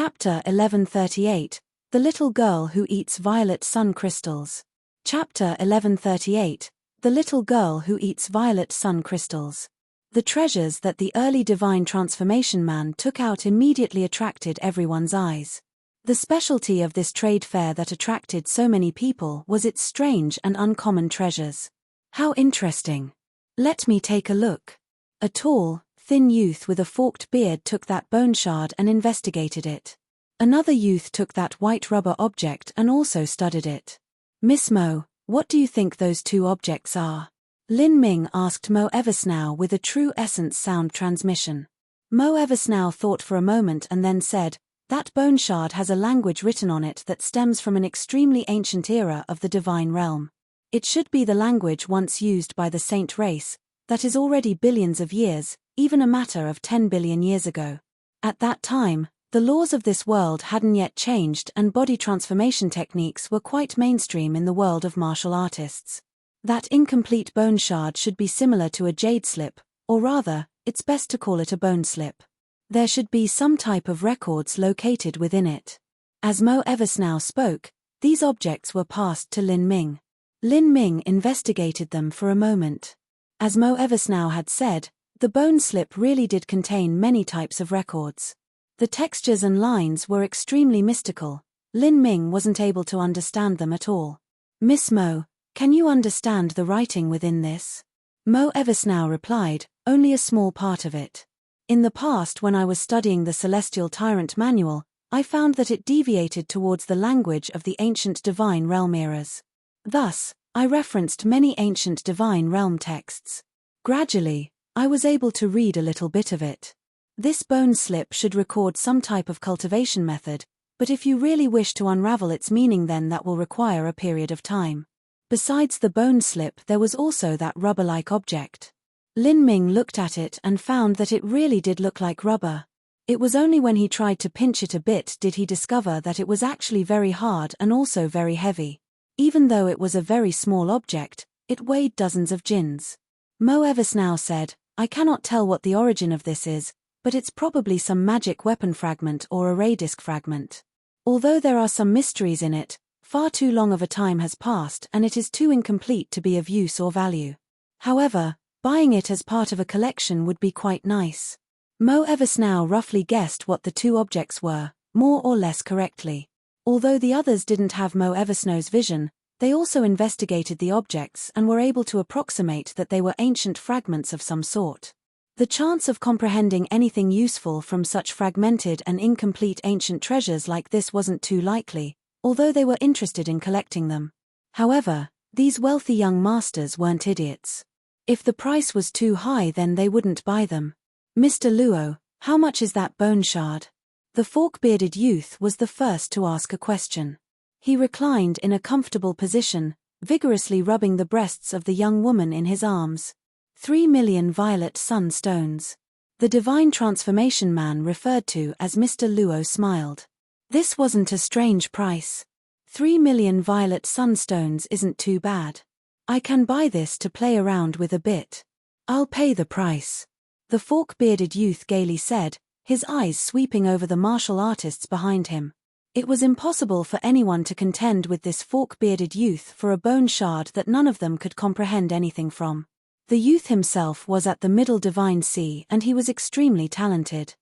Chapter 1138, The Little Girl Who Eats Violet Sun Crystals. Chapter 1138, The Little Girl Who Eats Violet Sun Crystals. The treasures that the early divine transformation man took out immediately attracted everyone's eyes. The specialty of this trade fair that attracted so many people was its strange and uncommon treasures. How interesting! Let me take a look. A tall, thin youth with a forked beard took that bone shard and investigated it. Another youth took that white rubber object and also studied it. Miss Mo, what do you think those two objects are? Lin Ming asked Mo Eversnow with a true essence sound transmission. Mo Eversnow thought for a moment and then said, that bone shard has a language written on it that stems from an extremely ancient era of the divine realm. It should be the language once used by the saint race, that is already billions of years, even a matter of 10 billion years ago. At that time, the laws of this world hadn't yet changed and body transformation techniques were quite mainstream in the world of martial artists. That incomplete bone shard should be similar to a jade slip, or rather, it's best to call it a bone slip. There should be some type of records located within it. As Mo Eversnow spoke, these objects were passed to Lin Ming. Lin Ming investigated them for a moment. As Mo Eversnow had said, the bone slip really did contain many types of records. The textures and lines were extremely mystical. Lin Ming wasn't able to understand them at all. Miss Mo, can you understand the writing within this? Mo Eversnow replied, only a small part of it. In the past when I was studying the Celestial Tyrant Manual, I found that it deviated towards the language of the ancient divine realm eras. Thus, I referenced many ancient divine realm texts. Gradually, I was able to read a little bit of it. This bone slip should record some type of cultivation method, but if you really wish to unravel its meaning then that will require a period of time. Besides the bone slip there was also that rubber-like object. Lin Ming looked at it and found that it really did look like rubber. It was only when he tried to pinch it a bit did he discover that it was actually very hard and also very heavy. Even though it was a very small object, it weighed dozens of jins. Mo Eversnow said, I cannot tell what the origin of this is, but it's probably some magic weapon fragment or a ray disk fragment. Although there are some mysteries in it, far too long of a time has passed and it is too incomplete to be of use or value. However, buying it as part of a collection would be quite nice. Mo Eversnow roughly guessed what the two objects were, more or less correctly. Although the others didn't have Mo Eversnow's vision, they also investigated the objects and were able to approximate that they were ancient fragments of some sort. The chance of comprehending anything useful from such fragmented and incomplete ancient treasures like this wasn't too likely, although they were interested in collecting them. However, these wealthy young masters weren't idiots. If the price was too high then they wouldn't buy them. Mr. Luo, how much is that bone shard? The fork-bearded youth was the first to ask a question. He reclined in a comfortable position, vigorously rubbing the breasts of the young woman in his arms. 3 million violet sun stones. The divine transformation man referred to as Mr. Luo smiled. This wasn't a strange price. 3 million violet sunstones isn't too bad. I can buy this to play around with a bit. I'll pay the price. The fork-bearded youth gaily said, his eyes sweeping over the martial artists behind him. It was impossible for anyone to contend with this fork-bearded youth for a bone shard that none of them could comprehend anything from. The youth himself was at the Middle Divine Sea and he was extremely talented.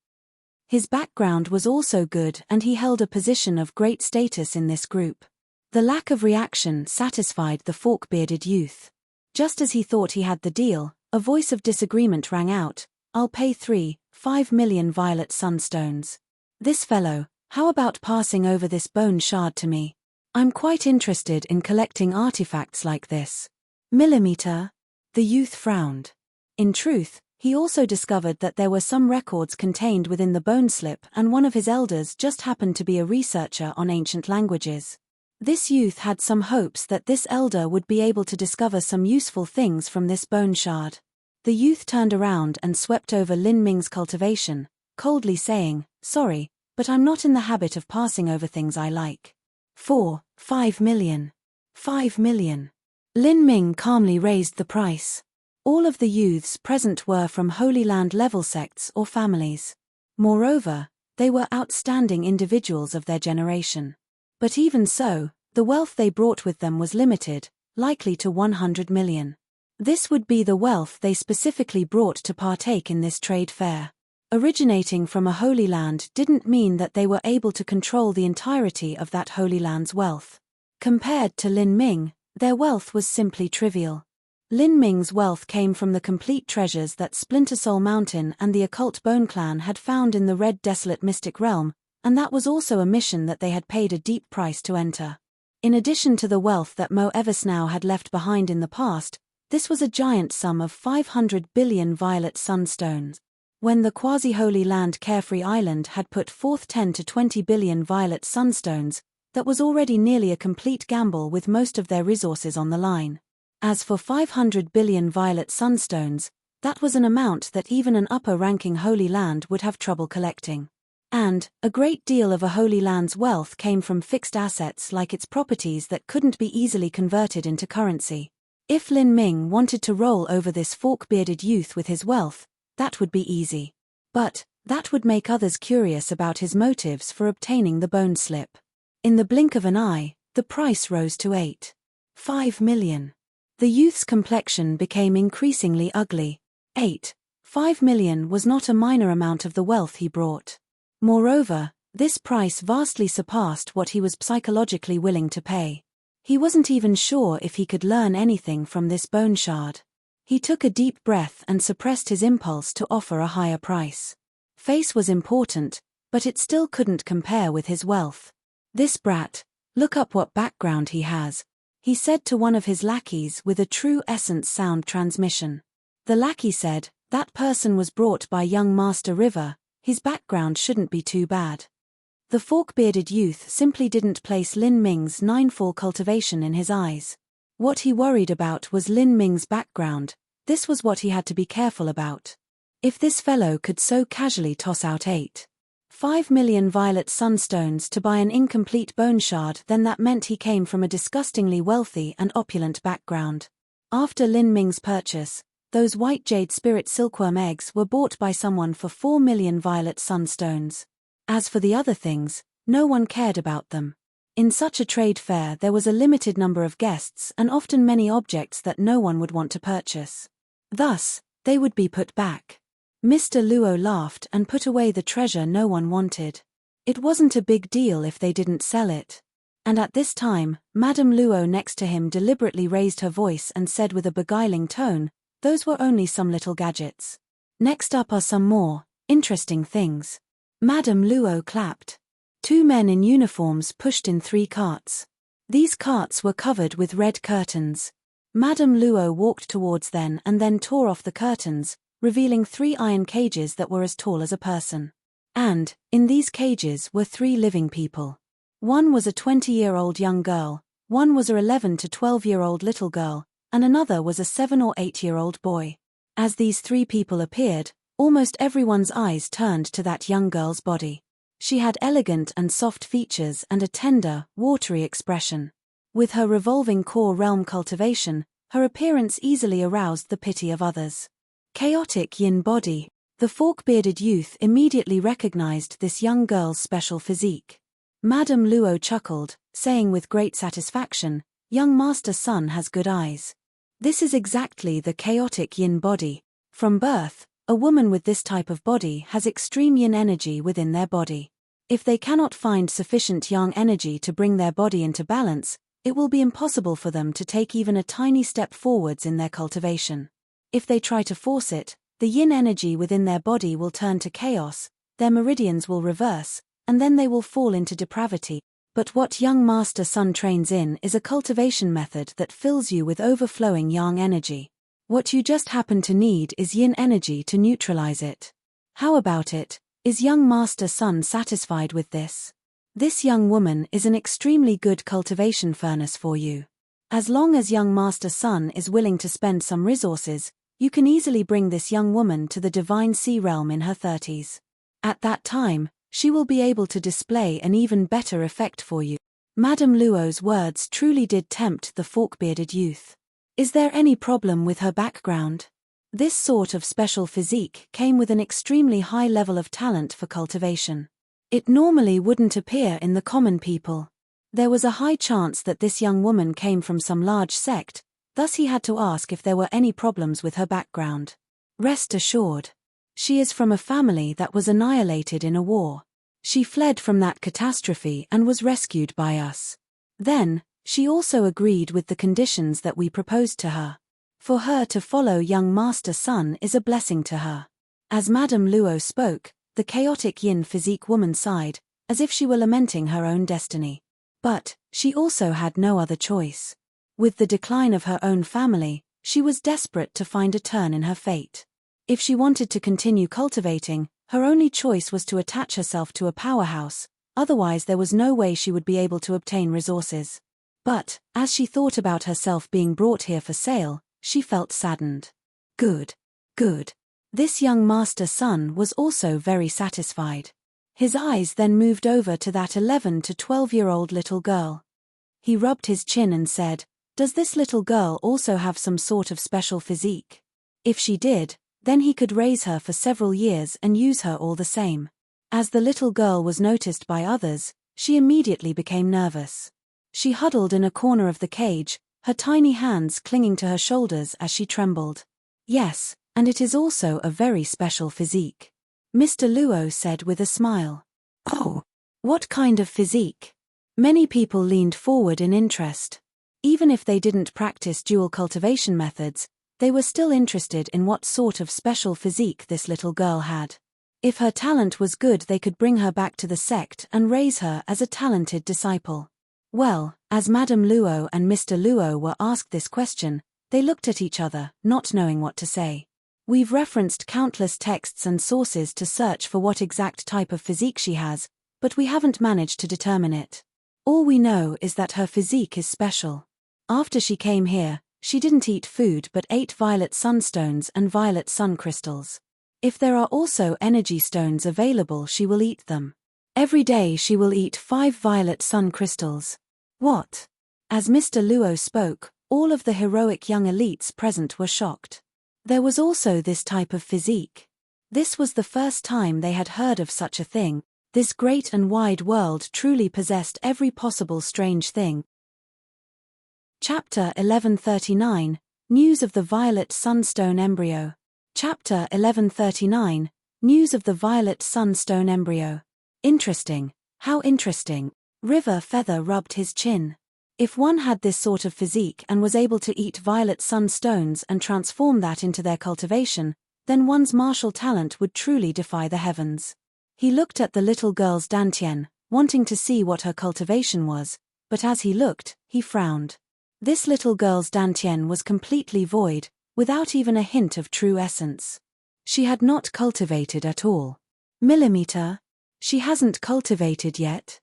His background was also good and he held a position of great status in this group. The lack of reaction satisfied the fork-bearded youth. Just as he thought he had the deal, a voice of disagreement rang out, I'll pay 5 million violet sunstones. This fellow, how about passing over this bone shard to me? I'm quite interested in collecting artifacts like this. Millimeter? The youth frowned. In truth, he also discovered that there were some records contained within the bone slip and one of his elders just happened to be a researcher on ancient languages. This youth had some hopes that this elder would be able to discover some useful things from this bone shard. The youth turned around and swept over Lin Ming's cultivation, coldly saying, sorry, but I'm not in the habit of passing over things I like. 5 million. 5 million. Lin Ming calmly raised the price. All of the youths present were from Holy Land level sects or families. Moreover, they were outstanding individuals of their generation. But even so, the wealth they brought with them was limited, likely to 100 million. This would be the wealth they specifically brought to partake in this trade fair. Originating from a holy land didn't mean that they were able to control the entirety of that holy land's wealth. Compared to Lin Ming, their wealth was simply trivial. Lin Ming's wealth came from the complete treasures that Splinter Soul Mountain and the occult Bone Clan had found in the Red Desolate Mystic Realm, and that was also a mission that they had paid a deep price to enter. In addition to the wealth that Mo Eversnow had left behind in the past, this was a giant sum of 500 billion violet sunstones. When the quasi-holy land Carefree Island had put forth 10 to 20 billion violet sunstones, that was already nearly a complete gamble with most of their resources on the line. As for 500 billion violet sunstones, that was an amount that even an upper-ranking holy land would have trouble collecting. And a great deal of a holy land's wealth came from fixed assets like its properties that couldn't be easily converted into currency. If Lin Ming wanted to roll over this fork-bearded youth with his wealth, that would be easy. But that would make others curious about his motives for obtaining the bone slip. In the blink of an eye, the price rose to 8.5 million. The youth's complexion became increasingly ugly. 8.5 million was not a minor amount of the wealth he brought. Moreover, this price vastly surpassed what he was psychologically willing to pay. He wasn't even sure if he could learn anything from this bone shard. He took a deep breath and suppressed his impulse to offer a higher price. Face was important, but it still couldn't compare with his wealth. This brat, look up what background he has, he said to one of his lackeys with a true essence sound transmission. The lackey said, that person was brought by young Master River, his background shouldn't be too bad. The fork-bearded youth simply didn't place Lin Ming's ninefall cultivation in his eyes. What he worried about was Lin Ming's background. This was what he had to be careful about. If this fellow could so casually toss out 8.5 million violet sunstones to buy an incomplete bone shard, then that meant he came from a disgustingly wealthy and opulent background. After Lin Ming's purchase, those white jade spirit silkworm eggs were bought by someone for 4 million violet sunstones. As for the other things, no one cared about them. In such a trade fair there was a limited number of guests and often many objects that no one would want to purchase. Thus, they would be put back. Mr. Luo laughed and put away the treasure no one wanted. It wasn't a big deal if they didn't sell it. And at this time, Madame Luo next to him deliberately raised her voice and said with a beguiling tone, those were only some little gadgets. Next up are some more interesting things. Madame Luo clapped. 2 men in uniforms pushed in 3 carts. These carts were covered with red curtains. Madame Luo walked towards them and then tore off the curtains, revealing 3 iron cages that were as tall as a person. And, in these cages were 3 living people. One was a 20-year-old young girl, one was a 11 to 12-year-old little girl, and another was a 7 or 8-year-old boy. As these 3 people appeared, almost everyone's eyes turned to that young girl's body. She had elegant and soft features and a tender, watery expression. With her revolving core realm cultivation, her appearance easily aroused the pity of others. Chaotic yin body. The fork-bearded youth immediately recognized this young girl's special physique. Madame Luo chuckled, saying with great satisfaction, young Master Sun has good eyes. This is exactly the chaotic yin body. From birth, a woman with this type of body has extreme yin energy within their body. If they cannot find sufficient yang energy to bring their body into balance, it will be impossible for them to take even a tiny step forwards in their cultivation. If they try to force it, the yin energy within their body will turn to chaos, their meridians will reverse, and then they will fall into depravity. But what young Master Sun trains in is a cultivation method that fills you with overflowing yang energy. What you just happen to need is yin energy to neutralize it. How about it? Is young Master Sun satisfied with this? This young woman is an extremely good cultivation furnace for you. As long as young Master Sun is willing to spend some resources, you can easily bring this young woman to the divine sea realm in her 30s. At that time, she will be able to display an even better effect for you. Madame Luo's words truly did tempt the fork-bearded youth. Is there any problem with her background? This sort of special physique came with an extremely high level of talent for cultivation. It normally wouldn't appear in the common people. There was a high chance that this young woman came from some large sect, thus he had to ask if there were any problems with her background. Rest assured. She is from a family that was annihilated in a war. She fled from that catastrophe and was rescued by us. Then, she also agreed with the conditions that we proposed to her. For her to follow young Master Sun is a blessing to her. As Madame Luo spoke, the chaotic yin physique woman sighed, as if she were lamenting her own destiny. But, she also had no other choice. With the decline of her own family, she was desperate to find a turn in her fate. If she wanted to continue cultivating, her only choice was to attach herself to a powerhouse, otherwise there was no way she would be able to obtain resources. But, as she thought about herself being brought here for sale, she felt saddened. Good. This young Master Sun was also very satisfied. His eyes then moved over to that 11 to 12-year-old little girl. He rubbed his chin and said, "Does this little girl also have some sort of special physique? If she did, then he could raise her for several years and use her all the same." As the little girl was noticed by others, she immediately became nervous. She huddled in a corner of the cage, her tiny hands clinging to her shoulders as she trembled. "Yes, and it is also a very special physique," Mr. Luo said with a smile. "Oh, what kind of physique?" Many people leaned forward in interest. Even if they didn't practice dual cultivation methods, they were still interested in what sort of special physique this little girl had. If her talent was good, they could bring her back to the sect and raise her as a talented disciple. Well, as Madame Luo and Mr. Luo were asked this question, they looked at each other, not knowing what to say. We've referenced countless texts and sources to search for what exact type of physique she has, but we haven't managed to determine it. All we know is that her physique is special. After she came here, she didn't eat food but ate violet sunstones and violet sun crystals. If there are also energy stones available, she will eat them. Every day she will eat 5 violet sun crystals. What? As Mr. Luo spoke, all of the heroic young elites present were shocked. There was also this type of physique. This was the first time they had heard of such a thing. This great and wide world truly possessed every possible strange thing. Chapter 1139, News of the Violet Sunstone Embryo. Chapter 1139, News of the Violet Sunstone Embryo. Interesting. How interesting. River Feather rubbed his chin. If one had this sort of physique and was able to eat violet sunstones and transform that into their cultivation, then one's martial talent would truly defy the heavens. He looked at the little girl's dantian, wanting to see what her cultivation was, but as he looked, he frowned. This little girl's dantian was completely void, without even a hint of true essence. She had not cultivated at all. Millimeter? She hasn't cultivated yet?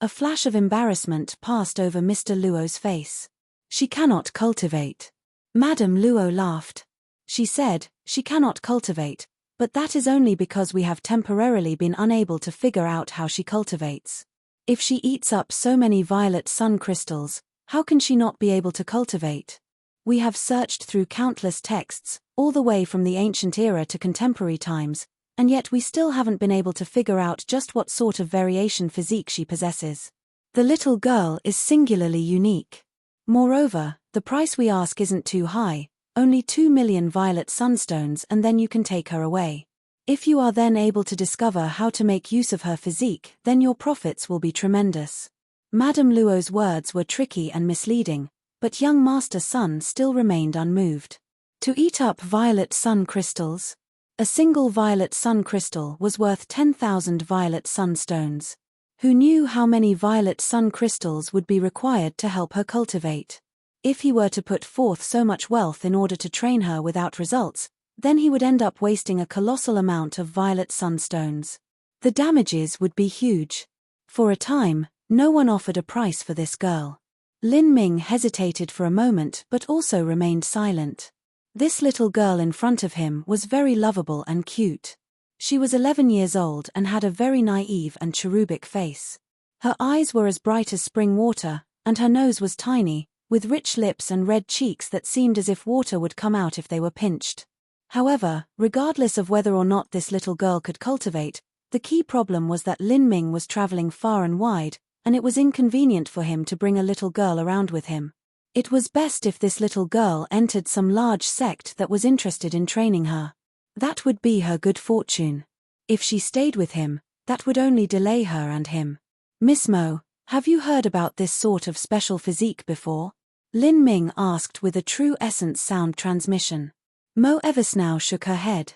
A flash of embarrassment passed over Mr. Luo's face. She cannot cultivate. Madame Luo laughed. She said, "She cannot cultivate, but that is only because we have temporarily been unable to figure out how she cultivates. If she eats up so many violet sun crystals, how can she not be able to cultivate? We have searched through countless texts, all the way from the ancient era to contemporary times, and yet we still haven't been able to figure out just what sort of variation physique she possesses. The little girl is singularly unique. Moreover, the price we ask isn't too high, only 2 million violet sunstones, and then you can take her away. If you are then able to discover how to make use of her physique, then your profits will be tremendous." Madame Luo's words were tricky and misleading, but young Master Sun still remained unmoved. To eat up violet sun crystals? A single violet sun crystal was worth 10,000 violet sunstones. Who knew how many violet sun crystals would be required to help her cultivate? If he were to put forth so much wealth in order to train her without results, then he would end up wasting a colossal amount of violet sunstones. The damages would be huge. For a time, no one offered a price for this girl. Lin Ming hesitated for a moment but also remained silent. This little girl in front of him was very lovable and cute. She was 11 years old and had a very naive and cherubic face. Her eyes were as bright as spring water, and her nose was tiny, with rich lips and red cheeks that seemed as if water would come out if they were pinched. However, regardless of whether or not this little girl could cultivate, The key problem was that Lin Ming was traveling far and wide, and it was inconvenient for him to bring a little girl around with him. It was best if this little girl entered some large sect that was interested in training her. That would be her good fortune. If she stayed with him, that would only delay her and him. Miss Mo, have you heard about this sort of special physique before? Lin Ming asked with a true essence sound transmission. Mo Eversnow shook her head.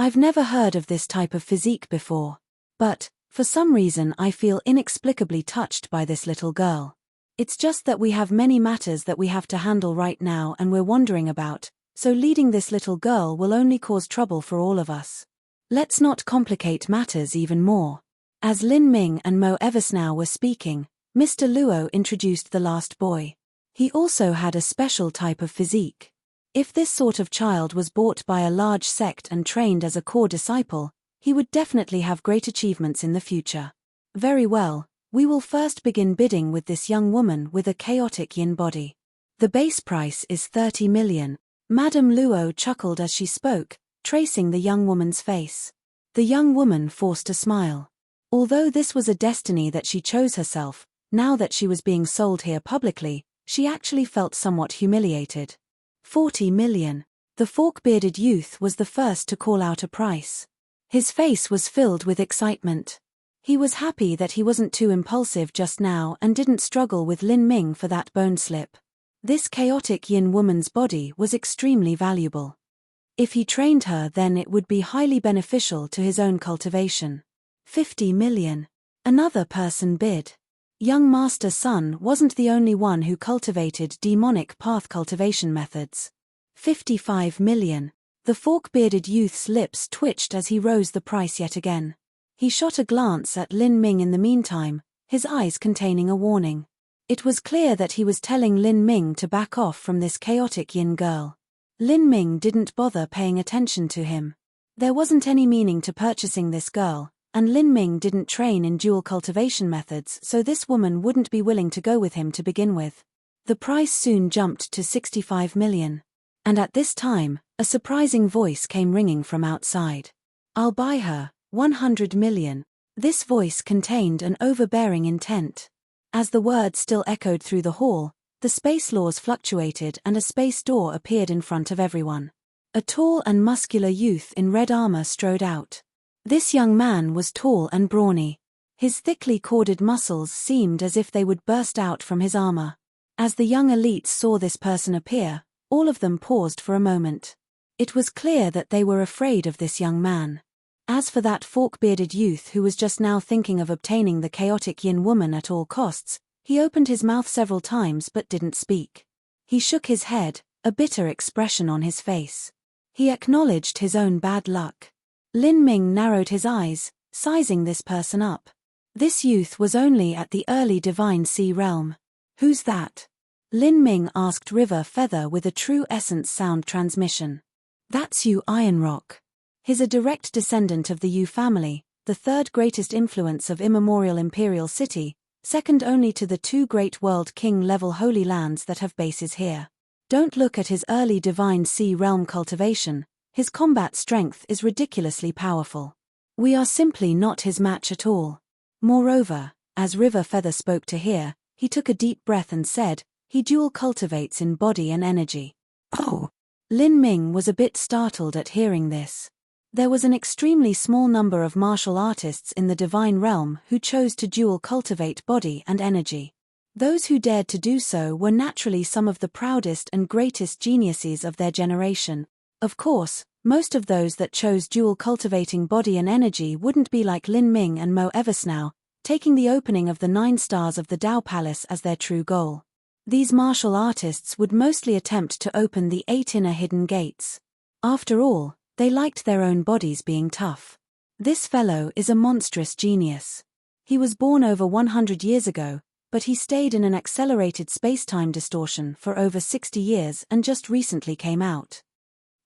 I've never heard of this type of physique before. But, for some reason I feel inexplicably touched by this little girl. It's just that we have many matters that we have to handle right now and we're wondering about, so leading this little girl will only cause trouble for all of us. Let's not complicate matters even more. As Lin Ming and Mo Eversnow were speaking, Mr. Luo introduced the last boy. He also had a special type of physique. If this sort of child was bought by a large sect and trained as a core disciple, he would definitely have great achievements in the future. Very well, we will first begin bidding with this young woman with a chaotic yin body. The base price is 30 million. Madame Luo chuckled as she spoke, tracing the young woman's face. The young woman forced a smile. Although this was a destiny that she chose herself, now that she was being sold here publicly, she actually felt somewhat humiliated. 40 million. The fork-bearded youth was the first to call out a price. His face was filled with excitement. He was happy that he wasn't too impulsive just now and didn't struggle with Lin Ming for that bone slip. This chaotic yin woman's body was extremely valuable. If he trained her, then it would be highly beneficial to his own cultivation. 50 million. Another person bid. Young Master Sun wasn't the only one who cultivated demonic path cultivation methods. 55 million. The fork-bearded youth's lips twitched as he rose the price yet again. He shot a glance at Lin Ming in the meantime, his eyes containing a warning. It was clear that he was telling Lin Ming to back off from this chaotic yin girl. Lin Ming didn't bother paying attention to him. There wasn't any meaning to purchasing this girl, and Lin Ming didn't train in dual cultivation methods, so this woman wouldn't be willing to go with him to begin with. The price soon jumped to 65 million. And at this time, a surprising voice came ringing from outside. I'll buy her, 100 million. This voice contained an overbearing intent. As the words still echoed through the hall, the space laws fluctuated and a space door appeared in front of everyone. A tall and muscular youth in red armor strode out. This young man was tall and brawny. His thickly corded muscles seemed as if they would burst out from his armor. As the young elites saw this person appear, all of them paused for a moment. It was clear that they were afraid of this young man. As for that fork-bearded youth who was just now thinking of obtaining the chaotic yin woman at all costs, he opened his mouth several times but didn't speak. He shook his head, a bitter expression on his face. He acknowledged his own bad luck. Lin Ming narrowed his eyes, sizing this person up. This youth was only at the early divine sea realm. Who's that? Lin Ming asked River Feather with a true essence sound transmission. That's Yu Ironrock. He's a direct descendant of the Yu family, the third greatest influence of immemorial Imperial City, second only to the two great World King-level Holy Lands that have bases here. Don't look at his early divine sea realm cultivation, his combat strength is ridiculously powerful. We are simply not his match at all. Moreover, as River Feather spoke to hear, he took a deep breath and said, he dual cultivates in body and energy. Oh! Lin Ming was a bit startled at hearing this. There was an extremely small number of martial artists in the divine realm who chose to dual cultivate body and energy. Those who dared to do so were naturally some of the proudest and greatest geniuses of their generation. Of course, most of those that chose dual cultivating body and energy wouldn't be like Lin Ming and Mo Eversnow, taking the opening of the 9 stars of the Dao Palace as their true goal. These martial artists would mostly attempt to open the 8 inner hidden gates. After all, they liked their own bodies being tough. This fellow is a monstrous genius. He was born over 100 years ago, but he stayed in an accelerated space-time distortion for over 60 years and just recently came out.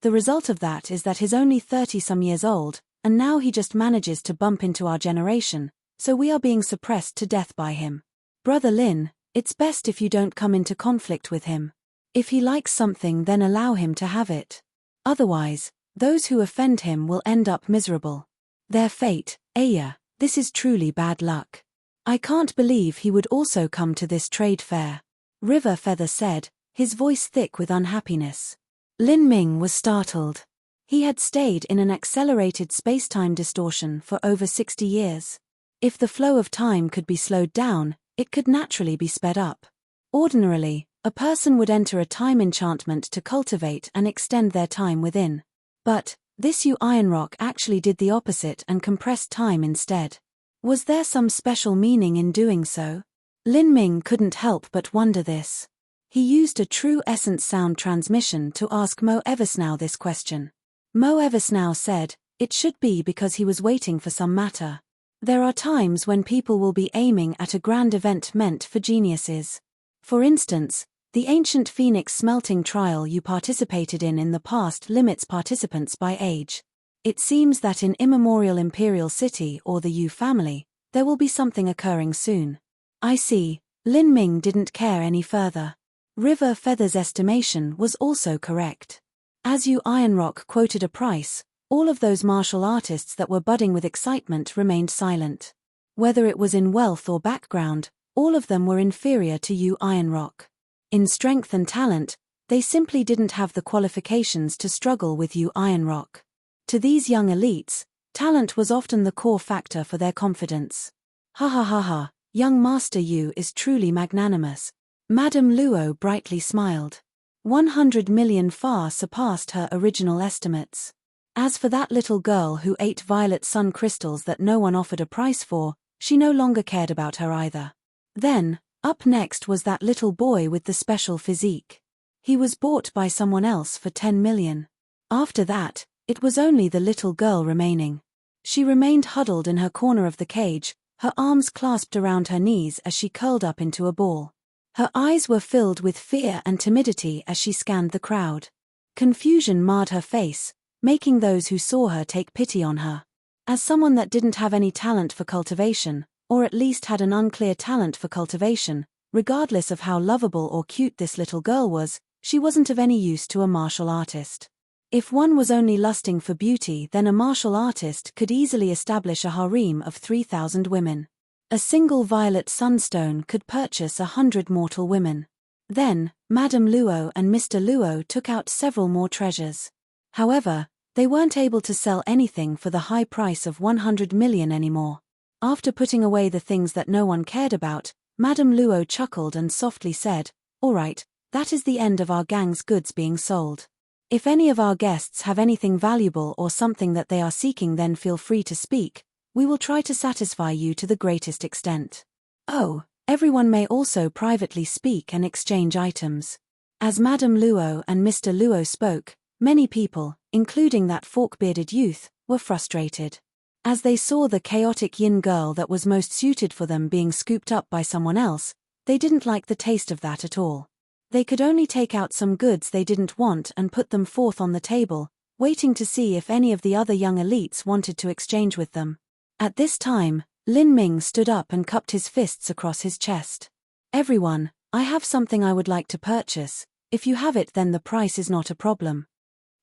The result of that is that he's only 30-some years old, and now he just manages to bump into our generation, so we are being suppressed to death by him. Brother Lin, it's best if you don't come into conflict with him. If he likes something, then allow him to have it. Otherwise, those who offend him will end up miserable. Their fate, Aya, this is truly bad luck. I can't believe he would also come to this trade fair. River Feather said, his voice thick with unhappiness. Lin Ming was startled. He had stayed in an accelerated space-time distortion for over 60 years. If the flow of time could be slowed down, it could naturally be sped up. Ordinarily, a person would enter a time enchantment to cultivate and extend their time within. But this Iron Rock actually did the opposite and compressed time instead. Was there some special meaning in doing so? Lin Ming couldn't help but wonder this. He used a true essence sound transmission to ask Mo Eversnow this question. Mo Eversnow said, it should be because he was waiting for some matter. There are times when people will be aiming at a grand event meant for geniuses. For instance, the ancient phoenix smelting trial you participated in the past limits participants by age. It seems that in Immemorial Imperial City or the Yu family, there will be something occurring soon. I see. Lin Ming didn't care any further. River Feather's estimation was also correct. As Iron Rock quoted a price, all of those martial artists that were budding with excitement remained silent. Whether it was in wealth or background, all of them were inferior to Iron Rock. In strength and talent, they simply didn't have the qualifications to struggle with Iron Rock. To these young elites, talent was often the core factor for their confidence. Ha ha ha ha, young Master Yu is truly magnanimous. Madame Luo brightly smiled. 100 million far surpassed her original estimates. As for that little girl who ate violet sun crystals that no one offered a price for, she no longer cared about her either. Then, up next was that little boy with the special physique. He was bought by someone else for 10 million. After that, it was only the little girl remaining. She remained huddled in her corner of the cage, her arms clasped around her knees as she curled up into a ball. Her eyes were filled with fear and timidity as she scanned the crowd. Confusion marred her face, making those who saw her take pity on her. As someone that didn't have any talent for cultivation, or at least had an unclear talent for cultivation, regardless of how lovable or cute this little girl was, she wasn't of any use to a martial artist. If one was only lusting for beauty, then a martial artist could easily establish a harem of 3,000 women. A single violet sunstone could purchase 100 mortal women. Then, Madame Luo and Mr. Luo took out several more treasures. However, they weren't able to sell anything for the high price of 100 million anymore. After putting away the things that no one cared about, Madame Luo chuckled and softly said, "All right, that is the end of our gang's goods being sold. If any of our guests have anything valuable or something that they are seeking, then feel free to speak. We will try to satisfy you to the greatest extent. Oh, everyone may also privately speak and exchange items." As Madame Luo and Mr. Luo spoke, many people, including that fork-bearded youth, were frustrated. As they saw the chaotic yin girl that was most suited for them being scooped up by someone else, they didn't like the taste of that at all. They could only take out some goods they didn't want and put them forth on the table, waiting to see if any of the other young elites wanted to exchange with them. At this time, Lin Ming stood up and cupped his fists across his chest. "Everyone, I have something I would like to purchase. If you have it, then the price is not a problem."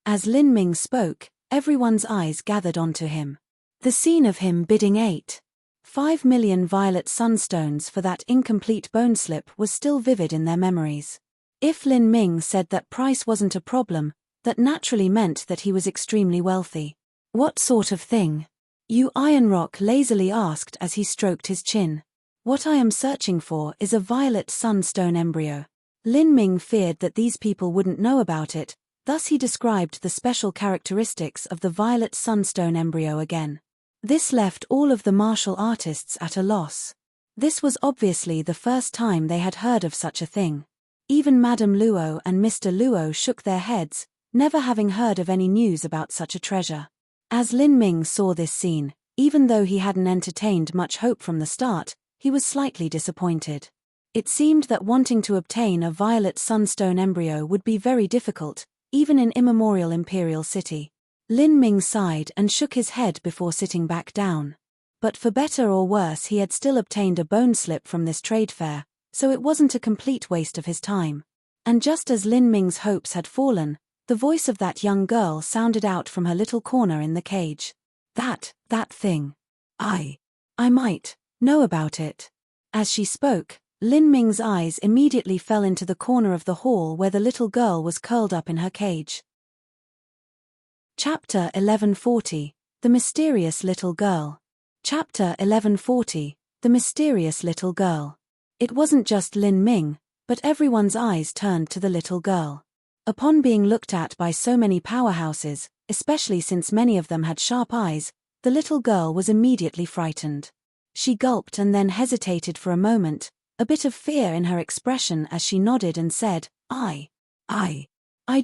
As Lin Ming spoke, everyone's eyes gathered onto him. The scene of him bidding 8.5 million violet sunstones for that incomplete bone slip was still vivid in their memories. If Lin Ming said that price wasn't a problem, that naturally meant that he was extremely wealthy. "What sort of thing?" Iron Rock lazily asked as he stroked his chin. "What I am searching for is a violet sunstone embryo." Lin Ming feared that these people wouldn't know about it, thus he described the special characteristics of the violet sunstone embryo again. This left all of the martial artists at a loss. This was obviously the first time they had heard of such a thing. Even Madame Luo and Mr. Luo shook their heads, never having heard of any news about such a treasure. As Lin Ming saw this scene, even though he hadn't entertained much hope from the start, he was slightly disappointed. It seemed that wanting to obtain a violet sunstone embryo would be very difficult, even in Immemorial Imperial City. Lin Ming sighed and shook his head before sitting back down. But for better or worse, he had still obtained a bone slip from this trade fair, so it wasn't a complete waste of his time. And just as Lin Ming's hopes had fallen, the voice of that young girl sounded out from her little corner in the cage. That thing. I might know about it. As she spoke, Lin Ming's eyes immediately fell into the corner of the hall where the little girl was curled up in her cage. Chapter 1140, The Mysterious Little Girl. Chapter 1140, The Mysterious Little Girl. It wasn't just Lin Ming, but everyone's eyes turned to the little girl. Upon being looked at by so many powerhouses, especially since many of them had sharp eyes, the little girl was immediately frightened. She gulped and then hesitated for a moment, a bit of fear in her expression as she nodded and said, I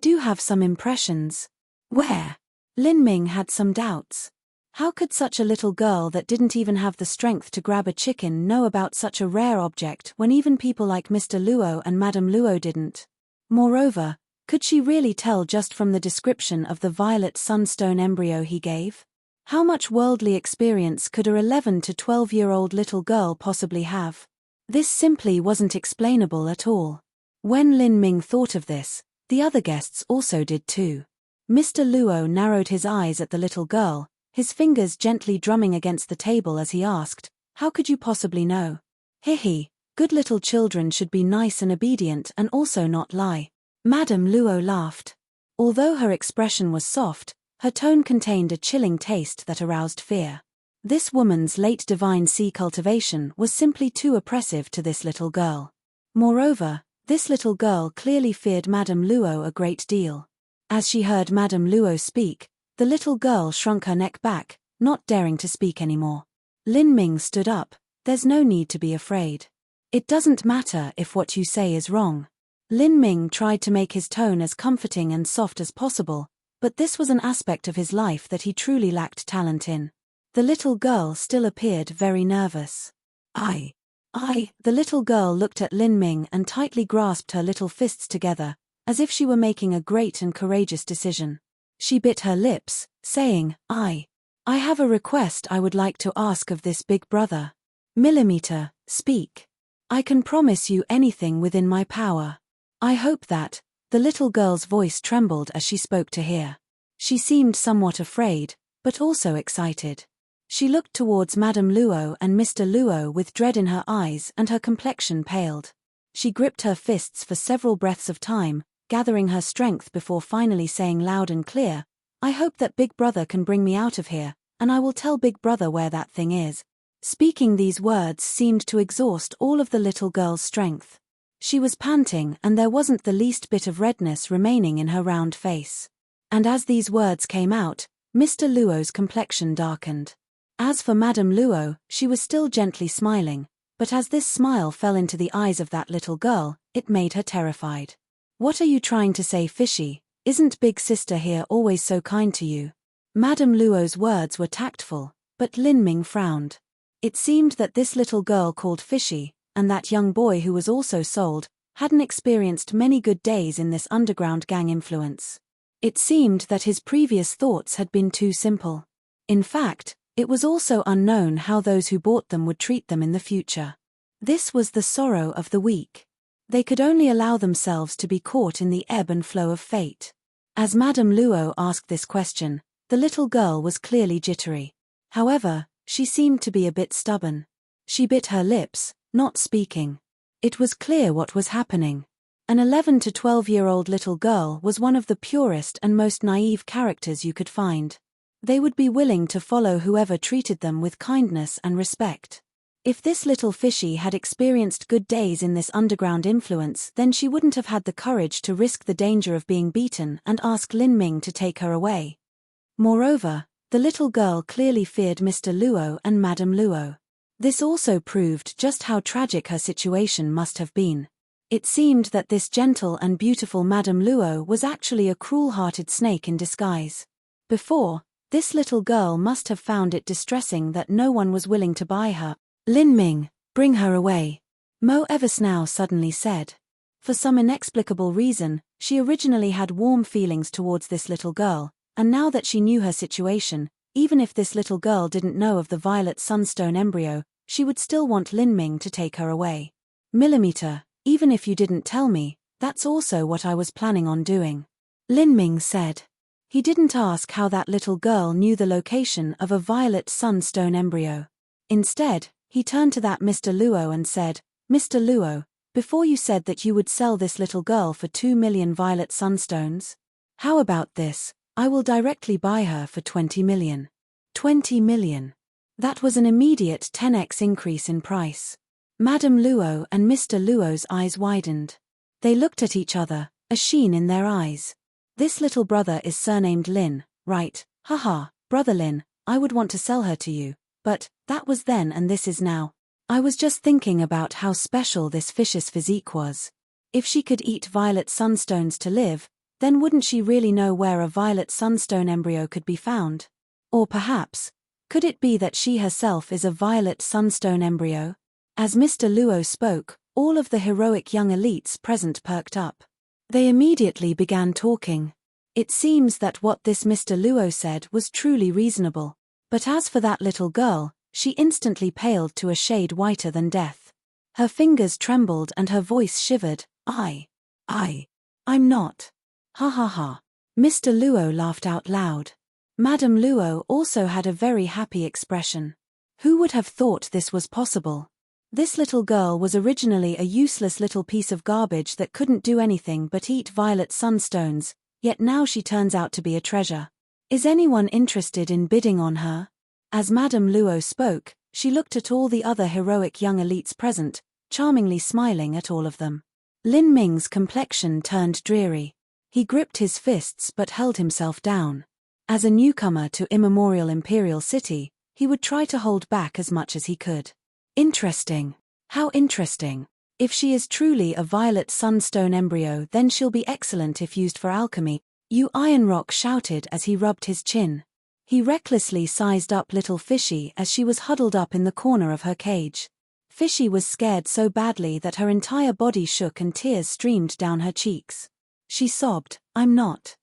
do have some impressions. Where? Lin Ming had some doubts. How could such a little girl that didn't even have the strength to grab a chicken know about such a rare object when even people like Mr. Luo and Madame Luo didn't? Moreover, could she really tell just from the description of the violet sunstone embryo he gave? How much worldly experience could a 11 to 12-year-old little girl possibly have? This simply wasn't explainable at all. When Lin Ming thought of this, the other guests also did too. Mr. Luo narrowed his eyes at the little girl, his fingers gently drumming against the table as he asked, "How could you possibly know?" "Hihi, good little children should be nice and obedient and also not lie." Madame Luo laughed. Although her expression was soft, her tone contained a chilling taste that aroused fear. This woman's late divine sea cultivation was simply too oppressive to this little girl. Moreover, this little girl clearly feared Madame Luo a great deal. As she heard Madame Luo speak, the little girl shrunk her neck back, not daring to speak anymore. Lin Ming stood up. "There's no need to be afraid. It doesn't matter if what you say is wrong." Lin Ming tried to make his tone as comforting and soft as possible, but this was an aspect of his life that he truly lacked talent in. The little girl still appeared very nervous. I. The little girl looked at Lin Ming and tightly grasped her little fists together, as if she were making a great and courageous decision. She bit her lips, saying, I have a request I would like to ask of this big brother. Millimeter, speak. I can promise you anything within my power. I hope that." The little girl's voice trembled as she spoke to hear. She seemed somewhat afraid, but also excited. She looked towards Madame Luo and Mr. Luo with dread in her eyes and her complexion paled. She gripped her fists for several breaths of time, gathering her strength before finally saying loud and clear, "I hope that Big Brother can bring me out of here, and I will tell Big Brother where that thing is." Speaking these words seemed to exhaust all of the little girl's strength. She was panting and there wasn't the least bit of redness remaining in her round face. And as these words came out, Mr. Luo's complexion darkened. As for Madame Luo, she was still gently smiling, but as this smile fell into the eyes of that little girl, it made her terrified. "What are you trying to say, Fishy? Isn't Big Sister here always so kind to you?" Madame Luo's words were tactful, but Lin Ming frowned. It seemed that this little girl called Fishy, and that young boy who was also sold, hadn't experienced many good days in this underground gang influence. It seemed that his previous thoughts had been too simple. In fact, it was also unknown how those who bought them would treat them in the future. This was the sorrow of the weak. They could only allow themselves to be caught in the ebb and flow of fate. As Madame Luo asked this question, the little girl was clearly jittery. However, she seemed to be a bit stubborn. She bit her lips, not speaking. It was clear what was happening. An 11 to 12-year-old little girl was one of the purest and most naive characters you could find. They would be willing to follow whoever treated them with kindness and respect. If this little Fishy had experienced good days in this underground influence, then she wouldn't have had the courage to risk the danger of being beaten and ask Lin Ming to take her away. Moreover, the little girl clearly feared Mr. Luo and Madame Luo. This also proved just how tragic her situation must have been. It seemed that this gentle and beautiful Madame Luo was actually a cruel-hearted snake in disguise. Before, this little girl must have found it distressing that no one was willing to buy her. "Lin Ming, bring her away," Mo Eversnow suddenly said. For some inexplicable reason, she originally had warm feelings towards this little girl, and now that she knew her situation, even if this little girl didn't know of the violet sunstone embryo, she would still want Lin Ming to take her away. "Millimeter, even if you didn't tell me, that's also what I was planning on doing," Lin Ming said. He didn't ask how that little girl knew the location of a violet sunstone embryo. Instead, he turned to that Mr. Luo and said, "Mr. Luo, before you said that you would sell this little girl for 2 million violet sunstones? How about this? I will directly buy her for 20 million. 20 million. That was an immediate 10x increase in price. Madame Luo and Mr. Luo's eyes widened. They looked at each other, a sheen in their eyes. This little brother is surnamed Lin, right? Haha, brother Lin, I would want to sell her to you, but that was then and this is now. I was just thinking about how special this fish's physique was. If she could eat violet sunstones to live, then wouldn't she really know where a violet sunstone embryo could be found? Or perhaps, could it be that she herself is a violet sunstone embryo? As Mr. Luo spoke, all of the heroic young elites present perked up. They immediately began talking. It seems that what this Mr. Luo said was truly reasonable. But as for that little girl, she instantly paled to a shade whiter than death. Her fingers trembled and her voice shivered. I'm not. Ha ha ha. Mr. Luo laughed out loud. Madame Luo also had a very happy expression. Who would have thought this was possible? This little girl was originally a useless little piece of garbage that couldn't do anything but eat violet sunstones, yet now she turns out to be a treasure. Is anyone interested in bidding on her? As Madame Luo spoke, she looked at all the other heroic young elites present, charmingly smiling at all of them. Lin Ming's complexion turned dreary. He gripped his fists but held himself down. As a newcomer to immemorial Imperial City, he would try to hold back as much as he could. Interesting. How interesting. If she is truly a violet sunstone embryo, then she'll be excellent if used for alchemy, Yu Ironrock shouted as he rubbed his chin. He recklessly sized up little Fishy as she was huddled up in the corner of her cage. Fishy was scared so badly that her entire body shook and tears streamed down her cheeks. She sobbed, I'm not.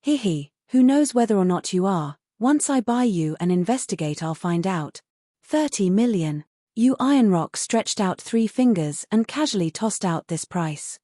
Hee, who knows whether or not you are? Once I buy you and investigate I'll find out. 30 million. Yu Ironrock stretched out 3 fingers and casually tossed out this price.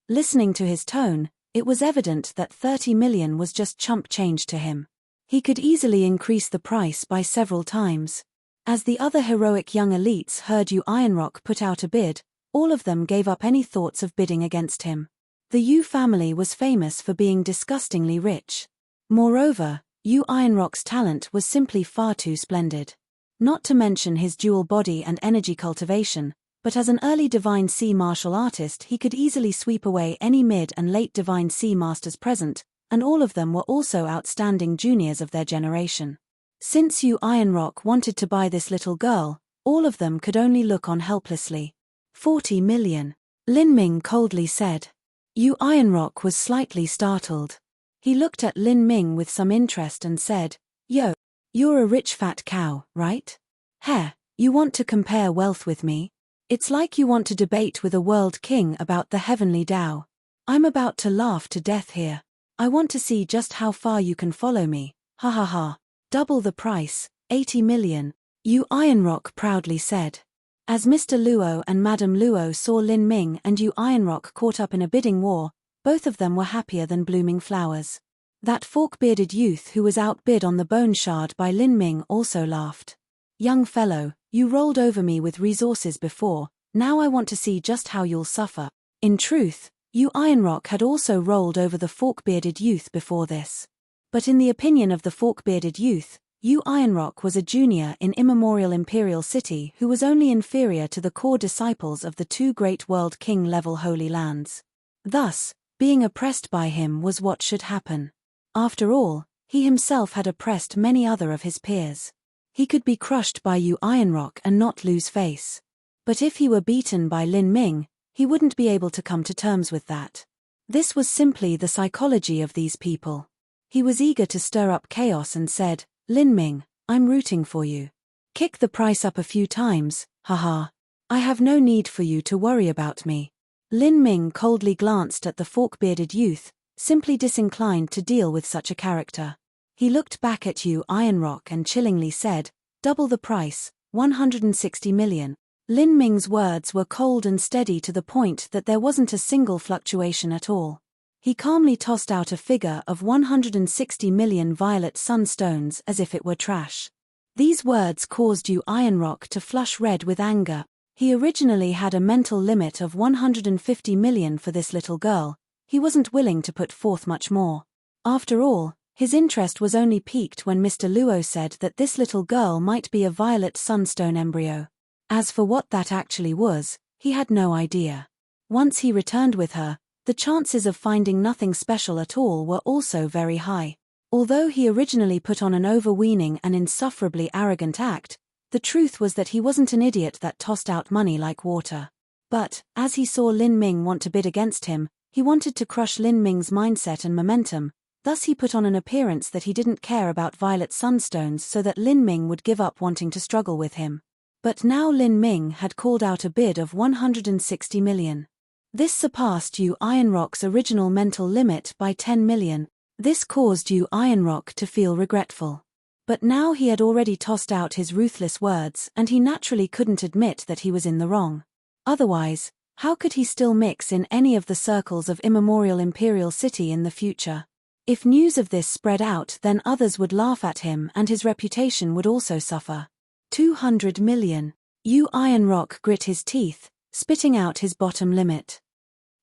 Listening to his tone, it was evident that 30 million was just chump change to him. He could easily increase the price by several times. As the other heroic young elites heard Yu Ironrock put out a bid, all of them gave up any thoughts of bidding against him. The Yu family was famous for being disgustingly rich. Moreover, Yu Ironrock's talent was simply far too splendid. Not to mention his dual body and energy cultivation, but as an early Divine Sea martial artist he could easily sweep away any mid and late Divine Sea masters present, and all of them were also outstanding juniors of their generation. Since Yu Ironrock wanted to buy this little girl, all of them could only look on helplessly. 40 million. Lin Ming coldly said. Yu Ironrock was slightly startled. He looked at Lin Ming with some interest and said, Yo, you're a rich fat cow, right? Heh, you want to compare wealth with me? It's like you want to debate with a world king about the heavenly Tao. I'm about to laugh to death here. I want to see just how far you can follow me. Ha ha ha. Double the price, 80 million, Yu Ironrock proudly said. As Mr. Luo and Madame Luo saw Lin Ming and Yu Ironrock caught up in a bidding war, both of them were happier than blooming flowers. That fork-bearded youth who was outbid on the bone shard by Lin Ming also laughed. Young fellow, you rolled over me with resources before, now I want to see just how you'll suffer. In truth, Yu Ironrock had also rolled over the fork-bearded youth before this. But in the opinion of the fork-bearded youth, Yu Ironrock was a junior in immemorial Imperial City who was only inferior to the core disciples of the 2 great World King-level Holy Lands. Thus, being oppressed by him was what should happen. After all, he himself had oppressed many other of his peers. He could be crushed by Yu Ironrock and not lose face. But if he were beaten by Lin Ming, he wouldn't be able to come to terms with that. This was simply the psychology of these people. He was eager to stir up chaos and said, Lin Ming, I'm rooting for you. Kick the price up a few times, haha. I have no need for you to worry about me. Lin Ming coldly glanced at the fork-bearded youth, simply disinclined to deal with such a character. He looked back at Yu Ironrock and chillingly said, double the price, 160 million. Lin Ming's words were cold and steady to the point that there wasn't a single fluctuation at all. He calmly tossed out a figure of 160 million violet sunstones as if it were trash. These words caused Yu Ironrock to flush red with anger. He originally had a mental limit of 150 million for this little girl. He wasn't willing to put forth much more. After all, his interest was only piqued when Mr. Luo said that this little girl might be a violet sunstone embryo. As for what that actually was, he had no idea. Once he returned with her, the chances of finding nothing special at all were also very high. Although he originally put on an overweening and insufferably arrogant act, the truth was that he wasn't an idiot that tossed out money like water. But, as he saw Lin Ming want to bid against him, he wanted to crush Lin Ming's mindset and momentum. Thus he put on an appearance that he didn't care about violet sunstones so that Lin Ming would give up wanting to struggle with him. But now Lin Ming had called out a bid of 160 million. This surpassed Yu Ironrock's original mental limit by 10 million. This caused Yu Ironrock to feel regretful. But now he had already tossed out his ruthless words and he naturally couldn't admit that he was in the wrong. Otherwise, how could he still mix in any of the circles of immemorial Imperial City in the future? If news of this spread out, then others would laugh at him and his reputation would also suffer. 200 million. Yu Ironrock grit his teeth, spitting out his bottom limit.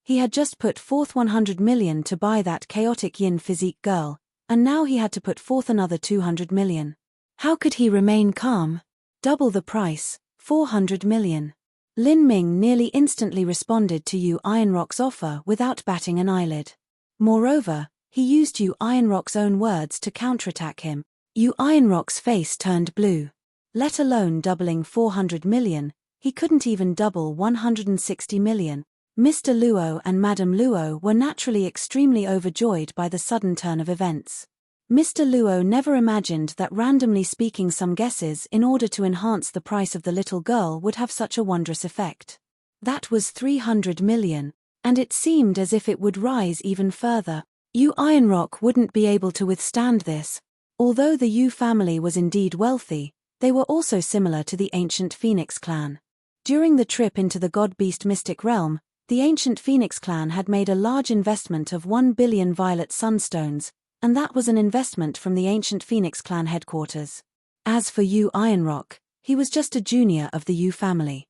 He had just put forth 100 million to buy that chaotic yin physique girl, and now he had to put forth another 200 million. How could he remain calm? Double the price, 400 million. Lin Ming nearly instantly responded to Yu Ironrock's offer without batting an eyelid. Moreover, he used Yu Ironrock's own words to counterattack him. Yu Ironrock's face turned blue. Let alone doubling 400 million, he couldn't even double 160 million. Mr. Luo and Madame Luo were naturally extremely overjoyed by the sudden turn of events. Mr. Luo never imagined that randomly speaking some guesses in order to enhance the price of the little girl would have such a wondrous effect. That was 300 million, and it seemed as if it would rise even further. Yu Ironrock wouldn't be able to withstand this. Although the Yu family was indeed wealthy, they were also similar to the ancient Phoenix clan. During the trip into the God-Beast mystic realm, the ancient Phoenix clan had made a large investment of 1 billion violet sunstones, and that was an investment from the ancient Phoenix clan headquarters. As for Yu Ironrock, he was just a junior of the Yu family.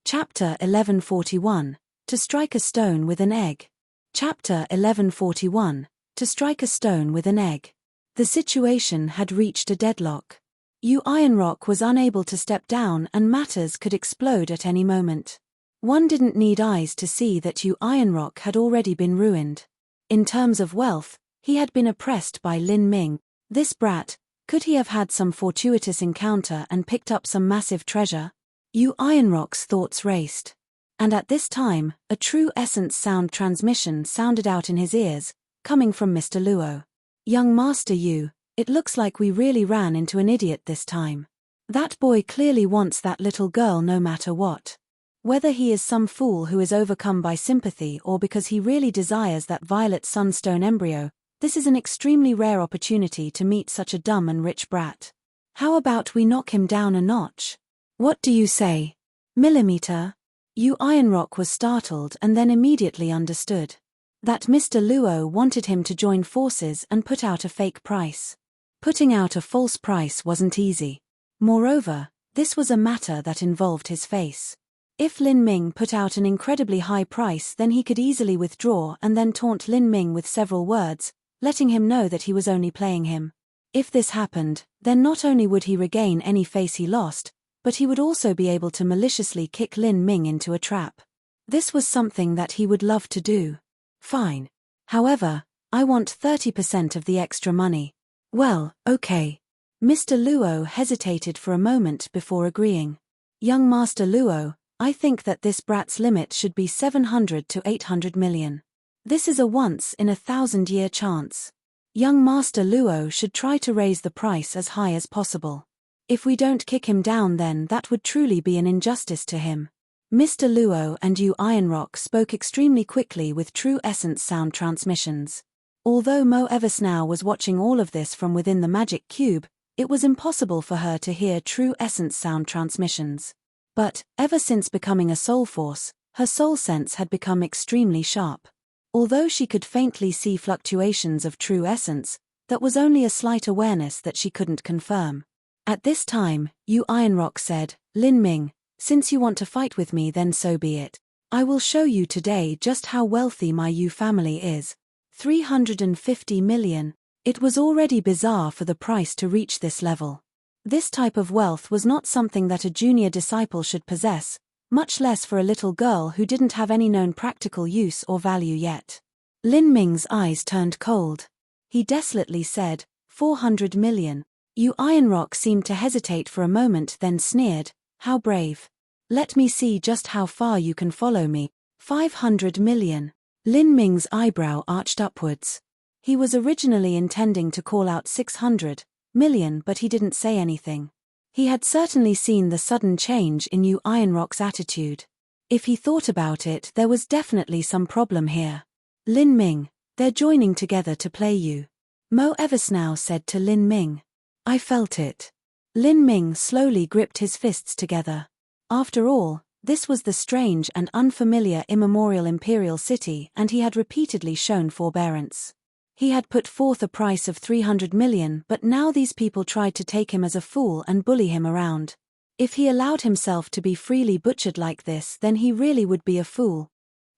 Chapter 1141, To Strike a Stone with an Egg. Chapter 1141, To Strike a Stone with an Egg. The situation had reached a deadlock. Yu Ironrock was unable to step down and matters could explode at any moment. One didn't need eyes to see that Yu Ironrock had already been ruined. In terms of wealth, he had been oppressed by Lin Ming. This brat, could he have had some fortuitous encounter and picked up some massive treasure? Yu Ironrock's thoughts raced. And at this time, a true essence sound transmission sounded out in his ears, coming from Mr. Luo. Young Master Yu, it looks like we really ran into an idiot this time. That boy clearly wants that little girl no matter what. Whether he is some fool who is overcome by sympathy or because he really desires that violet sunstone embryo, this is an extremely rare opportunity to meet such a dumb and rich brat. How about we knock him down a notch? What do you say? Millimeter? Yu Ironrock was startled and then immediately understood. That Mr. Luo wanted him to join forces and put out a fake price. Putting out a false price wasn't easy. Moreover, this was a matter that involved his face. If Lin Ming put out an incredibly high price, then he could easily withdraw and then taunt Lin Ming with several words, letting him know that he was only playing him. If this happened, then not only would he regain any face he lost, but he would also be able to maliciously kick Lin Ming into a trap. This was something that he would love to do. Fine. However, I want 30% of the extra money. Well, okay. Mr. Luo hesitated for a moment before agreeing. Young Master Luo, I think that this brat's limit should be 700 to 800 million. This is a once-in-a-thousand-year chance. Young Master Luo should try to raise the price as high as possible. If we don't kick him down, then that would truly be an injustice to him. Mr. Luo and Yu Ironrock spoke extremely quickly with true essence sound transmissions. Although Mo Eversnow was watching all of this from within the magic cube, it was impossible for her to hear true essence sound transmissions. But, ever since becoming a soul force, her soul sense had become extremely sharp. Although she could faintly see fluctuations of true essence, that was only a slight awareness that she couldn't confirm. At this time, Yu Ironrock said, "Lin Ming, since you want to fight with me, then so be it. I will show you today just how wealthy my Yu family is. 350 million. It was already bizarre for the price to reach this level. This type of wealth was not something that a junior disciple should possess, much less for a little girl who didn't have any known practical use or value yet. Lin Ming's eyes turned cold. He desolately said, 400 million. Yu Ironrock seemed to hesitate for a moment, then sneered, "How brave. Let me see just how far you can follow me. 500 million. Lin Ming's eyebrow arched upwards. He was originally intending to call out 600 million, but he didn't say anything. He had certainly seen the sudden change in Yu Ironrock's attitude. If he thought about it, there was definitely some problem here. "Lin Ming, they're joining together to play you," Mo Eversnow said to Lin Ming. "I felt it." Lin Ming slowly gripped his fists together. After all, this was the strange and unfamiliar immemorial imperial city, and he had repeatedly shown forbearance. He had put forth a price of 300 million, but now these people tried to take him as a fool and bully him around. If he allowed himself to be freely butchered like this, then he really would be a fool.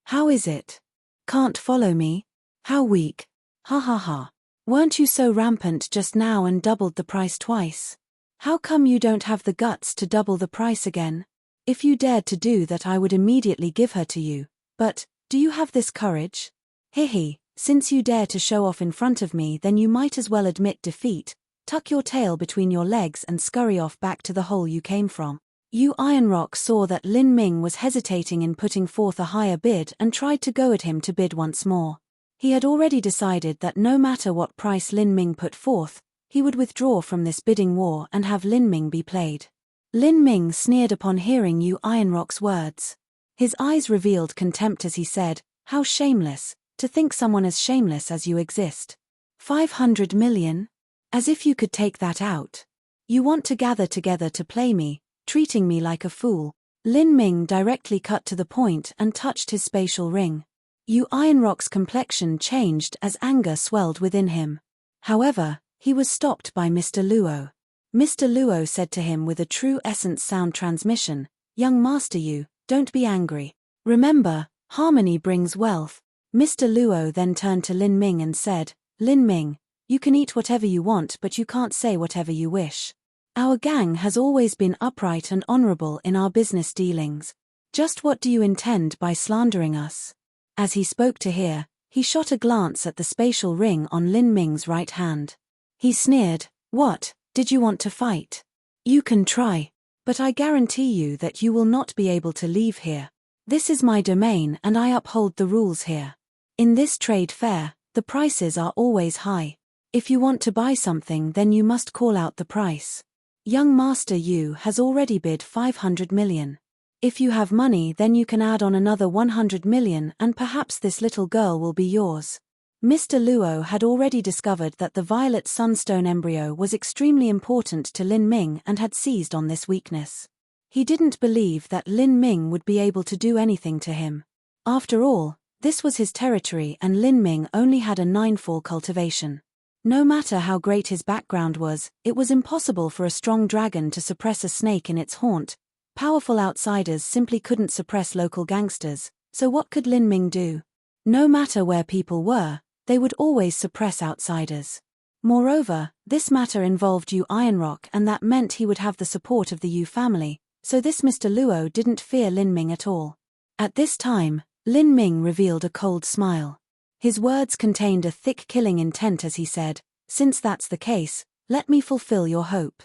"How is it? Can't follow me? How weak. Ha ha ha. Weren't you so rampant just now and doubled the price twice? How come you don't have the guts to double the price again? If you dared to do that, I would immediately give her to you. But, do you have this courage? Hihi. Since you dare to show off in front of me, then you might as well admit defeat, tuck your tail between your legs and scurry off back to the hole you came from." Yu Ironrock saw that Lin Ming was hesitating in putting forth a higher bid and tried to goad him to bid once more. He had already decided that no matter what price Lin Ming put forth, he would withdraw from this bidding war and have Lin Ming be played. Lin Ming sneered upon hearing Yu Ironrock's words. His eyes revealed contempt as he said, "How shameless. To think someone as shameless as you exist. 500 million? As if you could take that out. You want to gather together to play me, treating me like a fool." Lin Ming directly cut to the point and touched his spatial ring. Yu Ironrock's complexion changed as anger swelled within him. However, he was stopped by Mr. Luo. Mr. Luo said to him with a true essence sound transmission, "Young Master Yu, don't be angry. Remember, harmony brings wealth." Mr. Luo then turned to Lin Ming and said, "Lin Ming, you can eat whatever you want, but you can't say whatever you wish. Our gang has always been upright and honorable in our business dealings. Just what do you intend by slandering us?" As he spoke to her, he shot a glance at the spatial ring on Lin Ming's right hand. He sneered, "What, did you want to fight? You can try. But I guarantee you that you will not be able to leave here. This is my domain and I uphold the rules here. In this trade fair, the prices are always high. If you want to buy something, then you must call out the price. Young Master Yu has already bid 500 million. If you have money, then you can add on another 100 million and perhaps this little girl will be yours." Mr. Luo had already discovered that the violet sunstone embryo was extremely important to Lin Ming and had seized on this weakness. He didn't believe that Lin Ming would be able to do anything to him. After all, this was his territory and Lin Ming only had a 9-fall cultivation. No matter how great his background was, it was impossible for a strong dragon to suppress a snake in its haunt. Powerful outsiders simply couldn't suppress local gangsters, so what could Lin Ming do? No matter where people were, they would always suppress outsiders. Moreover, this matter involved Yu Ironrock and that meant he would have the support of the Yu family, so this Mr. Luo didn't fear Lin Ming at all. At this time, Lin Ming revealed a cold smile. His words contained a thick killing intent as he said, "Since that's the case, let me fulfill your hope."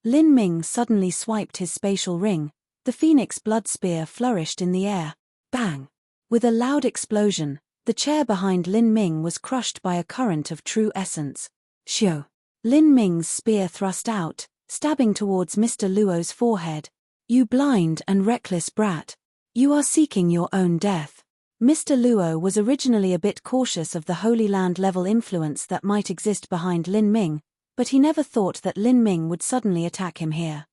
Lin Ming suddenly swiped his spatial ring. The phoenix blood spear flourished in the air. Bang! With a loud explosion, the chair behind Lin Ming was crushed by a current of true essence. Shio! Lin Ming's spear thrust out, stabbing towards Mr. Luo's forehead. "You blind and reckless brat. You are seeking your own death." Mr. Luo was originally a bit cautious of the Holy Land level influence that might exist behind Lin Ming, but he never thought that Lin Ming would suddenly attack him here.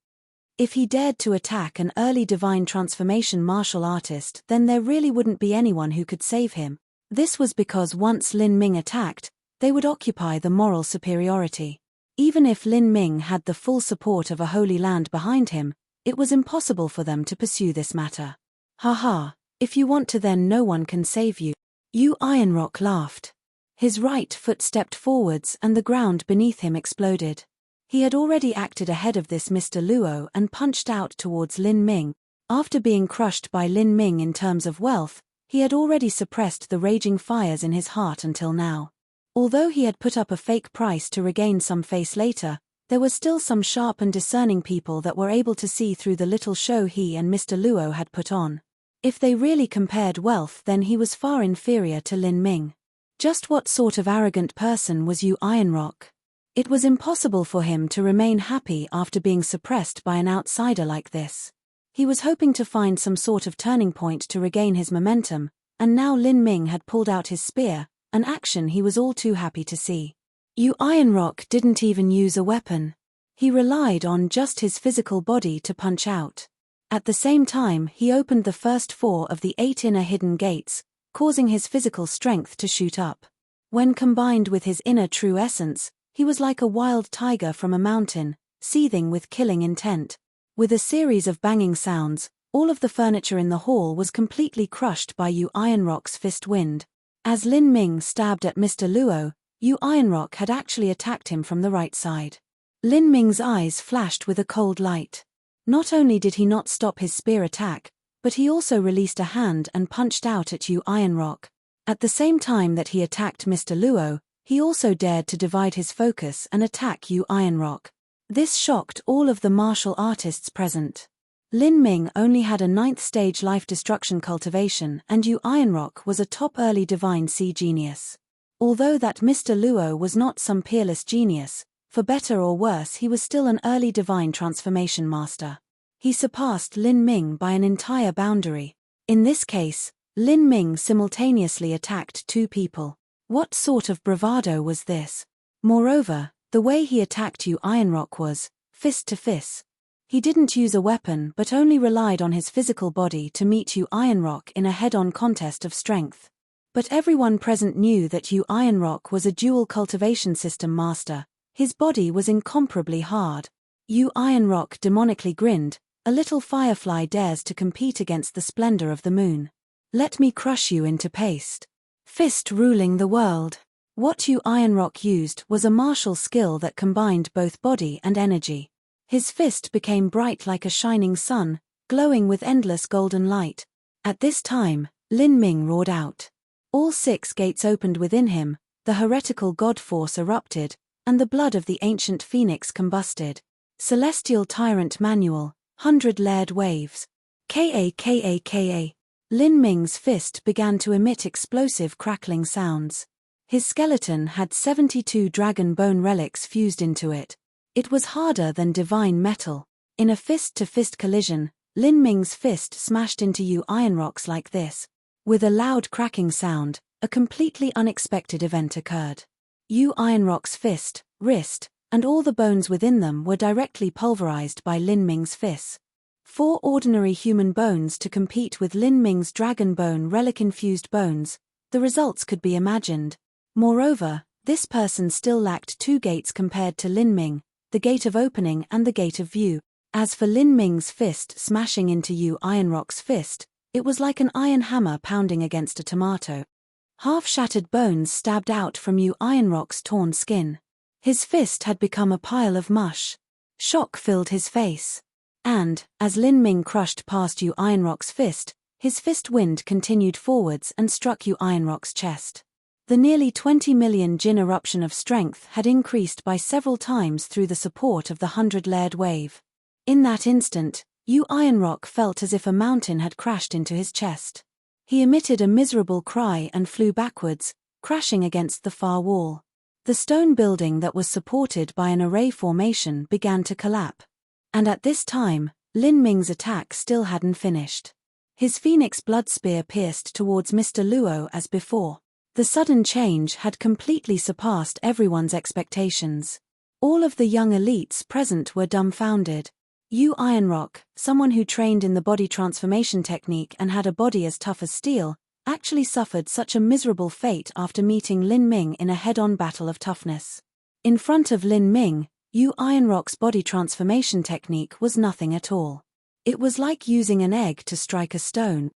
If he dared to attack an early divine transformation martial artist, then there really wouldn't be anyone who could save him. This was because once Lin Ming attacked, they would occupy the moral superiority. Even if Lin Ming had the full support of a holy land behind him, it was impossible for them to pursue this matter. Haha, if you want to then no one can save you. Yu Ironrock laughed. His right foot stepped forwards and the ground beneath him exploded. He had already acted ahead of this Mr. Luo and punched out towards Lin Ming. After being crushed by Lin Ming in terms of wealth, he had already suppressed the raging fires in his heart until now. Although he had put up a fake price to regain some face later, there were still some sharp and discerning people that were able to see through the little show he and Mr. Luo had put on. If they really compared wealth, then he was far inferior to Lin Ming. Just what sort of arrogant person was Yu Ironrock? It was impossible for him to remain happy after being suppressed by an outsider like this. He was hoping to find some sort of turning point to regain his momentum, and now Lin Ming had pulled out his spear, an action he was all too happy to see. Yu Ironrock didn't even use a weapon. He relied on just his physical body to punch out. At the same time, he opened the first 4 of the 8 inner hidden gates, causing his physical strength to shoot up. When combined with his inner true essence, he was like a wild tiger from a mountain, seething with killing intent. With a series of banging sounds, all of the furniture in the hall was completely crushed by Yu Ironrock's fist wind. As Lin Ming stabbed at Mr. Luo, Yu Ironrock had actually attacked him from the right side. Lin Ming's eyes flashed with a cold light. Not only did he not stop his spear attack, but he also released a hand and punched out at Yu Ironrock. At the same time that he attacked Mr. Luo, he also dared to divide his focus and attack Yu Ironrock. This shocked all of the martial artists present. Lin Ming only had a 9th stage life destruction cultivation and Yu Ironrock was a top early divine sea genius. Although that Mr. Luo was not some peerless genius, for better or worse he was still an early divine transformation master. He surpassed Lin Ming by an entire boundary. In this case, Lin Ming simultaneously attacked 2 people. What sort of bravado was this? Moreover, the way he attacked Yu Ironrock was fist to fist. He didn't use a weapon but only relied on his physical body to meet Yu Ironrock in a head-on contest of strength. But everyone present knew that Yu Ironrock was a dual cultivation system master. His body was incomparably hard. Yu Ironrock demonically grinned. A little firefly dares to compete against the splendor of the moon. Let me crush you into paste. Fist ruling the world. What Yu Ironrock used was a martial skill that combined both body and energy. His fist became bright like a shining sun, glowing with endless golden light. At this time, Lin Ming roared out. All 6 gates opened within him, the heretical god force erupted, and the blood of the ancient phoenix combusted. Celestial Tyrant Manual, 100-layered waves. Ka. Lin Ming's fist began to emit explosive crackling sounds. His skeleton had 72 dragon bone relics fused into it. It was harder than divine metal. In a fist-to-fist collision, Lin Ming's fist smashed into Yu Ironrock's like this. With a loud cracking sound, a completely unexpected event occurred. Yu Ironrock's fist, wrist, and all the bones within them were directly pulverized by Lin Ming's fist. 4 ordinary human bones to compete with Lin Ming's dragon bone relic-infused bones, the results could be imagined. Moreover, this person still lacked 2 gates compared to Lin Ming, the gate of opening and the gate of view. As for Lin Ming's fist smashing into Yu Ironrock's fist, it was like an iron hammer pounding against a tomato. Half-shattered bones stabbed out from Yu Ironrock's torn skin. His fist had become a pile of mush. Shock filled his face. And, as Lin Ming crushed past Yu Ironrock's fist, his fist wind continued forwards and struck Yu Ironrock's chest. The nearly 20 million Jin eruption of strength had increased by several times through the support of the 100-layered wave. In that instant, Yu Ironrock felt as if a mountain had crashed into his chest. He emitted a miserable cry and flew backwards, crashing against the far wall. The stone building that was supported by an array formation began to collapse. And at this time, Lin Ming's attack still hadn't finished. His phoenix blood spear pierced towards Mr. Luo as before. The sudden change had completely surpassed everyone's expectations. All of the young elites present were dumbfounded. Yu Ironrock, someone who trained in the body transformation technique and had a body as tough as steel, actually suffered such a miserable fate after meeting Lin Ming in a head-on battle of toughness. In front of Lin Ming, Yu Ironrock's body transformation technique was nothing at all. It was like using an egg to strike a stone.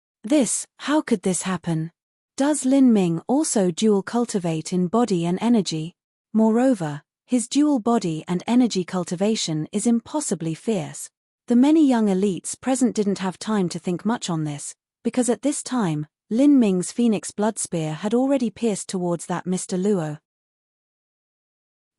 How could this happen? Does Lin Ming also dual cultivate in body and energy? Moreover, his dual body and energy cultivation is impossibly fierce. The many young elites present didn't have time to think much on this, because at this time, Lin Ming's Phoenix Blood Spear had already pierced towards that Mr. Luo.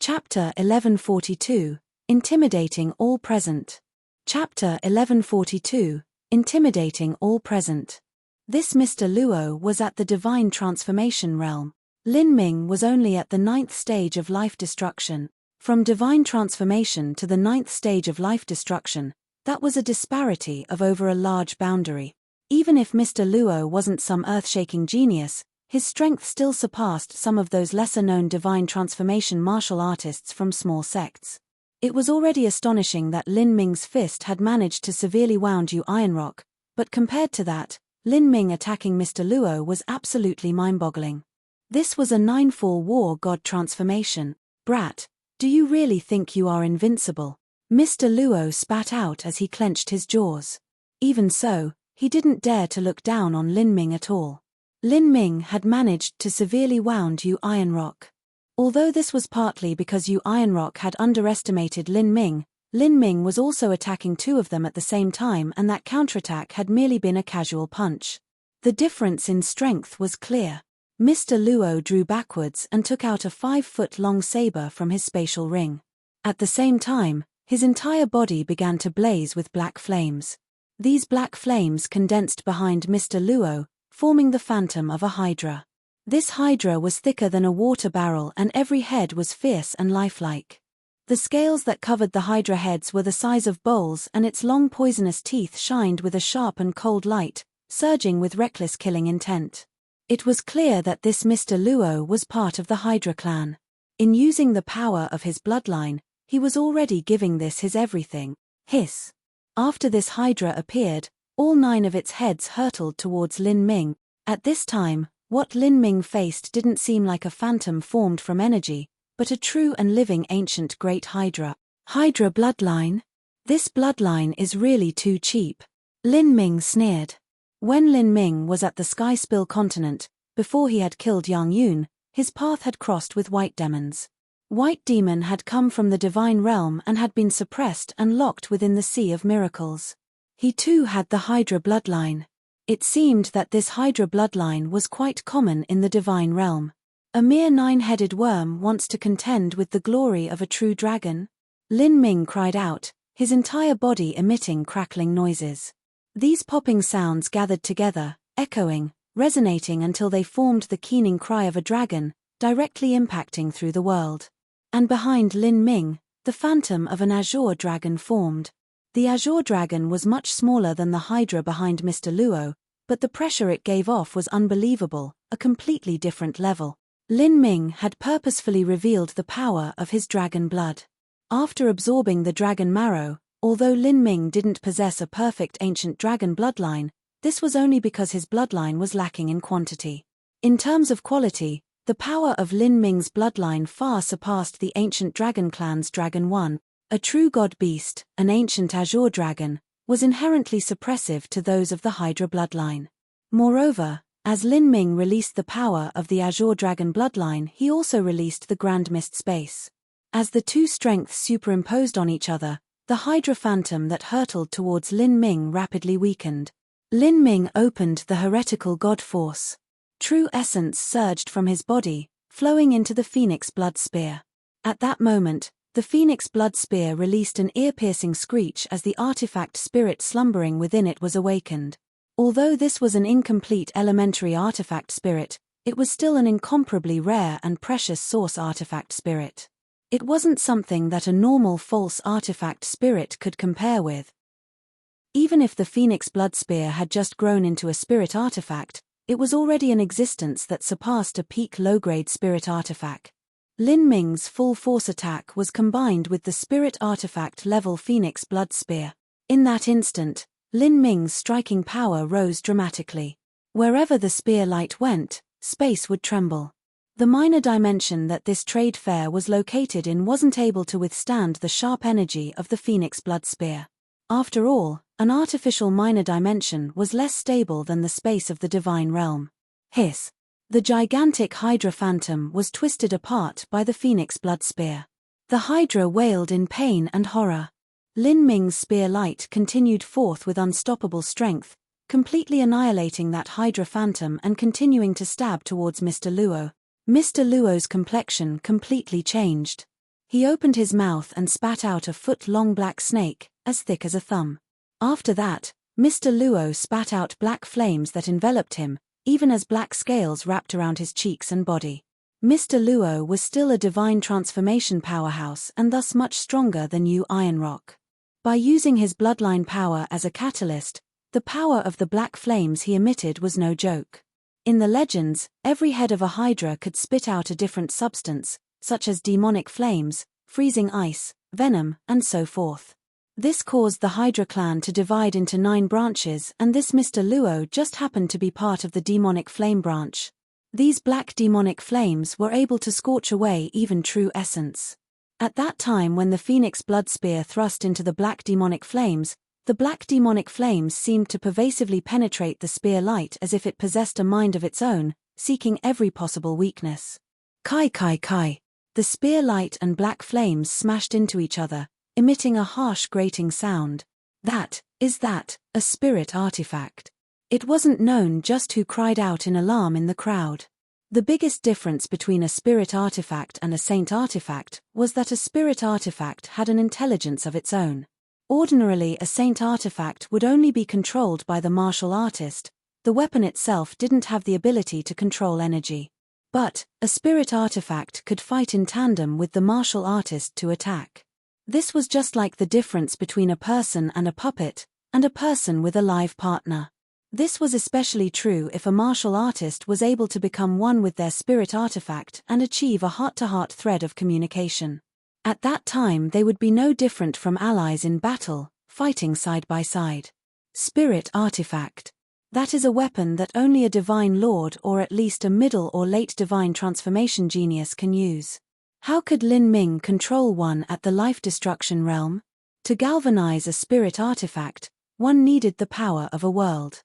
Chapter 1142, Intimidating All Present. Chapter 1142, Intimidating All Present. This Mr. Luo was at the divine transformation realm. Lin Ming was only at the 9th stage of life destruction. From divine transformation to the 9th stage of life destruction, that was a disparity of over a large boundary. Even if Mr. Luo wasn't some earth-shaking genius, his strength still surpassed some of those lesser-known divine transformation martial artists from small sects. It was already astonishing that Lin Ming's fist had managed to severely wound Yu Ironrock, but compared to that, Lin Ming attacking Mr. Luo was absolutely mind-boggling. This was a 9-fall war god transformation. Brat, do you really think you are invincible? Mr. Luo spat out as he clenched his jaws. Even so, he didn't dare to look down on Lin Ming at all. Lin Ming had managed to severely wound Yu Ironrock. Although this was partly because Yu Ironrock had underestimated Lin Ming was also attacking two of them at the same time, and that counterattack had merely been a casual punch. The difference in strength was clear. Mr. Luo drew backwards and took out a 5-foot-long saber from his spatial ring. At the same time, his entire body began to blaze with black flames. These black flames condensed behind Mr. Luo, forming the phantom of a hydra. This hydra was thicker than a water barrel, and every head was fierce and lifelike. The scales that covered the hydra heads were the size of bowls, and its long poisonous teeth shined with a sharp and cold light, surging with reckless killing intent. It was clear that this Mr. Luo was part of the Hydra clan. In using the power of his bloodline, he was already giving this his everything. Hiss. After this hydra appeared, all 9 of its heads hurtled towards Lin Ming. At this time, what Lin Ming faced didn't seem like a phantom formed from energy, but a true and living ancient great hydra. Hydra bloodline? This bloodline is really too cheap. Lin Ming sneered. When Lin Ming was at the Sky Spill continent, before he had killed Yang Yun, his path had crossed with white demons. White demon had come from the divine realm and had been suppressed and locked within the Sea of Miracles. He too had the Hydra bloodline. It seemed that this Hydra bloodline was quite common in the divine realm. A mere 9-headed worm wants to contend with the glory of a true dragon? Lin Ming cried out, his entire body emitting crackling noises. These popping sounds gathered together, echoing, resonating until they formed the keening cry of a dragon, directly impacting through the world. And behind Lin Ming, the phantom of an azure dragon formed. The azure dragon was much smaller than the hydra behind Mr. Luo, but the pressure it gave off was unbelievable, a completely different level. Lin Ming had purposefully revealed the power of his dragon blood. After absorbing the dragon marrow, although Lin Ming didn't possess a perfect ancient dragon bloodline, this was only because his bloodline was lacking in quantity. In terms of quality, the power of Lin Ming's bloodline far surpassed the ancient dragon clan's Dragon 1. A true god beast, an ancient azure dragon, was inherently suppressive to those of the Hydra bloodline. Moreover, as Lin Ming released the power of the azure dragon bloodline, he also released the Grand Mist Space. As the two strengths superimposed on each other, the Hydra phantom that hurtled towards Lin Ming rapidly weakened. Lin Ming opened the heretical god force. True essence surged from his body, flowing into the Phoenix Blood Spear. At that moment, the Phoenix Blood Spear released an ear-piercing screech as the artifact spirit slumbering within it was awakened. Although this was an incomplete elementary artifact spirit, it was still an incomparably rare and precious source artifact spirit. It wasn't something that a normal false artifact spirit could compare with. Even if the Phoenix Blood Spear had just grown into a spirit artifact, it was already an existence that surpassed a peak low-grade spirit artifact. Lin Ming's full force attack was combined with the spirit artifact level Phoenix Blood Spear. In that instant, Lin Ming's striking power rose dramatically. Wherever the spear light went, space would tremble. The minor dimension that this trade fair was located in wasn't able to withstand the sharp energy of the Phoenix blood spear. After all, an artificial minor dimension was less stable than the space of the divine realm. Hiss! The gigantic Hydra phantom was twisted apart by the Phoenix blood spear. The Hydra wailed in pain and horror. Lin Ming's spear light continued forth with unstoppable strength, completely annihilating that Hydra phantom and continuing to stab towards Mr. Luo. Mr. Luo's complexion completely changed. He opened his mouth and spat out a foot-long black snake, as thick as a thumb. After that, Mr. Luo spat out black flames that enveloped him, even as black scales wrapped around his cheeks and body. Mr. Luo was still a divine transformation powerhouse and thus much stronger than Yu Ironrock. By using his bloodline power as a catalyst, the power of the black flames he emitted was no joke. In the legends, every head of a Hydra could spit out a different substance, such as demonic flames, freezing ice, venom, and so forth. This caused the Hydra clan to divide into 9 branches, and this Mr. Luo just happened to be part of the demonic flame branch. These black demonic flames were able to scorch away even true essence. At that time when the Phoenix blood spear thrust into the black demonic flames, the black demonic flames seemed to pervasively penetrate the spear light as if it possessed a mind of its own, seeking every possible weakness. Kai kai kai! The spear light and black flames smashed into each other, emitting a harsh grating sound. Is that a spirit artifact? It wasn't known just who cried out in alarm in the crowd. The biggest difference between a spirit artifact and a saint artifact was that a spirit artifact had an intelligence of its own. Ordinarily, a saint artifact would only be controlled by the martial artist. The weapon itself didn't have the ability to control energy. But a spirit artifact could fight in tandem with the martial artist to attack. This was just like the difference between a person and a puppet, and a person with a live partner. This was especially true if a martial artist was able to become one with their spirit artifact and achieve a heart-to-heart thread of communication. At that time they would be no different from allies in battle, fighting side by side. Spirit artifact. That is a weapon that only a divine lord or at least a middle or late divine transformation genius can use. How could Lin Ming control one at the life-destruction realm? To galvanize a spirit artifact, one needed the power of a world.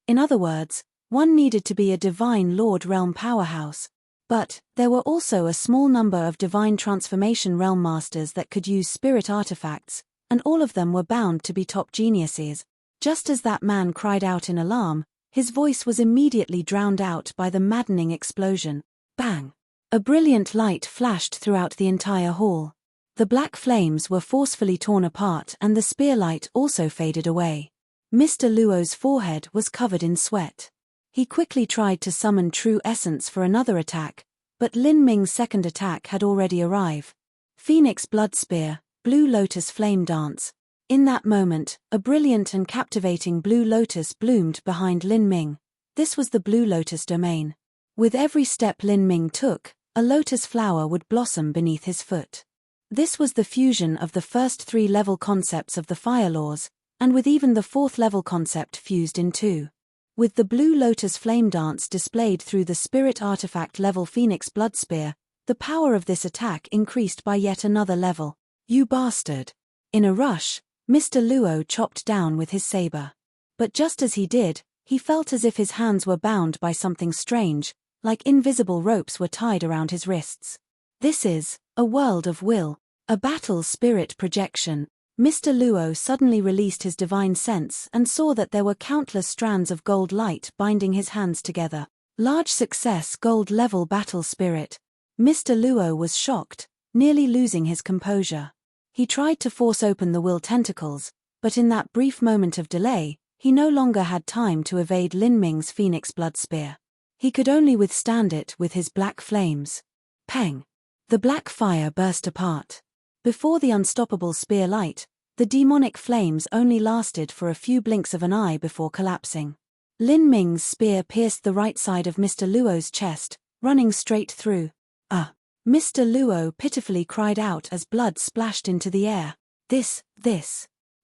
In other words, one needed to be a divine lord realm powerhouse. But there were also a small number of divine transformation realm masters that could use spirit artifacts, and all of them were bound to be top geniuses. Just as that man cried out in alarm, his voice was immediately drowned out by the maddening explosion. Bang! A brilliant light flashed throughout the entire hall. The black flames were forcefully torn apart and the spear light also faded away. Mr. Luo's forehead was covered in sweat. He quickly tried to summon true essence for another attack, but Lin Ming's second attack had already arrived. Phoenix blood spear, blue lotus flame dance. In that moment, a brilliant and captivating blue lotus bloomed behind Lin Ming. This was the blue lotus domain. With every step Lin Ming took, a lotus flower would blossom beneath his foot. This was the fusion of the first 3 level concepts of the fire laws, and with even the 4th level concept fused in 2. With the blue lotus flame dance displayed through the spirit artifact level Phoenix blood spear, the power of this attack increased by yet another level. You bastard! In a rush, Mr. Luo chopped down with his saber. But just as he did, he felt as if his hands were bound by something strange, like invisible ropes were tied around his wrists. This is a world of will, a battle spirit projection. Mr. Luo suddenly released his divine sense and saw that there were countless strands of gold light binding his hands together. Large success gold level battle spirit. Mr. Luo was shocked, nearly losing his composure. He tried to force open the will tentacles, but in that brief moment of delay, he no longer had time to evade Lin Ming's Phoenix blood spear. He could only withstand it with his black flames. Peng! The black fire burst apart. Before the unstoppable spear light, the demonic flames only lasted for a few blinks of an eye before collapsing. Lin Ming's spear pierced the right side of Mr. Luo's chest, running straight through. Mr. Luo pitifully cried out as blood splashed into the air. This.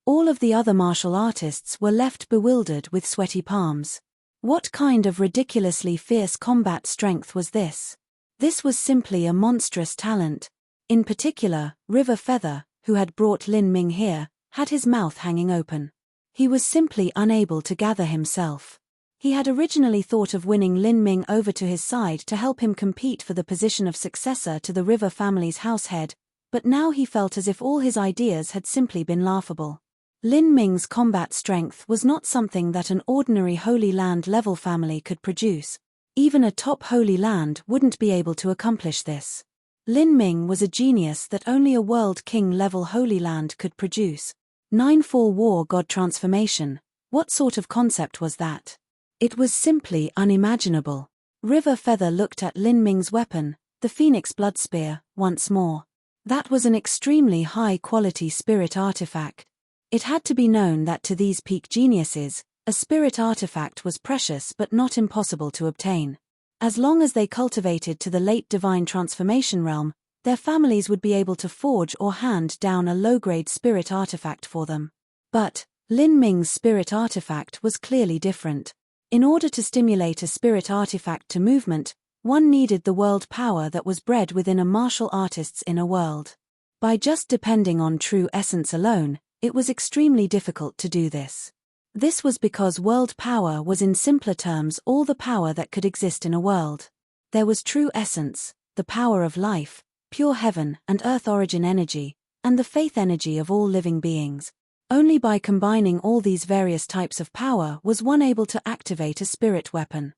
All of the other martial artists were left bewildered with sweaty palms. What kind of ridiculously fierce combat strength was this? This was simply a monstrous talent. In particular, River Feather, who had brought Lin Ming here, had his mouth hanging open. He was simply unable to gather himself. He had originally thought of winning Lin Ming over to his side to help him compete for the position of successor to the River family's househead, but now he felt as if all his ideas had simply been laughable. Lin Ming's combat strength was not something that an ordinary Holy Land level family could produce. Even a top Holy Land wouldn't be able to accomplish this. Lin Ming was a genius that only a World King level Holy Land could produce. 9-4 War God transformation. What sort of concept was that? It was simply unimaginable. River Feather looked at Lin Ming's weapon, the Phoenix Blood Spear, once more. That was an extremely high-quality spirit artifact. It had to be known that to these peak geniuses, a spirit artifact was precious but not impossible to obtain. As long as they cultivated to the late divine transformation realm, their families would be able to forge or hand down a low-grade spirit artifact for them. But Lin Ming's spirit artifact was clearly different. In order to stimulate a spirit artifact to movement, one needed the world power that was bred within a martial artist's inner world. By just depending on true essence alone, it was extremely difficult to do this. This was because world power was in simpler terms all the power that could exist in a world. There was true essence, the power of life, pure heaven and earth origin energy, and the faith energy of all living beings. Only by combining all these various types of power was one able to activate a spirit weapon.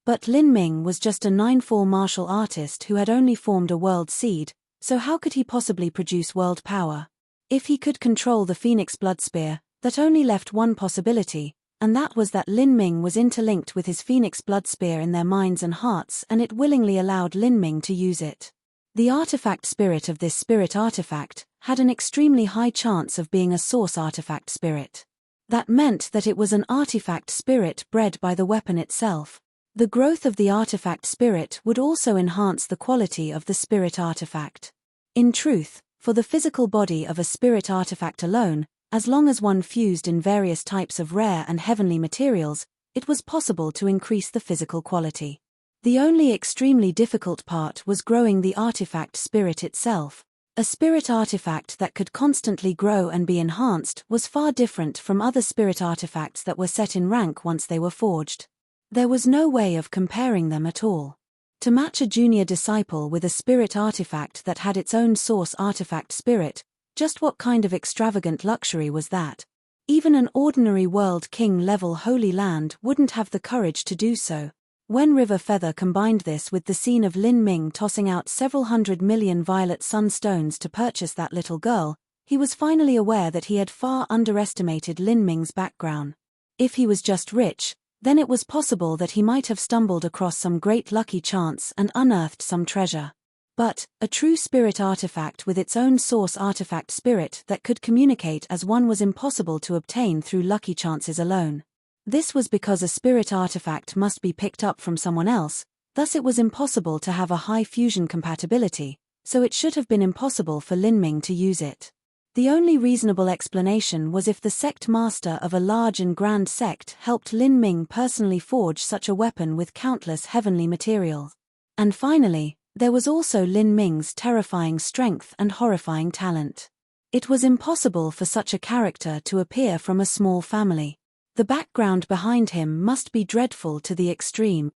But Lin Ming was just a 9-4 martial artist who had only formed a world seed, so how could he possibly produce world power? If he could control the Phoenix Blood Spear, that only left one possibility, and that was that Lin Ming was interlinked with his Phoenix Blood Spear in their minds and hearts, and it willingly allowed Lin Ming to use it. The artifact spirit of this spirit artifact had an extremely high chance of being a source artifact spirit. That meant that it was an artifact spirit bred by the weapon itself. The growth of the artifact spirit would also enhance the quality of the spirit artifact. In truth, for the physical body of a spirit artifact alone, as long as one fused in various types of rare and heavenly materials, it was possible to increase the physical quality. The only extremely difficult part was growing the artifact spirit itself. A spirit artifact that could constantly grow and be enhanced was far different from other spirit artifacts that were set in rank once they were forged. There was no way of comparing them at all. To match a junior disciple with a spirit artifact that had its own source artifact spirit, just what kind of extravagant luxury was that? Even an ordinary World King level Holy Land wouldn't have the courage to do so. When River Feather combined this with the scene of Lin Ming tossing out several 100 million violet sunstones to purchase that little girl, he was finally aware that he had far underestimated Lin Ming's background. If he was just rich, then it was possible that he might have stumbled across some great lucky chance and unearthed some treasure. But a true spirit artifact with its own source artifact spirit that could communicate as one was impossible to obtain through lucky chances alone. This was because a spirit artifact must be picked up from someone else, thus it was impossible to have a high fusion compatibility, so it should have been impossible for Lin Ming to use it. The only reasonable explanation was if the sect master of a large and grand sect helped Lin Ming personally forge such a weapon with countless heavenly materials. And finally, there was also Lin Ming's terrifying strength and horrifying talent. It was impossible for such a character to appear from a small family. The background behind him must be dreadful to the extreme.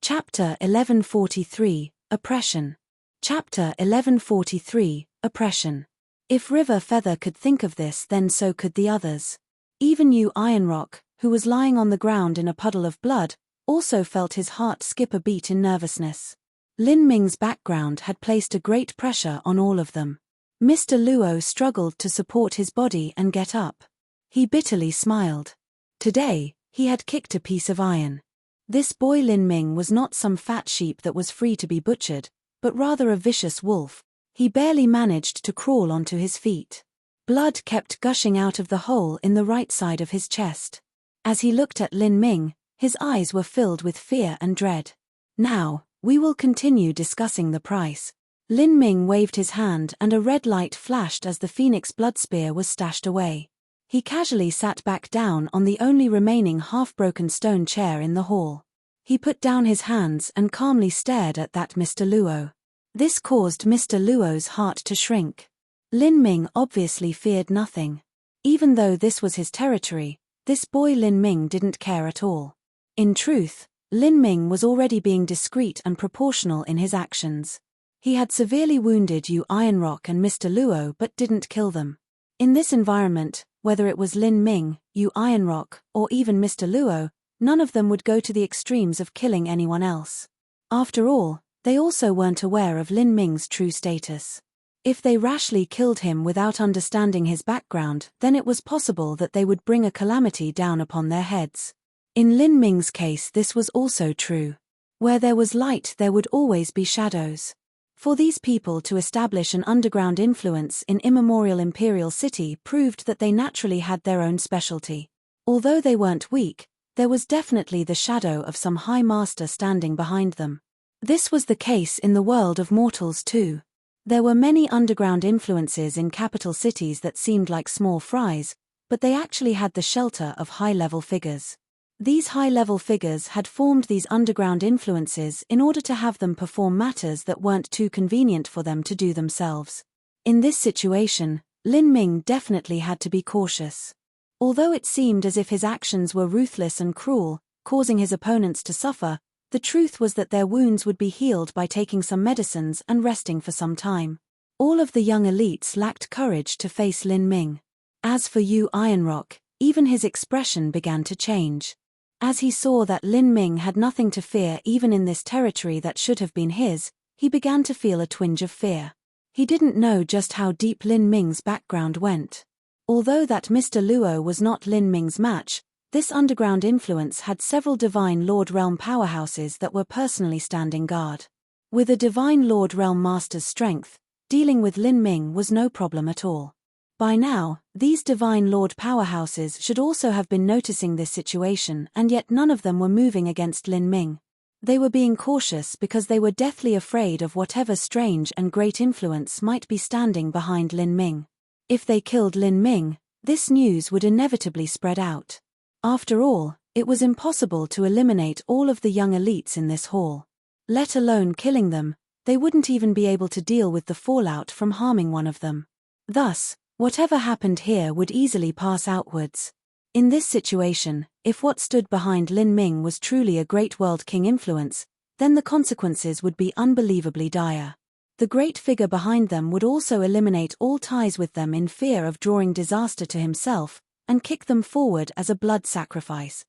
Chapter 1143, Oppression. Chapter 1143, Oppression. If River Feather could think of this, then so could the others. Even Yu Ironrock, who was lying on the ground in a puddle of blood, also felt his heart skip a beat in nervousness. Lin Ming's background had placed a great pressure on all of them. Mr. Luo struggled to support his body and get up. He bitterly smiled. Today, he had kicked a piece of iron. This boy Lin Ming was not some fat sheep that was free to be butchered, but rather a vicious wolf. He barely managed to crawl onto his feet. Blood kept gushing out of the hole in the right side of his chest. As he looked at Lin Ming, his eyes were filled with fear and dread. Now, we will continue discussing the price. Lin Ming waved his hand and a red light flashed as the Phoenix Blood Spear was stashed away. He casually sat back down on the only remaining half-broken stone chair in the hall. He put down his hands and calmly stared at that Mr. Luo. This caused Mr. Luo's heart to shrink. Lin Ming obviously feared nothing. Even though this was his territory, this boy Lin Ming didn't care at all. In truth, Lin Ming was already being discreet and proportional in his actions. He had severely wounded Yu Ironrock and Mr. Luo but didn't kill them. In this environment, whether it was Lin Ming, Yu Ironrock, or even Mr. Luo, none of them would go to the extremes of killing anyone else. After all, they also weren't aware of Lin Ming's true status. If they rashly killed him without understanding his background, then it was possible that they would bring a calamity down upon their heads. In Lin Ming's case this was also true. Where there was light there would always be shadows. For these people to establish an underground influence in immemorial Imperial City proved that they naturally had their own specialty. Although they weren't weak, there was definitely the shadow of some high master standing behind them. This was the case in the world of mortals too. There were many underground influences in capital cities that seemed like small fries, but they actually had the shelter of high-level figures. These high-level figures had formed these underground influences in order to have them perform matters that weren't too convenient for them to do themselves. In this situation, Lin Ming definitely had to be cautious. Although it seemed as if his actions were ruthless and cruel, causing his opponents to suffer, the truth was that their wounds would be healed by taking some medicines and resting for some time. All of the young elites lacked courage to face Lin Ming. As for Yu Ironrock, even his expression began to change. As he saw that Lin Ming had nothing to fear even in this territory that should have been his, he began to feel a twinge of fear. He didn't know just how deep Lin Ming's background went. Although that Mr. Luo was not Lin Ming's match, this underground influence had several Divine Lord Realm powerhouses that were personally standing guard. With a Divine Lord Realm Master's strength, dealing with Lin Ming was no problem at all. By now, these Divine Lord powerhouses should also have been noticing this situation, and yet none of them were moving against Lin Ming. They were being cautious because they were deathly afraid of whatever strange and great influence might be standing behind Lin Ming. If they killed Lin Ming, this news would inevitably spread out. After all, it was impossible to eliminate all of the young elites in this hall. Let alone killing them, they wouldn't even be able to deal with the fallout from harming one of them. Thus, whatever happened here would easily pass outwards. In this situation, if what stood behind Lin Ming was truly a great world king influence, then the consequences would be unbelievably dire. The great figure behind them would also eliminate all ties with them in fear of drawing disaster to himself, and kick them forward as a blood sacrifice.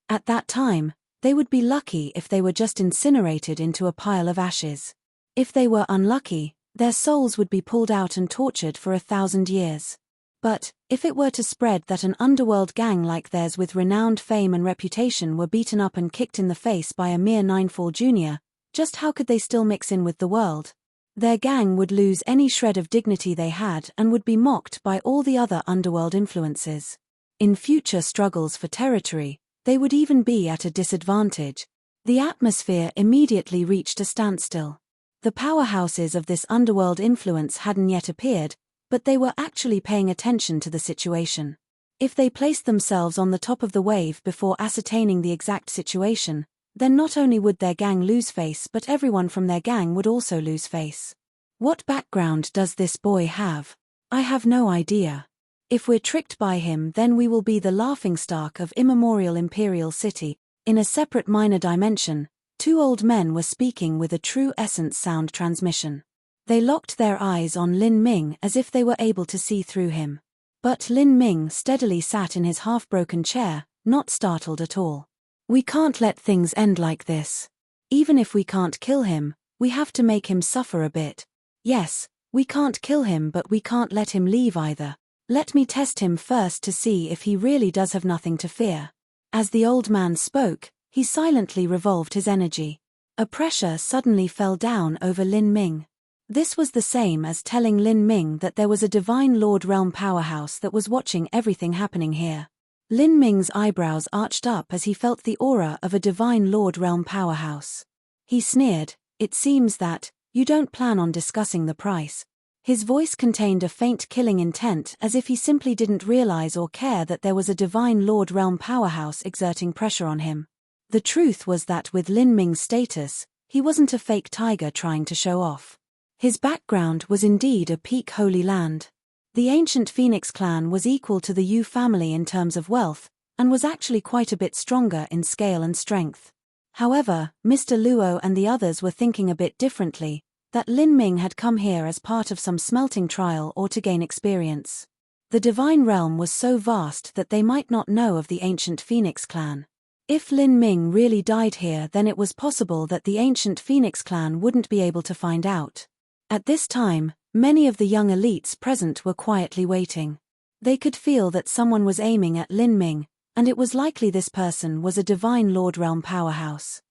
At that time, they would be lucky if they were just incinerated into a pile of ashes. If they were unlucky, their souls would be pulled out and tortured for 1,000 years. But, if it were to spread that an underworld gang like theirs with renowned fame and reputation were beaten up and kicked in the face by a mere Ninefall Junior, just how could they still mix in with the world? Their gang would lose any shred of dignity they had and would be mocked by all the other underworld influences. In future struggles for territory, they would even be at a disadvantage. The atmosphere immediately reached a standstill. The powerhouses of this underworld influence hadn't yet appeared, but they were actually paying attention to the situation. If they placed themselves on the top of the wave before ascertaining the exact situation, then not only would their gang lose face but everyone from their gang would also lose face. What background does this boy have? I have no idea. If we're tricked by him then we will be the laughingstock of immemorial Imperial City. In a separate minor dimension, two old men were speaking with a true essence sound transmission. They locked their eyes on Lin Ming as if they were able to see through him. But Lin Ming steadily sat in his half-broken chair, not startled at all. We can't let things end like this. Even if we can't kill him, we have to make him suffer a bit. Yes, we can't kill him but we can't let him leave either. Let me test him first to see if he really does have nothing to fear. As the old man spoke, he silently revolved his energy. A pressure suddenly fell down over Lin Ming. This was the same as telling Lin Ming that there was a Divine Lord Realm powerhouse that was watching everything happening here. Lin Ming's eyebrows arched up as he felt the aura of a Divine Lord Realm powerhouse. He sneered, "It seems that, you don't plan on discussing the price." His voice contained a faint killing intent, as if he simply didn't realize or care that there was a divine Lord Realm powerhouse exerting pressure on him. The truth was that with Lin Ming's status, he wasn't a fake tiger trying to show off. His background was indeed a peak Holy Land. The ancient Phoenix clan was equal to the Yu family in terms of wealth, and was actually quite a bit stronger in scale and strength. However, Mr. Luo and the others were thinking a bit differently, that Lin Ming had come here as part of some smelting trial or to gain experience. The divine realm was so vast that they might not know of the ancient Phoenix clan. If Lin Ming really died here, then it was possible that the ancient Phoenix clan wouldn't be able to find out. At this time, many of the young elites present were quietly waiting. They could feel that someone was aiming at Lin Ming, and it was likely this person was a divine Lord Realm powerhouse.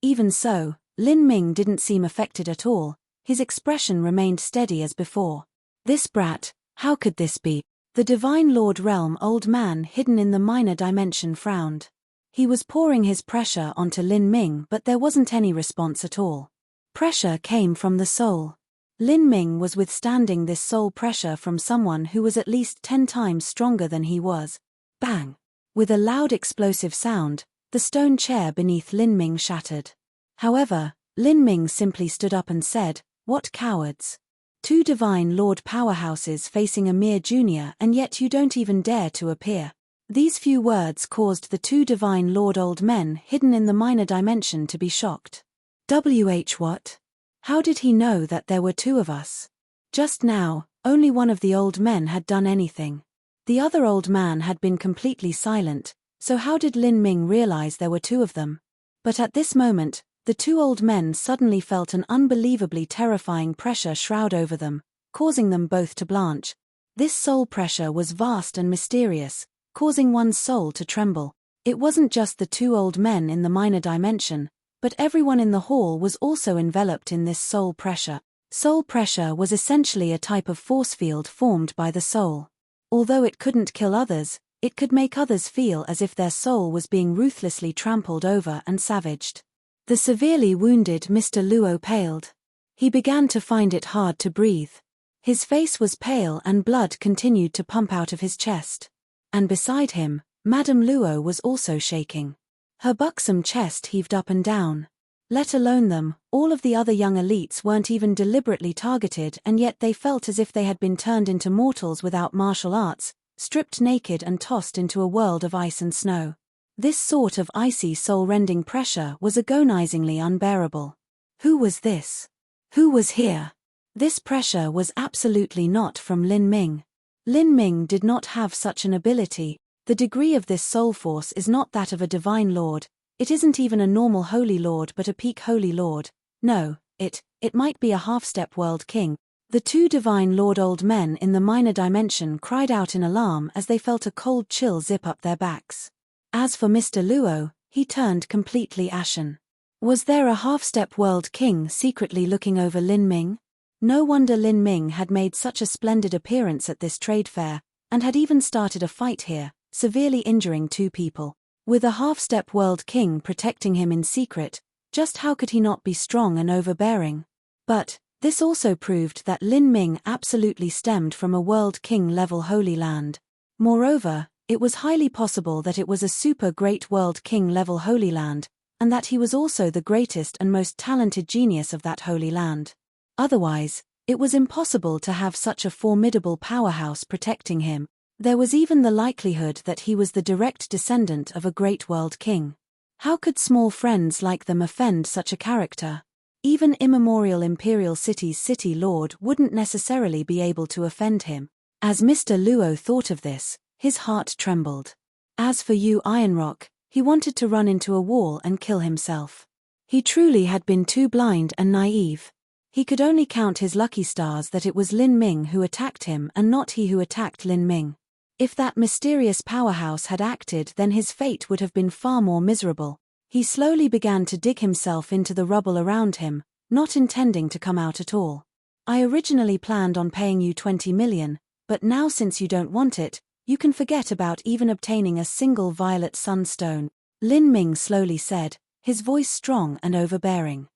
Even so, Lin Ming didn't seem affected at all. His expression remained steady as before. This brat, how could this be? The divine Lord Realm old man hidden in the minor dimension frowned. He was pouring his pressure onto Lin Ming, but there wasn't any response at all. Pressure came from the soul. Lin Ming was withstanding this soul pressure from someone who was at least 10 times stronger than he was. Bang! With a loud explosive sound, the stone chair beneath Lin Ming shattered. However, Lin Ming simply stood up and said, "What cowards! 2 divine lord powerhouses facing a mere junior, and yet you don't even dare to appear." These few words caused the 2 divine lord old men hidden in the minor dimension to be shocked. What? How did he know that there were 2 of us? Just now, only one of the old men had done anything. The other old man had been completely silent, so how did Lin Ming realize there were 2 of them? But at this moment, the 2 old men suddenly felt an unbelievably terrifying pressure shroud over them, causing them both to blanch. This soul pressure was vast and mysterious, causing one's soul to tremble. It wasn't just the 2 old men in the minor dimension, but everyone in the hall was also enveloped in this soul pressure. Soul pressure was essentially a type of force field formed by the soul. Although it couldn't kill others, it could make others feel as if their soul was being ruthlessly trampled over and savaged. The severely wounded Mr. Luo paled. He began to find it hard to breathe. His face was pale and blood continued to pump out of his chest. And beside him, Madame Luo was also shaking. Her buxom chest heaved up and down. Let alone them, all of the other young elites weren't even deliberately targeted, and yet they felt as if they had been turned into mortals without martial arts, stripped naked and tossed into a world of ice and snow. This sort of icy soul-rending pressure was agonizingly unbearable. Who was this? Who was here? This pressure was absolutely not from Lin Ming. Lin Ming did not have such an ability. The degree of this soul force is not that of a divine lord. It isn't even a normal holy lord but a peak holy lord. No, it might be a half-step world king. The 2 divine lord old men in the minor dimension cried out in alarm as they felt a cold chill zip up their backs. As for Mr. Luo, he turned completely ashen. Was there a half-step world king secretly looking over Lin Ming? No wonder Lin Ming had made such a splendid appearance at this trade fair, and had even started a fight here, severely injuring 2 people. With a half-step world king protecting him in secret, just how could he not be strong and overbearing? But this also proved that Lin Ming absolutely stemmed from a world king-level holy land. Moreover, it was highly possible that it was a super great world king-level holy land, and that he was also the greatest and most talented genius of that holy land. Otherwise, it was impossible to have such a formidable powerhouse protecting him. There was even the likelihood that he was the direct descendant of a great world king. How could small friends like them offend such a character? Even immemorial imperial city's city lord wouldn't necessarily be able to offend him. As Mr. Luo thought of this, his heart trembled. As for Yu Ironrock, he wanted to run into a wall and kill himself. He truly had been too blind and naive. He could only count his lucky stars that it was Lin Ming who attacked him and not he who attacked Lin Ming. If that mysterious powerhouse had acted, then his fate would have been far more miserable. He slowly began to dig himself into the rubble around him, not intending to come out at all. I originally planned on paying you 20 million, but now since you don't want it, you can forget about even obtaining a single violet sunstone, Lin Ming slowly said, his voice strong and overbearing.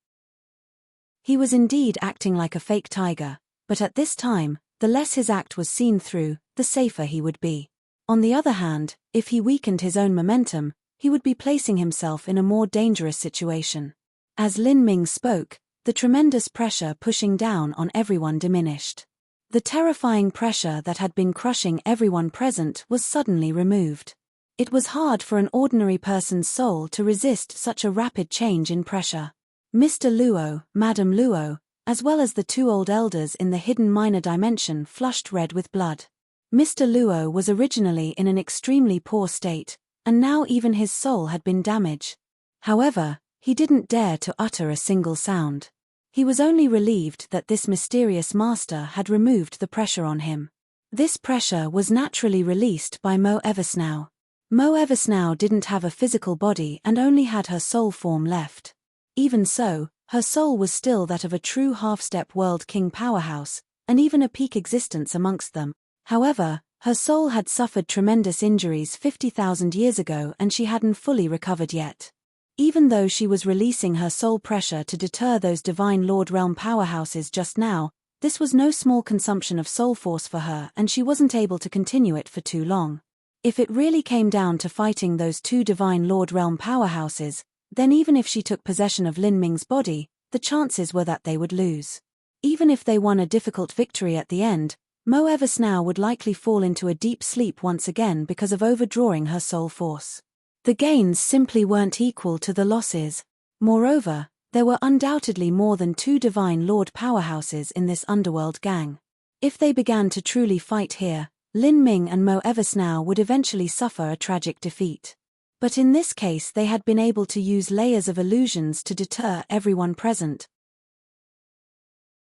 He was indeed acting like a fake tiger, But at this time, the less his act was seen through, the safer he would be. On the other hand, if he weakened his own momentum, he would be placing himself in a more dangerous situation. As Lin Ming spoke, the tremendous pressure pushing down on everyone diminished. The terrifying pressure that had been crushing everyone present was suddenly removed. It was hard for an ordinary person's soul to resist such a rapid change in pressure. Mr. Luo, Madame Luo, as well as the two old elders in the hidden minor dimension flushed red with blood. Mr. Luo was originally in an extremely poor state, and now even his soul had been damaged. However, he didn't dare to utter a single sound. He was only relieved that this mysterious master had removed the pressure on him. This pressure was naturally released by Mo Eversnow. Mo Eversnow didn't have a physical body and only had her soul form left. Even so, her soul was still that of a true half-step world king powerhouse, and even a peak existence amongst them. However, her soul had suffered tremendous injuries 50,000 years ago and she hadn't fully recovered yet. Even though she was releasing her soul pressure to deter those divine Lord Realm powerhouses just now, this was no small consumption of soul force for her and she wasn't able to continue it for too long. If it really came down to fighting those two divine Lord Realm powerhouses, then even if she took possession of Lin Ming's body, the chances were that they would lose. Even if they won a difficult victory at the end, Mo Eversnow would likely fall into a deep sleep once again because of overdrawing her soul force. The gains simply weren't equal to the losses. Moreover, there were undoubtedly more than two divine lord powerhouses in this underworld gang. If they began to truly fight here, Lin Ming and Mo Eversnow would eventually suffer a tragic defeat. But in this case they had been able to use layers of illusions to deter everyone present.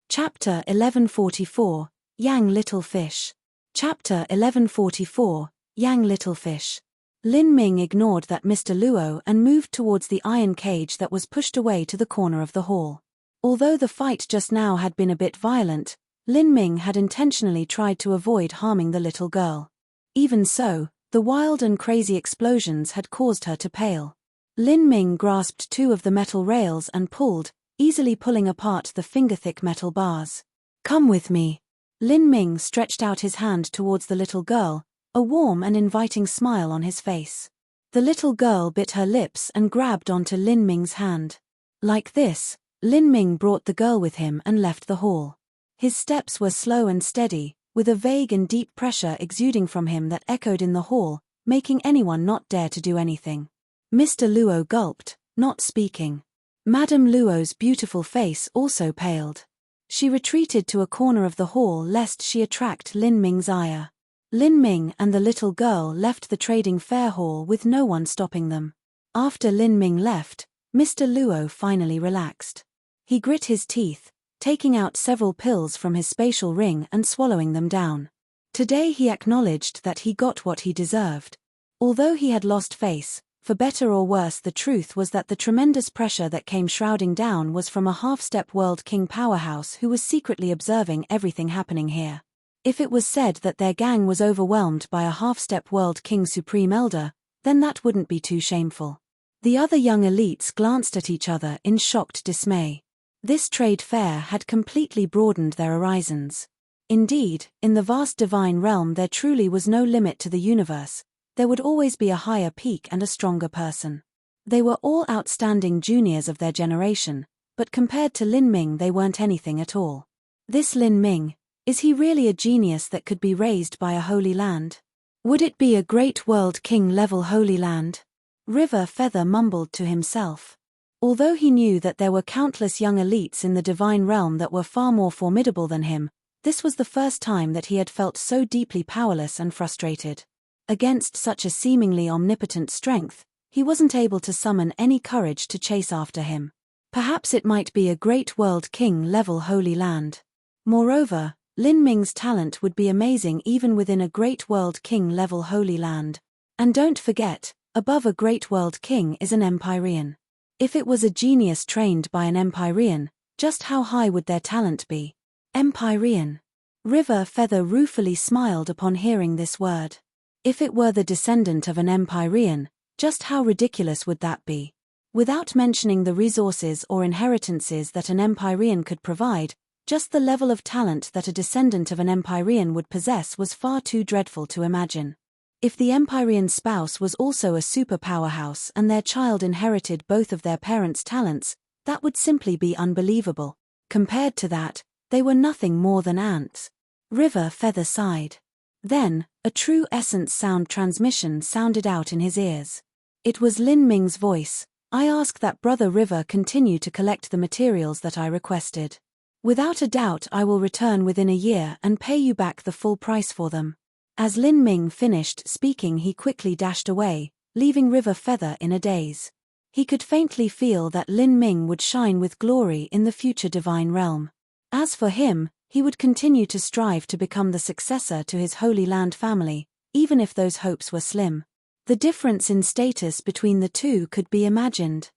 Chapter 1144, Yang Little Fish. Chapter 1144, Yang Little Fish. Lin Ming ignored that Mr. Luo and moved towards the iron cage that was pushed away to the corner of the hall. Although the fight just now had been a bit violent, Lin Ming had intentionally tried to avoid harming the little girl. Even so, the wild and crazy explosions had caused her to pale. Lin Ming grasped two of the metal rails and pulled, easily pulling apart the finger-thick metal bars. "Come with me." Lin Ming stretched out his hand towards the little girl, a warm and inviting smile on his face. The little girl bit her lips and grabbed onto Lin Ming's hand. Like this, Lin Ming brought the girl with him and left the hall. His steps were slow and steady, with a vague and deep pressure exuding from him that echoed in the hall, making anyone not dare to do anything. Mr. Luo gulped, not speaking. Madame Luo's beautiful face also paled. She retreated to a corner of the hall lest she attract Lin Ming's ire. Lin Ming and the little girl left the trading fair hall with no one stopping them. After Lin Ming left, Mr. Luo finally relaxed. He grit his teeth, taking out several pills from his spatial ring and swallowing them down. Today he acknowledged that he got what he deserved. Although he had lost face, for better or worse the truth was that the tremendous pressure that came shrouding down was from a half-step world king powerhouse who was secretly observing everything happening here. If it was said that their gang was overwhelmed by a half-step world king supreme elder, then that wouldn't be too shameful. The other young elites glanced at each other in shocked dismay. This trade fair had completely broadened their horizons. Indeed, in the vast divine realm there truly was no limit to the universe. There would always be a higher peak and a stronger person. They were all outstanding juniors of their generation, but compared to Lin Ming they weren't anything at all. This Lin Ming, is he really a genius that could be raised by a holy land? Would it be a great world king-level holy land? River Feather mumbled to himself. Although he knew that there were countless young elites in the divine realm that were far more formidable than him, this was the first time that he had felt so deeply powerless and frustrated. Against such a seemingly omnipotent strength, he wasn't able to summon any courage to chase after him. Perhaps it might be a great world king-level holy land. Moreover, Lin Ming's talent would be amazing even within a great world king-level holy land. And don't forget, above a great world king is an Empyrean. If it was a genius trained by an Empyrean, just how high would their talent be? Empyrean. River Feather ruefully smiled upon hearing this word. If it were the descendant of an Empyrean, just how ridiculous would that be? Without mentioning the resources or inheritances that an Empyrean could provide, Just the level of talent that a descendant of an Empyrean would possess was far too dreadful to imagine. If the Empyrean's spouse was also a super powerhouse and their child inherited both of their parents' talents, that would simply be unbelievable. Compared to that, they were nothing more than ants. River Feather sighed. Then, a true essence sound transmission sounded out in his ears. It was Lin Ming's voice. I ask that Brother River continue to collect the materials that I requested. Without a doubt I will return within a year and pay you back the full price for them. As Lin Ming finished speaking, he quickly dashed away, leaving River Feather in a daze. He could faintly feel that Lin Ming would shine with glory in the future divine realm. As for him, he would continue to strive to become the successor to his Holy Land family, even if those hopes were slim. The difference in status between the two could be imagined.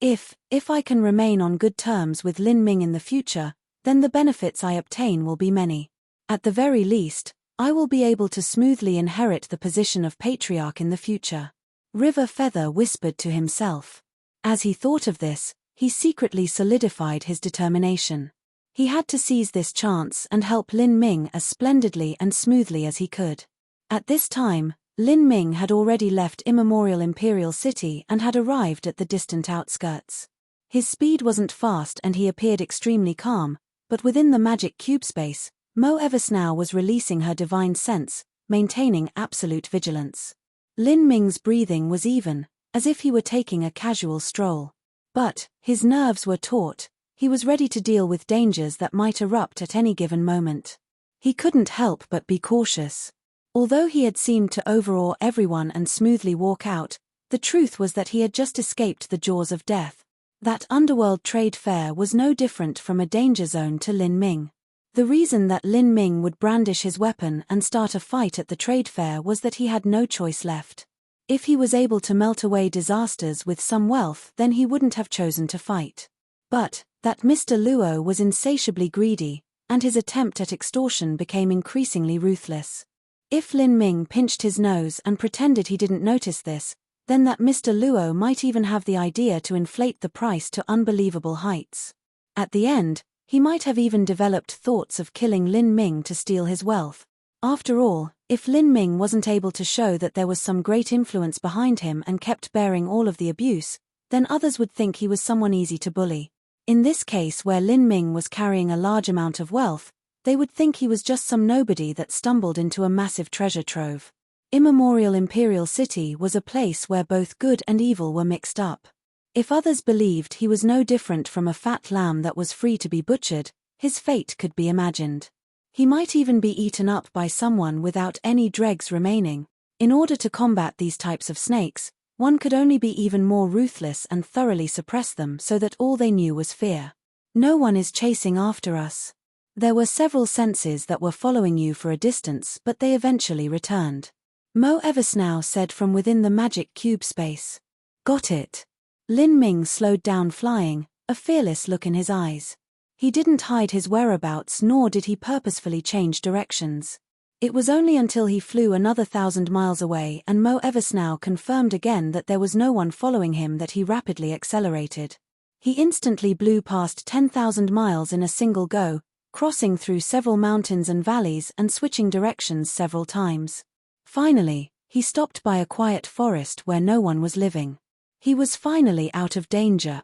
If I can remain on good terms with Lin Ming in the future, then the benefits I obtain will be many. At the very least, I will be able to smoothly inherit the position of patriarch in the future. River Feather whispered to himself. As he thought of this, he secretly solidified his determination. He had to seize this chance and help Lin Ming as splendidly and smoothly as he could. At this time, Lin Ming had already left immemorial Imperial City and had arrived at the distant outskirts. His speed wasn't fast and he appeared extremely calm, but within the magic cube space, Mo Eversnow was releasing her divine sense, maintaining absolute vigilance. Lin Ming's breathing was even, as if he were taking a casual stroll. But his nerves were taut. He was ready to deal with dangers that might erupt at any given moment. He couldn't help but be cautious. Although he had seemed to overawe everyone and smoothly walk out, the truth was that he had just escaped the jaws of death. That underworld trade fair was no different from a danger zone to Lin Ming. The reason that Lin Ming would brandish his weapon and start a fight at the trade fair was that he had no choice left. If he was able to melt away disasters with some wealth, then he wouldn't have chosen to fight. But that Mr. Luo was insatiably greedy, and his attempt at extortion became increasingly ruthless. If Lin Ming pinched his nose and pretended he didn't notice this, then that Mr. Luo might even have the idea to inflate the price to unbelievable heights. At the end, he might have even developed thoughts of killing Lin Ming to steal his wealth. After all, if Lin Ming wasn't able to show that there was some great influence behind him and kept bearing all of the abuse, then others would think he was someone easy to bully. In this case where Lin Ming was carrying a large amount of wealth, they would think he was just some nobody that stumbled into a massive treasure trove. Immemorial Imperial City was a place where both good and evil were mixed up. If others believed he was no different from a fat lamb that was free to be butchered, his fate could be imagined. He might even be eaten up by someone without any dregs remaining. In order to combat these types of snakes, one could only be even more ruthless and thoroughly suppress them so that all they knew was fear. No one is chasing after us. There were several senses that were following you for a distance, but they eventually returned. Mo Eversnow said from within the magic cube space. Got it. Lin Ming slowed down, flying, a fearless look in his eyes. He didn't hide his whereabouts, nor did he purposefully change directions. It was only until he flew another 1,000 miles away and Mo Eversnow confirmed again that there was no one following him that he rapidly accelerated. He instantly blew past 10,000 miles in a single go, crossing through several mountains and valleys and switching directions several times. Finally, he stopped by a quiet forest where no one was living. He was finally out of danger.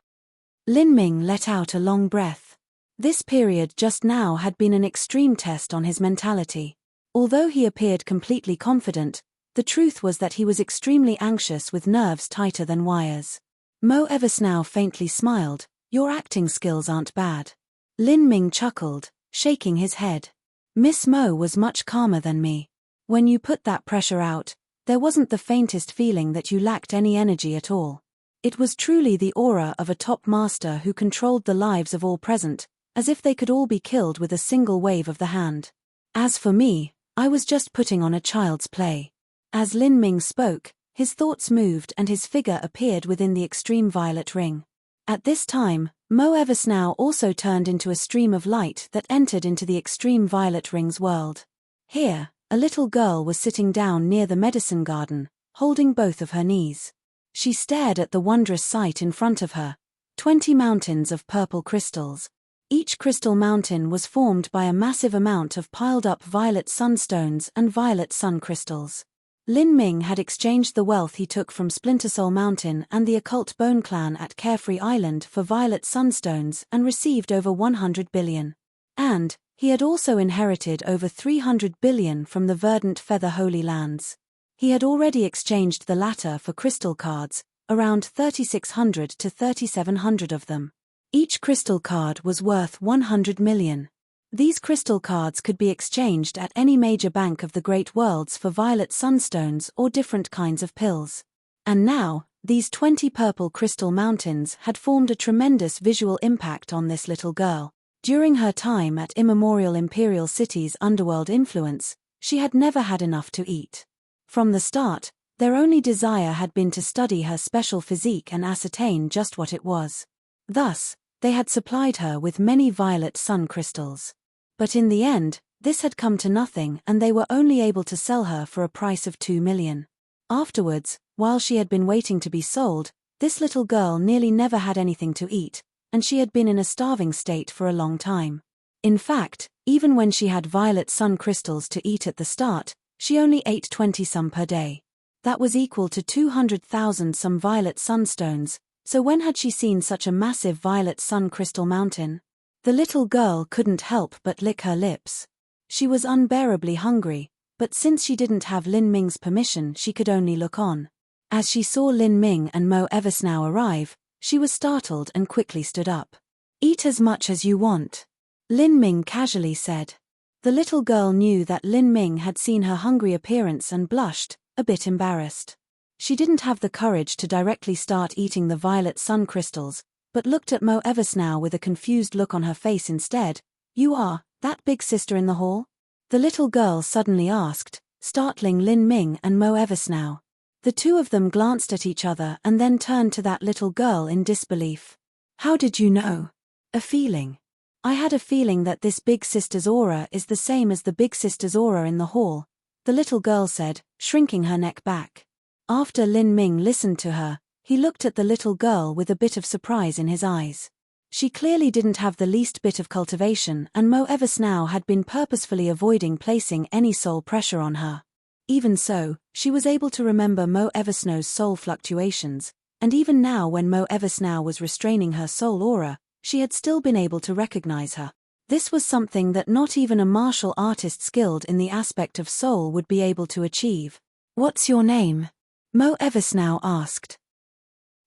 Lin Ming let out a long breath. This period just now had been an extreme test on his mentality. Although he appeared completely confident, the truth was that he was extremely anxious with nerves tighter than wires. Mo Eversnow faintly smiled. Your acting skills aren't bad. Lin Ming chuckled, shaking his head. Miss Mo was much calmer than me. When you put that pressure out, there wasn't the faintest feeling that you lacked any energy at all. It was truly the aura of a top master who controlled the lives of all present, as if they could all be killed with a single wave of the hand. As for me, I was just putting on a child's play. As Lin Ming spoke, his thoughts moved and his figure appeared within the extreme violet ring. At this time, Mo Eversnow also turned into a stream of light that entered into the extreme violet ring's world. Here, a little girl was sitting down near the medicine garden, holding both of her knees. She stared at the wondrous sight in front of her, 20 mountains of purple crystals. Each crystal mountain was formed by a massive amount of piled-up violet sunstones and violet sun crystals. Lin Ming had exchanged the wealth he took from Splintersoul Mountain and the occult Bone Clan at Carefree Island for violet sunstones and received over 100 billion. And he had also inherited over 300 billion from the Verdant Feather Holy Lands. He had already exchanged the latter for crystal cards, around 3,600 to 3,700 of them. Each crystal card was worth 100 million. These crystal cards could be exchanged at any major bank of the Great Worlds for violet sunstones or different kinds of pills. And now, these 20 purple crystal mountains had formed a tremendous visual impact on this little girl. During her time at Immemorial Imperial City's underworld influence, she had never had enough to eat. From the start, their only desire had been to study her special physique and ascertain just what it was. Thus, they had supplied her with many violet sun crystals. But in the end, this had come to nothing and they were only able to sell her for a price of 2 million. Afterwards, while she had been waiting to be sold, this little girl nearly never had anything to eat, and she had been in a starving state for a long time. In fact, even when she had violet sun crystals to eat at the start, she only ate 20 some per day. That was equal to 200,000 some violet sunstones, so when had she seen such a massive violet sun crystal mountain? The little girl couldn't help but lick her lips. She was unbearably hungry, but since she didn't have Lin Ming's permission she could only look on. As she saw Lin Ming and Mo Eversnow arrive, she was startled and quickly stood up. "Eat as much as you want," Lin Ming casually said. The little girl knew that Lin Ming had seen her hungry appearance and blushed, a bit embarrassed. She didn't have the courage to directly start eating the violet sun crystals, but looked at Mo Eversnow with a confused look on her face instead. "You are that big sister in the hall?" the little girl suddenly asked, startling Lin Ming and Mo Eversnow. The two of them glanced at each other and then turned to that little girl in disbelief. "How did you know?" "A feeling. I had a feeling that this big sister's aura is the same as the big sister's aura in the hall," the little girl said, shrinking her neck back. After Lin Ming listened to her, he looked at the little girl with a bit of surprise in his eyes. She clearly didn't have the least bit of cultivation and Mo Eversnow had been purposefully avoiding placing any soul pressure on her. Even so, she was able to remember Mo Eversnow's soul fluctuations, and even now when Mo Eversnow was restraining her soul aura, she had still been able to recognize her. This was something that not even a martial artist skilled in the aspect of soul would be able to achieve. "What's your name?" Mo Eversnow asked.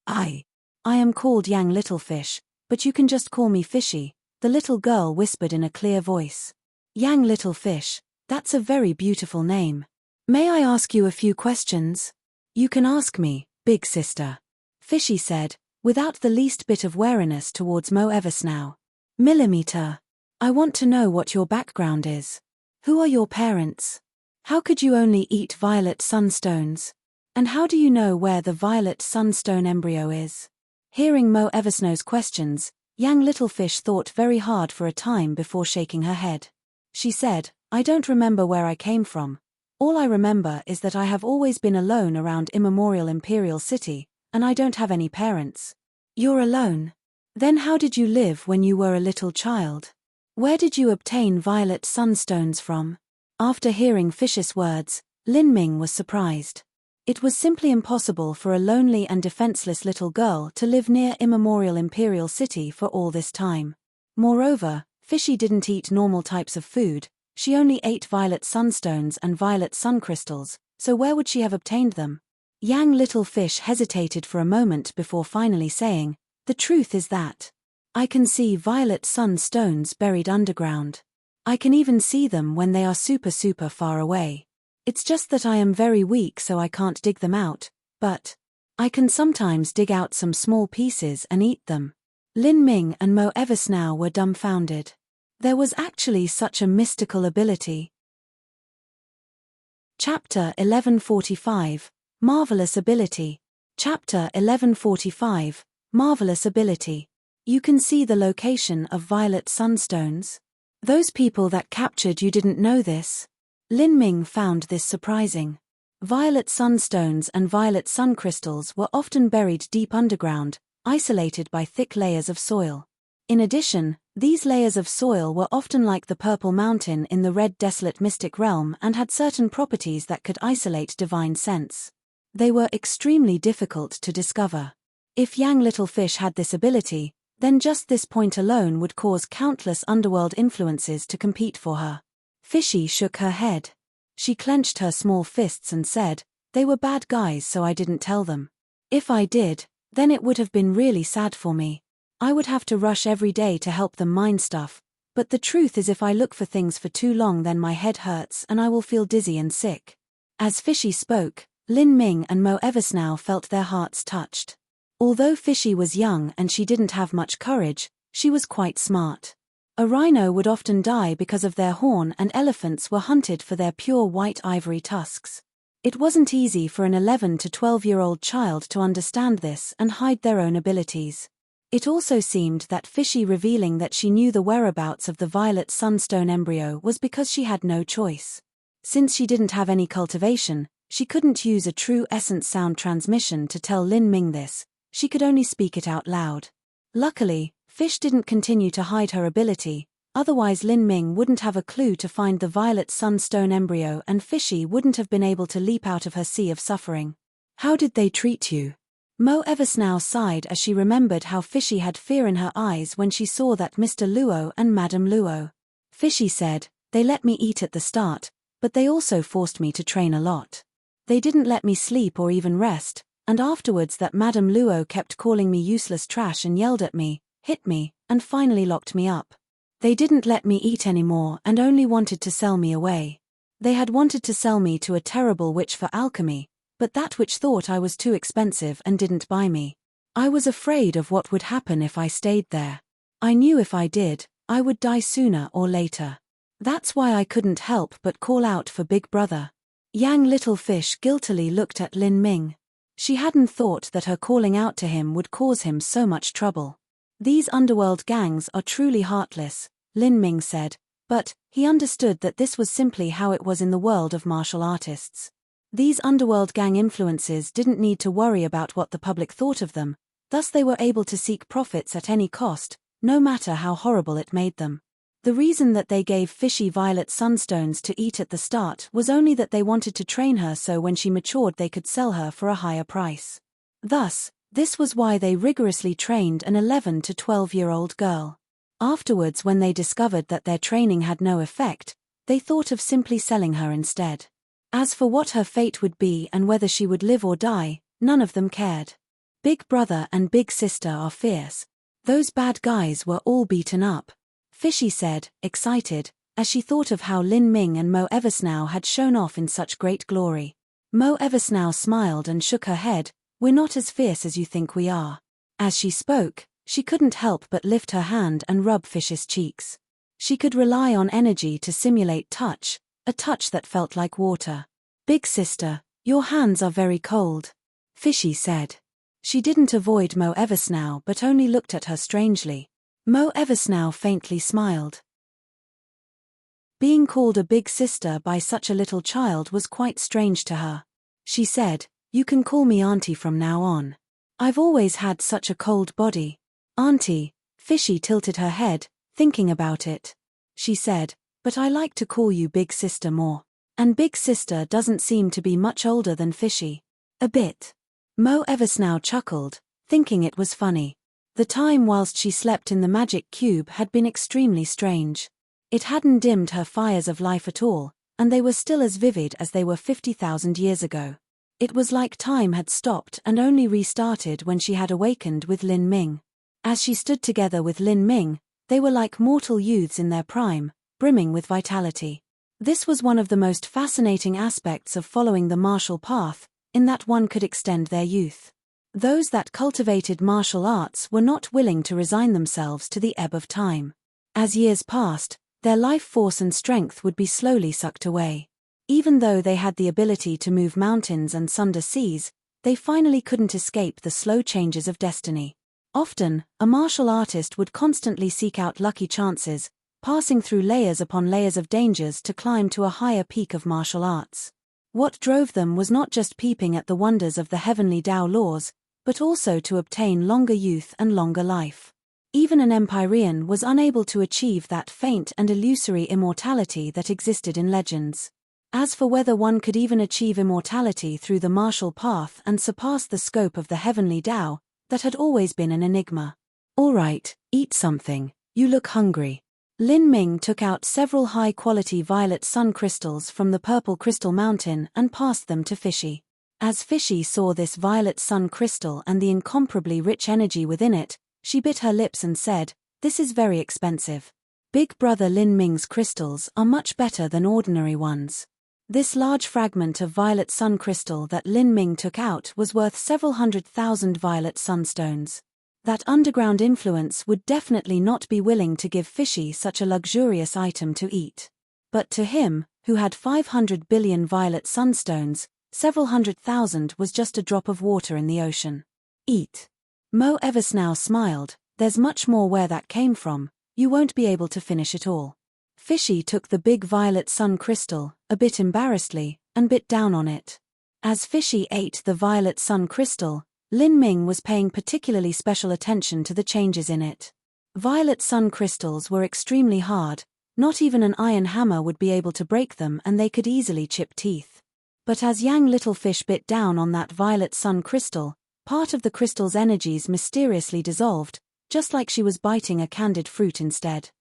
I am called Yang Littlefish, but you can just call me Fishy," the little girl whispered in a clear voice. "Yang Littlefish, that's a very beautiful name. May I ask you a few questions?" "You can ask me, big sister," Fishy said, without the least bit of wariness towards Mo Eversnow. "Millimeter. I want to know what your background is. Who are your parents? How could you only eat violet sunstones? And how do you know where the violet sunstone embryo is?" Hearing Mo Eversnow's questions, Yang Littlefish thought very hard for a time before shaking her head. She said, "I don't remember where I came from. All I remember is that I have always been alone around Immemorial Imperial City, and I don't have any parents." "You're alone? Then how did you live when you were a little child? Where did you obtain violet sunstones from?" After hearing Fish's words, Lin Ming was surprised. It was simply impossible for a lonely and defenseless little girl to live near Immemorial Imperial City for all this time. Moreover, Fishy didn't eat normal types of food, she only ate violet sunstones and violet sun crystals, so where would she have obtained them? Yang Littlefish hesitated for a moment before finally saying, "The truth is that I can see violet sun stones buried underground. I can even see them when they are super far away. It's just that I am very weak so I can't dig them out, but I can sometimes dig out some small pieces and eat them." Lin Ming and Mo Eversnow were dumbfounded. There was actually such a mystical ability. Chapter 1145, Marvelous Ability. Chapter 1145, Marvelous Ability. You can see the location of violet sunstones? Those people that captured you didn't know this? Lin Ming found this surprising. Violet sunstones and violet sun crystals were often buried deep underground, isolated by thick layers of soil. In addition, these layers of soil were often like the purple mountain in the red desolate mystic realm and had certain properties that could isolate divine sense. They were extremely difficult to discover. If young little fish had this ability, then just this point alone would cause countless underworld influences to compete for her. Fishy shook her head. She clenched her small fists and said, "They were bad guys, so I didn't tell them. If I did, then it would have been really sad for me. I would have to rush every day to help them mine stuff, but the truth is if I look for things for too long then my head hurts and I will feel dizzy and sick." As Fishy spoke, Lin Ming and Mo Eversnow felt their hearts touched. Although Fishy was young and she didn't have much courage, she was quite smart. A rhino would often die because of their horn and elephants were hunted for their pure white ivory tusks. It wasn't easy for an 11 to 12-year-old child to understand this and hide their own abilities. It also seemed that Fishy revealing that she knew the whereabouts of the violet sunstone embryo was because she had no choice. Since she didn't have any cultivation, she couldn't use a true essence sound transmission to tell Lin Ming this, she could only speak it out loud. Luckily, Fish didn't continue to hide her ability, otherwise Lin Ming wouldn't have a clue to find the violet sunstone embryo and Fishy wouldn't have been able to leap out of her sea of suffering. "How did they treat you?" Mo Eversnow sighed as she remembered how Fishy had fear in her eyes when she saw that Mr. Luo and Madame Luo. Fishy said, "They let me eat at the start, but they also forced me to train a lot. They didn't let me sleep or even rest, and afterwards that Madame Luo kept calling me useless trash and yelled at me, hit me, and finally locked me up. They didn't let me eat anymore and only wanted to sell me away. They had wanted to sell me to a terrible witch for alchemy, but that witch thought I was too expensive and didn't buy me. I was afraid of what would happen if I stayed there. I knew if I did, I would die sooner or later. That's why I couldn't help but call out for Big Brother." Yang Little Fish guiltily looked at Lin Ming. She hadn't thought that her calling out to him would cause him so much trouble. "These underworld gangs are truly heartless," Lin Ming said, but he understood that this was simply how it was in the world of martial artists. These underworld gang influences didn't need to worry about what the public thought of them, thus they were able to seek profits at any cost, no matter how horrible it made them. The reason that they gave Fishy violet sunstones to eat at the start was only that they wanted to train her so when she matured they could sell her for a higher price. Thus, this was why they rigorously trained an 11 to 12-year-old girl. Afterwards, when they discovered that their training had no effect, they thought of simply selling her instead. As for what her fate would be and whether she would live or die, none of them cared. Big Brother and Big Sister are fierce. Those bad guys were all beaten up, Fishy said, excited, as she thought of how Lin Ming and Mo Eversnow had shown off in such great glory. Mo Eversnow smiled and shook her head, "We're not as fierce as you think we are." As she spoke, she couldn't help but lift her hand and rub Fish's cheeks. She could rely on energy to simulate touch, a touch that felt like water. "Big Sister, your hands are very cold," Fishy said. She didn't avoid Mo Eversnow but only looked at her strangely. Mo Eversnow faintly smiled. Being called a big sister by such a little child was quite strange to her. She said, "You can call me Auntie from now on. I've always had such a cold body." "Auntie," Fishy tilted her head, thinking about it. She said, "But I like to call you Big Sister more. And Big Sister doesn't seem to be much older than Fishy." "A bit." Mo Eversnow chuckled, thinking it was funny. The time whilst she slept in the magic cube had been extremely strange. It hadn't dimmed her fires of life at all, and they were still as vivid as they were 50,000 years ago. It was like time had stopped and only restarted when she had awakened with Lin Ming. As she stood together with Lin Ming, they were like mortal youths in their prime, brimming with vitality. This was one of the most fascinating aspects of following the martial path, in that one could extend their youth. Those that cultivated martial arts were not willing to resign themselves to the ebb of time. As years passed, their life force and strength would be slowly sucked away. Even though they had the ability to move mountains and sunder seas, they finally couldn't escape the slow changes of destiny. Often, a martial artist would constantly seek out lucky chances, passing through layers upon layers of dangers to climb to a higher peak of martial arts. What drove them was not just peeping at the wonders of the heavenly Tao laws, but also to obtain longer youth and longer life. Even an Empyrean was unable to achieve that faint and illusory immortality that existed in legends. As for whether one could even achieve immortality through the martial path and surpass the scope of the heavenly Tao, that had always been an enigma. "All right, eat something, you look hungry." Lin Ming took out several high-quality violet sun crystals from the purple crystal mountain and passed them to Fishy. As Fishy saw this violet sun crystal and the incomparably rich energy within it, she bit her lips and said, "This is very expensive. Big brother Lin Ming's crystals are much better than ordinary ones." This large fragment of violet sun crystal that Lin Ming took out was worth several 100,000 violet sunstones. That underground influence would definitely not be willing to give Fishy such a luxurious item to eat. But to him, who had 500 billion violet sunstones, several 100,000 was just a drop of water in the ocean. "Eat." Mo Eversnow smiled, "There's much more where that came from, you won't be able to finish it all." Fishy took the big violet sun crystal, a bit embarrassedly, and bit down on it. As Fishy ate the violet sun crystal, Lin Ming was paying particularly special attention to the changes in it. Violet sun crystals were extremely hard, not even an iron hammer would be able to break them and they could easily chip teeth. But as Yang Little Fish bit down on that violet sun crystal, part of the crystal's energies mysteriously dissolved, just like she was biting a candied fruit instead.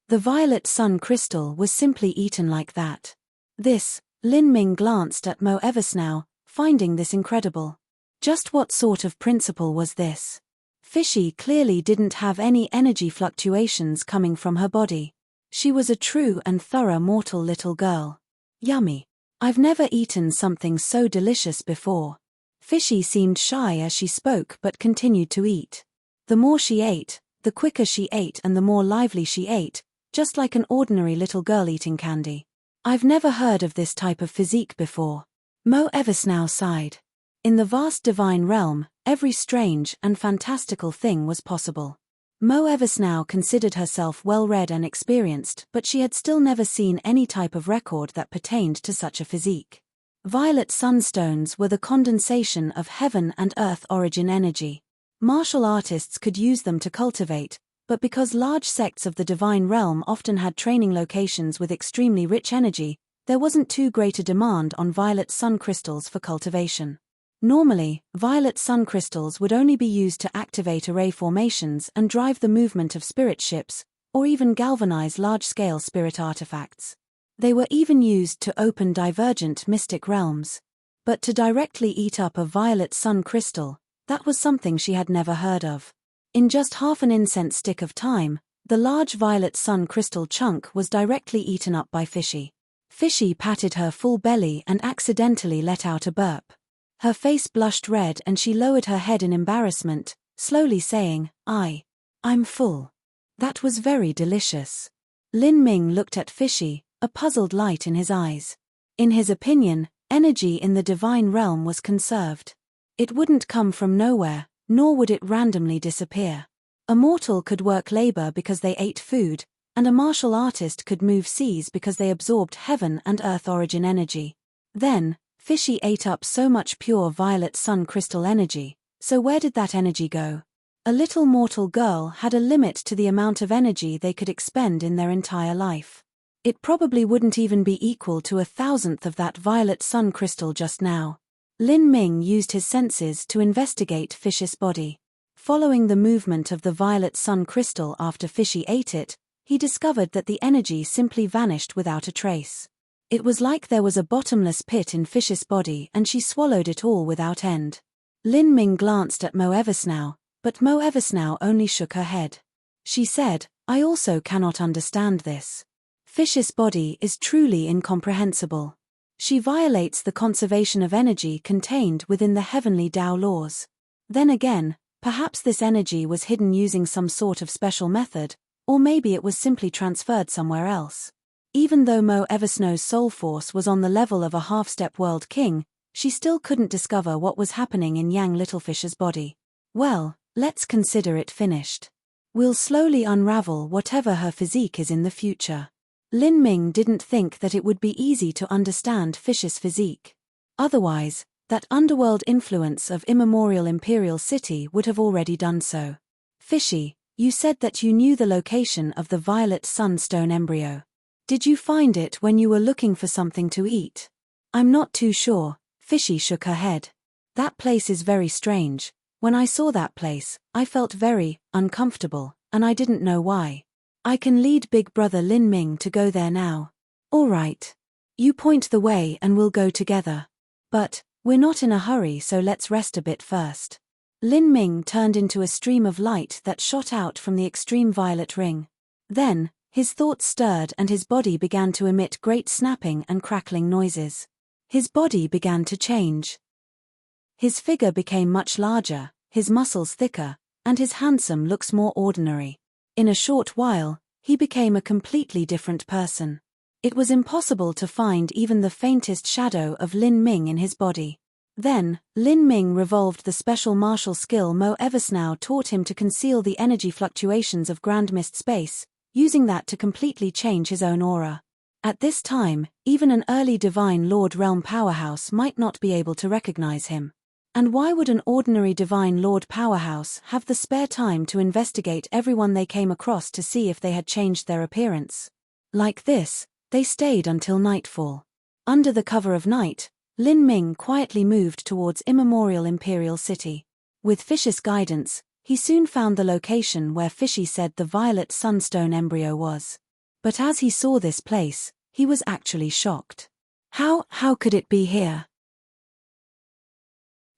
The violet sun crystal was simply eaten like that. Lin Ming glanced at Mo Eversnow, finding this incredible. Just what sort of principle was this? Fishy clearly didn't have any energy fluctuations coming from her body. She was a true and thorough mortal little girl. Yummy. I've never eaten something so delicious before. Fishy seemed shy as she spoke but continued to eat. The more she ate, the quicker she ate and the more lively she ate, just like an ordinary little girl eating candy. "I've never heard of this type of physique before." Mo Eversnow sighed. In the vast divine realm, every strange and fantastical thing was possible. Mo Eversnow considered herself well-read and experienced, but she had still never seen any type of record that pertained to such a physique. Violet sunstones were the condensation of heaven and earth origin energy. Martial artists could use them to cultivate, but because large sects of the divine realm often had training locations with extremely rich energy, there wasn't too great a demand on violet sun crystals for cultivation. Normally, violet sun crystals would only be used to activate array formations and drive the movement of spirit ships, or even galvanize large-scale spirit artifacts. They were even used to open divergent mystic realms. But to directly eat up a violet sun crystal, that was something she had never heard of. In just half an incense stick of time, the large violet sun crystal chunk was directly eaten up by Fishy. Fishy patted her full belly and accidentally let out a burp. Her face blushed red and she lowered her head in embarrassment, slowly saying, I'm full. That was very delicious." Lin Ming looked at Fishy, a puzzled light in his eyes. In his opinion, energy in the divine realm was conserved. It wouldn't come from nowhere, nor would it randomly disappear. A mortal could work labor because they ate food, and a martial artist could move seas because they absorbed heaven and earth origin energy. Then, Fishy ate up so much pure violet sun crystal energy, so where did that energy go? A little mortal girl had a limit to the amount of energy they could expend in their entire life. It probably wouldn't even be equal to 1,000th of that violet sun crystal just now. Lin Ming used his senses to investigate Fishy's body. Following the movement of the violet sun crystal after Fishy ate it, he discovered that the energy simply vanished without a trace. It was like there was a bottomless pit in Fishy's body and she swallowed it all without end. Lin Ming glanced at Mo Eversnow, but Mo Eversnow only shook her head. She said, "I also cannot understand this. Fishy's body is truly incomprehensible. She violates the conservation of energy contained within the heavenly Tao laws. Then again, perhaps this energy was hidden using some sort of special method, or maybe it was simply transferred somewhere else." Even though Mo Eversnow's soul force was on the level of a half-step world king, she still couldn't discover what was happening in Yang Littlefish's body. "Well, let's consider it finished. We'll slowly unravel whatever her physique is in the future." Lin Ming didn't think that it would be easy to understand Fishy's physique. Otherwise, that underworld influence of immemorial imperial city would have already done so. "Fishy, You said that you knew the location of the violet sunstone embryo. Did you find it when you were looking for something to eat? I'm not too sure, Fishy shook her head. That place is very strange. When I saw that place, I felt very uncomfortable, and I didn't know why. I can lead Big Brother Lin Ming to go there now. All right. You point the way and we'll go together. But we're not in a hurry, so let's rest a bit first. Lin Ming turned into a stream of light that shot out from the extreme violet ring. Then, his thoughts stirred and his body began to emit great snapping and crackling noises. His body began to change. His figure became much larger, his muscles thicker, and his handsome looks more ordinary. In a short while, he became a completely different person. It was impossible to find even the faintest shadow of Lin Ming in his body. Then, Lin Ming revolved the special martial skill Mo Eversnow taught him to conceal the energy fluctuations of Grand Mist space, using that to completely change his own aura. At this time, even an early Divine Lord Realm powerhouse might not be able to recognize him. And why would an ordinary Divine Lord powerhouse have the spare time to investigate everyone they came across to see if they had changed their appearance? Like this, they stayed until nightfall. Under the cover of night, Lin Ming quietly moved towards Immemorial Imperial City. With Fish's guidance, he soon found the location where Fishy said the violet sunstone embryo was. But as he saw this place, he was actually shocked. How could it be here?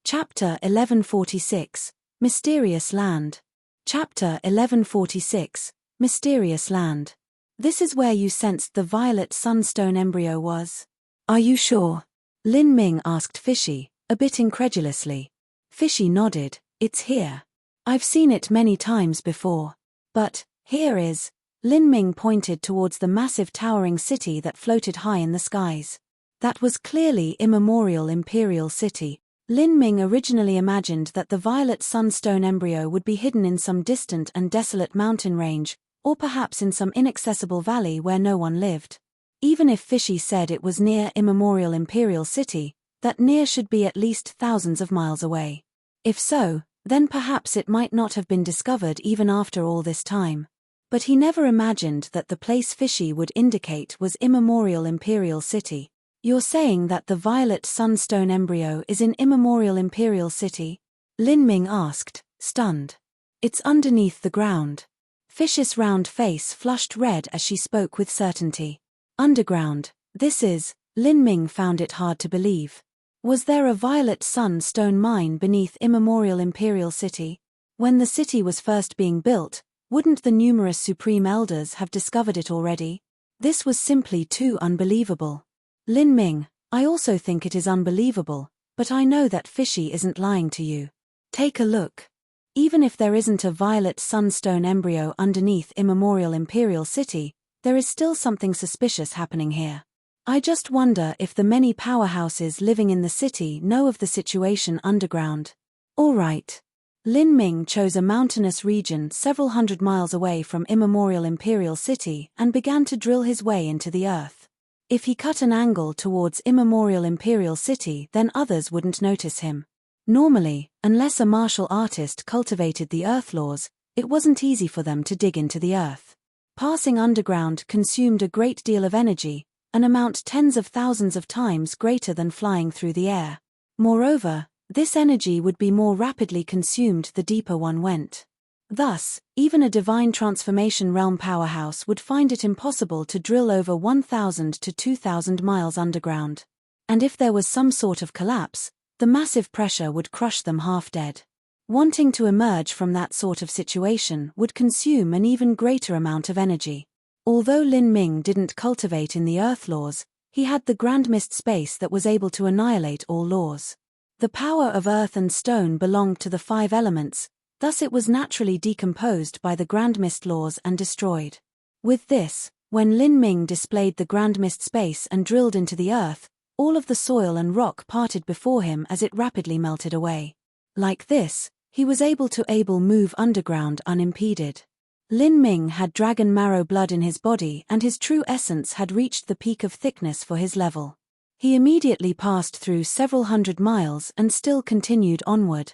Chapter 1146, Mysterious Land. Chapter 1146, Mysterious Land. This is where you sensed the violet sunstone embryo was? Are you sure? Lin Ming asked Fishy, a bit incredulously. Fishy nodded. It's here. I've seen it many times before. But, here is. Lin Ming pointed towards the massive towering city that floated high in the skies. That was clearly Immemorial Imperial City. Lin Ming originally imagined that the violet sunstone embryo would be hidden in some distant and desolate mountain range, or perhaps in some inaccessible valley where no one lived. Even if Fishy said it was near Immemorial Imperial City, that near should be at least thousands of miles away. If so, then perhaps it might not have been discovered even after all this time. But he never imagined that the place Fishy would indicate was Immemorial Imperial City. You're saying that the violet sunstone embryo is in Immemorial Imperial City? Lin Ming asked, stunned. It's underneath the ground. Fish's round face flushed red as she spoke with certainty. Underground, this is, Lin Ming found it hard to believe. Was there a violet sunstone mine beneath Immemorial Imperial City? When the city was first being built, wouldn't the numerous Supreme Elders have discovered it already? This was simply too unbelievable. Lin Ming, I also think it is unbelievable, but I know that Fishy isn't lying to you. Take a look. Even if there isn't a violet sunstone embryo underneath Immemorial Imperial City, there is still something suspicious happening here. I just wonder if the many powerhouses living in the city know of the situation underground. All right. Lin Ming chose a mountainous region several hundred miles away from Immemorial Imperial City and began to drill his way into the earth. If he cut an angle towards Immemorial Imperial City, then others wouldn't notice him. Normally, unless a martial artist cultivated the earth laws, it wasn't easy for them to dig into the earth. Passing underground consumed a great deal of energy, an amount tens of thousands of times greater than flying through the air. Moreover, this energy would be more rapidly consumed the deeper one went. Thus, even a divine transformation realm powerhouse would find it impossible to drill over 1,000 to 2,000 miles underground. And if there was some sort of collapse, the massive pressure would crush them half dead. Wanting to emerge from that sort of situation would consume an even greater amount of energy. Although Lin Ming didn't cultivate in the earth laws, he had the grand mist space that was able to annihilate all laws. The power of earth and stone belonged to the 5 elements, thus it was naturally decomposed by the Grand Mist laws and destroyed. With this, when Lin Ming displayed the Grand Mist space and drilled into the earth, all of the soil and rock parted before him as it rapidly melted away. Like this, he was able to move underground unimpeded. Lin Ming had dragon marrow blood in his body and his true essence had reached the peak of thickness for his level. He immediately passed through several hundred miles and still continued onward.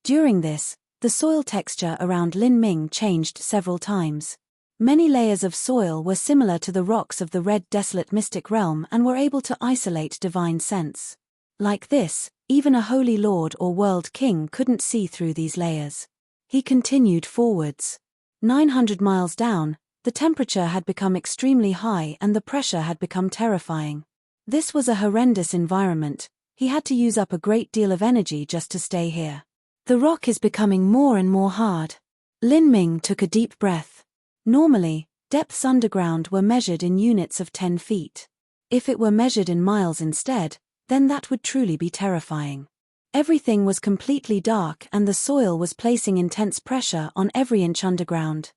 During this, The soil texture around Lin Ming changed several times. Many layers of soil were similar to the rocks of the red desolate mystic realm and were able to isolate divine sense. Like this, even a holy lord or world king couldn't see through these layers. He continued forwards. 900 miles down, the temperature had become extremely high and the pressure had become terrifying. This was a horrendous environment. He had to use up a great deal of energy just to stay here. The rock is becoming more and more hard. Lin Ming took a deep breath. Normally, depths underground were measured in units of 10 feet. If it were measured in miles instead, then that would truly be terrifying. Everything was completely dark and the soil was placing intense pressure on every inch underground.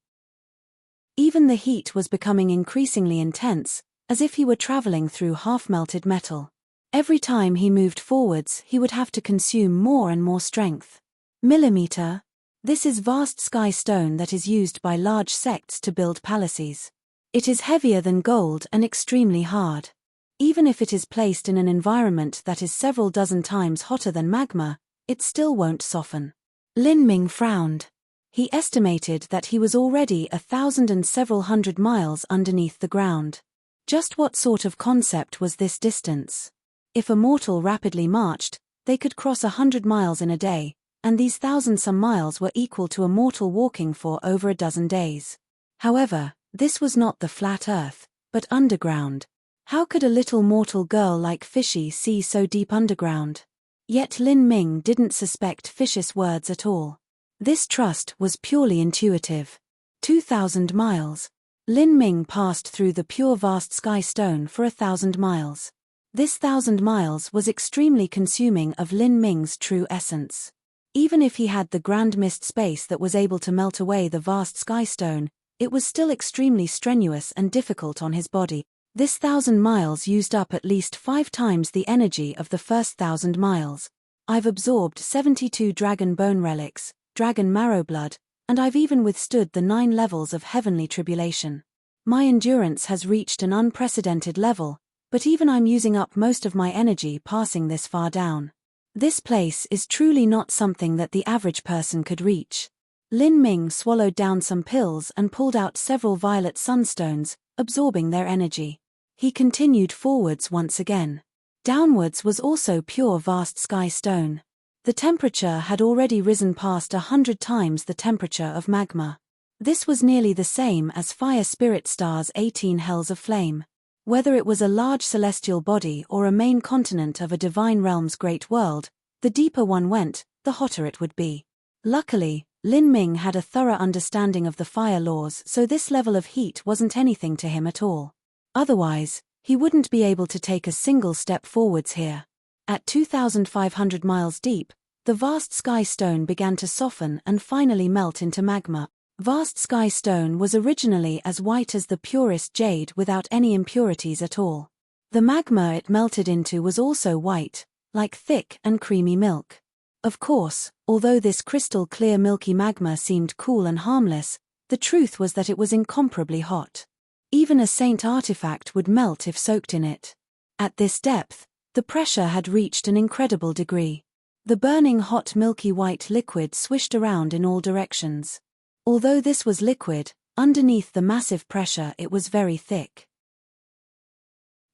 Even the heat was becoming increasingly intense, as if he were traveling through half-melted metal. Every time he moved forwards, he would have to consume more and more strength. Millimeter. This is vast sky stone that is used by large sects to build palaces. It is heavier than gold and extremely hard. Even if it is placed in an environment that is several dozen times hotter than magma, it still won't soften. Lin Ming frowned. He estimated that he was already 1,000 and several hundred miles underneath the ground. Just what sort of concept was this distance? If a mortal rapidly marched, they could cross 100 miles in a day, and these 1,000-some miles were equal to a mortal walking for over a dozen days. However, this was not the flat earth, but underground. How could a little mortal girl like Fishy see so deep underground? Yet Lin Ming didn't suspect Fish's words at all. This trust was purely intuitive. 2,000 miles. Lin Ming passed through the pure vast sky stone for 1,000 miles. This 1,000 miles was extremely consuming of Lin Ming's true essence. Even if he had the grand mist space that was able to melt away the vast sky stone, it was still extremely strenuous and difficult on his body. This 1,000 miles used up at least 5 times the energy of the first 1,000 miles. I've absorbed 72 dragon bone relics, dragon marrow blood, and I've even withstood the 9 levels of heavenly tribulation. My endurance has reached an unprecedented level, but even I'm using up most of my energy passing this far down. This place is truly not something that the average person could reach. Lin Ming swallowed down some pills and pulled out several violet sunstones, absorbing their energy. He continued forwards once again. Downwards was also pure vast sky stone. The temperature had already risen past 100 times the temperature of magma. This was nearly the same as Fire Spirit Star's 18 hells of flame. Whether it was a large celestial body or a main continent of a divine realm's great world, the deeper one went, the hotter it would be. Luckily, Lin Ming had a thorough understanding of the fire laws, so this level of heat wasn't anything to him at all. Otherwise, he wouldn't be able to take a single step forwards here. At 2,500 miles deep, the vast sky stone began to soften and finally melt into magma. Vast sky stone was originally as white as the purest jade without any impurities at all. The magma it melted into was also white, like thick and creamy milk. Of course, although this crystal clear milky magma seemed cool and harmless, the truth was that it was incomparably hot. Even a saint artifact would melt if soaked in it. At this depth, the pressure had reached an incredible degree. The burning hot milky white liquid swished around in all directions. Although this was liquid, underneath the massive pressure it was very thick.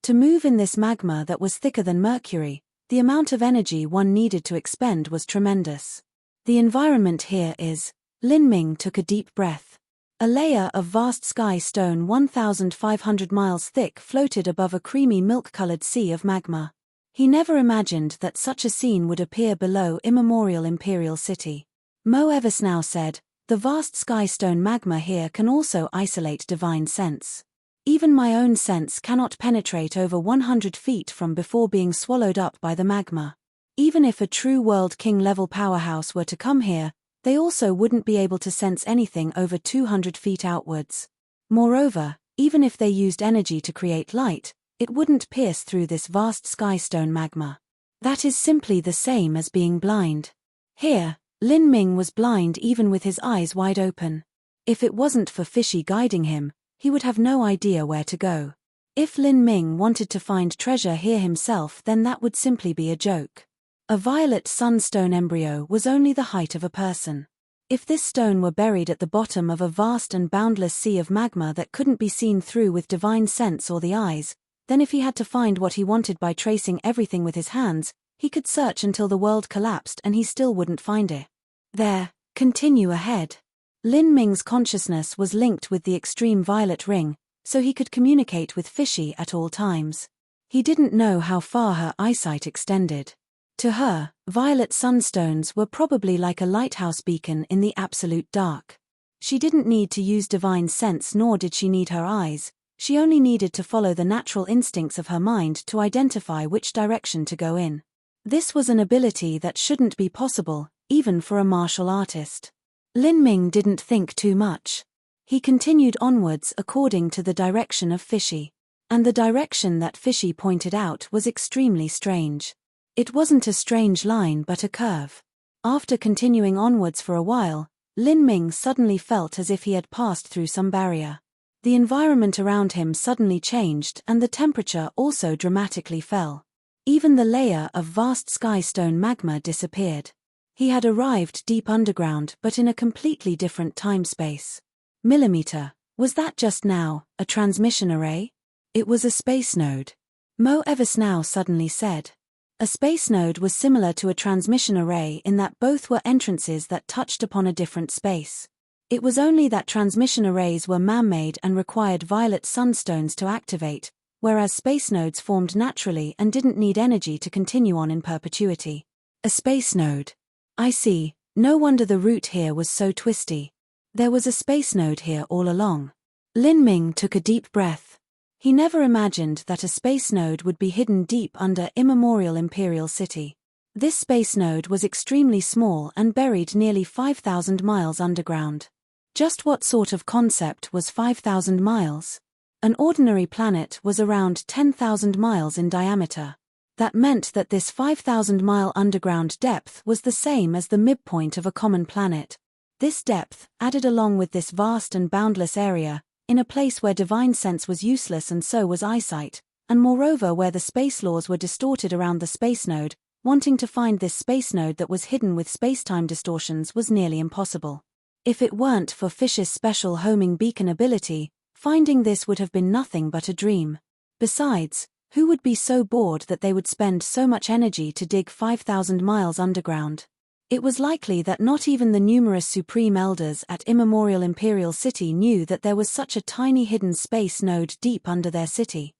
To move in this magma that was thicker than mercury, the amount of energy one needed to expend was tremendous. The environment here is... Lin Ming took a deep breath. A layer of vast sky stone 1,500 miles thick floated above a creamy milk-colored sea of magma. He never imagined that such a scene would appear below immemorial Imperial City. Mo Eversnow said, "The vast sky stone magma here can also isolate divine sense. Even my own sense cannot penetrate over 100 feet from before being swallowed up by the magma. Even if a true world king level powerhouse were to come here, they also wouldn't be able to sense anything over 200 feet outwards. Moreover, even if they used energy to create light, it wouldn't pierce through this vast sky stone magma. That is simply the same as being blind." Here, Lin Ming was blind even with his eyes wide open. If it wasn't for Fishy guiding him, he would have no idea where to go. If Lin Ming wanted to find treasure here himself, then that would simply be a joke. A violet sunstone embryo was only the height of a person. If this stone were buried at the bottom of a vast and boundless sea of magma that couldn't be seen through with divine sense or the eyes, then if he had to find what he wanted by tracing everything with his hands, he could search until the world collapsed and he still wouldn't find it. There, continue ahead. Lin Ming's consciousness was linked with the extreme violet ring, so he could communicate with Fishy at all times. He didn't know how far her eyesight extended. To her, violet sunstones were probably like a lighthouse beacon in the absolute dark. She didn't need to use divine sense nor did she need her eyes, she only needed to follow the natural instincts of her mind to identify which direction to go in. This was an ability that shouldn't be possible, even for a martial artist. Lin Ming didn't think too much. He continued onwards according to the direction of Fishy. And the direction that Fishy pointed out was extremely strange. It wasn't a strange line but a curve. After continuing onwards for a while, Lin Ming suddenly felt as if he had passed through some barrier. The environment around him suddenly changed and the temperature also dramatically fell. Even the layer of vast sky stone magma disappeared. He had arrived deep underground but in a completely different time-space. Millimeter, was that just now a transmission array? It was a space node. Mo Eversnow suddenly said. A space node was similar to a transmission array in that both were entrances that touched upon a different space. It was only that transmission arrays were man-made and required violet sunstones to activate, whereas space nodes formed naturally and didn't need energy to continue on in perpetuity. A space node. I see, no wonder the route here was so twisty. There was a space node here all along. Lin Ming took a deep breath. He never imagined that a space node would be hidden deep under immemorial Imperial City. This space node was extremely small and buried nearly 5,000 miles underground. Just what sort of concept was 5,000 miles? An ordinary planet was around 10,000 miles in diameter. That meant that this 5,000-mile underground depth was the same as the midpoint of a common planet. This depth, added along with this vast and boundless area, in a place where divine sense was useless and so was eyesight, and moreover where the space laws were distorted around the space node, wanting to find this space node that was hidden with spacetime distortions was nearly impossible. If it weren't for Fish's special homing beacon ability, finding this would have been nothing but a dream. Besides, who would be so bored that they would spend so much energy to dig 5,000 miles underground? It was likely that not even the numerous supreme elders at immemorial Imperial City knew that there was such a tiny hidden space node deep under their city.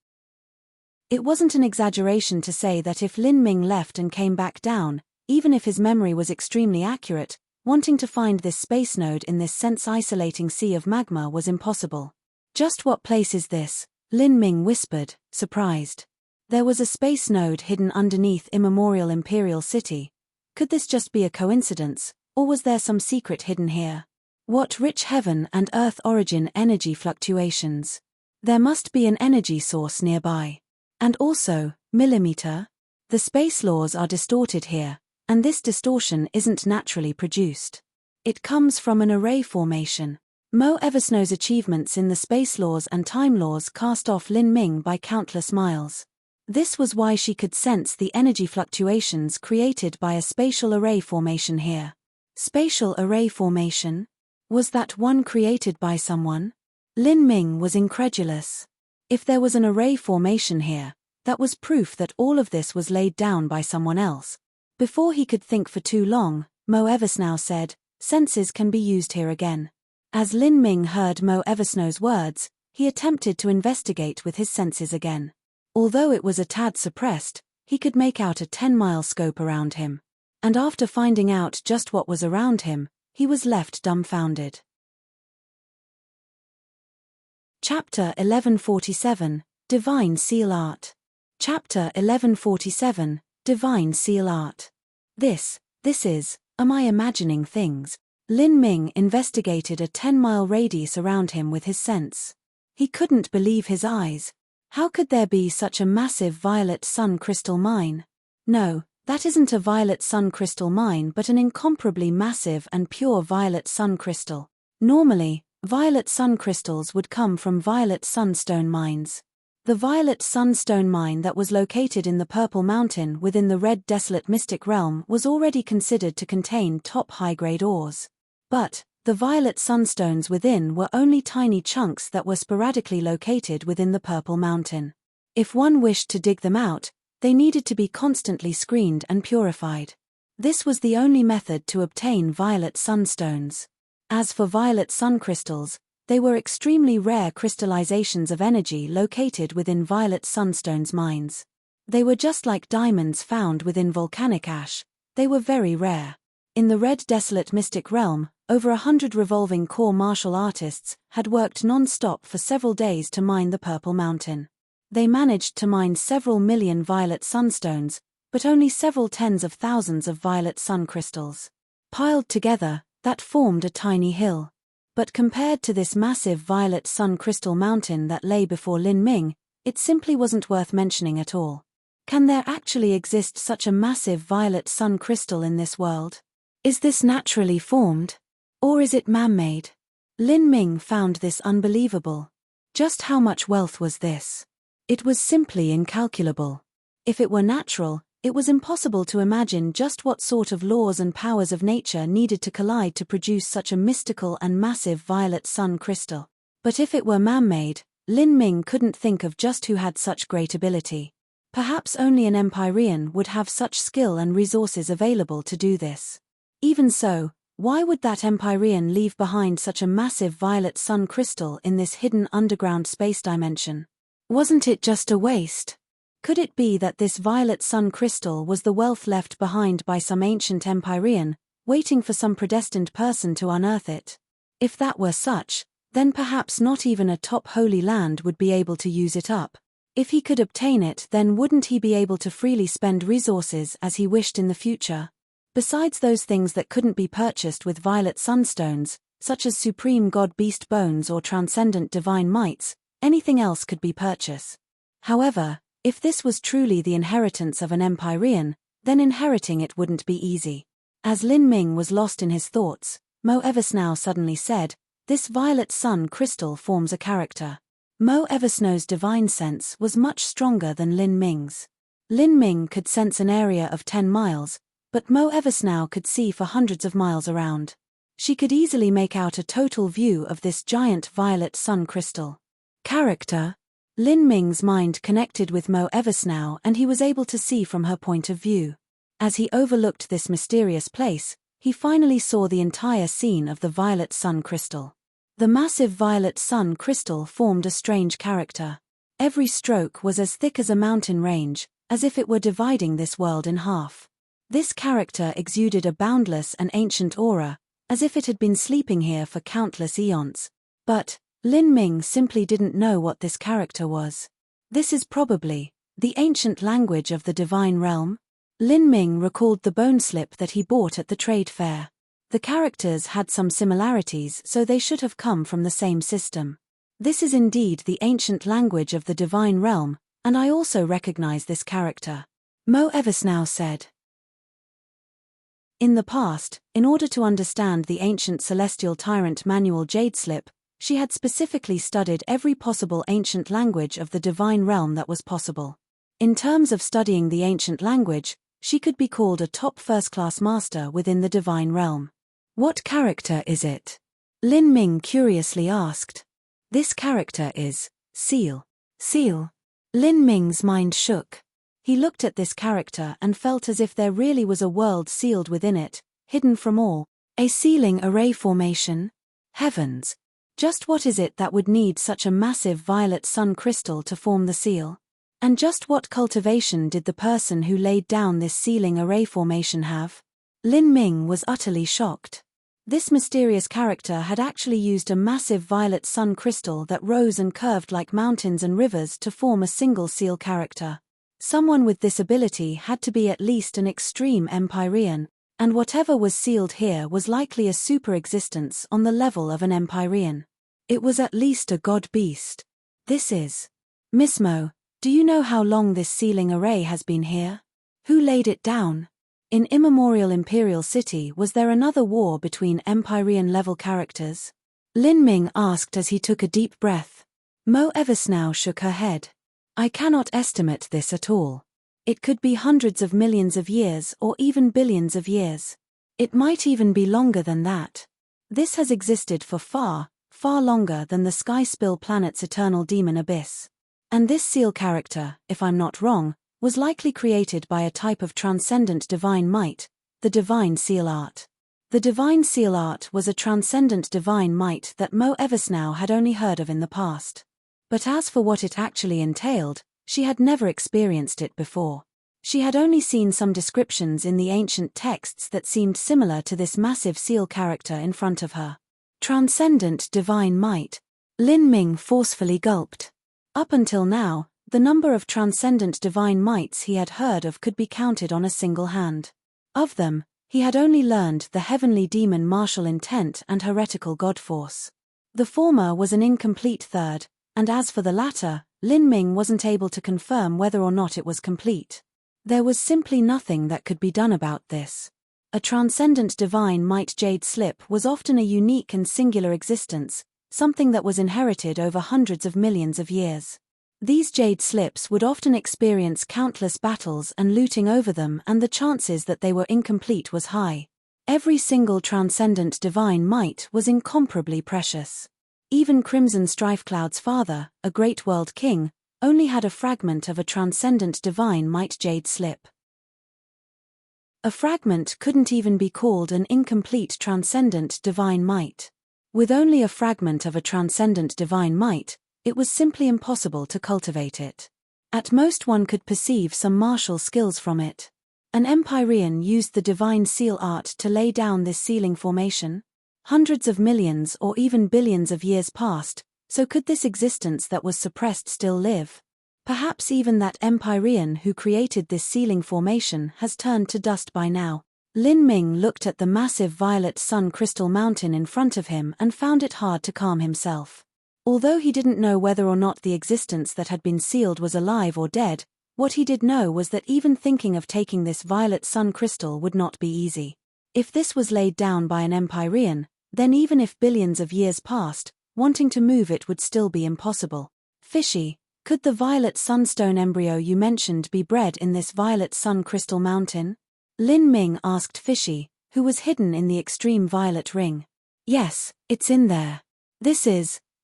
It wasn't an exaggeration to say that if Lin Ming left and came back down, even if his memory was extremely accurate, wanting to find this space node in this sense-isolating sea of magma was impossible. Just what place is this? Lin Ming whispered, surprised. There was a space node hidden underneath immemorial Imperial City. Could this just be a coincidence, or was there some secret hidden here? What rich heaven and earth origin energy fluctuations. There must be an energy source nearby. And also, millimeter? The space laws are distorted here, and this distortion isn't naturally produced. It comes from an array formation. Mo Eversnow's achievements in the space laws and time laws cast off Lin Ming by countless miles. This was why she could sense the energy fluctuations created by a spatial array formation here. Spatial array formation? Was that one created by someone? Lin Ming was incredulous. If there was an array formation here, that was proof that all of this was laid down by someone else. Before he could think for too long, Mo Eversnow said, "Senses can be used here again." As Lin Ming heard Mo Eversnow's words, he attempted to investigate with his senses again. Although it was a tad suppressed, he could make out a 10-mile scope around him. And after finding out just what was around him, he was left dumbfounded. Chapter 1147, Divine Seal Art. Chapter 1147, Divine Seal Art. This is, am I imagining things? Lin Ming investigated a 10-mile radius around him with his sense. He couldn't believe his eyes. How could there be such a massive violet sun crystal mine? No, that isn't a violet sun crystal mine but an incomparably massive and pure violet sun crystal. Normally, violet sun crystals would come from violet sunstone mines. The violet sunstone mine that was located in the Purple Mountain within the red desolate mystic realm was already considered to contain top high-grade ores. But the violet sunstones within were only tiny chunks that were sporadically located within the purple mountain. If one wished to dig them out, they needed to be constantly screened and purified. This was the only method to obtain violet sunstones. As for violet sun crystals, they were extremely rare crystallizations of energy located within violet sunstones mines. They were just like diamonds found within volcanic ash. They were very rare. In the red desolate mystic realm, over 100 revolving core martial artists had worked non-stop for several days to mine the purple mountain. They managed to mine several million violet sunstones, but only several tens of thousands of violet sun crystals. Piled together, that formed a tiny hill. But compared to this massive violet sun crystal mountain that lay before Lin Ming, it simply wasn't worth mentioning at all. Can there actually exist such a massive violet sun crystal in this world? Is this naturally formed? Or is it man-made? Lin Ming found this unbelievable. Just how much wealth was this? It was simply incalculable. If it were natural, it was impossible to imagine just what sort of laws and powers of nature needed to collide to produce such a mystical and massive violet sun crystal. But if it were man-made, Lin Ming couldn't think of just who had such great ability. Perhaps only an Empyrean would have such skill and resources available to do this. Even so, why would that Empyrean leave behind such a massive violet sun crystal in this hidden underground space dimension? Wasn't it just a waste? Could it be that this violet sun crystal was the wealth left behind by some ancient Empyrean, waiting for some predestined person to unearth it? If that were such, then perhaps not even a top holy land would be able to use it up. If he could obtain it, then wouldn't he be able to freely spend resources as he wished in the future? Besides those things that couldn't be purchased with violet sunstones, such as supreme god-beast bones or transcendent divine mites, anything else could be purchased. However, if this was truly the inheritance of an Empyrean, then inheriting it wouldn't be easy. As Lin Ming was lost in his thoughts, Mo Eversnow suddenly said, "This violet sun crystal forms a character." Mo Eversnow's divine sense was much stronger than Lin Ming's. Lin Ming could sense an area of 10 miles, but Mo Eversnow could see for hundreds of miles around. She could easily make out a total view of this giant violet sun crystal. Character? Lin Ming's mind connected with Mo Eversnow and he was able to see from her point of view. As he overlooked this mysterious place, he finally saw the entire scene of the violet sun crystal. The massive violet sun crystal formed a strange character. Every stroke was as thick as a mountain range, as if it were dividing this world in half. This character exuded a boundless and ancient aura, as if it had been sleeping here for countless eons. But Lin Ming simply didn't know what this character was. This is probably the ancient language of the divine realm. Lin Ming recalled the bone slip that he bought at the trade fair. The characters had some similarities, so they should have come from the same system. This is indeed the ancient language of the divine realm, and I also recognize this character, Mo Eversnow said. In the past, in order to understand the ancient celestial tyrant manual Jadeslip, she had specifically studied every possible ancient language of the divine realm that was possible. In terms of studying the ancient language, she could be called a top first-class master within the divine realm. What character is it? Lin Ming curiously asked. This character is Seal. Seal. Lin Ming's mind shook. He looked at this character and felt as if there really was a world sealed within it, hidden from all. A sealing array formation? Heavens! Just what is it that would need such a massive violet sun crystal to form the seal? And just what cultivation did the person who laid down this sealing array formation have? Lin Ming was utterly shocked. This mysterious character had actually used a massive violet sun crystal that rose and curved like mountains and rivers to form a single seal character. Someone with this ability had to be at least an extreme Empyrean, and whatever was sealed here was likely a super-existence on the level of an Empyrean. It was at least a god-beast. This is... Miss Mo, do you know how long this sealing array has been here? Who laid it down? In immemorial Imperial City, was there another war between Empyrean-level characters? Lin Ming asked as he took a deep breath. Mo Eversnow shook her head. I cannot estimate this at all. It could be hundreds of millions of years or even billions of years. It might even be longer than that. This has existed for far, far longer than the Sky Spill planet's eternal demon abyss. And this seal character, if I'm not wrong, was likely created by a type of transcendent divine might, the divine seal art. The divine seal art was a transcendent divine might that Mo Eversnow had only heard of in the past. But as for what it actually entailed, she had never experienced it before. She had only seen some descriptions in the ancient texts that seemed similar to this massive seal character in front of her. Transcendent divine might. Lin Ming forcefully gulped. Up until now, the number of transcendent divine mights he had heard of could be counted on a single hand. Of them, he had only learned the heavenly demon martial intent and heretical god force. The former was an incomplete third, and as for the latter, Lin Ming wasn't able to confirm whether or not it was complete. There was simply nothing that could be done about this. A transcendent divine might jade slip was often a unique and singular existence, something that was inherited over hundreds of millions of years. These jade slips would often experience countless battles and looting over them, and the chances that they were incomplete was high. Every single transcendent divine might was incomparably precious. Even Crimson Strifecloud's father, a great world king, only had a fragment of a transcendent divine might jade slip. A fragment couldn't even be called an incomplete transcendent divine might. With only a fragment of a transcendent divine might, it was simply impossible to cultivate it. At most one could perceive some martial skills from it. An Empyrean used the divine seal art to lay down this sealing formation. Hundreds of millions or even billions of years passed, so could this existence that was suppressed still live? Perhaps even that Empyrean who created this sealing formation has turned to dust by now. Lin Ming looked at the massive violet sun crystal mountain in front of him and found it hard to calm himself. Although he didn't know whether or not the existence that had been sealed was alive or dead, what he did know was that even thinking of taking this violet sun crystal would not be easy. If this was laid down by an Empyrean, then even if billions of years passed, wanting to move it would still be impossible. Fishy, could the violet sunstone embryo you mentioned be bred in this violet sun crystal mountain? Lin Ming asked Fishy, who was hidden in the extreme violet ring. Yes, it's in there.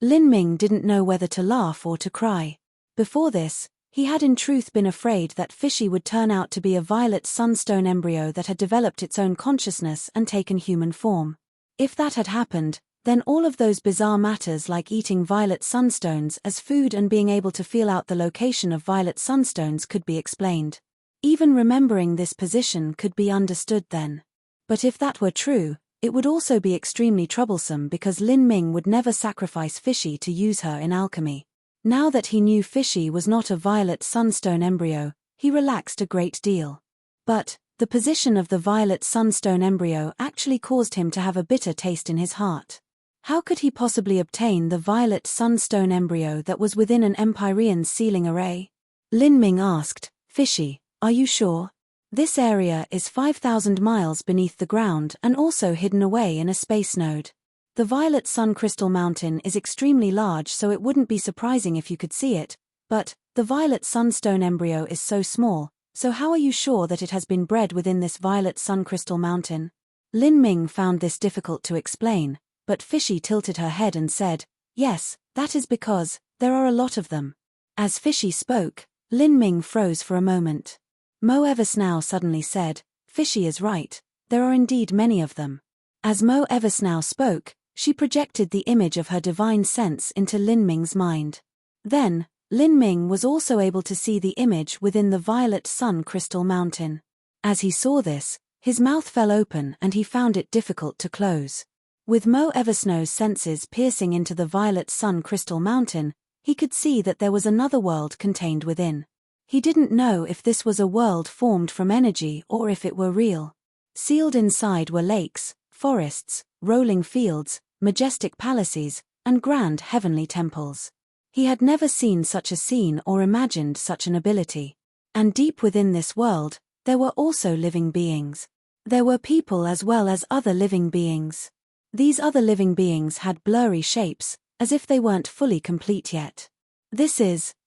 Lin Ming didn't know whether to laugh or to cry. Before this, he had in truth been afraid that Fishy would turn out to be a violet sunstone embryo that had developed its own consciousness and taken human form. If that had happened, then all of those bizarre matters like eating violet sunstones as food and being able to feel out the location of violet sunstones could be explained. Even remembering this position could be understood then. But if that were true, it would also be extremely troublesome because Lin Ming would never sacrifice Fishy to use her in alchemy. Now that he knew Fishy was not a violet sunstone embryo, he relaxed a great deal. But the position of the violet sunstone embryo actually caused him to have a bitter taste in his heart. How could he possibly obtain the violet sunstone embryo that was within an Empyrean's sealing array? Lin Ming asked, Fishy, are you sure? This area is 5,000 miles beneath the ground and also hidden away in a space node. The violet sun crystal mountain is extremely large, so it wouldn't be surprising if you could see it, but the violet sunstone embryo is so small, so how are you sure that it has been bred within this violet sun crystal mountain? Lin Ming found this difficult to explain, but Fishy tilted her head and said, yes, that is because there are a lot of them. As Fishy spoke, Lin Ming froze for a moment. Mo Eversnow suddenly said, Fishy is right, there are indeed many of them. As Mo Eversnow spoke, she projected the image of her divine sense into Lin Ming's mind. Then, Lin Ming was also able to see the image within the violet sun crystal mountain. As he saw this, his mouth fell open and he found it difficult to close. With Mo Eversnow's senses piercing into the violet sun crystal mountain, he could see that there was another world contained within. He didn't know if this was a world formed from energy or if it were real. Sealed inside were lakes, forests, rolling fields, majestic palaces, and grand heavenly temples. He had never seen such a scene or imagined such an ability. And deep within this world, there were also living beings. There were people as well as other living beings. These other living beings had blurry shapes, as if they weren't fully complete yet.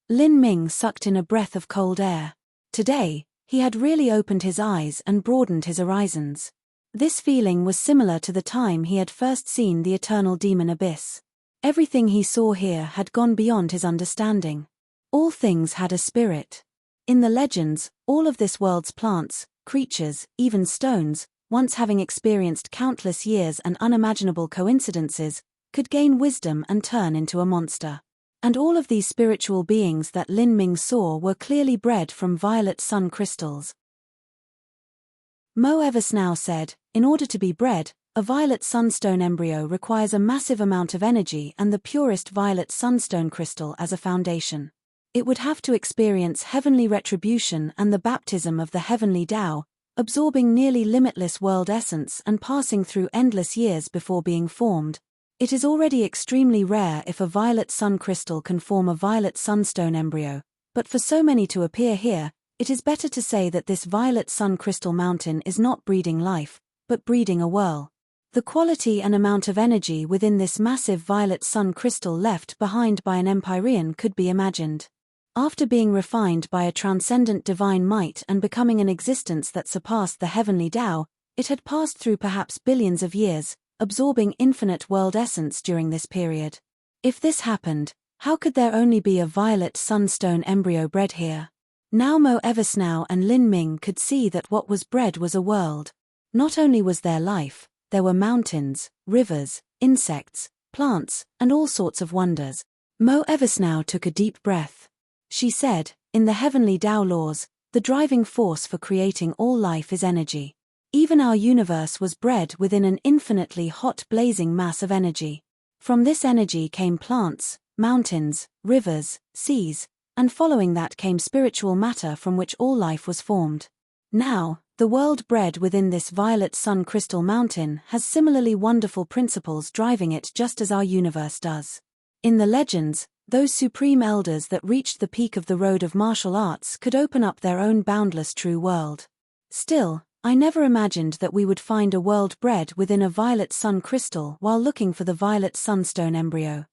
Lin Ming sucked in a breath of cold air. Today, he had really opened his eyes and broadened his horizons. This feeling was similar to the time he had first seen the eternal demon abyss. Everything he saw here had gone beyond his understanding. All things had a spirit. In the legends, all of this world's plants, creatures, even stones, once having experienced countless years and unimaginable coincidences, could gain wisdom and turn into a monster. And all of these spiritual beings that Lin Ming saw were clearly bred from violet sun crystals. Mo Eversnow said, in order to be bred, a violet sunstone embryo requires a massive amount of energy and the purest violet sunstone crystal as a foundation. It would have to experience heavenly retribution and the baptism of the heavenly Tao, absorbing nearly limitless world essence and passing through endless years before being formed. It is already extremely rare if a violet sun crystal can form a violet sunstone embryo, but for so many to appear here, it is better to say that this violet sun crystal mountain is not breeding life, but breeding a whirl. The quality and amount of energy within this massive violet sun crystal left behind by an Empyrean could be imagined. After being refined by a transcendent divine might and becoming an existence that surpassed the heavenly Tao, it had passed through perhaps billions of years, absorbing infinite world essence during this period. If this happened, how could there only be a violet sunstone embryo bred here? Now Mo Eversnow and Lin Ming could see that what was bred was a world. Not only was there life, there were mountains, rivers, insects, plants, and all sorts of wonders. Mo Eversnow took a deep breath. She said, in the heavenly Tao laws, the driving force for creating all life is energy. Even our universe was bred within an infinitely hot blazing mass of energy. From this energy came plants, mountains, rivers, seas, and following that came spiritual matter from which all life was formed. Now, the world bred within this violet sun crystal mountain has similarly wonderful principles driving it just as our universe does. In the legends, those supreme elders that reached the peak of the road of martial arts could open up their own boundless true world. Still, I never imagined that we would find a world bred within a violet sun crystal while looking for the violet sunstone embryo.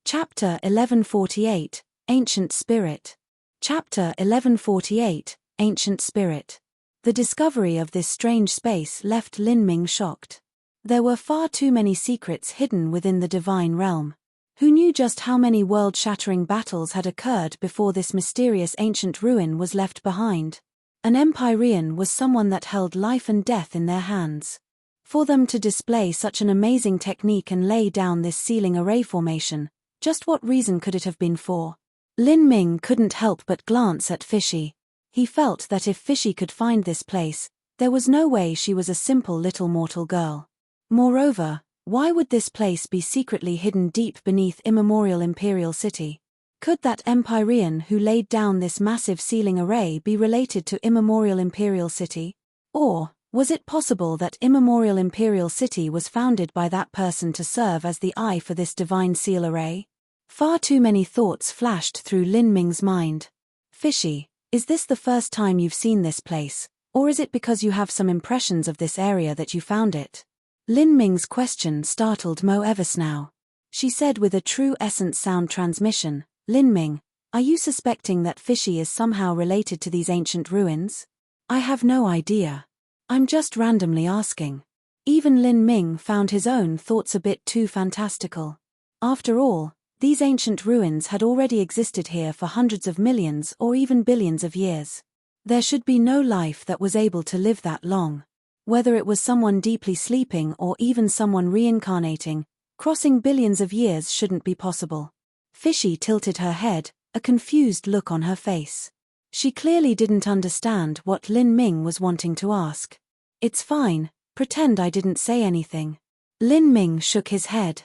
Chapter 1148, Ancient Spirit. Chapter 1148, Ancient Spirit. The discovery of this strange space left Lin Ming shocked. There were far too many secrets hidden within the divine realm. Who knew just how many world-shattering battles had occurred before this mysterious ancient ruin was left behind? An Empyrean was someone that held life and death in their hands. For them to display such an amazing technique and lay down this sealing array formation, just what reason could it have been for? Lin Ming couldn't help but glance at Fishy. He felt that if Fishy could find this place, there was no way she was a simple little mortal girl. Moreover, why would this place be secretly hidden deep beneath Immemorial Imperial City? Could that Empyrean who laid down this massive sealing array be related to Immemorial Imperial City? Or, was it possible that Immemorial Imperial City was founded by that person to serve as the eye for this divine seal array? Far too many thoughts flashed through Lin Ming's mind. Fishy, is this the first time you've seen this place, or is it because you have some impressions of this area that you found it? Lin Ming's question startled Mo Eversnow. She said with a true essence sound transmission, Lin Ming, are you suspecting that Fishy is somehow related to these ancient ruins? I have no idea. I'm just randomly asking. Even Lin Ming found his own thoughts a bit too fantastical. After all, these ancient ruins had already existed here for hundreds of millions or even billions of years. There should be no life that was able to live that long. Whether it was someone deeply sleeping or even someone reincarnating, crossing billions of years shouldn't be possible. Fishy tilted her head, a confused look on her face. She clearly didn't understand what Lin Ming was wanting to ask. It's fine, pretend I didn't say anything. Lin Ming shook his head.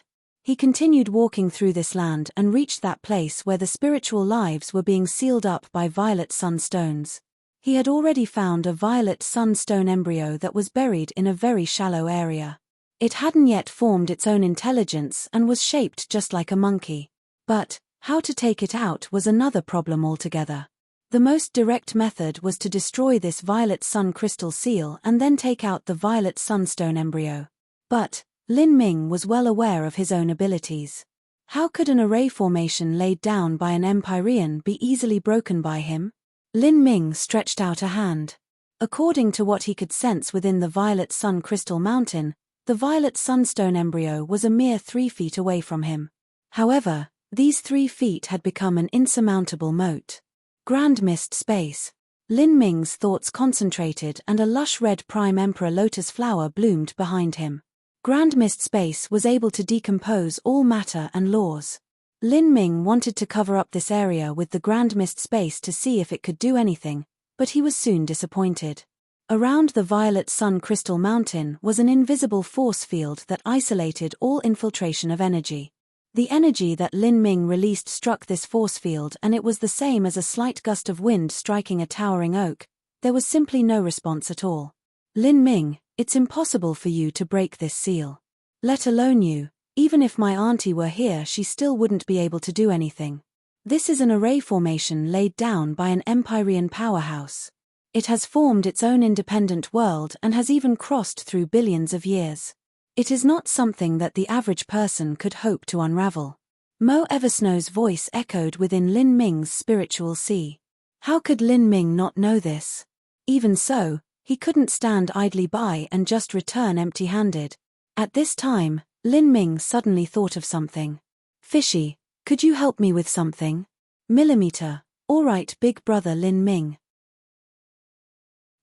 He continued walking through this land and reached that place where the spiritual lives were being sealed up by violet sunstones. He had already found a violet sunstone embryo that was buried in a very shallow area. It hadn't yet formed its own intelligence and was shaped just like a monkey. But, how to take it out was another problem altogether. The most direct method was to destroy this violet sun crystal seal and then take out the violet sunstone embryo. But, Lin Ming was well aware of his own abilities. How could an array formation laid down by an Empyrean be easily broken by him? Lin Ming stretched out a hand. According to what he could sense within the violet sun crystal mountain, the violet sunstone embryo was a mere 3 feet away from him. However, these 3 feet had become an insurmountable moat. Grand mist space. Lin Ming's thoughts concentrated and a lush red prime emperor lotus flower bloomed behind him. Grand mist space was able to decompose all matter and laws. Lin Ming wanted to cover up this area with the grand mist space to see if it could do anything, but he was soon disappointed. Around the violet sun crystal mountain was an invisible force field that isolated all infiltration of energy. The energy that Lin Ming released struck this force field, and it was the same as a slight gust of wind striking a towering oak. There was simply no response at all. Lin Ming, it's impossible for you to break this seal. Let alone you, even if my auntie were here she still wouldn't be able to do anything. This is an array formation laid down by an Empyrean powerhouse. It has formed its own independent world and has even crossed through billions of years. It is not something that the average person could hope to unravel. Mo Eversnow's voice echoed within Lin Ming's spiritual sea. How could Lin Ming not know this? Even so, he couldn't stand idly by and just return empty-handed. At this time, Lin Ming suddenly thought of something. Fishy, could you help me with something? Millimeter, all right big brother Lin Ming.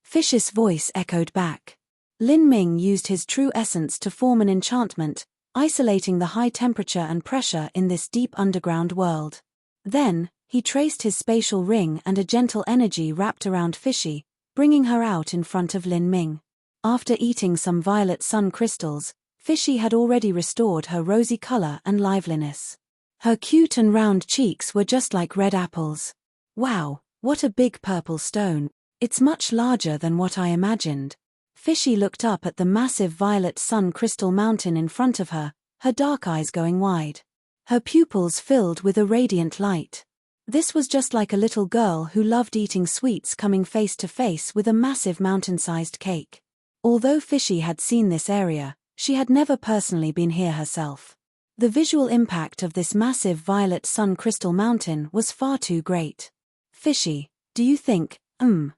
Fish's voice echoed back. Lin Ming used his true essence to form an enchantment, isolating the high temperature and pressure in this deep underground world. Then, he traced his spatial ring and a gentle energy wrapped around Fishy, bringing her out in front of Lin Ming. After eating some violet sun crystals, Fishy had already restored her rosy color and liveliness. Her cute and round cheeks were just like red apples. Wow, what a big purple stone. It's much larger than what I imagined. Fishy looked up at the massive violet sun crystal mountain in front of her, her dark eyes going wide. Her pupils filled with a radiant light. This was just like a little girl who loved eating sweets coming face to face with a massive mountain-sized cake. Although Fishy had seen this area, she had never personally been here herself. The visual impact of this massive violet sun crystal mountain was far too great. Fishy, do you think, do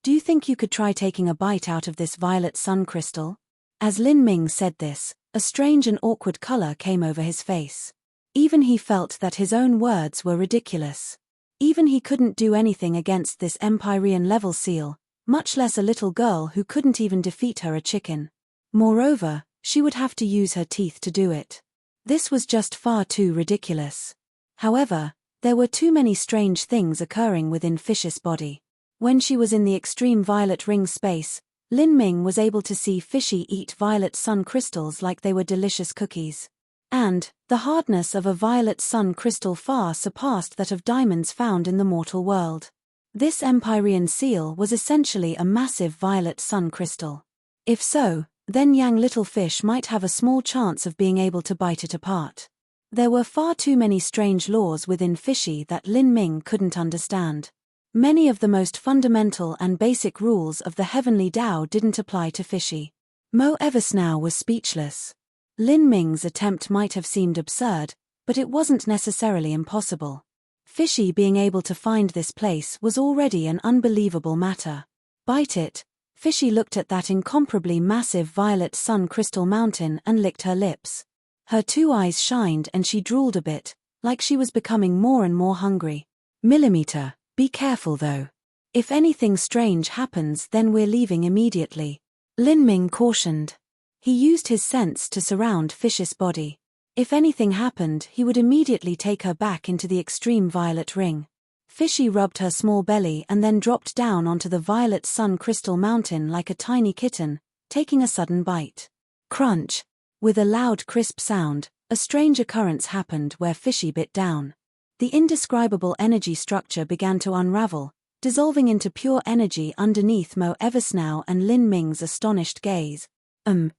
you think you could try taking a bite out of this violet sun crystal? As Lin Ming said this, a strange and awkward color came over his face. Even he felt that his own words were ridiculous. Even he couldn't do anything against this Empyrean level seal, much less a little girl who couldn't even defeat her a chicken. Moreover, she would have to use her teeth to do it. This was just far too ridiculous. However, there were too many strange things occurring within Fish's body. When she was in the extreme violet ring space, Lin Ming was able to see Fishy eat violet sun crystals like they were delicious cookies. And, the hardness of a violet sun crystal far surpassed that of diamonds found in the mortal world. This Empyrean seal was essentially a massive violet sun crystal. If so, then Yang Little Fish might have a small chance of being able to bite it apart. There were far too many strange laws within Fishy that Lin Ming couldn't understand. Many of the most fundamental and basic rules of the heavenly Tao didn't apply to Fishy. Mo Eversnow was speechless. Lin Ming's attempt might have seemed absurd, but it wasn't necessarily impossible. Fishy being able to find this place was already an unbelievable matter. Bite it. Fishy looked at that incomparably massive violet sun crystal mountain and licked her lips. Her 2 eyes shined and she drooled a bit, like she was becoming more and more hungry. Millimeter. Be careful though. If anything strange happens then we're leaving immediately. Lin Ming cautioned. He used his sense to surround Fish's body. If anything happened he would immediately take her back into the extreme violet ring. Fishy rubbed her small belly and then dropped down onto the violet sun crystal mountain like a tiny kitten, taking a sudden bite. Crunch. With a loud crisp sound, a strange occurrence happened where Fishy bit down. The indescribable energy structure began to unravel, dissolving into pure energy underneath Mo Eversnow and Lin Ming's astonished gaze.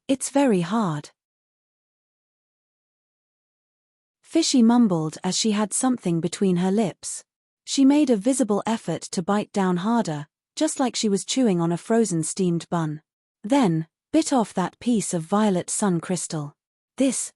It's very hard. Fishy mumbled as she had something between her lips. She made a visible effort to bite down harder, just like she was chewing on a frozen steamed bun. Then, bit off that piece of violet sun crystal. This.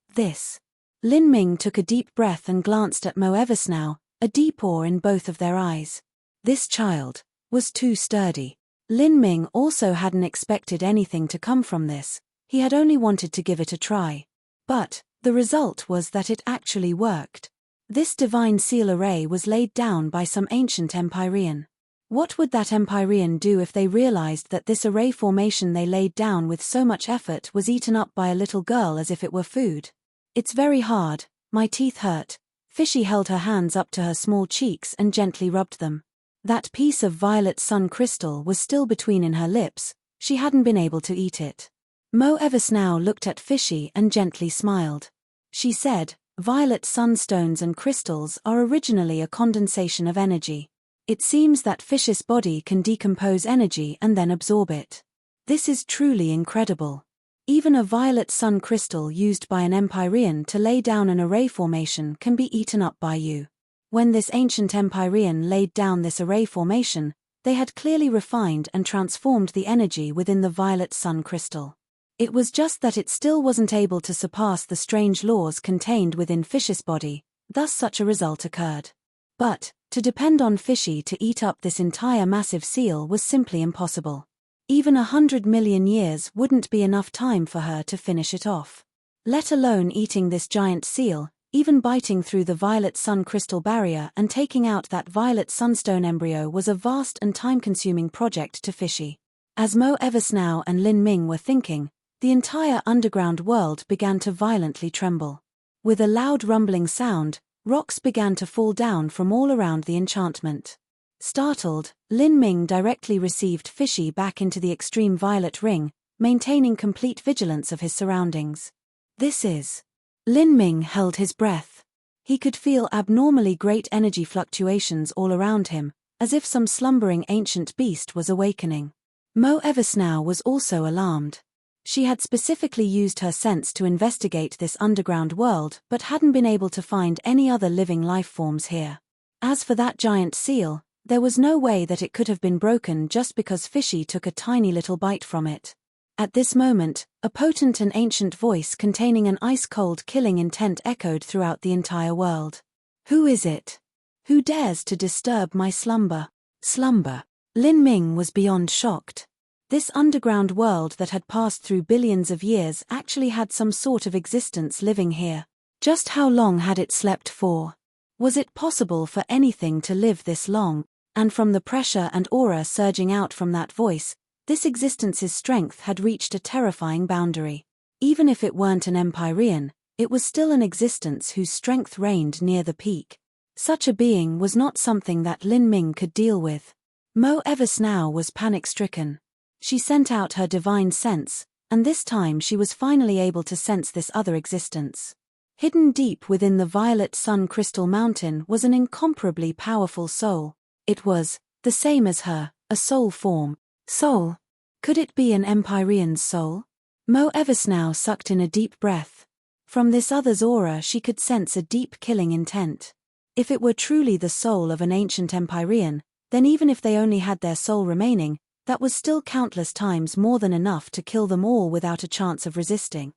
Lin Ming took a deep breath and glanced at Mo Eversnow, a deep awe in both of their eyes. This child was too sturdy. Lin Ming also hadn't expected anything to come from this, he had only wanted to give it a try. But the result was that it actually worked. This divine seal array was laid down by some ancient Empyrean. What would that Empyrean do if they realized that this array formation they laid down with so much effort was eaten up by a little girl as if it were food? It's very hard, my teeth hurt. Fishy held her hands up to her small cheeks and gently rubbed them. That piece of violet sun crystal was still between in her lips, she hadn't been able to eat it. Mo Eversnow looked at Fishy and gently smiled. She said, "Violet sunstones and crystals are originally a condensation of energy. It seems that Fish's body can decompose energy and then absorb it. This is truly incredible. Even a violet sun crystal used by an Empyrean to lay down an array formation can be eaten up by you." When this ancient Empyrean laid down this array formation, they had clearly refined and transformed the energy within the violet sun crystal. It was just that it still wasn't able to surpass the strange laws contained within Fish's body, thus such a result occurred. But to depend on Fishy to eat up this entire massive seal was simply impossible. Even 100 million years wouldn't be enough time for her to finish it off. Let alone eating this giant seal, even biting through the violet sun crystal barrier and taking out that violet sunstone embryo was a vast and time-consuming project to Fishy. As Mo Eversnow and Lin Ming were thinking, the entire underground world began to violently tremble. With a loud rumbling sound, rocks began to fall down from all around the enchantment. Startled, Lin Ming directly received Fishy back into the extreme violet ring, maintaining complete vigilance of his surroundings. This is... Lin Ming held his breath. He could feel abnormally great energy fluctuations all around him, as if some slumbering ancient beast was awakening. Mo Eversnow was also alarmed. She had specifically used her sense to investigate this underground world but hadn't been able to find any other living life forms here. As for that giant seal, there was no way that it could have been broken just because Fishy took a tiny little bite from it. At this moment, a potent and ancient voice containing an ice-cold killing intent echoed throughout the entire world. "Who is it? Who dares to disturb my slumber?" Slumber. Lin Ming was beyond shocked. This underground world that had passed through billions of years actually had some sort of existence living here. Just how long had it slept for? Was it possible for anything to live this long? And from the pressure and aura surging out from that voice, this existence's strength had reached a terrifying boundary. Even if it weren't an Empyrean, it was still an existence whose strength reigned near the peak. Such a being was not something that Lin Ming could deal with. Mo Eversnow was panic-stricken. She sent out her divine sense, and this time she was finally able to sense this other existence. Hidden deep within the violet sun crystal mountain was an incomparably powerful soul. It was the same as her, a soul form. Soul? Could it be an Empyrean's soul? Mo Eversnow sucked in a deep breath. From this other's aura she could sense a deep killing intent. If it were truly the soul of an ancient Empyrean, then even if they only had their soul remaining, that was still countless times more than enough to kill them all without a chance of resisting.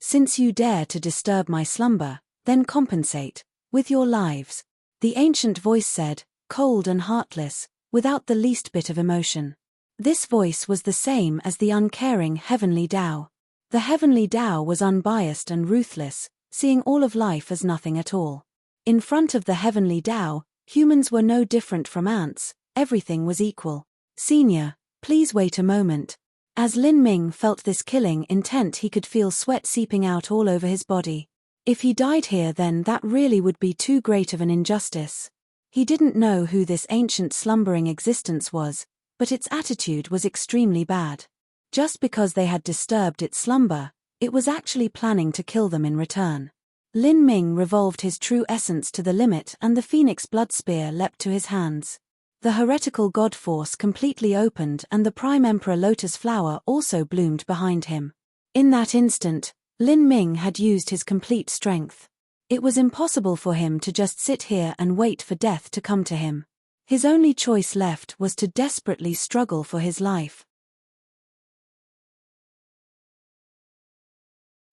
"Since you dare to disturb my slumber, then compensate with your lives," the ancient voice said, cold and heartless, without the least bit of emotion. This voice was the same as the uncaring heavenly Tao. The heavenly Tao was unbiased and ruthless, seeing all of life as nothing at all. In front of the heavenly Tao, humans were no different from ants, everything was equal. "Senior, please wait a moment." As Lin Ming felt this killing intent, he could feel sweat seeping out all over his body. If he died here, then that really would be too great of an injustice. He didn't know who this ancient slumbering existence was, but its attitude was extremely bad. Just because they had disturbed its slumber, it was actually planning to kill them in return. Lin Ming revolved his true essence to the limit and the phoenix blood spear leapt to his hands. The heretical god force completely opened and the prime emperor lotus flower also bloomed behind him. In that instant, Lin Ming had used his complete strength. It was impossible for him to just sit here and wait for death to come to him. His only choice left was to desperately struggle for his life.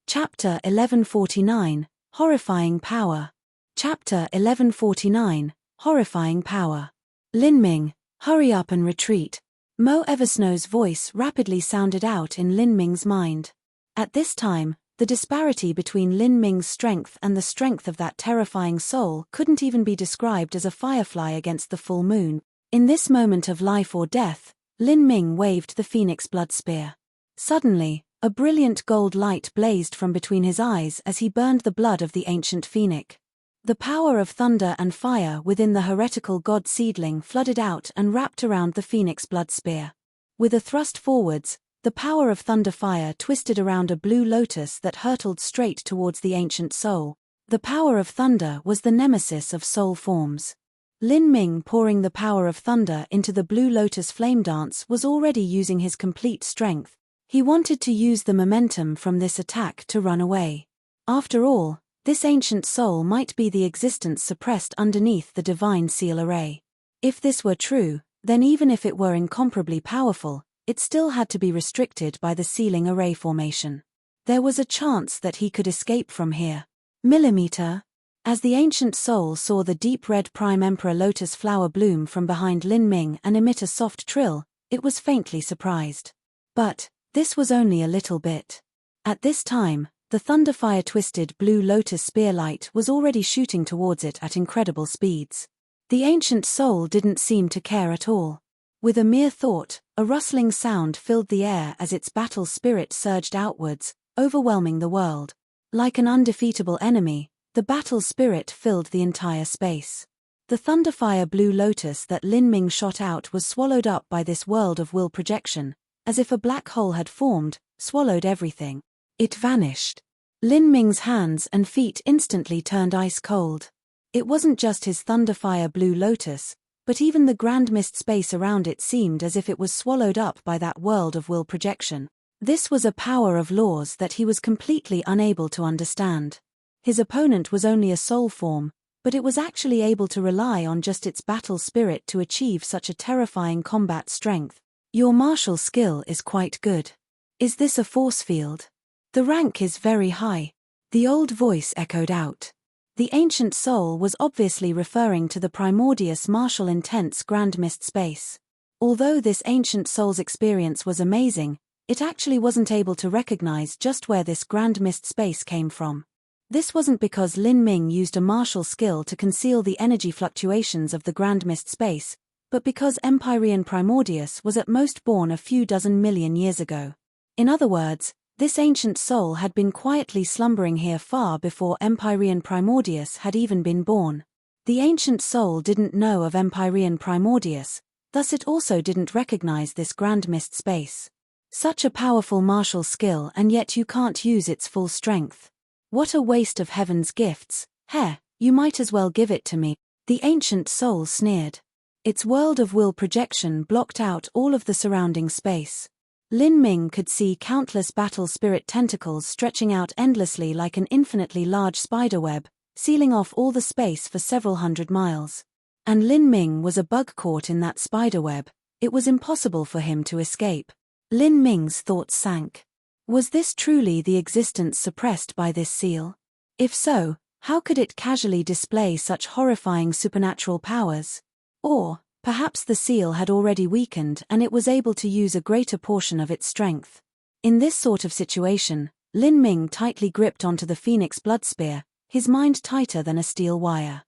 Chapter 1149, Horrifying Power. Chapter 1149, Horrifying power. Lin Ming, hurry up and retreat. Mo Eversnow's voice rapidly sounded out in Lin Ming's mind. At this time, the disparity between Lin Ming's strength and the strength of that terrifying soul couldn't even be described as a firefly against the full moon. In this moment of life or death, Lin Ming waved the phoenix blood spear. Suddenly, a brilliant gold light blazed from between his eyes as he burned the blood of the ancient phoenix. The power of thunder and fire within the heretical god seedling flooded out and wrapped around the phoenix blood spear. With a thrust forwards, the power of thunder fire twisted around a blue lotus that hurtled straight towards the ancient soul. The power of thunder was the nemesis of soul forms. Lin Ming, pouring the power of thunder into the blue lotus flame dance, was already using his complete strength. He wanted to use the momentum from this attack to run away. After all, this ancient soul might be the existence suppressed underneath the divine seal array. If this were true, then even if it were incomparably powerful, it still had to be restricted by the sealing array formation. There was a chance that he could escape from here. Millimeter. As the ancient soul saw the deep red Prime Emperor lotus flower bloom from behind Lin Ming and emit a soft trill, it was faintly surprised. But this was only a little bit. At this time, the thunderfire-twisted blue lotus spearlight was already shooting towards it at incredible speeds. The ancient soul didn't seem to care at all. With a mere thought, a rustling sound filled the air as its battle spirit surged outwards, overwhelming the world. Like an undefeatable enemy, the battle spirit filled the entire space. The thunderfire blue lotus that Lin Ming shot out was swallowed up by this world of will projection, as if a black hole had formed, swallowed everything. It vanished. Lin Ming's hands and feet instantly turned ice cold. It wasn't just his thunderfire blue lotus, but even the grand mist space around it seemed as if it was swallowed up by that world of will projection. This was a power of laws that he was completely unable to understand. His opponent was only a soul form, but it was actually able to rely on just its battle spirit to achieve such a terrifying combat strength. Your martial skill is quite good. Is this a force field? The rank is very high. The old voice echoed out. The ancient soul was obviously referring to the primordious martial intense grand mist space. Although this ancient soul's experience was amazing, it actually wasn't able to recognize just where this grand mist space came from. This wasn't because Lin Ming used a martial skill to conceal the energy fluctuations of the grand mist space, but because Empyrean Primordius was at most born a few dozen million years ago. In other words, this ancient soul had been quietly slumbering here far before Empyrean Primordius had even been born. The ancient soul didn't know of Empyrean Primordius, thus it also didn't recognize this grand mist space. Such a powerful martial skill, and yet you can't use its full strength. What a waste of heaven's gifts. Heh, you might as well give it to me. The ancient soul sneered. Its world of will projection blocked out all of the surrounding space. Lin Ming could see countless battle spirit tentacles stretching out endlessly like an infinitely large spiderweb, sealing off all the space for several hundred miles. And Lin Ming was a bug caught in that spiderweb. It was impossible for him to escape. Lin Ming's thoughts sank. Was this truly the existence suppressed by this seal? If so, how could it casually display such horrifying supernatural powers? Or, perhaps the seal had already weakened and it was able to use a greater portion of its strength. In this sort of situation, Lin Ming tightly gripped onto the phoenix blood spear, his mind tighter than a steel wire.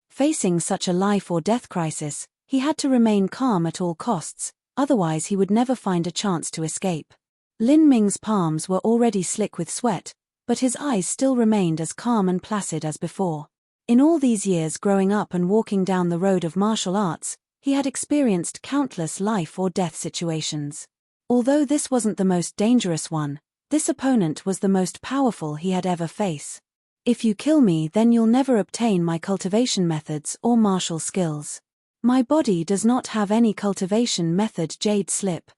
Facing such a life or death crisis, he had to remain calm at all costs, otherwise he would never find a chance to escape. Lin Ming's palms were already slick with sweat, but his eyes still remained as calm and placid as before. In all these years growing up and walking down the road of martial arts, he had experienced countless life or death situations. Although this wasn't the most dangerous one, this opponent was the most powerful he had ever faced. If you kill me, then you'll never obtain my cultivation methods or martial skills. My body does not have any cultivation method. Jade slip.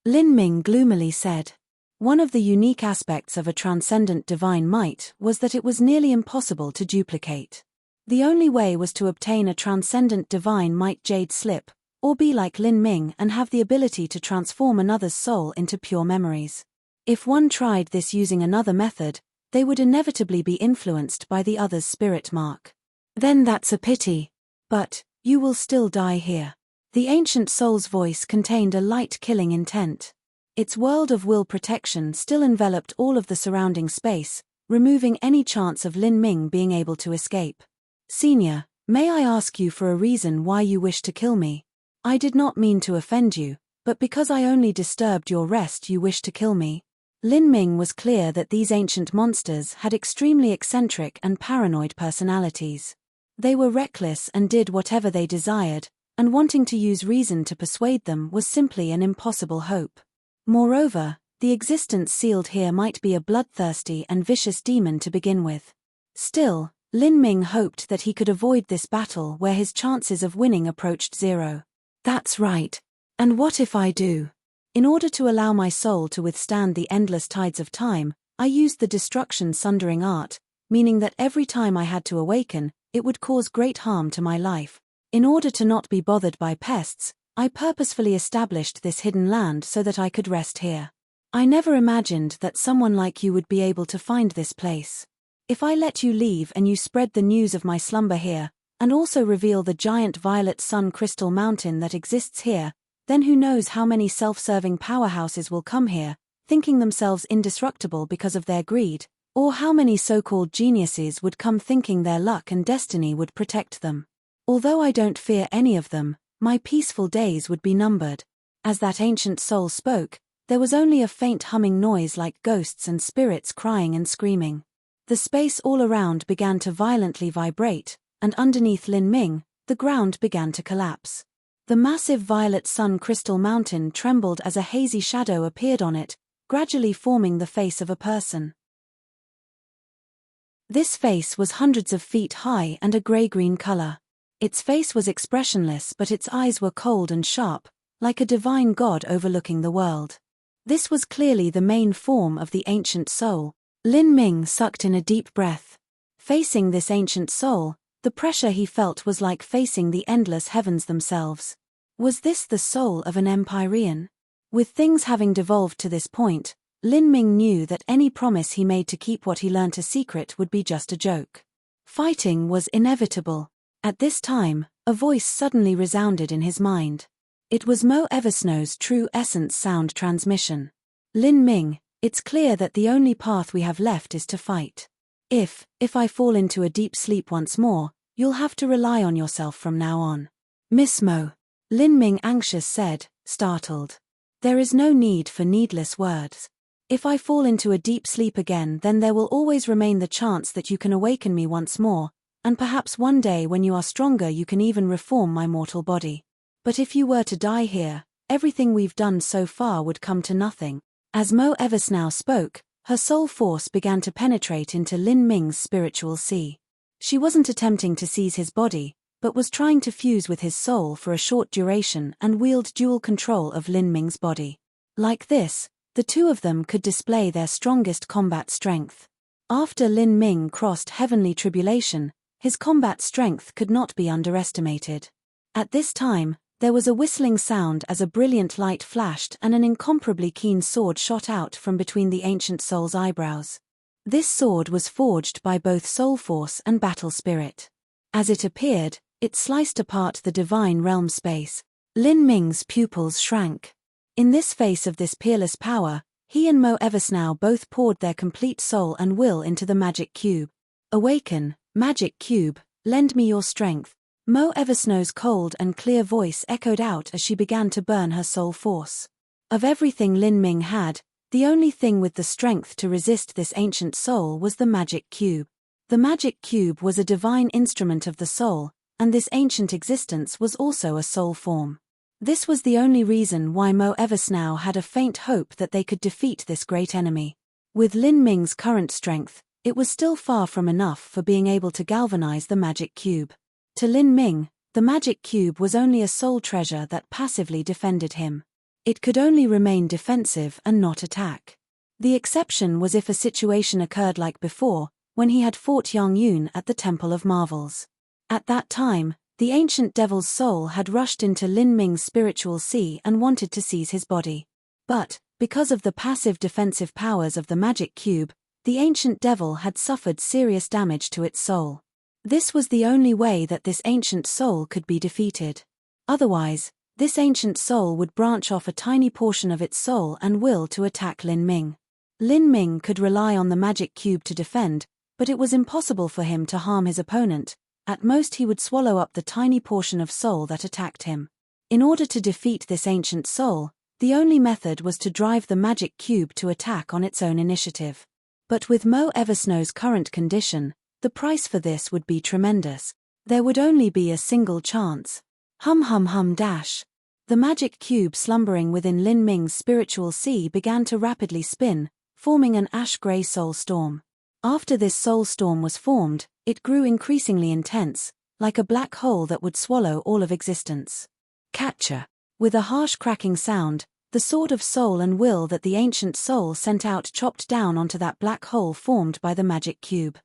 Lin Ming gloomily said. One of the unique aspects of a transcendent divine might was that it was nearly impossible to duplicate. The only way was to obtain a transcendent divine might jade slip, or be like Lin Ming and have the ability to transform another's soul into pure memories. If one tried this using another method, they would inevitably be influenced by the other's spirit mark. Then that's a pity. But you will still die here. The ancient soul's voice contained a light killing intent. Its world of will protection still enveloped all of the surrounding space, removing any chance of Lin Ming being able to escape. Senior, may I ask you for a reason why you wish to kill me? I did not mean to offend you, but because I only disturbed your rest you wish to kill me? Lin Ming was clear that these ancient monsters had extremely eccentric and paranoid personalities. They were reckless and did whatever they desired, and wanting to use reason to persuade them was simply an impossible hope. Moreover, the existence sealed here might be a bloodthirsty and vicious demon to begin with. Still, Lin Ming hoped that he could avoid this battle where his chances of winning approached zero. That's right. And what if I do? In order to allow my soul to withstand the endless tides of time, I used the destruction sundering art, meaning that every time I had to awaken, it would cause great harm to my life. In order to not be bothered by pests, I purposefully established this hidden land so that I could rest here. I never imagined that someone like you would be able to find this place. If I let you leave and you spread the news of my slumber here, and also reveal the giant violet sun crystal mountain that exists here, then who knows how many self-serving powerhouses will come here, thinking themselves indestructible because of their greed, or how many so-called geniuses would come thinking their luck and destiny would protect them. Although I don't fear any of them, my peaceful days would be numbered. As that ancient soul spoke, there was only a faint humming noise like ghosts and spirits crying and screaming. The space all around began to violently vibrate, and underneath Lin Ming, the ground began to collapse. The massive violet sun crystal mountain trembled as a hazy shadow appeared on it, gradually forming the face of a person. This face was hundreds of feet high and a grey-green color. Its face was expressionless but its eyes were cold and sharp, like a divine god overlooking the world. This was clearly the main form of the ancient soul. Lin Ming sucked in a deep breath. Facing this ancient soul, the pressure he felt was like facing the endless heavens themselves. Was this the soul of an Empyrean? With things having devolved to this point, Lin Ming knew that any promise he made to keep what he learnt a secret would be just a joke. Fighting was inevitable. At this time, a voice suddenly resounded in his mind. It was Mo Eversnow's True Essence sound transmission. Lin Ming, it's clear that the only path we have left is to fight. If I fall into a deep sleep once more, you'll have to rely on yourself from now on. Miss Mo. Lin Ming anxious said, startled. There is no need for needless words. If I fall into a deep sleep again then there will always remain the chance that you can awaken me once more, and perhaps one day when you are stronger you can even reform my mortal body. But if you were to die here, everything we've done so far would come to nothing. As Mo Eversnow spoke, her soul force began to penetrate into Lin Ming's spiritual sea. She wasn't attempting to seize his body, but was trying to fuse with his soul for a short duration and wield dual control of Lin Ming's body. Like this, the two of them could display their strongest combat strength. After Lin Ming crossed heavenly tribulation, his combat strength could not be underestimated. At this time, there was a whistling sound as a brilliant light flashed and an incomparably keen sword shot out from between the ancient soul's eyebrows. This sword was forged by both soul force and battle spirit. As it appeared, it sliced apart the divine realm space. Lin Ming's pupils shrank. In this face of this peerless power, he and Mo Eversnow both poured their complete soul and will into the magic cube. Awaken, magic cube, lend me your strength. Mo Eversnow's cold and clear voice echoed out as she began to burn her soul force. Of everything Lin Ming had, the only thing with the strength to resist this ancient soul was the magic cube. The magic cube was a divine instrument of the soul, and this ancient existence was also a soul form. This was the only reason why Mo Eversnow had a faint hope that they could defeat this great enemy. With Lin Ming's current strength, it was still far from enough for being able to galvanize the magic cube. To Lin Ming, the magic cube was only a soul treasure that passively defended him. It could only remain defensive and not attack. The exception was if a situation occurred like before, when he had fought Yang Yun at the Temple of Marvels. At that time, the ancient devil's soul had rushed into Lin Ming's spiritual sea and wanted to seize his body. But, because of the passive defensive powers of the magic cube, the ancient devil had suffered serious damage to its soul. This was the only way that this ancient soul could be defeated. Otherwise, this ancient soul would branch off a tiny portion of its soul and will to attack Lin Ming. Lin Ming could rely on the magic cube to defend, but it was impossible for him to harm his opponent. At most he would swallow up the tiny portion of soul that attacked him. In order to defeat this ancient soul, the only method was to drive the magic cube to attack on its own initiative. But with Mo Eversnow's current condition, the price for this would be tremendous. There would only be a single chance. Hum hum hum dash. The magic cube slumbering within Lin Ming's spiritual sea began to rapidly spin, forming an ash-grey soul storm. After this soul storm was formed, it grew increasingly intense, like a black hole that would swallow all of existence. Catcher. With a harsh cracking sound, the sword of soul and will that the ancient soul sent out chopped down onto that black hole formed by the magic cube.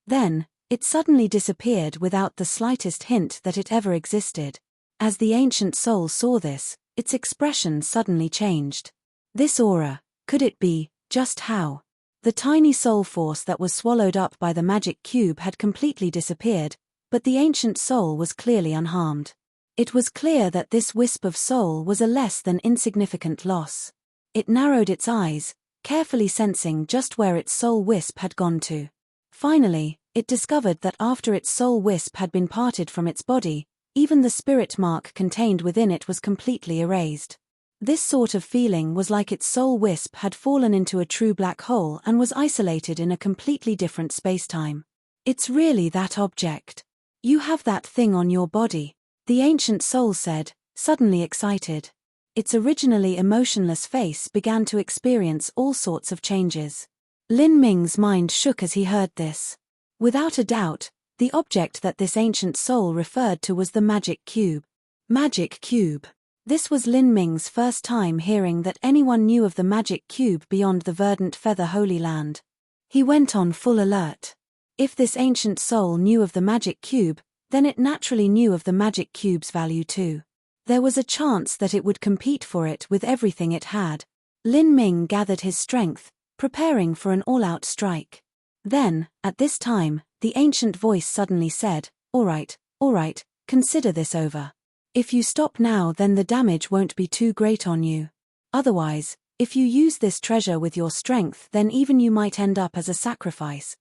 Then, it suddenly disappeared without the slightest hint that it ever existed. As the ancient soul saw this, its expression suddenly changed. This aura, could it be, just how? The tiny soul force that was swallowed up by the magic cube had completely disappeared, but the ancient soul was clearly unharmed. It was clear that this wisp of soul was a less than insignificant loss. It narrowed its eyes, carefully sensing just where its soul wisp had gone to. Finally, it discovered that after its soul wisp had been parted from its body, even the spirit mark contained within it was completely erased. This sort of feeling was like its soul wisp had fallen into a true black hole and was isolated in a completely different spacetime. It's really that object. You have that thing on your body, the ancient soul said, suddenly excited. Its originally emotionless face began to experience all sorts of changes. Lin Ming's mind shook as he heard this. Without a doubt, the object that this ancient soul referred to was the magic cube. Magic cube. This was Lin Ming's first time hearing that anyone knew of the magic cube beyond the verdant feather Holy Land. He went on full alert. If this ancient soul knew of the magic cube, then it naturally knew of the magic cube's value too. There was a chance that it would compete for it with everything it had. Lin Ming gathered his strength, preparing for an all-out strike. Then, at this time, the ancient voice suddenly said, all right, consider this over. If you stop now, then the damage won't be too great on you. Otherwise, if you use this treasure with your strength, then even you might end up as a sacrifice.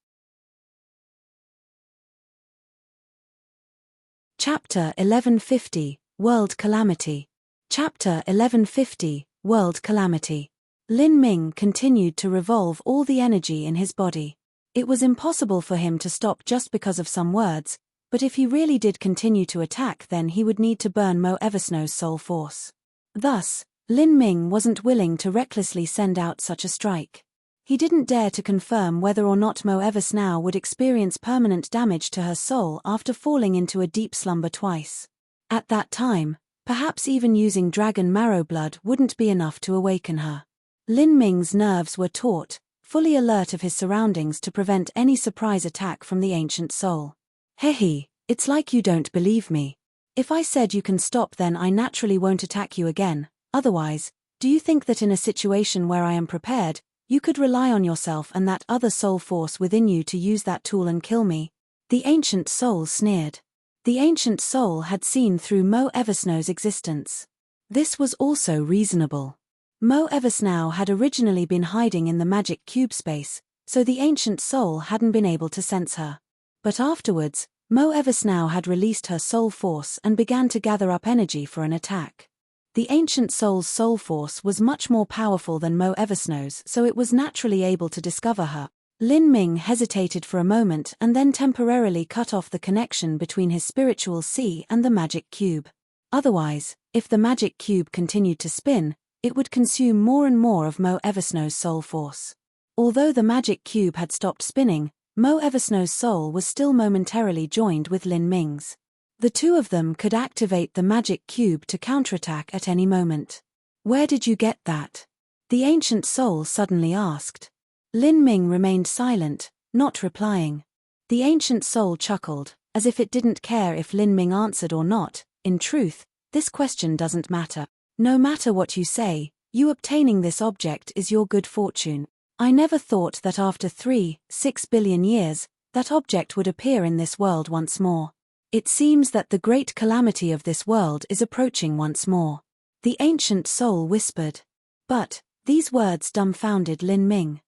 Chapter 1150, World Calamity. Chapter 1150, World Calamity. Lin Ming continued to revolve all the energy in his body. It was impossible for him to stop just because of some words, but if he really did continue to attack, then he would need to burn Mo Eversnow's soul force. Thus, Lin Ming wasn't willing to recklessly send out such a strike. He didn't dare to confirm whether or not Mo Eversnow would experience permanent damage to her soul after falling into a deep slumber twice. At that time, perhaps even using dragon marrow blood wouldn't be enough to awaken her. Lin Ming's nerves were taut, fully alert of his surroundings to prevent any surprise attack from the ancient soul. Hehe, it's like you don't believe me. If I said you can stop, then I naturally won't attack you again. Otherwise, do you think that in a situation where I am prepared, you could rely on yourself and that other soul force within you to use that tool and kill me? The ancient soul sneered. The ancient soul had seen through Mo Eversnow's existence. This was also reasonable. Mo Eversnow had originally been hiding in the magic cube space, so the ancient soul hadn't been able to sense her. But afterwards, Mo Eversnow had released her soul force and began to gather up energy for an attack. The ancient soul's soul force was much more powerful than Mo Eversnow's, so it was naturally able to discover her. Lin Ming hesitated for a moment and then temporarily cut off the connection between his spiritual sea and the magic cube. Otherwise, if the magic cube continued to spin, it would consume more and more of Mo Eversnow's soul force. Although the magic cube had stopped spinning, Mo Eversnow's soul was still momentarily joined with Lin Ming's. The two of them could activate the magic cube to counterattack at any moment. Where did you get that? The ancient soul suddenly asked. Lin Ming remained silent, not replying. The ancient soul chuckled, as if it didn't care if Lin Ming answered or not. In truth, this question doesn't matter. No matter what you say, you obtaining this object is your good fortune. I never thought that after 6 billion years, that object would appear in this world once more. It seems that the great calamity of this world is approaching once more. The ancient soul whispered. But these words dumbfounded Lin Ming.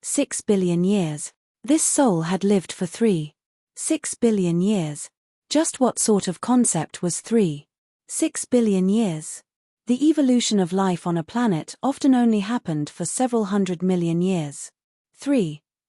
6 billion years. This soul had lived for 6 billion years. Just what sort of concept was 6 billion years? The evolution of life on a planet often only happened for several 100 million years.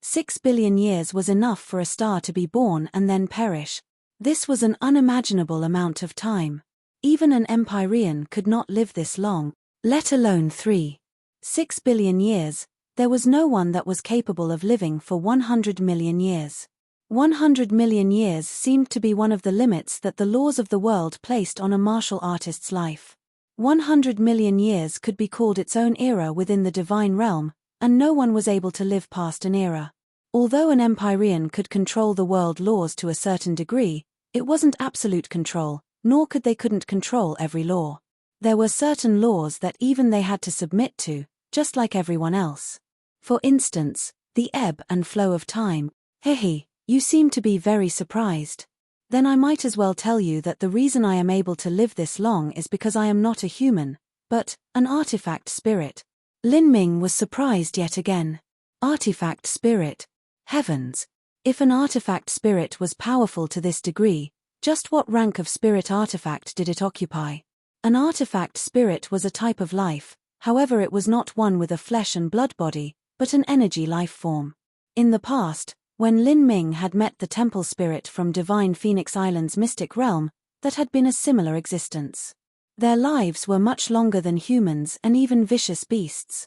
6 billion years was enough for a star to be born and then perish. This was an unimaginable amount of time. Even an Empyrean could not live this long, let alone 6 billion years. There was no one that was capable of living for 100 million years. 100 million years seemed to be one of the limits that the laws of the world placed on a martial artist's life. 100 million years could be called its own era within the divine realm, and no one was able to live past an era. Although an Empyrean could control the world laws to a certain degree, it wasn't absolute control, nor couldn't control every law. There were certain laws that even they had to submit to, just like everyone else. For instance, the ebb and flow of time. You seem to be very surprised. Then I might as well tell you that the reason I am able to live this long is because I am not a human, but an artifact spirit. Lin Ming was surprised yet again. Artifact spirit. Heavens! If an artifact spirit was powerful to this degree, just what rank of spirit artifact did it occupy? An artifact spirit was a type of life, however it was not one with a flesh and blood body, but an energy life form. In the past, when Lin Ming had met the temple spirit from Divine Phoenix Island's mystic realm, that had been a similar existence. Their lives were much longer than humans and even vicious beasts.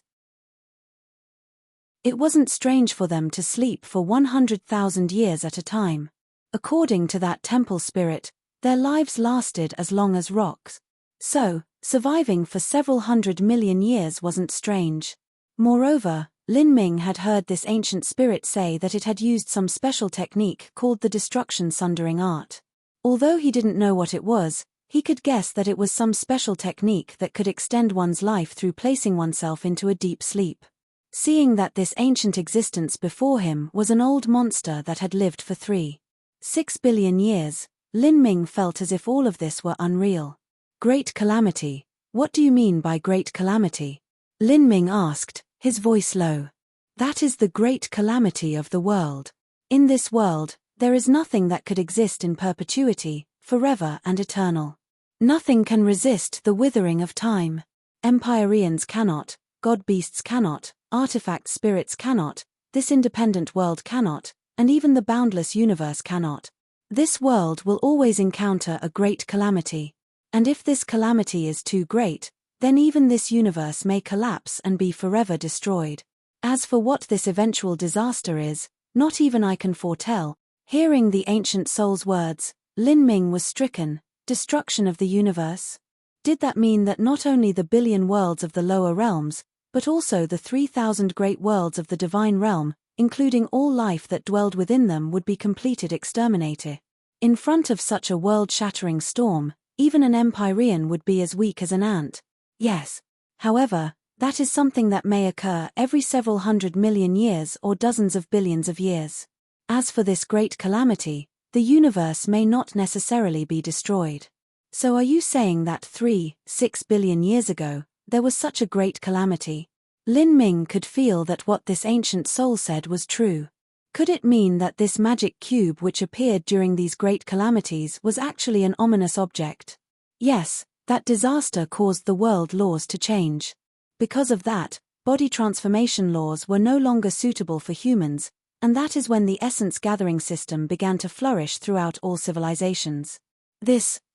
It wasn't strange for them to sleep for 100,000 years at a time. According to that temple spirit, their lives lasted as long as rocks. So, surviving for several 100 million years wasn't strange. Moreover, Lin Ming had heard this ancient spirit say that it had used some special technique called the destruction sundering art. Although he didn't know what it was, he could guess that it was some special technique that could extend one's life through placing oneself into a deep sleep. Seeing that this ancient existence before him was an old monster that had lived for 6 billion years, Lin Ming felt as if all of this were unreal. Great calamity. What do you mean by great calamity? Lin Ming asked, his voice low. That is the great calamity of the world. In this world, there is nothing that could exist in perpetuity, forever and eternal. Nothing can resist the withering of time. Empyreans cannot, god-beasts cannot, artifact spirits cannot, this independent world cannot, and even the boundless universe cannot. This world will always encounter a great calamity. And if this calamity is too great, then even this universe may collapse and be forever destroyed. As for what this eventual disaster is, not even I can foretell. Hearing the ancient soul's words, Lin Ming was stricken. Destruction of the universe? Did that mean that not only the billion worlds of the lower realms, but also the 3,000 great worlds of the divine realm, including all life that dwelled within them, would be completed exterminated? In front of such a world-shattering storm, even an Empyrean would be as weak as an ant. Yes. However, that is something that may occur every several 100 million years or dozens of billions of years. As for this great calamity, the universe may not necessarily be destroyed. So are you saying that 6 billion years ago, there was such a great calamity? Lin Ming could feel that what this ancient soul said was true. Could it mean that this magic cube which appeared during these great calamities was actually an ominous object? Yes, that disaster caused the world laws to change. Because of that, body transformation laws were no longer suitable for humans, and that is when the essence gathering system began to flourish throughout all civilizations.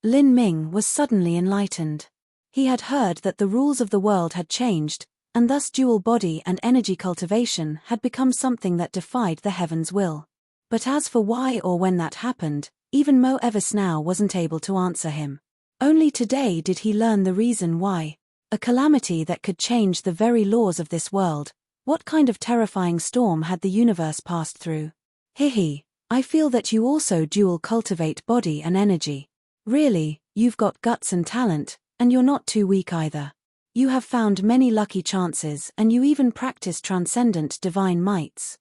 Lin Ming was suddenly enlightened. He had heard that the rules of the world had changed, and thus dual body and energy cultivation had become something that defied the heavens' will. But as for why or when that happened, even Mo Eversnow wasn't able to answer him. Only today did he learn the reason why. A calamity that could change the very laws of this world. What kind of terrifying storm had the universe passed through? I feel that you also dual cultivate body and energy. Really, you've got guts and talent, and you're not too weak either. You have found many lucky chances and you even practice transcendent divine mights.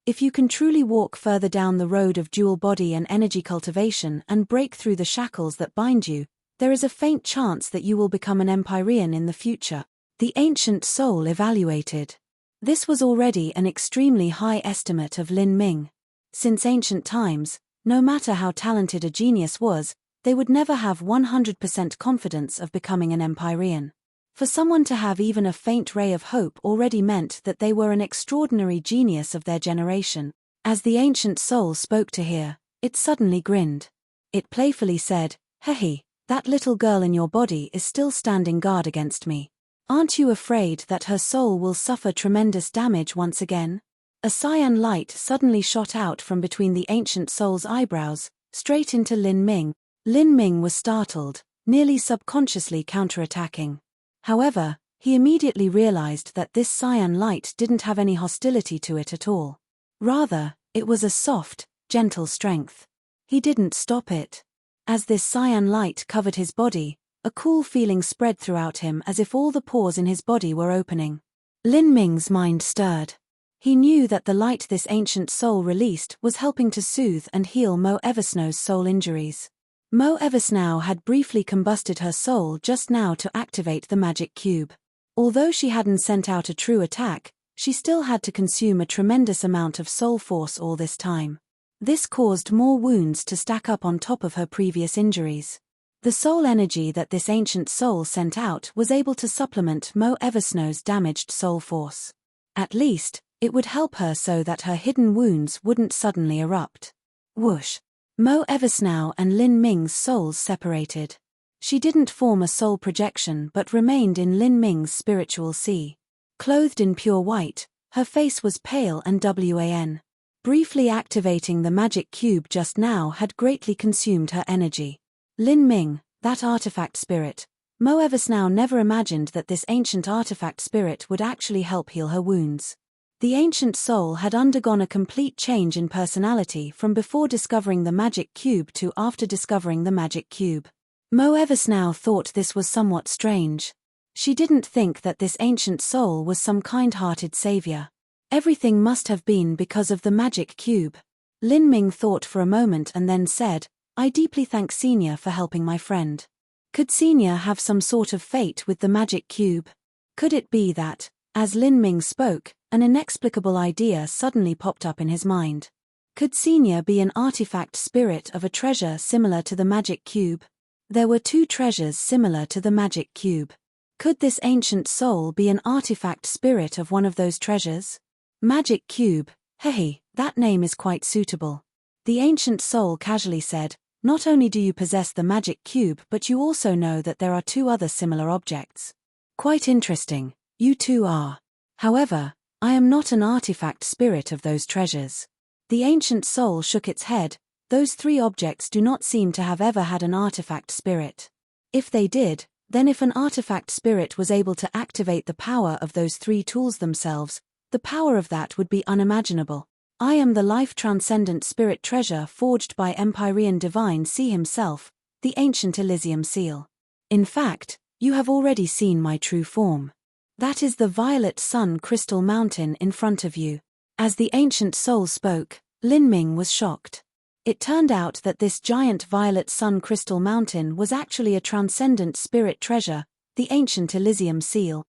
If you can truly walk further down the road of dual body and energy cultivation and break through the shackles that bind you, there is a faint chance that you will become an Empyrean in the future. The ancient soul evaluated. This was already an extremely high estimate of Lin Ming. Since ancient times, no matter how talented a genius was, they would never have 100% confidence of becoming an Empyrean. For someone to have even a faint ray of hope already meant that they were an extraordinary genius of their generation. As the ancient soul spoke to her, it suddenly grinned. It playfully said, "Hehe, that little girl in your body is still standing guard against me. Aren't you afraid that her soul will suffer tremendous damage once again?" A cyan light suddenly shot out from between the ancient soul's eyebrows, straight into Lin Ming. Lin Ming was startled, nearly subconsciously counterattacking. However, he immediately realized that this cyan light didn't have any hostility to it at all. Rather, it was a soft, gentle strength. He didn't stop it. As this cyan light covered his body, a cool feeling spread throughout him as if all the pores in his body were opening. Lin Ming's mind stirred. He knew that the light this ancient soul released was helping to soothe and heal Mo Eversnow's soul injuries. Mo Eversnow had briefly combusted her soul just now to activate the magic cube. Although she hadn't sent out a true attack, she still had to consume a tremendous amount of soul force all this time. This caused more wounds to stack up on top of her previous injuries. The soul energy that this ancient soul sent out was able to supplement Mo Eversnow's damaged soul force. At least, it would help her so that her hidden wounds wouldn't suddenly erupt. Whoosh! Mo Eversnow and Lin Ming's souls separated. She didn't form a soul projection but remained in Lin Ming's spiritual sea. Clothed in pure white, her face was pale and wan. Briefly activating the magic cube just now had greatly consumed her energy. Lin Ming, that artifact spirit. Mo Eversnow never imagined that this ancient artifact spirit would actually help heal her wounds. The ancient soul had undergone a complete change in personality from before discovering the magic cube to after discovering the magic cube. Mo Eversnow thought this was somewhat strange. She didn't think that this ancient soul was some kind-hearted savior. Everything must have been because of the magic cube. Lin Ming thought for a moment and then said, "I deeply thank Senior for helping my friend." Could Senior have some sort of fate with the magic cube? Could it be that, as Lin Ming spoke, an inexplicable idea suddenly popped up in his mind? Could Senior be an artifact spirit of a treasure similar to the magic cube? There were two treasures similar to the magic cube. Could this ancient soul be an artifact spirit of one of those treasures? Magic cube, hey, that name is quite suitable. The ancient soul casually said, "Not only do you possess the magic cube but you also know that there are two other similar objects. Quite interesting, you two are. However, I am not an artifact spirit of those treasures." The ancient soul shook its head. Those three objects do not seem to have ever had an artifact spirit. If they did, then if an artifact spirit was able to activate the power of those three tools themselves, the power of that would be unimaginable. I am the life transcendent spirit treasure forged by Empyrean Divine C himself, the ancient Elysium seal. In fact, you have already seen my true form. That is the violet sun crystal mountain in front of you. As the ancient soul spoke, Lin Ming was shocked. It turned out that this giant violet sun crystal mountain was actually a transcendent spirit treasure, the ancient Elysium seal.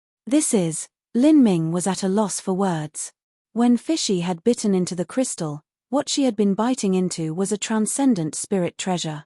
Lin Ming was at a loss for words. When Fishy had bitten into the crystal, what she had been biting into was a transcendent spirit treasure.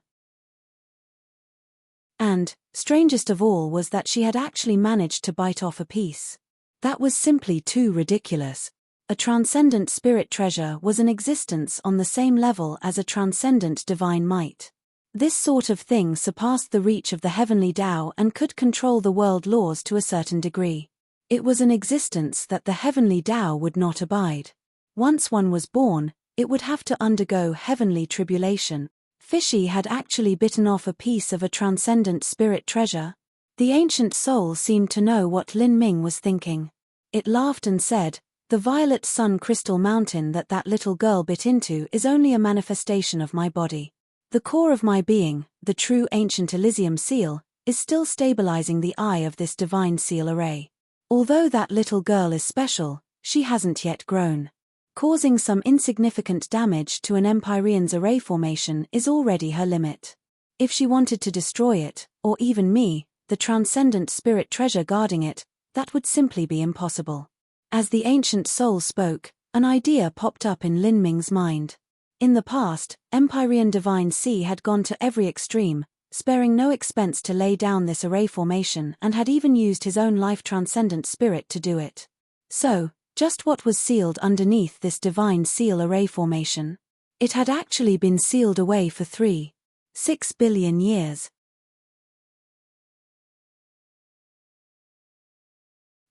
And, strangest of all was that she had actually managed to bite off a piece. That was simply too ridiculous. A transcendent spirit treasure was an existence on the same level as a transcendent divine might. This sort of thing surpassed the reach of the heavenly Tao and could control the world laws to a certain degree. It was an existence that the heavenly Tao would not abide. Once one was born, it would have to undergo heavenly tribulation. Fishy had actually bitten off a piece of a transcendent spirit treasure. The ancient soul seemed to know what Lin Ming was thinking. It laughed and said, "The violet sun crystal mountain that little girl bit into is only a manifestation of my body. The core of my being, the true ancient Elysium seal, is still stabilizing the eye of this divine seal array. Although that little girl is special, she hasn't yet grown. Causing some insignificant damage to an Empyrean's array formation is already her limit. If she wanted to destroy it, or even me, the transcendent spirit treasure guarding it, that would simply be impossible. As the ancient soul spoke, an idea popped up in Lin Ming's mind. In the past, Empyrean Divine Sea had gone to every extreme, sparing no expense to lay down this array formation, and had even used his own life transcendent spirit to do it. So, just what was sealed underneath this divine seal array formation? It had actually been sealed away for 3.6 billion years.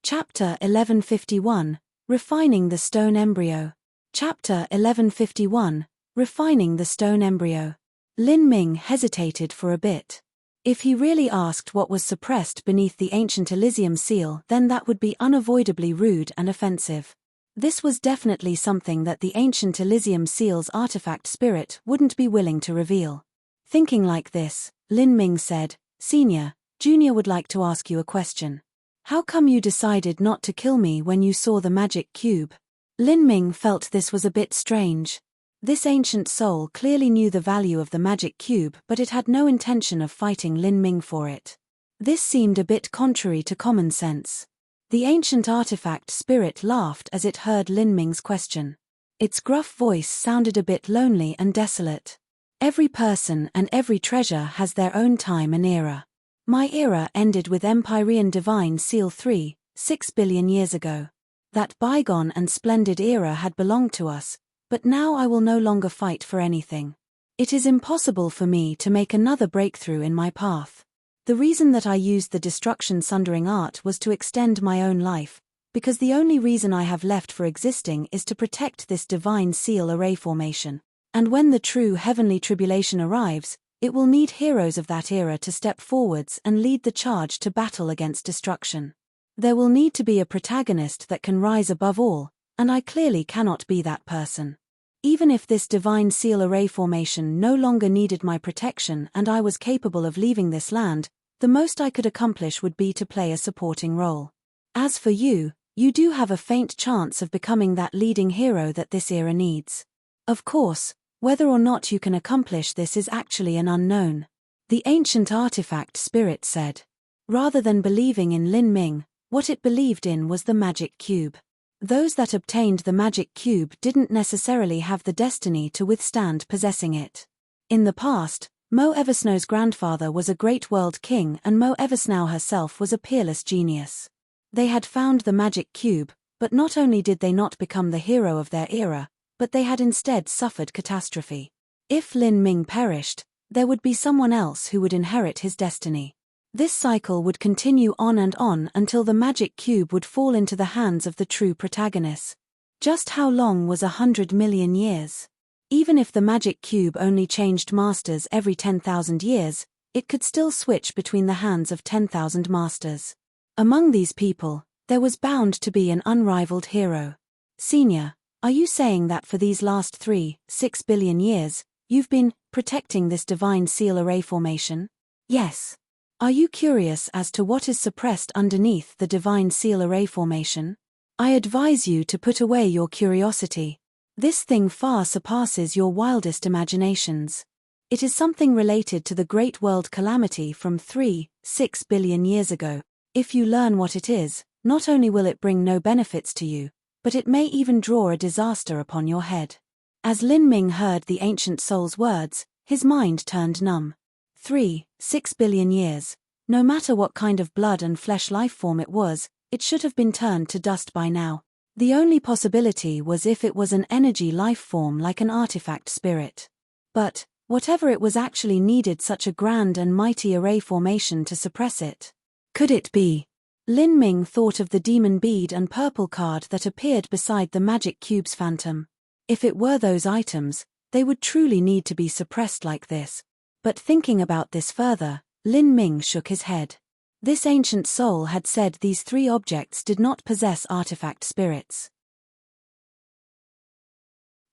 Chapter 1151, Refining the Stone Embryo. Chapter 1151, Refining the Stone Embryo. Lin Ming hesitated for a bit. If he really asked what was suppressed beneath the ancient Elysium seal, then that would be unavoidably rude and offensive. This was definitely something that the ancient Elysium seal's artifact spirit wouldn't be willing to reveal. Thinking like this, Lin Ming said, "Senior, Junior would like to ask you a question. How come you decided not to kill me when you saw the magic cube?" Lin Ming felt this was a bit strange. This ancient soul clearly knew the value of the magic cube, but it had no intention of fighting Lin Ming for it. This seemed a bit contrary to common sense. The ancient artifact spirit laughed as it heard Lin Ming's question. Its gruff voice sounded a bit lonely and desolate. "Every person and every treasure has their own time and era. My era ended with Empyrean Divine Seal 3.6 billion years ago. That bygone and splendid era had belonged to us, but now I will no longer fight for anything. It is impossible for me to make another breakthrough in my path. The reason that I used the destruction sundering art was to extend my own life, because the only reason I have left for existing is to protect this divine seal array formation, and when the true heavenly tribulation arrives, it will need heroes of that era to step forwards and lead the charge to battle against destruction. There will need to be a protagonist that can rise above all, and I clearly cannot be that person. Even if this divine seal array formation no longer needed my protection and I was capable of leaving this land, the most I could accomplish would be to play a supporting role. As for you, you do have a faint chance of becoming that leading hero that this era needs. Of course, whether or not you can accomplish this is actually an unknown," the ancient artifact spirit said. Rather than believing in Lin Ming, what it believed in was the magic cube. Those that obtained the magic cube didn't necessarily have the destiny to withstand possessing it. In the past, Mo Eversnow's grandfather was a great world king and Mo Eversnow herself was a peerless genius. They had found the magic cube, but not only did they not become the hero of their era, but they had instead suffered catastrophe. If Lin Ming perished, there would be someone else who would inherit his destiny. This cycle would continue on and on until the magic cube would fall into the hands of the true protagonist. Just how long was 100 million years? Even if the magic cube only changed masters every 10,000 years, it could still switch between the hands of 10,000 masters. Among these people, there was bound to be an unrivaled hero. "Senior, are you saying that for these last 3.6 billion years, you've been protecting this divine seal array formation?" "Yes." "Are you curious as to what is suppressed underneath the divine seal array formation?" "I advise you to put away your curiosity. This thing far surpasses your wildest imaginations. It is something related to the great world calamity from 3.6 billion years ago. If you learn what it is, not only will it bring no benefits to you, but it may even draw a disaster upon your head." As Lin Ming heard the ancient soul's words, his mind turned numb. 3.6 billion years. No matter what kind of blood and flesh life form it was, it should have been turned to dust by now. The only possibility was if it was an energy life form like an artifact spirit. But, whatever it was actually needed such a grand and mighty array formation to suppress it. Could it be? Lin Ming thought of the demon bead and purple card that appeared beside the magic cube's phantom. If it were those items, they would truly need to be suppressed like this. But thinking about this further, Lin Ming shook his head. This ancient soul had said these three objects did not possess artifact spirits.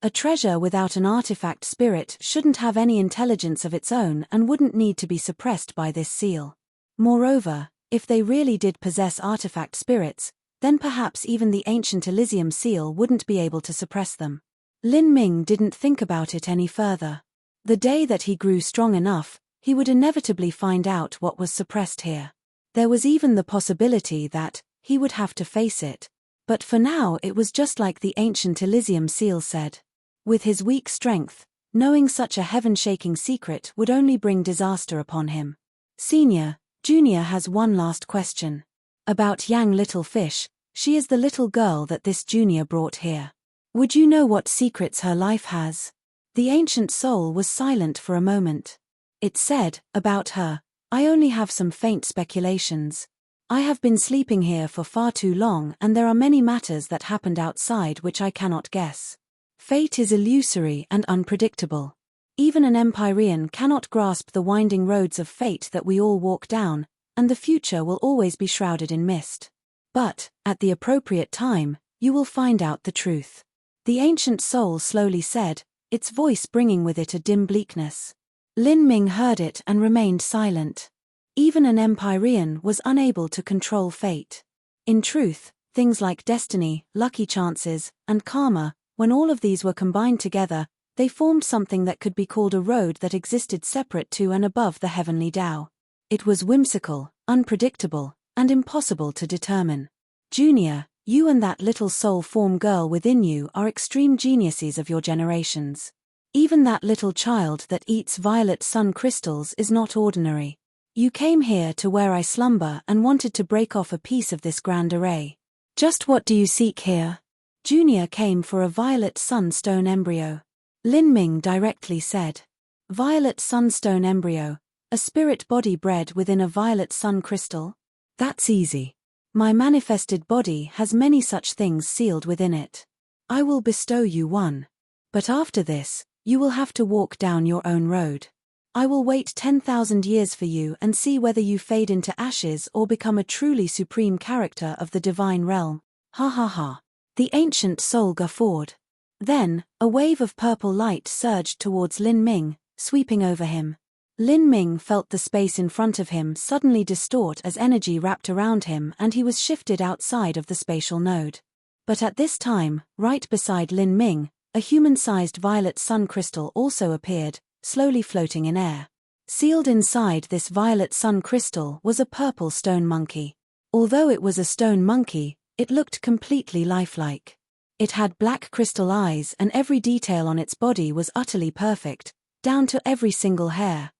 A treasure without an artifact spirit shouldn't have any intelligence of its own and wouldn't need to be suppressed by this seal. Moreover, if they really did possess artifact spirits, then perhaps even the ancient Elysium seal wouldn't be able to suppress them. Lin Ming didn't think about it any further. The day that he grew strong enough, he would inevitably find out what was suppressed here. There was even the possibility that he would have to face it. But for now it was just like the ancient Elysium seal said. With his weak strength, knowing such a heaven-shaking secret would only bring disaster upon him. Senior, Junior has one last question. About Yang Little Fish, she is the little girl that this Junior brought here. Would you know what secrets her life has? The ancient soul was silent for a moment. It said, about her, I only have some faint speculations. I have been sleeping here for far too long and there are many matters that happened outside which I cannot guess. Fate is illusory and unpredictable. Even an Empyrean cannot grasp the winding roads of fate that we all walk down, and the future will always be shrouded in mist. But, at the appropriate time, you will find out the truth. The ancient soul slowly said, its voice bringing with it a dim bleakness. Lin Ming heard it and remained silent. Even an Empyrean was unable to control fate. In truth, things like destiny, lucky chances, and karma, when all of these were combined together, they formed something that could be called a road that existed separate to and above the heavenly Tao. It was whimsical, unpredictable, and impossible to determine. Junior, you and that little soul-form girl within you are extreme geniuses of your generations. Even that little child that eats violet sun crystals is not ordinary. You came here to where I slumber and wanted to break off a piece of this grand array. Just what do you seek here? Junior came for a violet sunstone embryo. Lin Ming directly said. Violet sunstone embryo, a spirit body bred within a violet sun crystal? That's easy. My manifested body has many such things sealed within it. I will bestow you one. But after this, you will have to walk down your own road. I will wait 10,000 years for you and see whether you fade into ashes or become a truly supreme character of the divine realm. Ha ha ha. The ancient soul guffawed. Then, a wave of purple light surged towards Lin Ming, sweeping over him. Lin Ming felt the space in front of him suddenly distort as energy wrapped around him and he was shifted outside of the spatial node. But at this time, right beside Lin Ming, a human-sized violet sun crystal also appeared, slowly floating in air. Sealed inside this violet sun crystal was a purple stone monkey. Although it was a stone monkey, it looked completely lifelike. It had black crystal eyes and every detail on its body was utterly perfect, down to every single hair.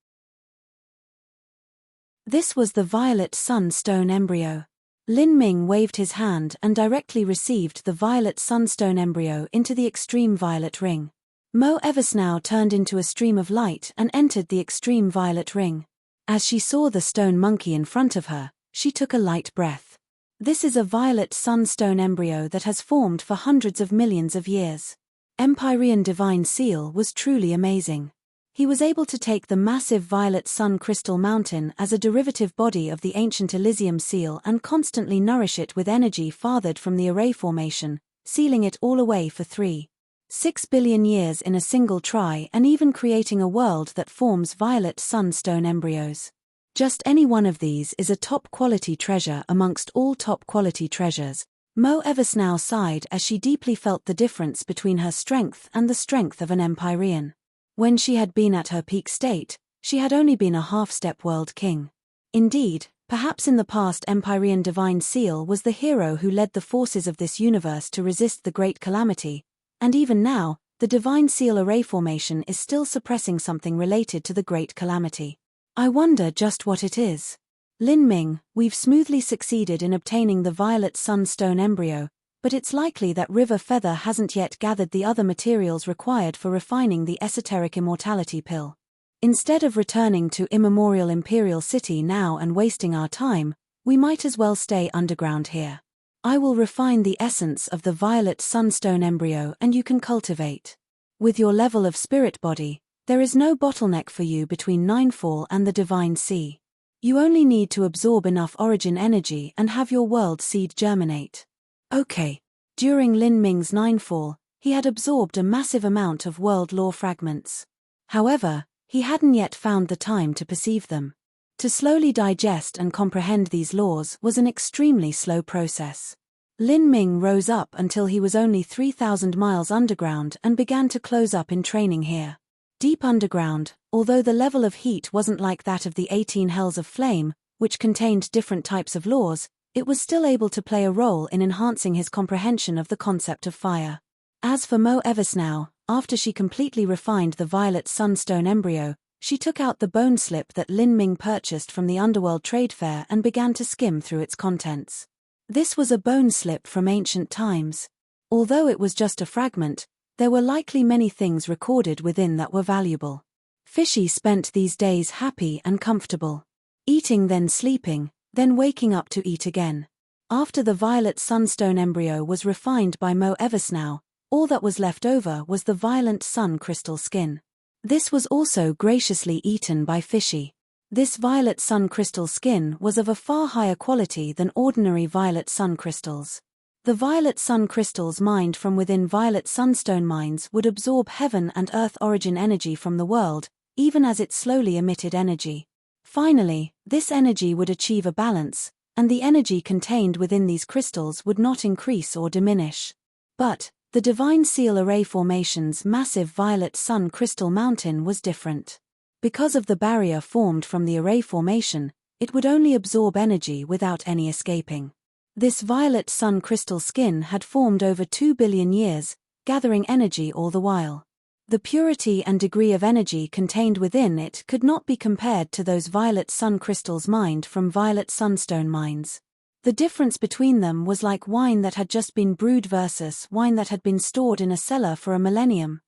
This was the violet sunstone embryo. Lin Ming waved his hand and directly received the violet sunstone embryo into the extreme violet ring. Mo Eversnow turned into a stream of light and entered the extreme violet ring. As she saw the stone monkey in front of her, she took a light breath. This is a violet sunstone embryo that has formed for hundreds of millions of years. Empyrean Divine Seal was truly amazing. He was able to take the massive violet sun crystal mountain as a derivative body of the ancient Elysium seal and constantly nourish it with energy fathered from the array formation, sealing it all away for 3.6 billion years in a single try and even creating a world that forms violet sunstone embryos. Just any one of these is a top-quality treasure amongst all top-quality treasures. Mo Eversnow sighed as she deeply felt the difference between her strength and the strength of an Empyrean. When she had been at her peak state, she had only been a half-step world king. Indeed, perhaps in the past Empyrean Divine Seal was the hero who led the forces of this universe to resist the Great Calamity, and even now, the Divine Seal array formation is still suppressing something related to the Great Calamity. I wonder just what it is. Lin Ming, we've smoothly succeeded in obtaining the violet sunstone embryo, but it's likely that River Feather hasn't yet gathered the other materials required for refining the esoteric immortality pill. Instead of returning to immemorial Imperial City now and wasting our time, we might as well stay underground here. I will refine the essence of the violet sunstone embryo and you can cultivate. With your level of spirit body, there is no bottleneck for you between Ninefall and the Divine Sea. You only need to absorb enough origin energy and have your world seed germinate. Okay. During Lin Ming's Ninefall, he had absorbed a massive amount of world lore fragments. However, he hadn't yet found the time to perceive them. To slowly digest and comprehend these laws was an extremely slow process. Lin Ming rose up until he was only 3,000 miles underground and began to close up in training here. Deep underground, although the level of heat wasn't like that of the 18 Hells of Flame, which contained different types of laws, it was still able to play a role in enhancing his comprehension of the concept of fire. As for Mo Eversnow, after she completely refined the violet sunstone embryo, she took out the bone slip that Lin Ming purchased from the Underworld Trade Fair and began to skim through its contents. This was a bone slip from ancient times. Although it was just a fragment, there were likely many things recorded within that were valuable. Fishy spent these days happy and comfortable. Eating, then sleeping, then waking up to eat again. After the violet sunstone embryo was refined by Mo Eversnow, all that was left over was the violet sun crystal skin. This was also graciously eaten by Fishy. This violet sun crystal skin was of a far higher quality than ordinary violet sun crystals. The violet sun crystals mined from within violet sunstone mines would absorb heaven and earth origin energy from the world, even as it slowly emitted energy. Finally, this energy would achieve a balance, and the energy contained within these crystals would not increase or diminish. But the Divine Seal Array Formation's massive violet sun crystal mountain was different. Because of the barrier formed from the array formation, it would only absorb energy without any escaping. This violet sun crystal skin had formed over 2 billion years, gathering energy all the while. The purity and degree of energy contained within it could not be compared to those violet sun crystals mined from violet sunstone mines. The difference between them was like wine that had just been brewed versus wine that had been stored in a cellar for a millennium.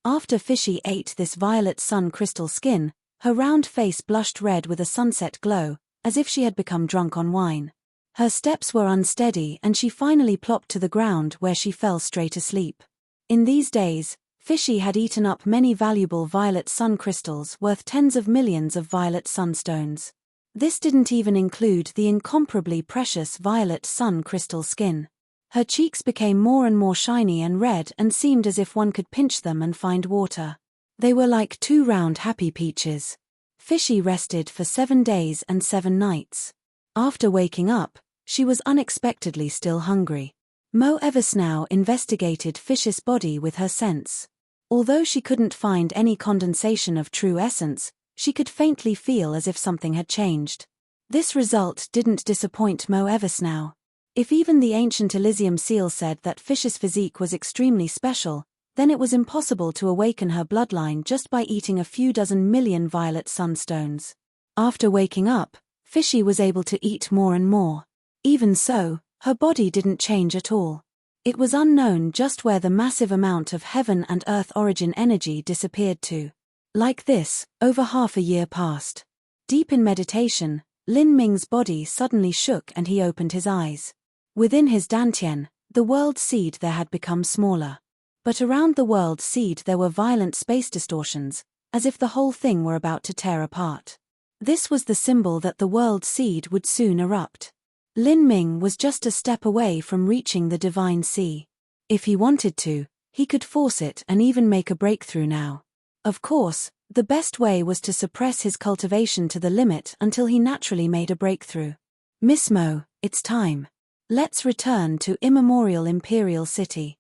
After Fishy ate this violet sun crystal skin, her round face blushed red with a sunset glow, as if she had become drunk on wine. Her steps were unsteady and she finally plopped to the ground where she fell straight asleep. In these days, Fishy had eaten up many valuable violet sun crystals worth tens of millions of violet sunstones. This didn't even include the incomparably precious violet sun crystal skin. Her cheeks became more and more shiny and red and seemed as if one could pinch them and find water. They were like two round happy peaches. Fishy rested for 7 days and 7 nights. After waking up, she was unexpectedly still hungry. Mo Eversnow investigated Fish's body with her sense. Although she couldn't find any condensation of true essence, she could faintly feel as if something had changed. This result didn't disappoint Mo Eversnow. If even the ancient Elysium seal said that Fish's physique was extremely special, then it was impossible to awaken her bloodline just by eating a few dozen million violet sunstones. After waking up, Fishy was able to eat more and more. Even so, her body didn't change at all. It was unknown just where the massive amount of heaven and earth origin energy disappeared to. Like this, over half a year passed. Deep in meditation, Lin Ming's body suddenly shook and he opened his eyes. Within his dantian, the world seed there had become smaller. But around the world seed there were violent space distortions, as if the whole thing were about to tear apart. This was the symbol that the world seed would soon erupt. Lin Ming was just a step away from reaching the divine sea. If he wanted to, he could force it and even make a breakthrough now. Of course, the best way was to suppress his cultivation to the limit until he naturally made a breakthrough. Miss Mo, it's time. Let's return to Immemorial Imperial City.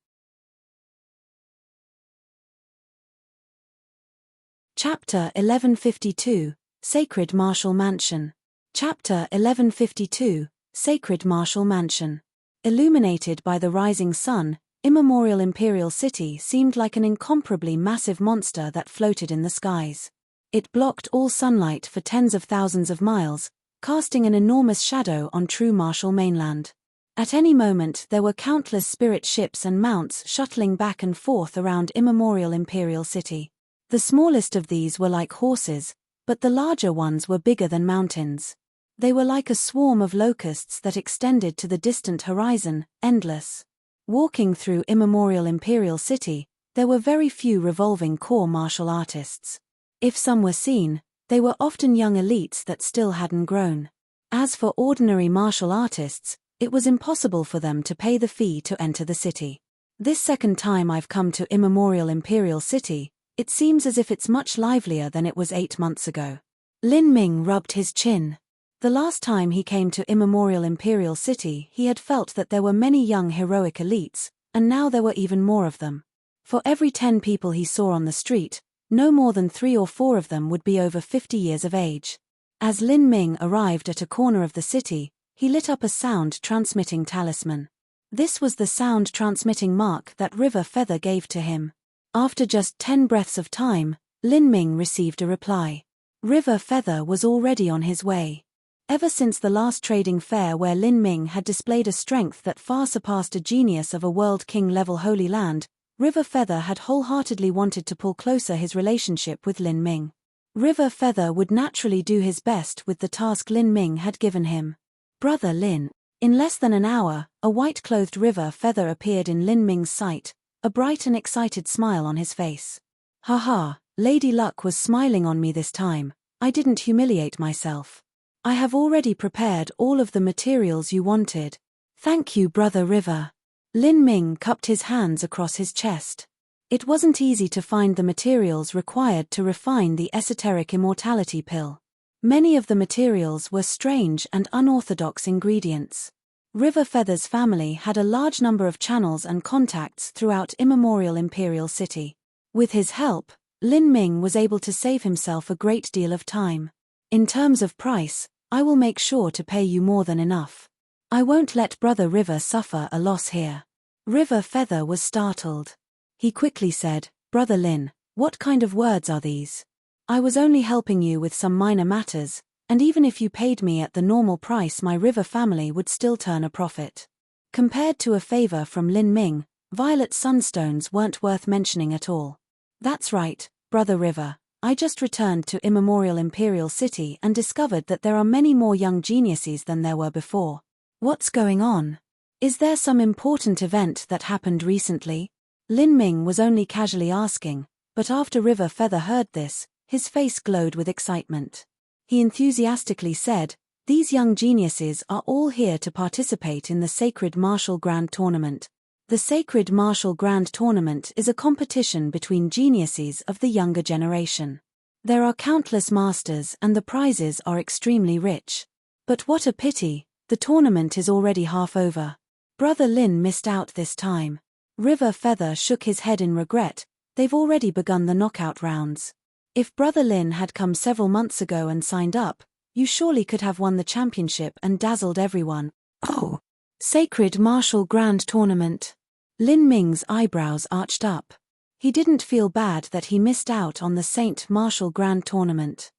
Chapter 1152, Sacred Martial Mansion. Chapter 1152, Sacred Martial Mansion. Illuminated by the rising sun, Immemorial Imperial City seemed like an incomparably massive monster that floated in the skies. It blocked all sunlight for tens of thousands of miles, casting an enormous shadow on true martial mainland. At any moment there were countless spirit ships and mounts shuttling back and forth around Immemorial Imperial City. The smallest of these were like horses, but the larger ones were bigger than mountains. They were like a swarm of locusts that extended to the distant horizon, endless. Walking through Immemorial Imperial City, there were very few revolving core martial artists. If some were seen, they were often young elites that still hadn't grown. As for ordinary martial artists, it was impossible for them to pay the fee to enter the city. This second time I've come to Immemorial Imperial City, it seems as if it's much livelier than it was 8 months ago. Lin Ming rubbed his chin. The last time he came to immemorial Imperial City, he had felt that there were many young heroic elites, and now there were even more of them. For every 10 people he saw on the street, no more than 3 or 4 of them would be over 50 years of age. As Lin Ming arrived at a corner of the city, he lit up a sound-transmitting talisman. This was the sound-transmitting mark that River Feather gave to him. After just 10 breaths of time, Lin Ming received a reply. River Feather was already on his way. Ever since the last trading fair where Lin Ming had displayed a strength that far surpassed a genius of a World King-level Holy Land, River Feather had wholeheartedly wanted to pull closer his relationship with Lin Ming. River Feather would naturally do his best with the task Lin Ming had given him. Brother Lin. In less than an hour, a white-clothed River Feather appeared in Lin Ming's sight, a bright and excited smile on his face. Haha, Lady Luck was smiling on me this time. I didn't humiliate myself. I have already prepared all of the materials you wanted. Thank you, Brother River. Lin Ming cupped his hands across his chest. It wasn't easy to find the materials required to refine the esoteric immortality pill. Many of the materials were strange and unorthodox ingredients. River Feather's family had a large number of channels and contacts throughout immemorial Imperial City. With his help, Lin Ming was able to save himself a great deal of time. In terms of price, I will make sure to pay you more than enough. I won't let Brother River suffer a loss here. River Feather was startled. He quickly said, Brother Lin, what kind of words are these? I was only helping you with some minor matters, and even if you paid me at the normal price, my River family would still turn a profit. Compared to a favor from Lin Ming, violet sunstones weren't worth mentioning at all. That's right, Brother River. I just returned to immemorial Imperial City and discovered that there are many more young geniuses than there were before. What's going on? Is there some important event that happened recently? Lin Ming was only casually asking, but after River Feather heard this, his face glowed with excitement. He enthusiastically said, These young geniuses are all here to participate in the Sacred Martial Grand Tournament. The Sacred Martial Grand Tournament is a competition between geniuses of the younger generation. There are countless masters and the prizes are extremely rich. But what a pity, the tournament is already half over. Brother Lin missed out this time. River Feather shook his head in regret. They've already begun the knockout rounds. If Brother Lin had come several months ago and signed up, you surely could have won the championship and dazzled everyone. Oh! Sacred Martial Grand Tournament. Lin Ming's eyebrows arched up. He didn't feel bad that he missed out on the Saint Martial Grand Tournament.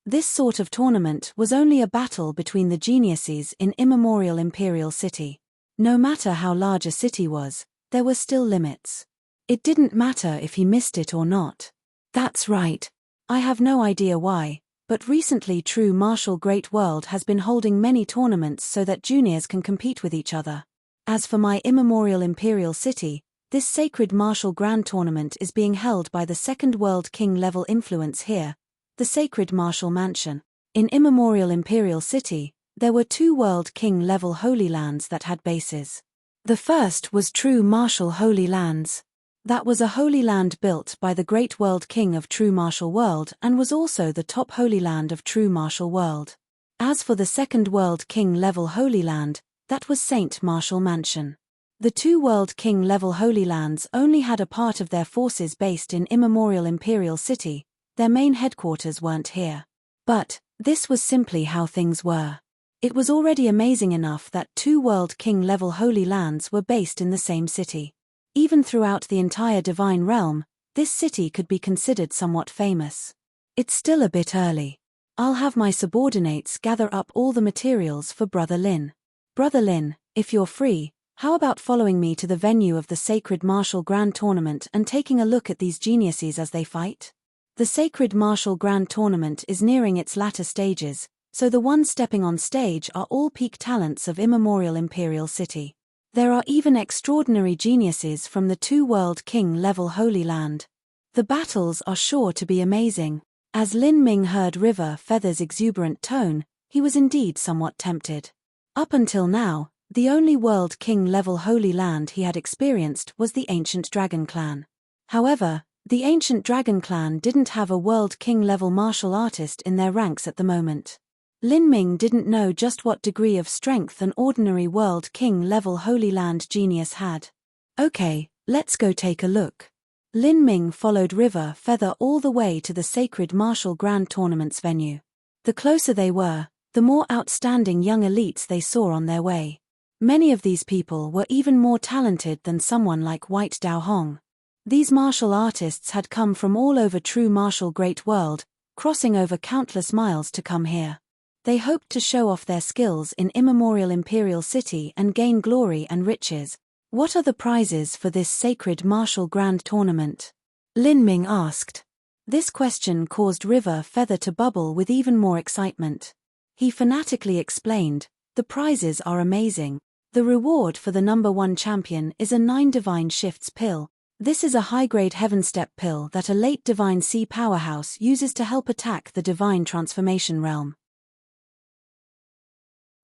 This sort of tournament was only a battle between the geniuses in immemorial Imperial City. No matter how large a city was, there were still limits. It didn't matter if he missed it or not. That's right. I have no idea why, but recently True Martial Great World has been holding many tournaments so that juniors can compete with each other. As for my immemorial Imperial City, this Sacred Martial Grand Tournament is being held by the second World King-level influence here, the Sacred Martial Mansion. In immemorial Imperial City, there were 2 World King-level Holy Lands that had bases. The first was True Martial Holy Lands. That was a Holy Land built by the Great World King of True Martial World and was also the top Holy Land of True Martial World. As for the second World King-level Holy Land, that was Saint Martial Mansion. The 2 World King-level Holy Lands only had a part of their forces based in immemorial Imperial City, their main headquarters weren't here. But, this was simply how things were. It was already amazing enough that 2 World King-level Holy Lands were based in the same city. Even throughout the entire Divine Realm, this city could be considered somewhat famous. It's still a bit early. I'll have my subordinates gather up all the materials for Brother Lin. Brother Lin, if you're free, how about following me to the venue of the Sacred Martial Grand Tournament and taking a look at these geniuses as they fight? The Sacred Martial Grand Tournament is nearing its latter stages, so the ones stepping on stage are all peak talents of immemorial Imperial City. There are even extraordinary geniuses from the 2 World King-level Holy Land. The battles are sure to be amazing. As Lin Ming heard River Feather's exuberant tone, he was indeed somewhat tempted. Up until now, the only World King-level Holy Land he had experienced was the ancient Dragon Clan. However, The ancient dragon clan didn't have a world king-level martial artist in their ranks at the moment. Lin Ming didn't know just what degree of strength an ordinary world king-level Holy Land genius had. Okay, let's go take a look. Lin Ming followed River Feather all the way to the sacred martial grand tournament's venue. The closer they were, the more outstanding young elites they saw on their way. Many of these people were even more talented than someone like White Dao Hong. These martial artists had come from all over true martial great world, crossing over countless miles to come here. They hoped to show off their skills in immemorial imperial city and gain glory and riches. What are the prizes for this sacred martial grand tournament? Lin Ming asked. This question caused River Feather to bubble with even more excitement. He fanatically explained, the prizes are amazing. The reward for the #1 champion is a 9 divine shifts pill. This is a high-grade heaven step pill that a late divine sea powerhouse uses to help attack the divine transformation realm.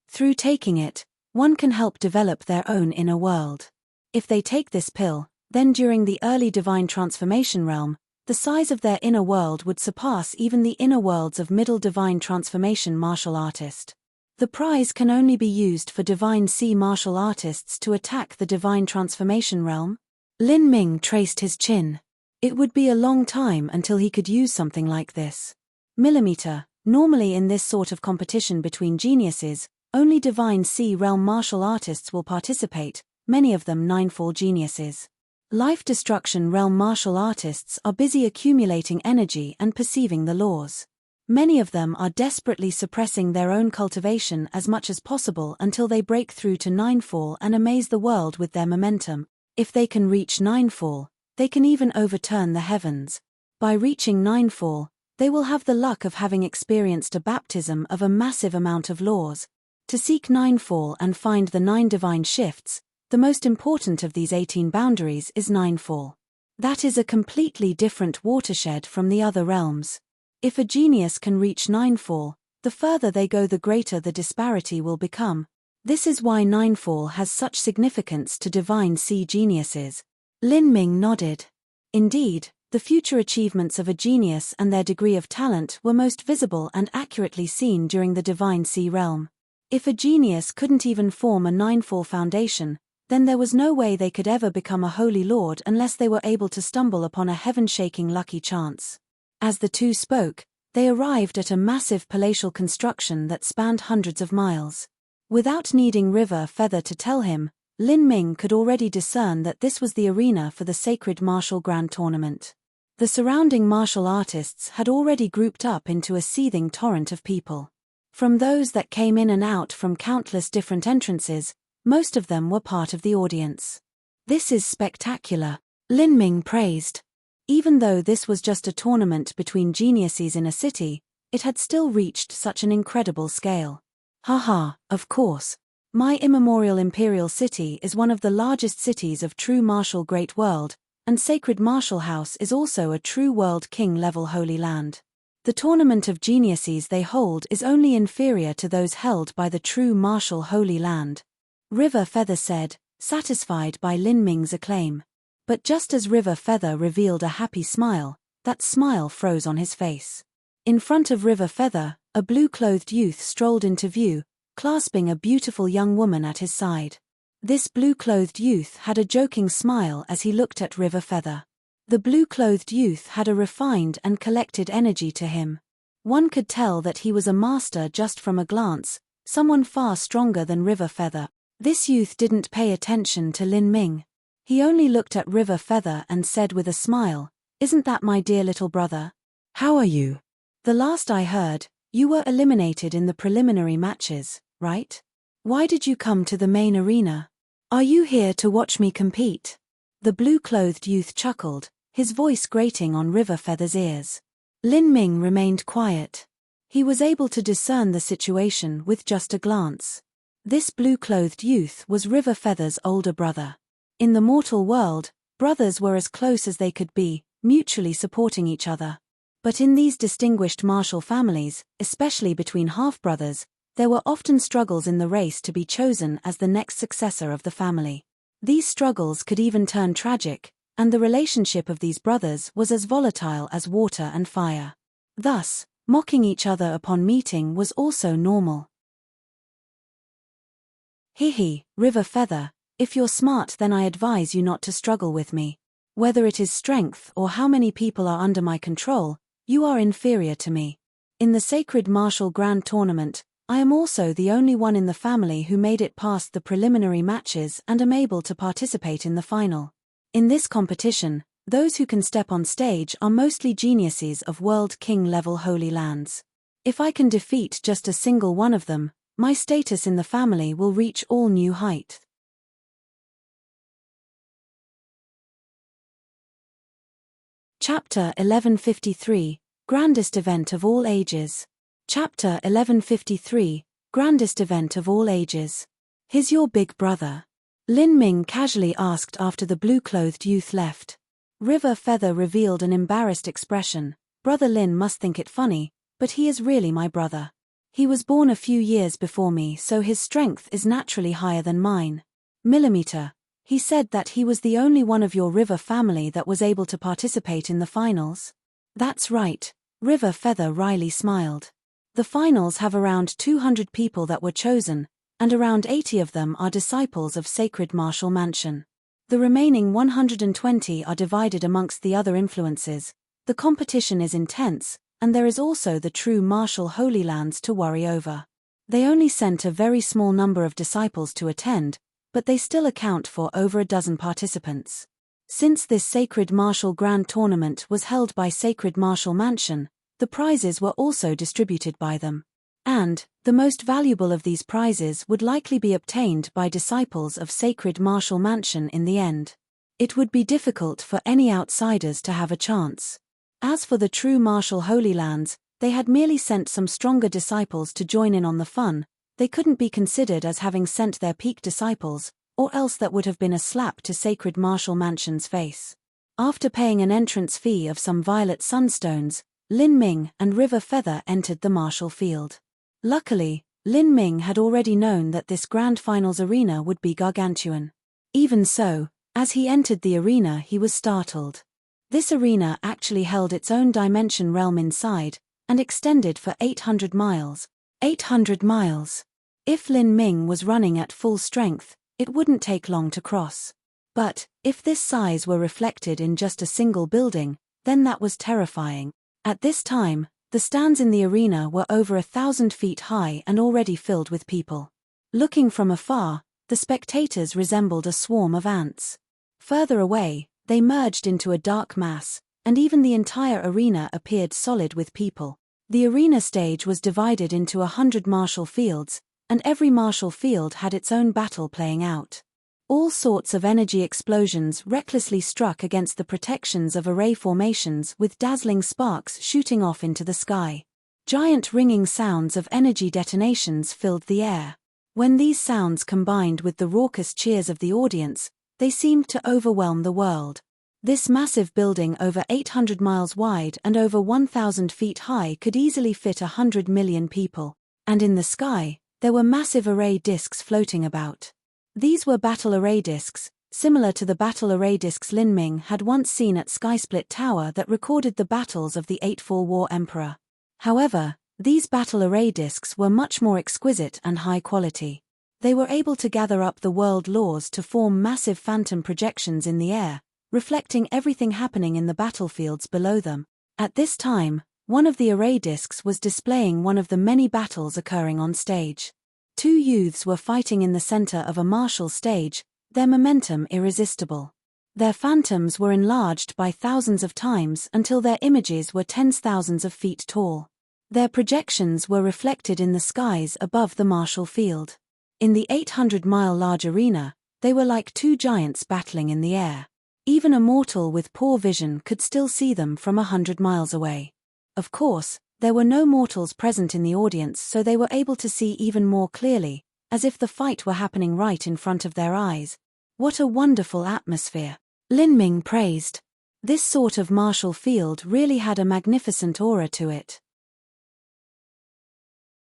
Through taking it, one can help develop their own inner world. If they take this pill, then during the early divine transformation realm, the size of their inner world would surpass even the inner worlds of middle divine transformation martial artist. The prize can only be used for divine sea martial artists to attack the divine transformation realm. Lin Ming traced his chin. It would be a long time until he could use something like this. Normally in this sort of competition between geniuses, only divine sea realm martial artists will participate, many of them ninefall geniuses. Life destruction realm martial artists are busy accumulating energy and perceiving the laws. Many of them are desperately suppressing their own cultivation as much as possible until they break through to ninefall and amaze the world with their momentum. If they can reach ninefall, they can even overturn the heavens. By reaching ninefall, they will have the luck of having experienced a baptism of a massive amount of laws. To seek ninefall and find the 9 divine shifts, the most important of these 18 boundaries is ninefall. That is a completely different watershed from the other realms. If a genius can reach ninefall, the further they go the greater the disparity will become. This is why ninefall has such significance to divine sea geniuses. Lin Ming nodded. Indeed, the future achievements of a genius and their degree of talent were most visible and accurately seen during the divine sea realm. If a genius couldn't even form a ninefall foundation, then there was no way they could ever become a holy lord unless they were able to stumble upon a heaven-shaking lucky chance. As the two spoke, they arrived at a massive palatial construction that spanned hundreds of miles. Without needing River Feather to tell him, Lin Ming could already discern that this was the arena for the sacred martial grand tournament. The surrounding martial artists had already grouped up into a seething torrent of people. From those that came in and out from countless different entrances, most of them were part of the audience. This is spectacular, Lin Ming praised. Even though this was just a tournament between geniuses in a city, it had still reached such an incredible scale. Haha, of course. My immemorial imperial city is one of the largest cities of true martial great world, and Sacred Martial House is also a true world king-level holy land. The tournament of geniuses they hold is only inferior to those held by the true martial holy land. River Feather said, satisfied by Lin Ming's acclaim. But just as River Feather revealed a happy smile, that smile froze on his face. In front of River Feather, a blue-clothed youth strolled into view, clasping a beautiful young woman at his side. This blue-clothed youth had a joking smile as he looked at River Feather. The blue-clothed youth had a refined and collected energy to him. One could tell that he was a master just from a glance, someone far stronger than River Feather. This youth didn't pay attention to Lin Ming. He only looked at River Feather and said with a smile, "Isn't that my dear little brother? How are you? The last I heard, you were eliminated in the preliminary matches, right? Why did you come to the main arena? Are you here to watch me compete?" The blue-clothed youth chuckled, his voice grating on River Feather's ears. Lin Ming remained quiet. He was able to discern the situation with just a glance. This blue-clothed youth was River Feather's older brother. In the mortal world, brothers were as close as they could be, mutually supporting each other. But in these distinguished martial families, especially between half-brothers, there were often struggles in the race to be chosen as the next successor of the family. These struggles could even turn tragic, and the relationship of these brothers was as volatile as water and fire. Thus, mocking each other upon meeting was also normal. Hihi, River Feather, if you're smart then I advise you not to struggle with me. Whether it is strength or how many people are under my control, you are inferior to me. In the Sacred Martial Grand Tournament, I am also the only one in the family who made it past the preliminary matches and am able to participate in the final. In this competition, those who can step on stage are mostly geniuses of World King level Holy Lands. If I can defeat just a single one of them, my status in the family will reach all new height. Chapter 1153, Grandest Event of All Ages. Chapter 1153, Grandest Event of All Ages. He's your big brother? Lin Ming casually asked after the blue-clothed youth left. River Feather revealed an embarrassed expression. Brother Lin must think it funny, but he is really my brother. He was born a few years before me, so his strength is naturally higher than mine. Millimeter. He said that he was the only one of your River family that was able to participate in the finals. That's right, River Feather wryly smiled. The finals have around 200 people that were chosen, and around 80 of them are disciples of Sacred Martial Mansion. The remaining 120 are divided amongst the other influences. The competition is intense, and there is also the true martial Holy Lands to worry over. They only sent a very small number of disciples to attend, but they still account for over a dozen participants. Since this Sacred Martial Grand Tournament was held by Sacred Martial Mansion, the prizes were also distributed by them. And, the most valuable of these prizes would likely be obtained by disciples of Sacred Martial Mansion in the end. It would be difficult for any outsiders to have a chance. As for the true martial Holy Lands, they had merely sent some stronger disciples to join in on the fun. They couldn't be considered as having sent their peak disciples, or else that would have been a slap to Sacred Martial Mansion's face. After paying an entrance fee of some violet sunstones, Lin Ming and River Feather entered the martial field. Luckily, Lin Ming had already known that this grand finals arena would be gargantuan. Even so, as he entered the arena he was startled. This arena actually held its own dimension realm inside, and extended for 800 miles. 800 miles. If Lin Ming was running at full strength, it wouldn't take long to cross. But, if this size were reflected in just a single building, then that was terrifying. At this time, the stands in the arena were over 1,000 feet high and already filled with people. Looking from afar, the spectators resembled a swarm of ants. Further away, they merged into a dark mass, and even the entire arena appeared solid with people. The arena stage was divided into 100 martial fields, and every martial field had its own battle playing out. All sorts of energy explosions recklessly struck against the protections of array formations with dazzling sparks shooting off into the sky. Giant ringing sounds of energy detonations filled the air. When these sounds combined with the raucous cheers of the audience, they seemed to overwhelm the world. This massive building over 800 miles wide and over 1,000 feet high could easily fit 100 million people. And in the sky, there were massive array discs floating about. These were battle array discs, similar to the battle array discs Lin Ming had once seen at Skysplit Tower that recorded the battles of the 8-4 War Emperor. However, these battle array discs were much more exquisite and high quality. They were able to gather up the world laws to form massive phantom projections in the air, reflecting everything happening in the battlefields below them. At this time, one of the array discs was displaying one of the many battles occurring on stage. Two youths were fighting in the center of a martial stage, their momentum irresistible. Their phantoms were enlarged by thousands of times until their images were tens thousands of feet tall. Their projections were reflected in the skies above the martial field. In the 800-mile large arena, they were like two giants battling in the air. Even a mortal with poor vision could still see them from 100 miles away. Of course, there were no mortals present in the audience, so they were able to see even more clearly, as if the fight were happening right in front of their eyes. What a wonderful atmosphere! Lin Ming praised. This sort of martial field really had a magnificent aura to it.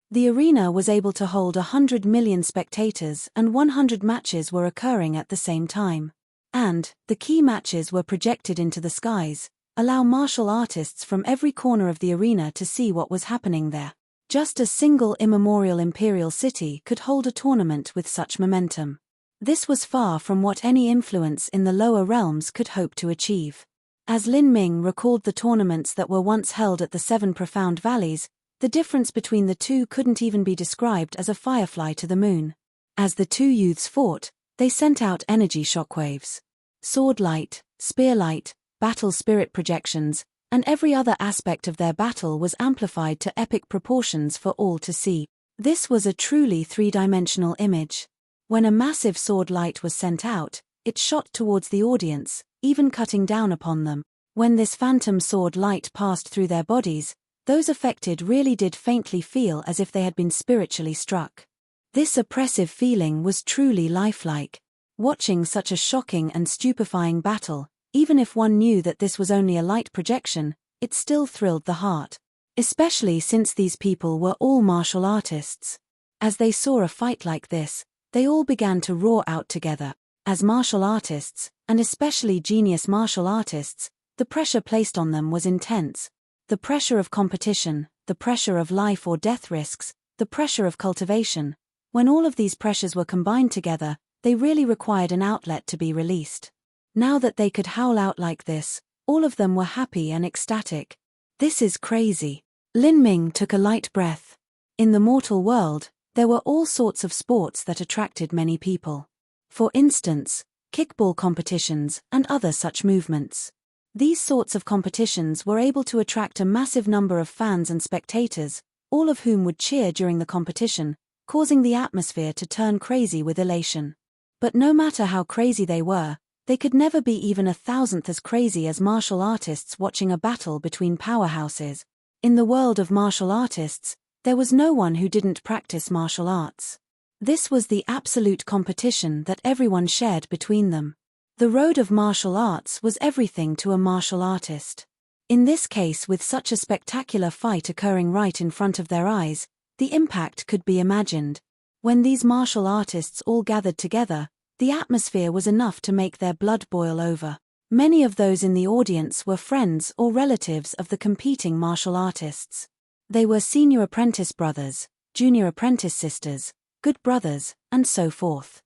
The arena was able to hold 100 million spectators and 100 matches were occurring at the same time. And, the key matches were projected into the skies, allow martial artists from every corner of the arena to see what was happening there. Just a single immemorial imperial city could hold a tournament with such momentum. This was far from what any influence in the lower realms could hope to achieve. As Lin Ming recalled the tournaments that were once held at the Seven Profound Valleys, the difference between the two couldn't even be described as a firefly to the moon. As the two youths fought, they sent out energy shockwaves. Sword light, spear light, battle spirit projections, and every other aspect of their battle was amplified to epic proportions for all to see. This was a truly three-dimensional image. When a massive sword light was sent out, it shot towards the audience, even cutting down upon them. When this phantom sword light passed through their bodies, those affected really did faintly feel as if they had been spiritually struck. This oppressive feeling was truly lifelike. Watching such a shocking and stupefying battle, even if one knew that this was only a light projection, it still thrilled the heart. Especially since these people were all martial artists. As they saw a fight like this, they all began to roar out together. As martial artists, and especially genius martial artists, the pressure placed on them was intense. The pressure of competition, the pressure of life or death risks, the pressure of cultivation. When all of these pressures were combined together, they really required an outlet to be released. Now that they could howl out like this, all of them were happy and ecstatic. This is crazy. Lin Ming took a light breath. In the mortal world, there were all sorts of sports that attracted many people. For instance, kickball competitions and other such movements. These sorts of competitions were able to attract a massive number of fans and spectators, all of whom would cheer during the competition, causing the atmosphere to turn crazy with elation. But no matter how crazy they were, they could never be even 1,000th as crazy as martial artists watching a battle between powerhouses. In the world of martial artists, there was no one who didn't practice martial arts. This was the absolute competition that everyone shared between them. The road of martial arts was everything to a martial artist. In this case, with such a spectacular fight occurring right in front of their eyes, the impact could be imagined. When these martial artists all gathered together, the atmosphere was enough to make their blood boil over. Many of those in the audience were friends or relatives of the competing martial artists. They were senior apprentice brothers, junior apprentice sisters, good brothers, and so forth.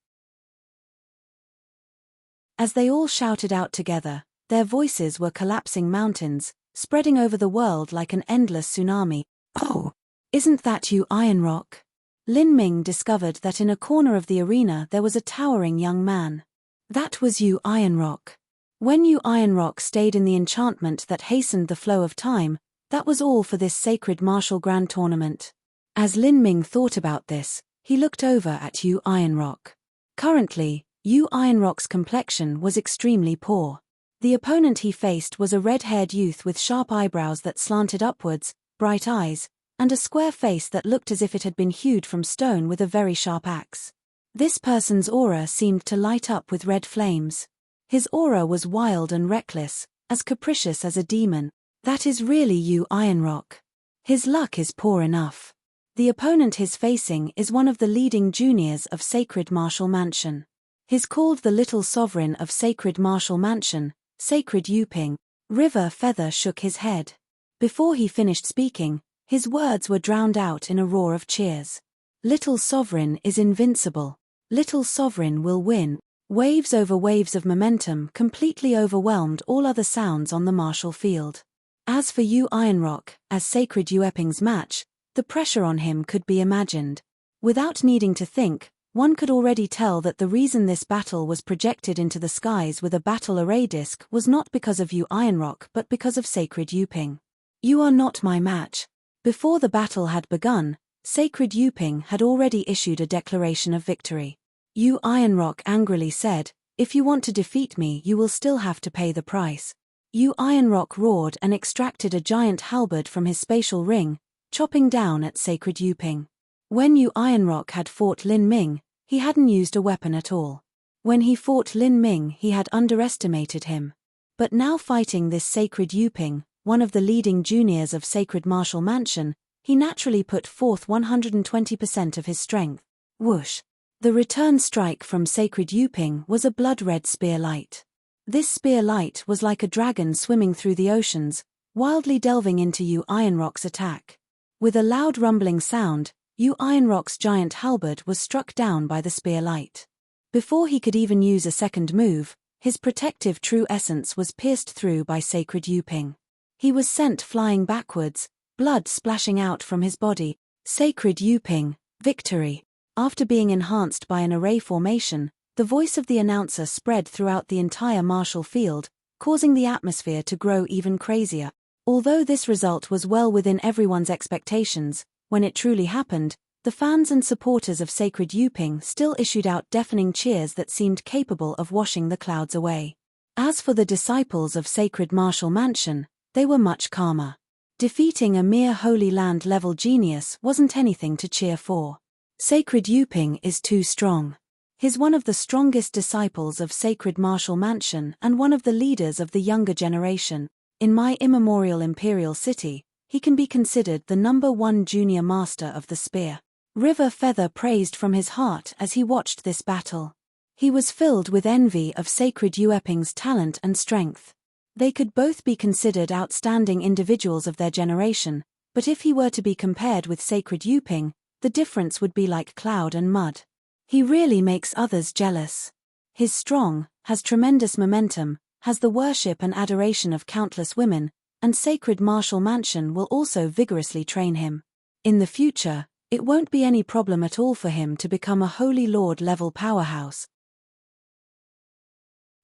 As they all shouted out together, their voices were collapsing mountains, spreading over the world like an endless tsunami. "Oh, isn't that you, Iron Rock?" Lin Ming discovered that in a corner of the arena there was a towering young man. "That was you, Iron Rock. When you, Iron Rock, stayed in the enchantment that hastened the flow of time, that was all for this sacred martial grand tournament." As Lin Ming thought about this, he looked over at you, Iron Rock. Currently, you, Iron Rock's complexion was extremely poor. The opponent he faced was a red-haired youth with sharp eyebrows that slanted upwards, bright eyes, and a square face that looked as if it had been hewed from stone with a very sharp axe. This person's aura seemed to light up with red flames. His aura was wild and reckless, as capricious as a demon. That is really you, Iron Rock. His luck is poor enough. The opponent he's facing is one of the leading juniors of Sacred Martial Mansion. He's called the Little Sovereign of Sacred Martial Mansion, Sacred Yuping. River Feather shook his head. Before he finished speaking, his words were drowned out in a roar of cheers. Little Sovereign is invincible. Little Sovereign will win. Waves over waves of momentum completely overwhelmed all other sounds on the martial field. As for you, Iron Rock, as Sacred Yuping's match, the pressure on him could be imagined. Without needing to think, one could already tell that the reason this battle was projected into the skies with a battle array disc was not because of you, Iron Rock, but because of Sacred Yuping. You are not my match. Before the battle had begun, Sacred Yuping had already issued a declaration of victory. You, Iron Rock, angrily said, "If you want to defeat me, you will still have to pay the price." You, Iron Rock, roared and extracted a giant halberd from his spatial ring, chopping down at Sacred Yuping. When you, Iron Rock, had fought Lin Ming, he hadn't used a weapon at all. When he fought Lin Ming, he had underestimated him. But now fighting this Sacred Yuping, one of the leading juniors of Sacred Martial Mansion, he naturally put forth 120% of his strength. Whoosh! The return strike from Sacred Yuping was a blood-red spear light. This spear light was like a dragon swimming through the oceans, wildly delving into Yu Ironrock's attack. With a loud rumbling sound, Yu Ironrock's giant halberd was struck down by the spear light. Before he could even use a second move, his protective true essence was pierced through by Sacred Yuping. He was sent flying backwards, blood splashing out from his body. Sacred Yuping, victory. After being enhanced by an array formation, the voice of the announcer spread throughout the entire martial field, causing the atmosphere to grow even crazier. Although this result was well within everyone's expectations, when it truly happened, the fans and supporters of Sacred Yuping still issued out deafening cheers that seemed capable of washing the clouds away. As for the disciples of Sacred Martial Mansion, they were much calmer. Defeating a mere Holy Land level genius wasn't anything to cheer for. Sacred Yuping is too strong. He's one of the strongest disciples of Sacred Martial Mansion and one of the leaders of the younger generation. In my immemorial imperial city, he can be considered the #1 junior master of the spear. River Feather praised from his heart as he watched this battle. He was filled with envy of Sacred Yuping's talent and strength. They could both be considered outstanding individuals of their generation, but if he were to be compared with Sacred Yuping, the difference would be like cloud and mud. He really makes others jealous. He's strong, has tremendous momentum, has the worship and adoration of countless women, and Sacred Martial Mansion will also vigorously train him. In the future, it won't be any problem at all for him to become a Holy Lord level powerhouse.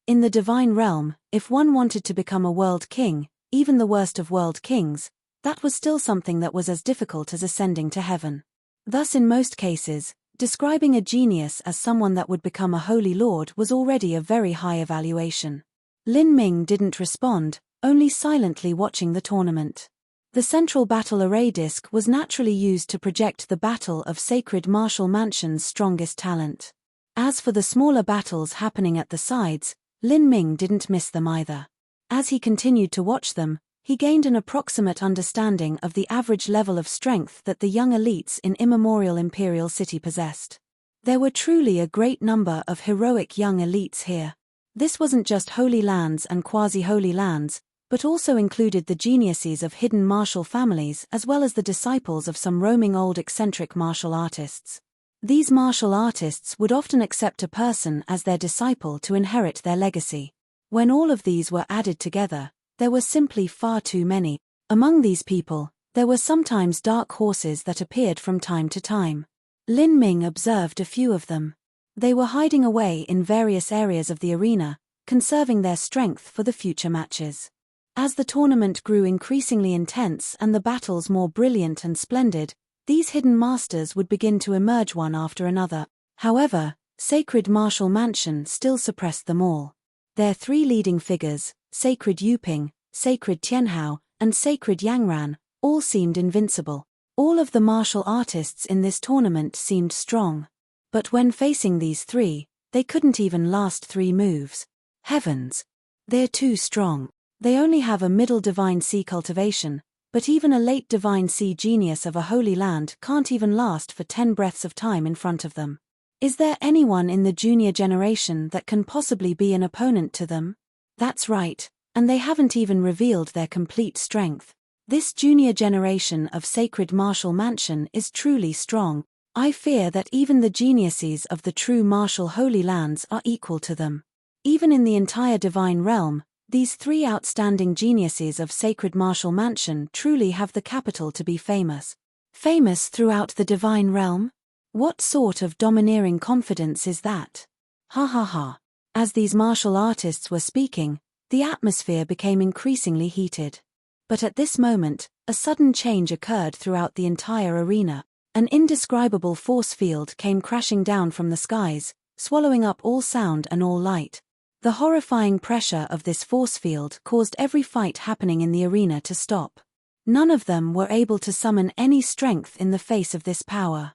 In the Divine Realm, if one wanted to become a world king, even the worst of world kings, that was still something that was as difficult as ascending to heaven. Thus in most cases, describing a genius as someone that would become a Holy Lord was already a very high evaluation. Lin Ming didn't respond, only silently watching the tournament. The central battle array disc was naturally used to project the battle of Sacred Martial Mansion's strongest talent. As for the smaller battles happening at the sides, Lin Ming didn't miss them either. As he continued to watch them, he gained an approximate understanding of the average level of strength that the young elites in immemorial Imperial City possessed. There were truly a great number of heroic young elites here. This wasn't just Holy Lands and quasi-Holy Lands, but also included the geniuses of hidden martial families as well as the disciples of some roaming old eccentric martial artists. These martial artists would often accept a person as their disciple to inherit their legacy. When all of these were added together, there were simply far too many. Among these people, there were sometimes dark horses that appeared from time to time. Lin Ming observed a few of them. They were hiding away in various areas of the arena, conserving their strength for the future matches. As the tournament grew increasingly intense and the battles more brilliant and splendid, these hidden masters would begin to emerge one after another. However, Sacred Martial Mansion still suppressed them all. Their three leading figures, Sacred Yuping, Sacred Tianhao, and Sacred Yangran, all seemed invincible. All of the martial artists in this tournament seemed strong. But when facing these three, they couldn't even last 3 moves. Heavens! They're too strong. They only have a middle Divine Sea cultivation, but even a late Divine Sea genius of a Holy Land can't even last for 10 breaths of time in front of them. Is there anyone in the junior generation that can possibly be an opponent to them? That's right, and they haven't even revealed their complete strength. This junior generation of Sacred Martial Mansion is truly strong. I fear that even the geniuses of the true martial Holy Lands are equal to them. Even in the entire Divine Realm, these 3 outstanding geniuses of Sacred Martial Mansion truly have the capital to be famous. Famous throughout the Divine Realm? What sort of domineering confidence is that? Ha ha ha. As these martial artists were speaking, the atmosphere became increasingly heated. But at this moment, a sudden change occurred throughout the entire arena. An indescribable force field came crashing down from the skies, swallowing up all sound and all light. The horrifying pressure of this force field caused every fight happening in the arena to stop. None of them were able to summon any strength in the face of this power.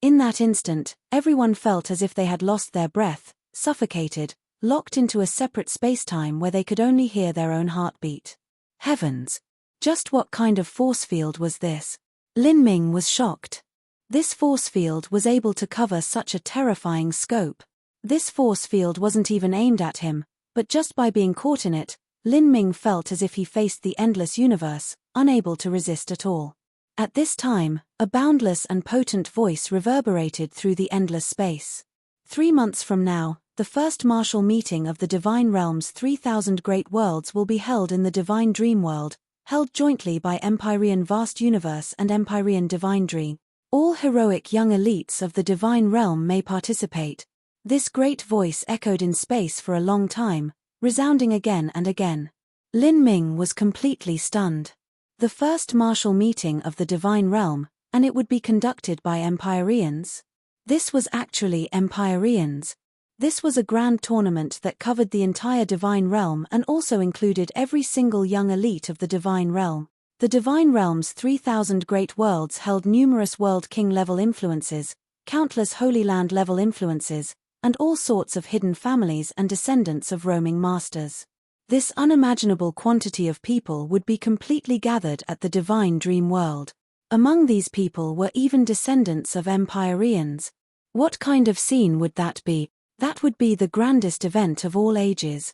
In that instant, everyone felt as if they had lost their breath, suffocated, locked into a separate space-time where they could only hear their own heartbeat. Heavens! Just what kind of force field was this? Lin Ming was shocked. This force field was able to cover such a terrifying scope. This force field wasn't even aimed at him, but just by being caught in it, Lin Ming felt as if he faced the endless universe, unable to resist at all. At this time, a boundless and potent voice reverberated through the endless space. 3 months from now, the first martial meeting of the Divine Realm's 3,000 Great Worlds will be held in the Divine Dream World, held jointly by Empyrean Vast Universe and Empyrean Divine Dream. All heroic young elites of the Divine Realm may participate. This great voice echoed in space for a long time, resounding again and again. Lin Ming was completely stunned. The first martial meeting of the Divine Realm, and it would be conducted by Empyreans? This was actually Empyreans. This was a grand tournament that covered the entire Divine Realm and also included every single young elite of the Divine Realm. The Divine Realm's 3,000 Great Worlds held numerous World King-level influences, countless Holy Land-level influences, and all sorts of hidden families and descendants of roaming masters. This unimaginable quantity of people would be completely gathered at the Divine Dream World. Among these people were even descendants of Empyreans. What kind of scene would that be? That would be the grandest event of all ages.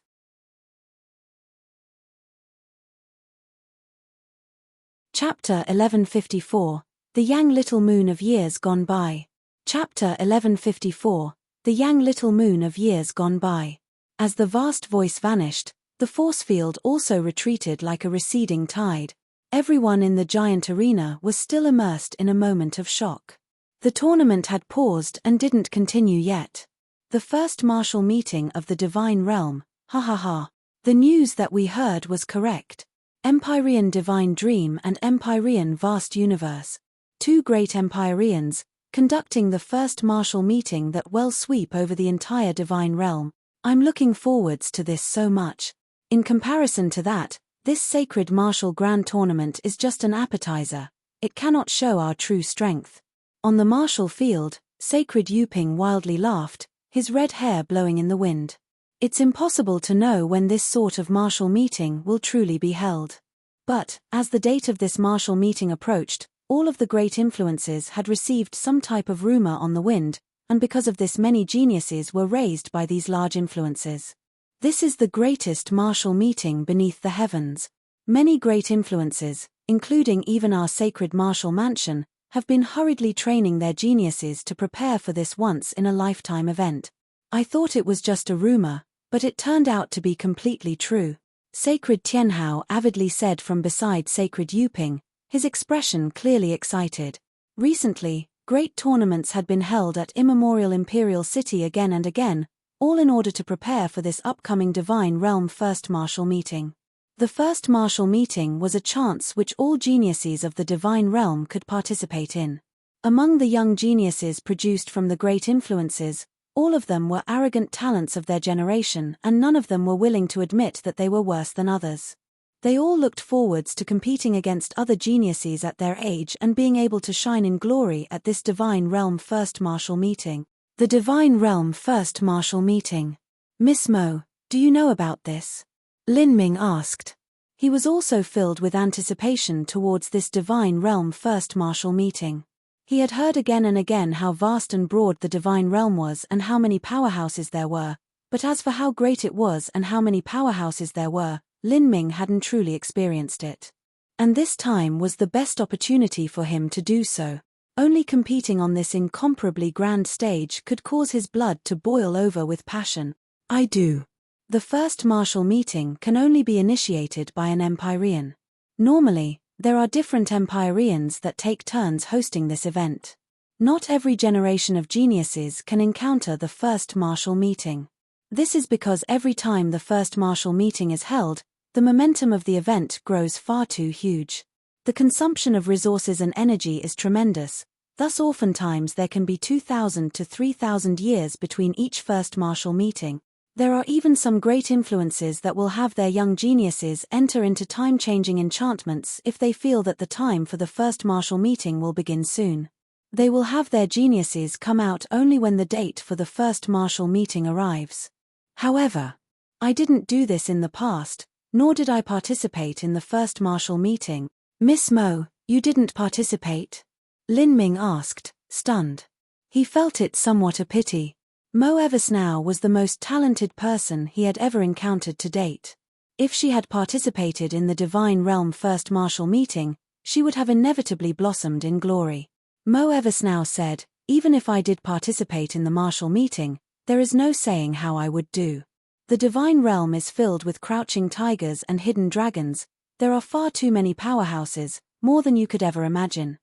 Chapter 1154, The Yang Little Moon of Years Gone By. Chapter 1154, The Yang Little Moon of Years Gone By. As the vast voice vanished, the force field also retreated like a receding tide. Everyone in the giant arena was still immersed in a moment of shock. The tournament had paused and didn't continue yet. The first martial meeting of the Divine Realm, ha ha ha. The news that we heard was correct. Empyrean Divine Dream and Empyrean Vast Universe. 2 great Empyreans, conducting the first martial meeting that will sweep over the entire Divine Realm. I'm looking forwards to this so much. In comparison to that, this sacred martial grand tournament is just an appetizer. It cannot show our true strength. On the martial field, Sacred Yuping wildly laughed, his red hair blowing in the wind. It's impossible to know when this sort of martial meeting will truly be held. But, as the date of this martial meeting approached, all of the great influences had received some type of rumor on the wind, and because of this many geniuses were raised by these large influences. This is the greatest martial meeting beneath the heavens. Many great influences, including even our sacred martial mansion, have been hurriedly training their geniuses to prepare for this once-in-a-lifetime event. I thought it was just a rumor, but it turned out to be completely true. Sacred Tianhao avidly said from beside Sacred Yuping, his expression clearly excited. Recently, great tournaments had been held at immemorial Imperial City again and again, all in order to prepare for this upcoming Divine Realm first martial meeting. The first martial meeting was a chance which all geniuses of the Divine Realm could participate in. Among the young geniuses produced from the great influences, all of them were arrogant talents of their generation and none of them were willing to admit that they were worse than others. They all looked forwards to competing against other geniuses at their age and being able to shine in glory at this Divine Realm first martial meeting. The Divine Realm first martial meeting. Miss Mo, do you know about this? Lin Ming asked. He was also filled with anticipation towards this Divine Realm first martial meeting. He had heard again and again how vast and broad the Divine Realm was and how many powerhouses there were, but as for how great it was and how many powerhouses there were, Lin Ming hadn't truly experienced it. And this time was the best opportunity for him to do so. Only competing on this incomparably grand stage could cause his blood to boil over with passion. I do. The first martial meeting can only be initiated by an Empyrean. Normally, there are different Empyreans that take turns hosting this event. Not every generation of geniuses can encounter the first martial meeting. This is because every time the first martial meeting is held, the momentum of the event grows far too huge. The consumption of resources and energy is tremendous, thus oftentimes there can be 2,000 to 3,000 years between each first martial meeting. There are even some great influences that will have their young geniuses enter into time-changing enchantments if they feel that the time for the first martial meeting will begin soon. They will have their geniuses come out only when the date for the first martial meeting arrives. However, I didn't do this in the past, nor did I participate in the first martial meeting. Miss Mo, you didn't participate? Lin Ming asked, stunned. He felt it somewhat a pity. Mo Eversnow was the most talented person he had ever encountered to date. If she had participated in the Divine Realm First Martial Meeting, she would have inevitably blossomed in glory. Mo Eversnow said, "Even if I did participate in the martial meeting, there is no saying how I would do. The Divine Realm is filled with crouching tigers and hidden dragons. There are far too many powerhouses, more than you could ever imagine.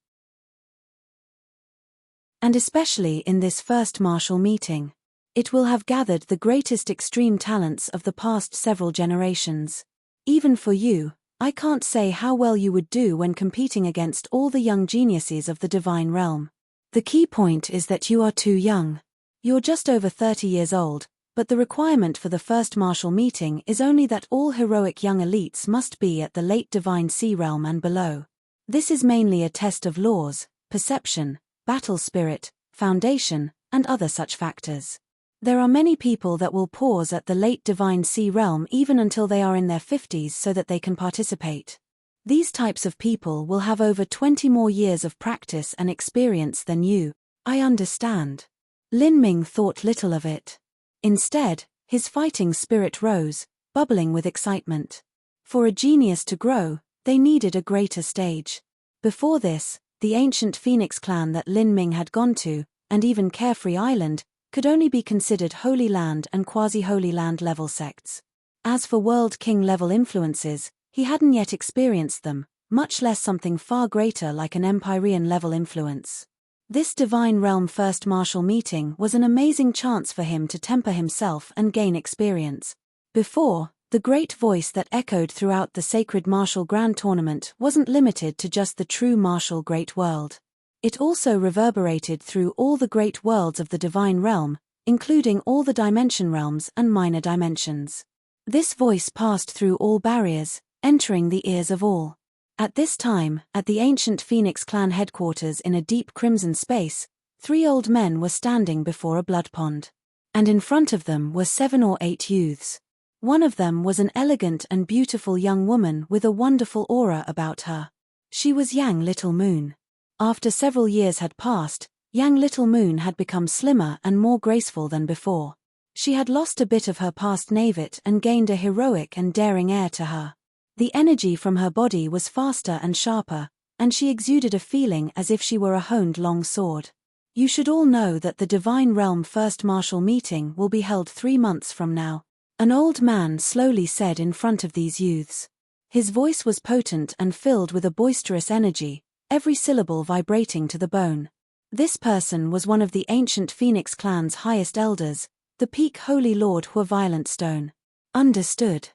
And especially in this first martial meeting. It will have gathered the greatest extreme talents of the past several generations. Even for you, I can't say how well you would do when competing against all the young geniuses of the Divine Realm. The key point is that you are too young. You're just over 30 years old, but the requirement for the first martial meeting is only that all heroic young elites must be at the late Divine Sea Realm and below. This is mainly a test of laws, perception, battle spirit, foundation, and other such factors. There are many people that will pause at the late Divine Sea Realm even until they are in their 50s so that they can participate. These types of people will have over 20 more years of practice and experience than you. I understand. Lin Ming thought little of it. Instead, his fighting spirit rose, bubbling with excitement. For a genius to grow, they needed a greater stage. Before this, the ancient Phoenix clan that Lin Ming had gone to, and even Carefree Island, could only be considered Holy Land and quasi-Holy Land level sects. As for World King level influences, he hadn't yet experienced them, much less something far greater like an Empyrean level influence. This Divine Realm First Martial Meeting was an amazing chance for him to temper himself and gain experience. Before, the great voice that echoed throughout the Sacred Martial Grand Tournament wasn't limited to just the true martial great world. It also reverberated through all the great worlds of the Divine Realm, including all the dimension realms and minor dimensions. This voice passed through all barriers, entering the ears of all. At this time, at the ancient Phoenix clan headquarters in a deep crimson space, 3 old men were standing before a blood pond. And in front of them were 7 or 8 youths. One of them was an elegant and beautiful young woman with a wonderful aura about her. She was Yang Little Moon. After several years had passed, Yang Little Moon had become slimmer and more graceful than before. She had lost a bit of her past naivete and gained a heroic and daring air to her. The energy from her body was faster and sharper, and she exuded a feeling as if she were a honed long sword. You should all know that the Divine Realm First Martial Meeting will be held 3 months from now. An old man slowly said in front of these youths. His voice was potent and filled with a boisterous energy, every syllable vibrating to the bone. This person was one of the ancient Phoenix clan's highest elders, the Peak Holy Lord Violent Stone. Understood.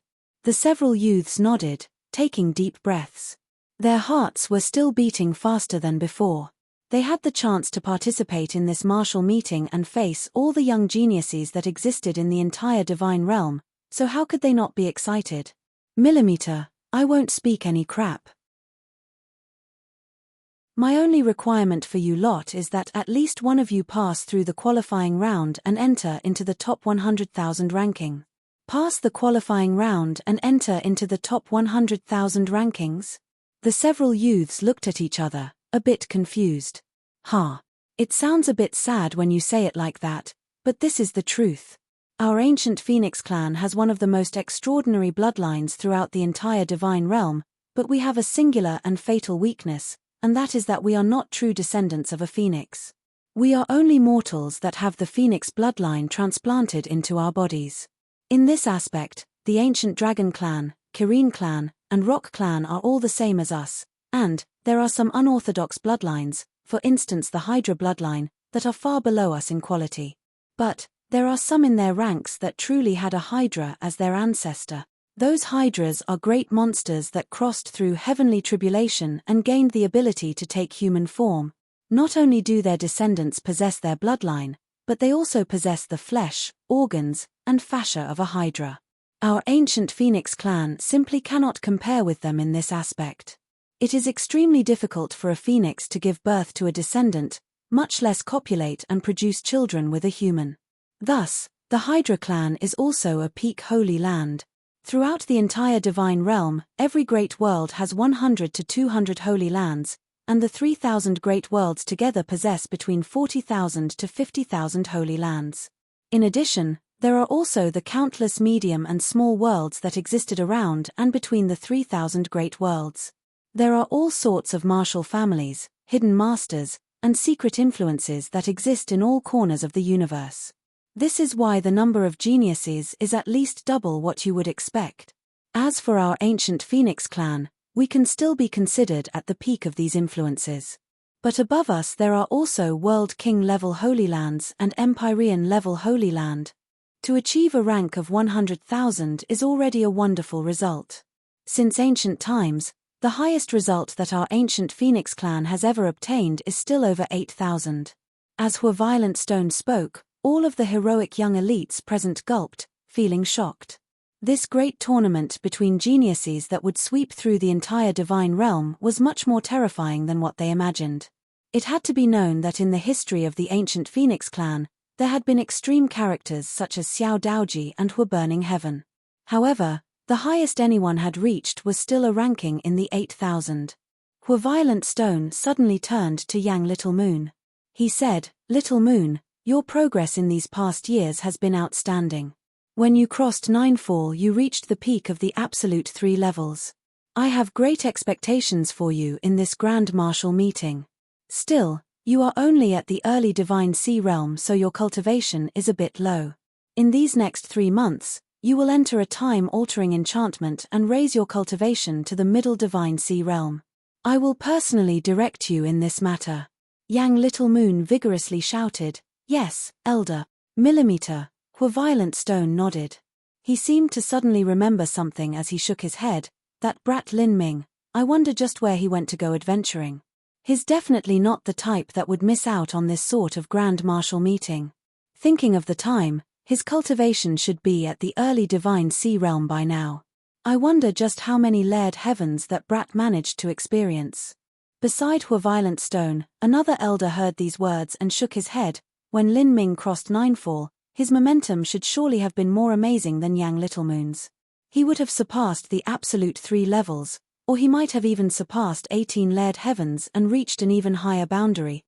The several youths nodded, taking deep breaths. Their hearts were still beating faster than before. They had the chance to participate in this martial meeting and face all the young geniuses that existed in the entire Divine Realm, so how could they not be excited? Millimeter, I won't speak any crap. My only requirement for you lot is that at least one of you pass through the qualifying round and enter into the top 100,000 ranking. Pass the qualifying round and enter into the top 100,000 rankings? The several youths looked at each other, a bit confused. It sounds a bit sad when you say it like that, but this is the truth. Our ancient Phoenix clan has one of the most extraordinary bloodlines throughout the entire Divine Realm, but we have a singular and fatal weakness, and that is that we are not true descendants of a phoenix. We are only mortals that have the phoenix bloodline transplanted into our bodies. In this aspect, the ancient Dragon clan, Kirene clan, and Rock clan are all the same as us, and there are some unorthodox bloodlines, for instance the Hydra bloodline, that are far below us in quality. But there are some in their ranks that truly had a Hydra as their ancestor. Those Hydras are great monsters that crossed through heavenly tribulation and gained the ability to take human form. Not only do their descendants possess their bloodline, but they also possess the flesh, organs, and fascia of a Hydra. Our ancient Phoenix clan simply cannot compare with them in this aspect. It is extremely difficult for a phoenix to give birth to a descendant, much less copulate and produce children with a human. Thus, the Hydra clan is also a peak holy land. Throughout the entire Divine Realm, every great world has 100 to 200 holy lands, and the 3,000 great worlds together possess between 40,000 to 50,000 holy lands. In addition, there are also the countless medium and small worlds that existed around and between the 3,000 great worlds. There are all sorts of martial families, hidden masters, and secret influences that exist in all corners of the universe. This is why the number of geniuses is at least double what you would expect. As for our ancient Phoenix clan, we can still be considered at the peak of these influences. But above us there are also World King level Holy Lands and Empyrean level Holy Land. To achieve a rank of 100,000 is already a wonderful result. Since ancient times, the highest result that our ancient Phoenix clan has ever obtained is still over 8,000. As Violent Stone spoke, all of the heroic young elites present gulped, feeling shocked. This great tournament between geniuses that would sweep through the entire divine realm was much more terrifying than what they imagined. It had to be known that in the history of the ancient Phoenix clan, there had been extreme characters such as Xiao Daoji and Burning Heaven. However, the highest anyone had reached was still a ranking in the 8,000. Violent Stone suddenly turned to Yang Little Moon. He said, "Little Moon, your progress in these past years has been outstanding. When you crossed Ninefall, you reached the peak of the absolute 3 levels. I have great expectations for you in this Grand Martial meeting. Still, you are only at the early Divine Sea realm, so your cultivation is a bit low. In these next 3 months, you will enter a time-altering enchantment and raise your cultivation to the middle Divine Sea realm. I will personally direct you in this matter." Yang Little Moon vigorously shouted, "Yes, Elder Millimeter." Violent Stone nodded. He seemed to suddenly remember something as he shook his head. "That brat Lin Ming, I wonder just where he went to go adventuring. He's definitely not the type that would miss out on this sort of grand martial meeting. Thinking of the time, his cultivation should be at the early Divine Sea realm by now. I wonder just how many layered heavens that brat managed to experience." Beside Violent Stone, another elder heard these words and shook his head. When Lin Ming crossed Ninefall, his momentum should surely have been more amazing than Yang Little Moon's. He would have surpassed the absolute 3 levels, or he might have even surpassed 18 layered heavens and reached an even higher boundary.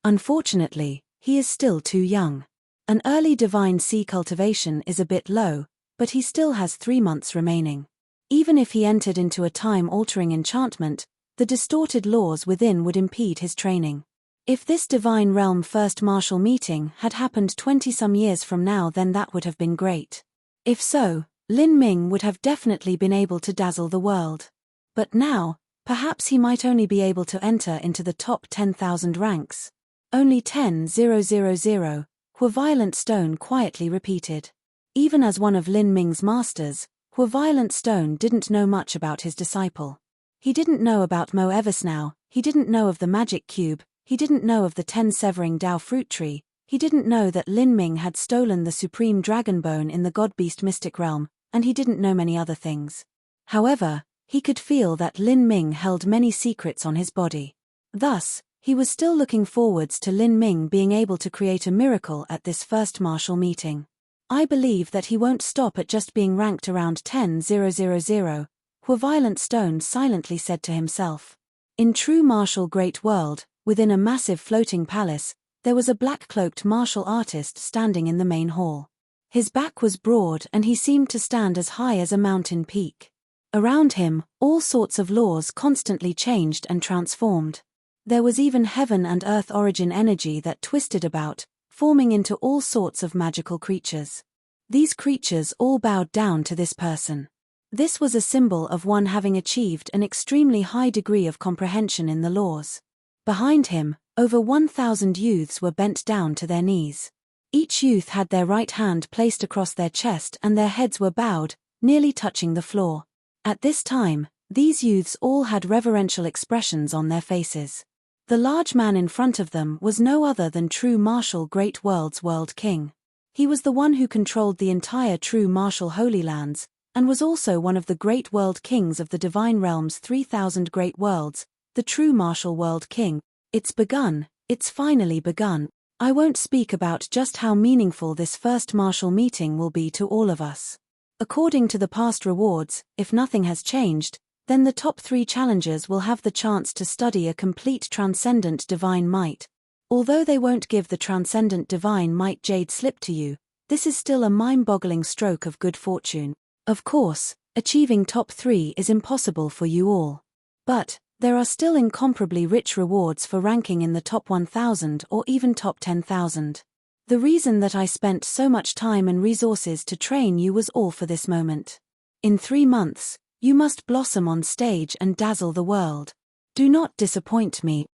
Unfortunately, he is still too young. An early Divine Sea cultivation is a bit low, but he still has 3 months remaining. Even if he entered into a time-altering enchantment, the distorted laws within would impede his training. If this Divine Realm first martial meeting had happened 20-some years from now, then that would have been great. If so, Lin Ming would have definitely been able to dazzle the world. But now, perhaps he might only be able to enter into the top 10,000 ranks. Only 10,000, Violent Stone quietly repeated. Even as one of Lin Ming's masters, Violent Stone didn't know much about his disciple. He didn't know about Mo Eversnow, he didn't know of the magic cube, he didn't know of the 10-severing Dao fruit tree, he didn't know that Lin Ming had stolen the supreme dragon bone in the god-beast mystic realm, and he didn't know many other things. However, he could feel that Lin Ming held many secrets on his body. Thus, he was still looking forwards to Lin Ming being able to create a miracle at this first martial meeting. "I believe that he won't stop at just being ranked around 10,000, Violent Stone silently said to himself. In true martial great world, within a massive floating palace, there was a black-cloaked martial artist standing in the main hall. His back was broad and he seemed to stand as high as a mountain peak. Around him, all sorts of laws constantly changed and transformed. There was even heaven and earth origin energy that twisted about, forming into all sorts of magical creatures. These creatures all bowed down to this person. This was a symbol of one having achieved an extremely high degree of comprehension in the laws. Behind him, over 1,000 youths were bent down to their knees. Each youth had their right hand placed across their chest and their heads were bowed, nearly touching the floor. At this time, these youths all had reverential expressions on their faces. The large man in front of them was no other than True Martial Great World's World King. He was the one who controlled the entire True Martial Holy Lands, and was also one of the great world kings of the Divine Realm's 3,000 great worlds, the True Martial World King. It's begun, it's finally begun. I won't speak about just how meaningful this first martial meeting will be to all of us. According to the past rewards, if nothing has changed, then the top 3 challengers will have the chance to study a complete transcendent divine might. Although they won't give the transcendent divine might jade slip to you, this is still a mind-boggling stroke of good fortune. Of course, achieving top 3 is impossible for you all. But there are still incomparably rich rewards for ranking in the top 1,000 or even top 10,000. The reason that I spent so much time and resources to train you was all for this moment. In 3 months, you must blossom on stage and dazzle the world. Do not disappoint me.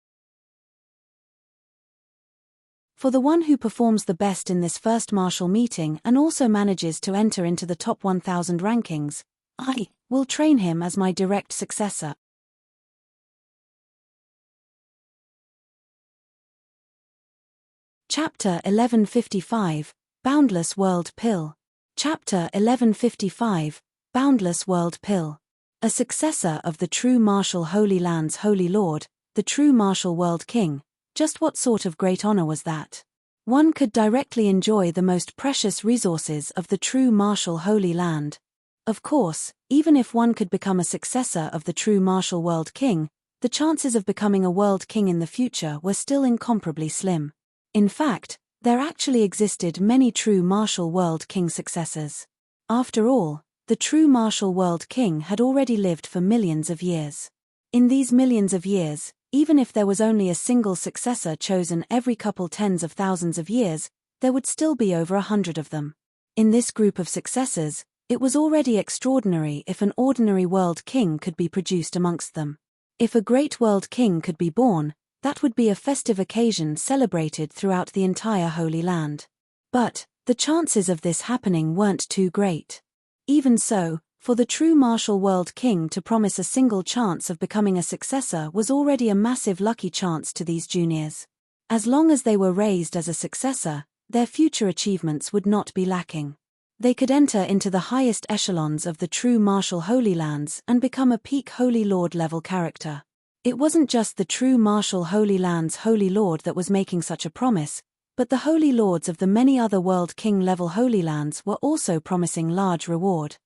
For the one who performs the best in this first martial meeting and also manages to enter into the top 1,000 rankings, I will train him as my direct successor. Chapter 1155, Boundless World Pill. Chapter 1155, Boundless World Pill. A successor of the true martial Holy Land's Holy Lord, the true martial world king. Just what sort of great honor was that? One could directly enjoy the most precious resources of the true martial Holy Land. Of course, even if one could become a successor of the true martial world king, the chances of becoming a world king in the future were still incomparably slim. In fact, there actually existed many true martial world king successors. After all, the true martial world king had already lived for millions of years. In these millions of years, even if there was only a single successor chosen every couple tens of thousands of years, there would still be over 100 of them. In this group of successors, it was already extraordinary if an ordinary world king could be produced amongst them. If a great world king could be born, that would be a festive occasion celebrated throughout the entire Holy Land. But the chances of this happening weren't too great. Even so, for the true martial world king to promise a single chance of becoming a successor was already a massive lucky chance to these juniors. As long as they were raised as a successor, their future achievements would not be lacking. They could enter into the highest echelons of the true martial Holy Lands and become a peak Holy Lord level character. It wasn't just the true martial Holy Land's Holy Lord that was making such a promise, but the Holy Lords of the many other World King level Holy Lands were also promising large reward.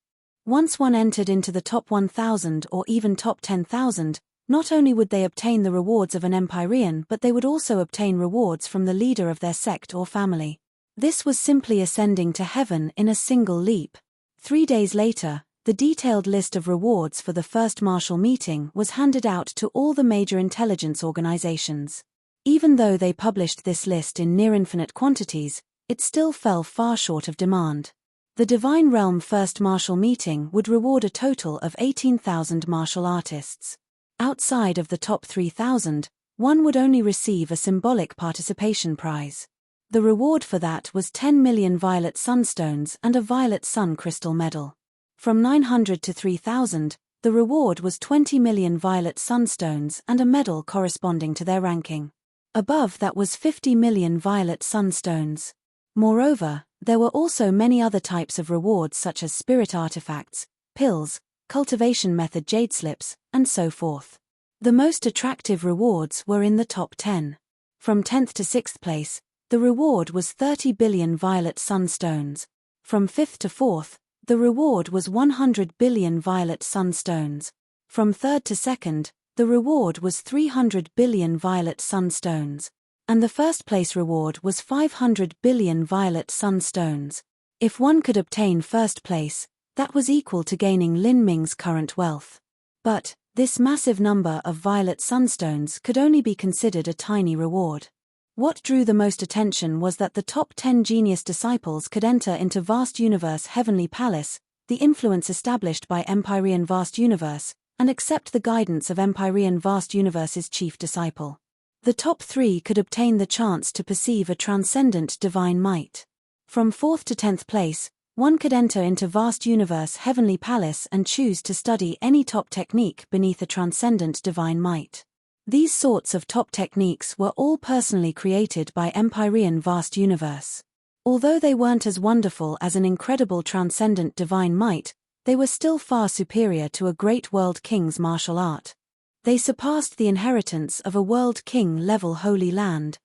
Once one entered into the top 1,000 or even top 10,000, not only would they obtain the rewards of an Empyrean, but they would also obtain rewards from the leader of their sect or family. This was simply ascending to heaven in a single leap. 3 days later, the detailed list of rewards for the first martial meeting was handed out to all the major intelligence organizations. Even though they published this list in near-infinite quantities, it still fell far short of demand. The Divine Realm first martial meeting would reward a total of 18,000 martial artists. Outside of the top 3,000, one would only receive a symbolic participation prize. The reward for that was 10 million violet sunstones and a violet sun crystal medal. From 900 to 3,000, the reward was 20 million violet sunstones and a medal corresponding to their ranking. Above that was 50 million violet sunstones. Moreover, there were also many other types of rewards such as spirit artifacts, pills, cultivation method jade slips, and so forth. The most attractive rewards were in the top 10. From 10th to 6th place, the reward was 30 billion violet sunstones. From 5th to 4th, the reward was 100 billion violet sunstones. From 3rd to 2nd, the reward was 300 billion violet sunstones. And the first place reward was 500 billion violet sunstones. If one could obtain first place, that was equal to gaining Lin Ming's current wealth. But this massive number of violet sunstones could only be considered a tiny reward. What drew the most attention was that the top 10 genius disciples could enter into Vast Universe Heavenly Palace, the influence established by Empyrean Vast Universe, and accept the guidance of Empyrean Vast Universe's chief disciple. The top 3 could obtain the chance to perceive a transcendent divine might. From 4th to 10th place, one could enter into Vast Universe Heavenly Palace and choose to study any top technique beneath a transcendent divine might. These sorts of top techniques were all personally created by Empyrean Vast Universe. Although they weren't as wonderful as an incredible transcendent divine might, they were still far superior to a great world king's martial art. They surpassed the inheritance of a world king-level Holy Land.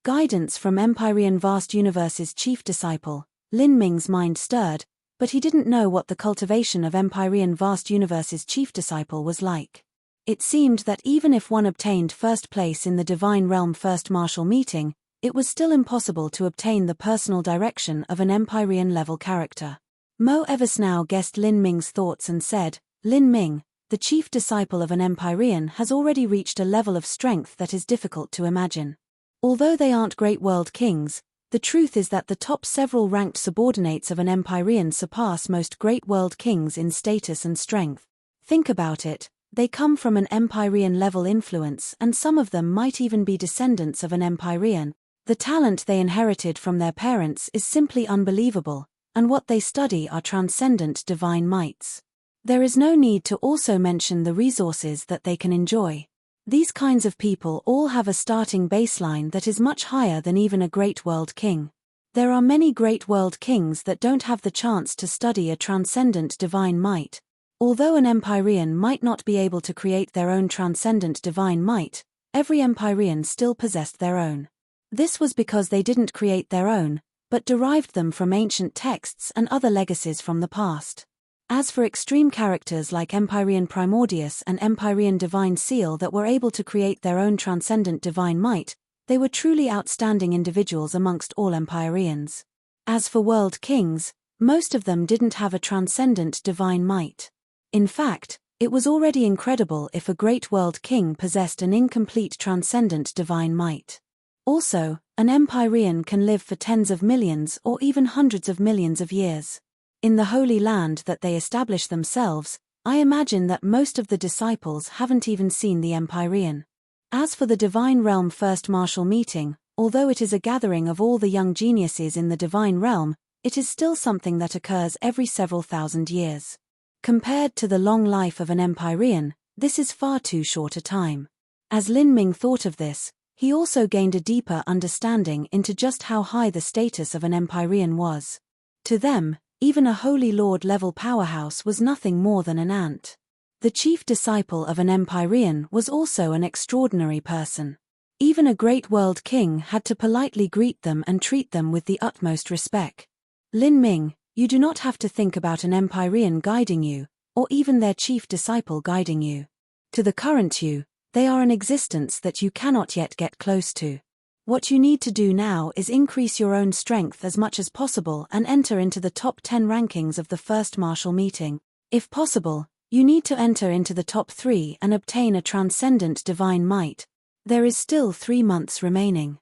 Guidance from Empyrean Vast Universe's chief disciple, Lin Ming's mind stirred, but he didn't know what the cultivation of Empyrean vast universe's chief disciple was like. It seemed that even if one obtained first place in the divine realm first martial meeting, it was still impossible to obtain the personal direction of an Empyrean-level character. Mo Eversnow guessed Lin Ming's thoughts and said, "Lin Ming, the chief disciple of an Empyrean has already reached a level of strength that is difficult to imagine. Although they aren't great world kings, the truth is that the top several ranked subordinates of an Empyrean surpass most great world kings in status and strength. Think about it, they come from an Empyrean-level influence and some of them might even be descendants of an Empyrean. The talent they inherited from their parents is simply unbelievable, and what they study are transcendent divine mights. There is no need to also mention the resources that they can enjoy. These kinds of people all have a starting baseline that is much higher than even a great world king. There are many great world kings that don't have the chance to study a transcendent divine might. Although an Empyrean might not be able to create their own transcendent divine might, every Empyrean still possessed their own. This was because they didn't create their own, but derived them from ancient texts and other legacies from the past. As for extreme characters like Empyrean Primordius and Empyrean Divine Seal that were able to create their own transcendent divine might, they were truly outstanding individuals amongst all Empyreans. As for world kings, most of them didn't have a transcendent divine might. In fact, it was already incredible if a great world king possessed an incomplete transcendent divine might. Also, an Empyrean can live for tens of millions or even hundreds of millions of years. In the Holy Land that they establish themselves, I imagine that most of the disciples haven't even seen the Empyrean. As for the Divine Realm First Martial Meeting, although it is a gathering of all the young geniuses in the Divine Realm, it is still something that occurs every several thousand years. Compared to the long life of an Empyrean, this is far too short a time. As Lin Ming thought of this, he also gained a deeper understanding into just how high the status of an Empyrean was. To them, even a Holy Lord-level powerhouse was nothing more than an ant. The chief disciple of an Empyrean was also an extraordinary person. Even a great world king had to politely greet them and treat them with the utmost respect. Lin Ming, you do not have to think about an Empyrean guiding you, or even their chief disciple guiding you. To the current you, they are an existence that you cannot yet get close to. What you need to do now is increase your own strength as much as possible and enter into the top 10 rankings of the first martial meeting. If possible, you need to enter into the top 3 and obtain a transcendent divine might. There is still 3 months remaining.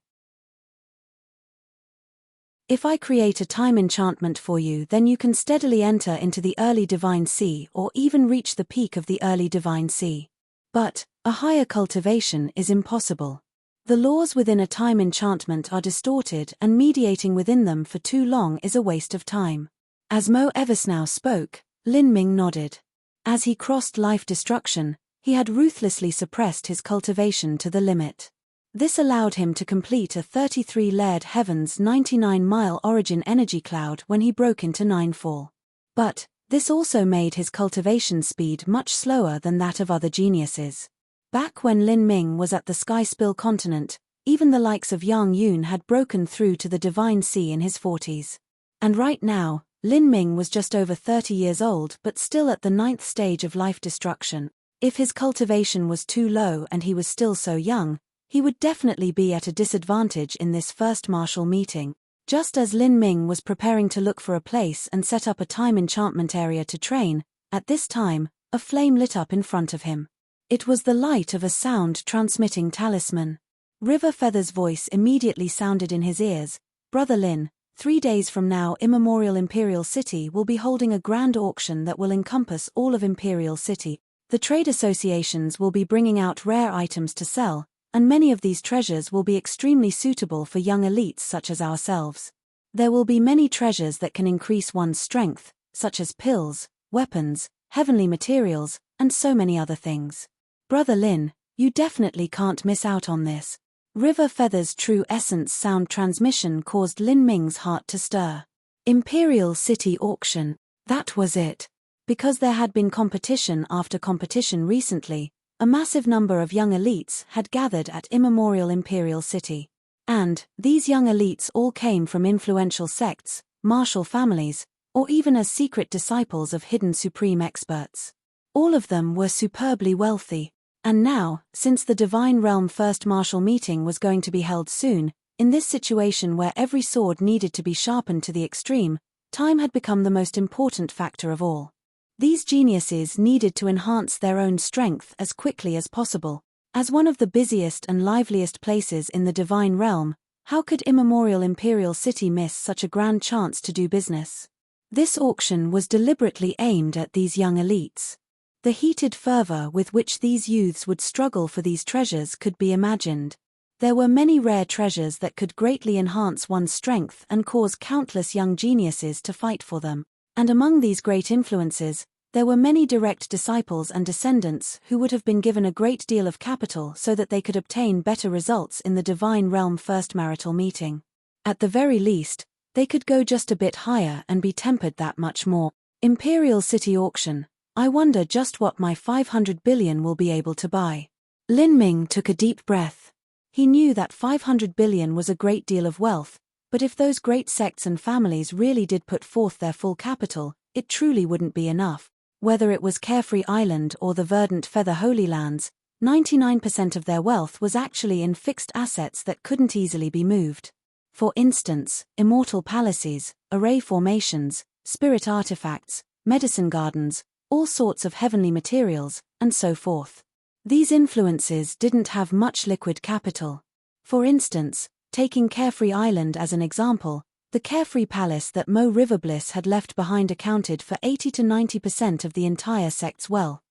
If I create a time enchantment for you, then you can steadily enter into the early divine sea or even reach the peak of the early divine sea. But a higher cultivation is impossible. The laws within a time enchantment are distorted and mediating within them for too long is a waste of time. As Mo Eversnow spoke, Lin Ming nodded. As he crossed life destruction, he had ruthlessly suppressed his cultivation to the limit. This allowed him to complete a 33-layered Heaven's 99-mile origin energy cloud when he broke into Ninefall. But this also made his cultivation speed much slower than that of other geniuses. Back when Lin Ming was at the Sky Spill continent, even the likes of Yang Yun had broken through to the Divine Sea in his 40s. And right now, Lin Ming was just over 30 years old but still at the 9th stage of life destruction. If his cultivation was too low and he was still so young, he would definitely be at a disadvantage in this first martial meeting. Just as Lin Ming was preparing to look for a place and set up a time enchantment area to train, at this time, a flame lit up in front of him. It was the light of a sound-transmitting talisman. River Feather's voice immediately sounded in his ears. Brother Lin, 3 days from now Immemorial Imperial City will be holding a grand auction that will encompass all of Imperial City. The trade associations will be bringing out rare items to sell, and many of these treasures will be extremely suitable for young elites such as ourselves. There will be many treasures that can increase one's strength, such as pills, weapons, heavenly materials, and so many other things. Brother Lin, you definitely can't miss out on this. River Feather's true essence sound transmission caused Lin Ming's heart to stir. Imperial City Auction, that was it. Because there had been competition after competition recently, a massive number of young elites had gathered at Immemorial Imperial City. And these young elites all came from influential sects, martial families, or even as secret disciples of hidden supreme experts. All of them were superbly wealthy. And now, since the Divine Realm First Martial Meeting was going to be held soon, in this situation where every sword needed to be sharpened to the extreme, time had become the most important factor of all. These geniuses needed to enhance their own strength as quickly as possible. As one of the busiest and liveliest places in the Divine Realm, how could immemorial Imperial City miss such a grand chance to do business? This auction was deliberately aimed at these young elites. The heated fervor with which these youths would struggle for these treasures could be imagined. There were many rare treasures that could greatly enhance one's strength and cause countless young geniuses to fight for them. And among these great influences, there were many direct disciples and descendants who would have been given a great deal of capital so that they could obtain better results in the Divine Realm First Marital Meeting. At the very least, they could go just a bit higher and be tempered that much more. Imperial City Auction. I wonder just what my 500 billion will be able to buy. Lin Ming took a deep breath. He knew that 500 billion was a great deal of wealth, but if those great sects and families really did put forth their full capital, it truly wouldn't be enough. Whether it was Carefree Island or the Verdant Feather Holy Lands, 99% of their wealth was actually in fixed assets that couldn't easily be moved. For instance, immortal palaces, array formations, spirit artifacts, medicine gardens, all sorts of heavenly materials, and so forth. These influences didn't have much liquid capital. For instance, taking Carefree Island as an example, the Carefree Palace that Mo Riverbliss had left behind accounted for 80 to 90% of the entire sect's wealth.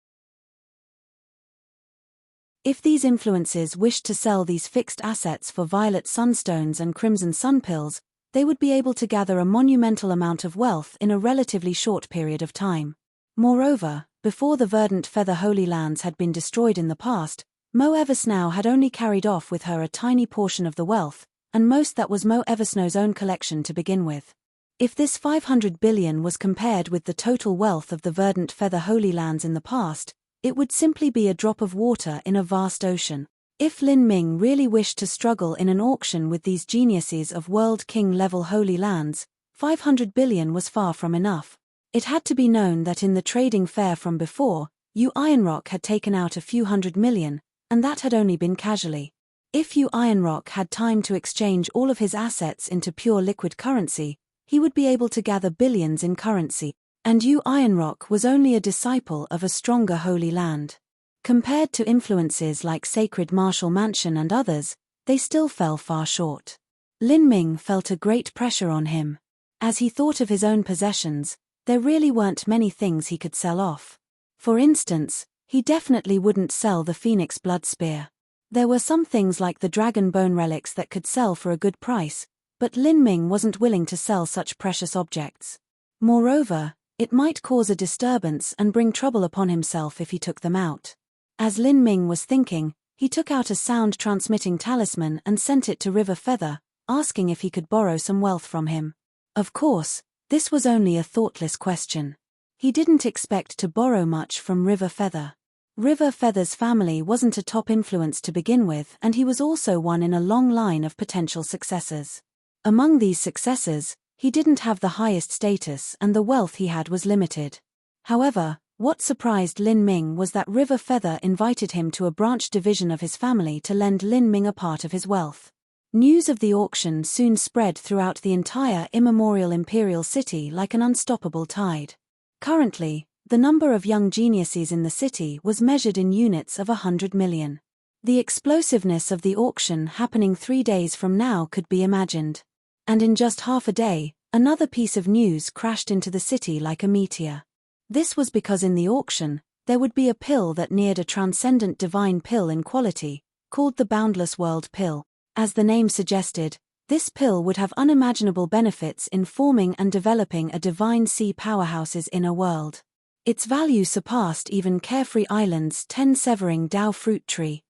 If these influences wished to sell these fixed assets for violet sunstones and crimson sunpills, they would be able to gather a monumental amount of wealth in a relatively short period of time. Moreover, before the Verdant Feather Holy Lands had been destroyed in the past, Mo Eversnow had only carried off with her a tiny portion of the wealth, and most that was Mo Eversnow's own collection to begin with. If this 500 billion was compared with the total wealth of the Verdant Feather Holy Lands in the past, it would simply be a drop of water in a vast ocean. If Lin Ming really wished to struggle in an auction with these geniuses of World King-level Holy Lands, 500 billion was far from enough. It had to be known that in the trading fair from before, Yu Ironrock had taken out a few hundred million, and that had only been casually. If Yu Ironrock had time to exchange all of his assets into pure liquid currency, he would be able to gather billions in currency. And Yu Ironrock was only a disciple of a stronger Holy Land. Compared to influences like Sacred Martial Mansion and others, they still fell far short. Lin Ming felt a great pressure on him. As he thought of his own possessions, there really weren't many things he could sell off. For instance, he definitely wouldn't sell the Phoenix Blood Spear. There were some things like the Dragon Bone relics that could sell for a good price, but Lin Ming wasn't willing to sell such precious objects. Moreover, it might cause a disturbance and bring trouble upon himself if he took them out. As Lin Ming was thinking, he took out a sound-transmitting talisman and sent it to River Feather, asking if he could borrow some wealth from him. Of course, this was only a thoughtless question. He didn't expect to borrow much from River Feather. River Feather's family wasn't a top influence to begin with, and he was also one in a long line of potential successors. Among these successors, he didn't have the highest status and the wealth he had was limited. However, what surprised Lin Ming was that River Feather invited him to a branch division of his family to lend Lin Ming a part of his wealth. News of the auction soon spread throughout the entire immemorial Imperial City like an unstoppable tide. Currently, the number of young geniuses in the city was measured in units of 100 million. The explosiveness of the auction happening 3 days from now could be imagined. And in just half a day, another piece of news crashed into the city like a meteor. This was because in the auction, there would be a pill that neared a transcendent divine pill in quality, called the Boundless World Pill. As the name suggested, this pill would have unimaginable benefits in forming and developing a divine sea powerhouse's inner world. Its value surpassed even Carefree Island's 10-severing Dao fruit tree.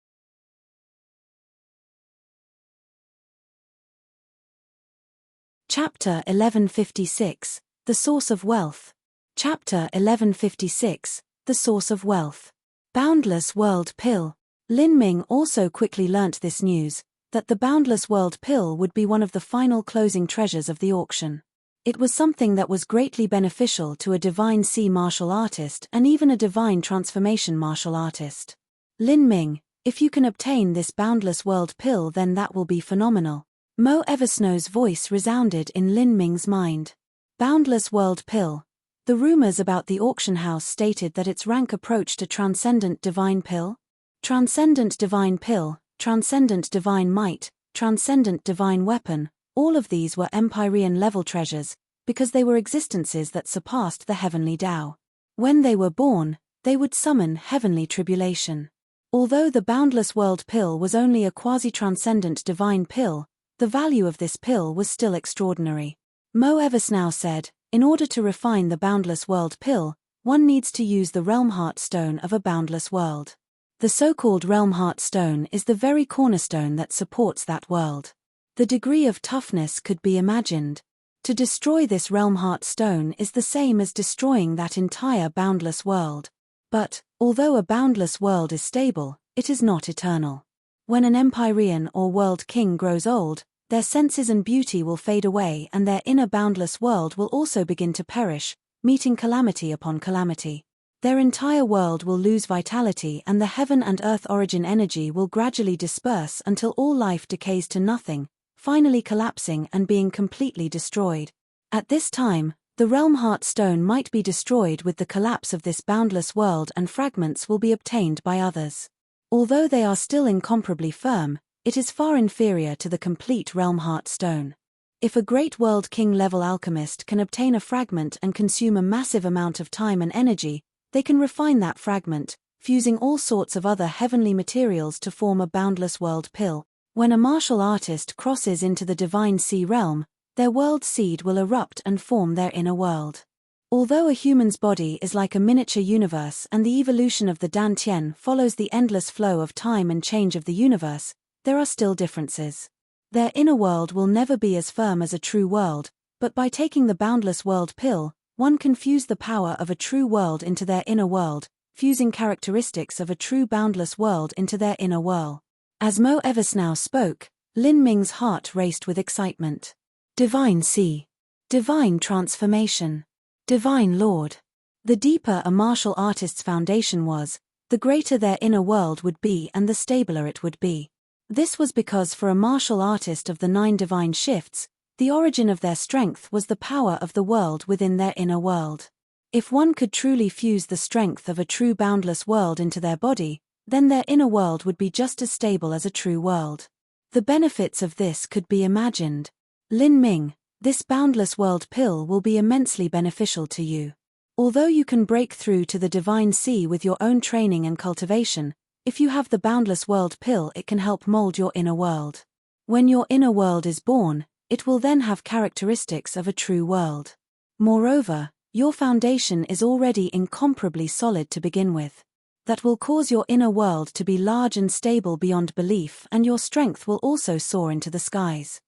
Chapter 1156, The Source of Wealth. Chapter 1156, The Source of Wealth. Boundless World Pill. Lin Ming also quickly learnt this news, that the Boundless World Pill would be one of the final closing treasures of the auction. It was something that was greatly beneficial to a divine sea martial artist and even a divine transformation martial artist. Lin Ming, if you can obtain this boundless world pill, then that will be phenomenal. Mo Eversnow's voice resounded in Lin Ming's mind. Boundless world pill. The rumors about the auction house stated that its rank approached a transcendent divine pill. Transcendent divine pill, transcendent divine might, transcendent divine weapon, all of these were Empyrean-level treasures, because they were existences that surpassed the heavenly Tao. When they were born, they would summon heavenly tribulation. Although the boundless world pill was only a quasi-transcendent divine pill, the value of this pill was still extraordinary. Mo Eversnow said, in order to refine the boundless world pill, one needs to use the realm heart stone of a boundless world. The so-called realm heart stone is the very cornerstone that supports that world. The degree of toughness could be imagined. To destroy this realm heart stone is the same as destroying that entire boundless world. But, although a boundless world is stable, it is not eternal. When an Empyrean or world king grows old, their senses and beauty will fade away and their inner boundless world will also begin to perish, meeting calamity upon calamity. Their entire world will lose vitality and the heaven and earth origin energy will gradually disperse until all life decays to nothing, finally collapsing and being completely destroyed. At this time, the realm heart stone might be destroyed with the collapse of this boundless world and fragments will be obtained by others. Although they are still incomparably firm, it is far inferior to the complete realm heart stone. If a great world king level alchemist can obtain a fragment and consume a massive amount of time and energy, they can refine that fragment, fusing all sorts of other heavenly materials to form a boundless world pill. When a martial artist crosses into the divine sea realm, their world seed will erupt and form their inner world. Although a human's body is like a miniature universe and the evolution of the Dantian follows the endless flow of time and change of the universe, there are still differences. Their inner world will never be as firm as a true world, but by taking the boundless world pill, one can fuse the power of a true world into their inner world, fusing characteristics of a true boundless world into their inner world. As Mo Eversnow spoke, Lin Ming's heart raced with excitement. Divine Sea. Divine Transformation. Divine Lord. The deeper a martial artist's foundation was, the greater their inner world would be and the stabler it would be. This was because for a martial artist of the 9 divine shifts, the origin of their strength was the power of the world within their inner world. If one could truly fuse the strength of a true boundless world into their body, then their inner world would be just as stable as a true world. The benefits of this could be imagined. Lin Ming, this boundless world pill will be immensely beneficial to you. Although you can break through to the divine sea with your own training and cultivation, if you have the boundless world pill, it can help mold your inner world. When your inner world is born, it will then have characteristics of a true world. Moreover, your foundation is already incomparably solid to begin with. That will cause your inner world to be large and stable beyond belief, and your strength will also soar into the skies.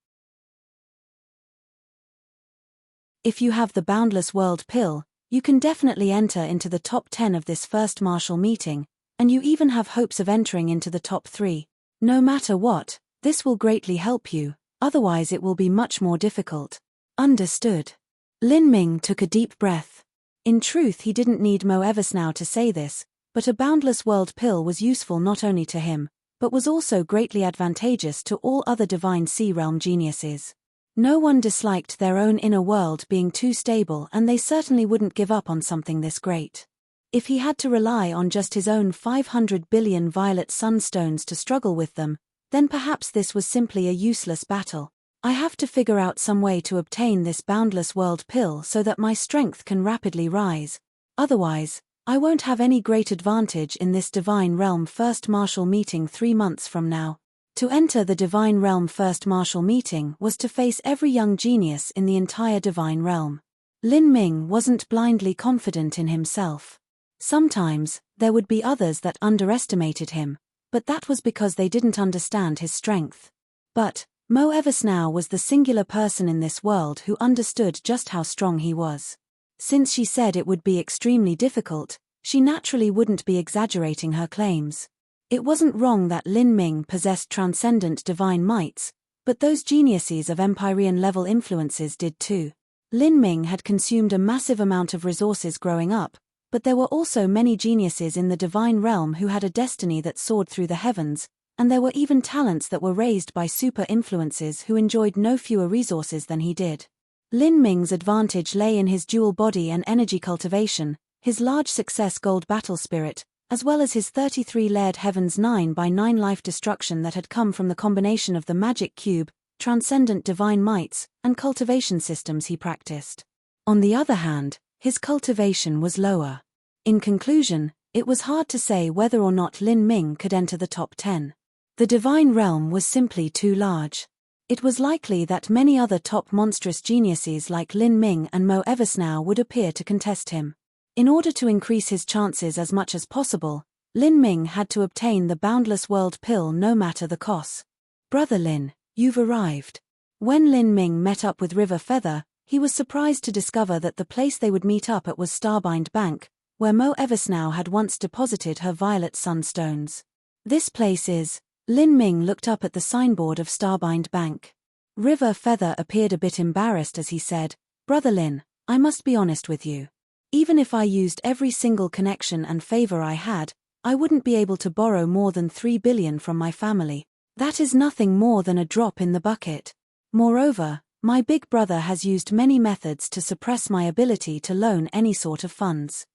If you have the boundless world pill, you can definitely enter into the top 10 of this first martial meeting, and you even have hopes of entering into the top 3. No matter what, this will greatly help you, otherwise it will be much more difficult. Understood. Lin Ming took a deep breath. In truth, he didn't need Mo Eversnow to say this, but a boundless world pill was useful not only to him, but was also greatly advantageous to all other divine sea realm geniuses. No one disliked their own inner world being too stable, and they certainly wouldn't give up on something this great. If he had to rely on just his own 500 billion violet sunstones to struggle with them, then perhaps this was simply a useless battle. I have to figure out some way to obtain this boundless world pill so that my strength can rapidly rise. Otherwise, I won't have any great advantage in this divine realm first martial meeting 3 months from now. To enter the divine realm first martial meeting was to face every young genius in the entire divine realm. Lin Ming wasn't blindly confident in himself. Sometimes, there would be others that underestimated him, but that was because they didn't understand his strength. But Mo Eversnow was the singular person in this world who understood just how strong he was. Since she said it would be extremely difficult, she naturally wouldn't be exaggerating her claims. It wasn't wrong that Lin Ming possessed transcendent divine mights, but those geniuses of Empyrean-level influences did too. Lin Ming had consumed a massive amount of resources growing up, but there were also many geniuses in the divine realm who had a destiny that soared through the heavens, and there were even talents that were raised by super influences who enjoyed no fewer resources than he did. Lin Ming's advantage lay in his dual body and energy cultivation, his large success gold battle spirit, as well as his 33-layered Heaven's 9x9 life destruction that had come from the combination of the magic cube, transcendent divine mights, and cultivation systems he practiced. On the other hand, his cultivation was lower. In conclusion, it was hard to say whether or not Lin Ming could enter the top 10. The divine realm was simply too large. It was likely that many other top monstrous geniuses like Lin Ming and Mo Eversnow would appear to contest him. In order to increase his chances as much as possible, Lin Ming had to obtain the Boundless World Pill no matter the cost. "Brother Lin, you've arrived." When Lin Ming met up with River Feather, he was surprised to discover that the place they would meet up at was Starbind Bank, where Mo Eversnow had once deposited her violet sunstones. "This place is..." Lin Ming looked up at the signboard of Starbind Bank. River Feather appeared a bit embarrassed as he said, "Brother Lin, I must be honest with you. Even if I used every single connection and favor I had, I wouldn't be able to borrow more than 3 billion from my family. That is nothing more than a drop in the bucket. Moreover, my big brother has used many methods to suppress my ability to loan any sort of funds.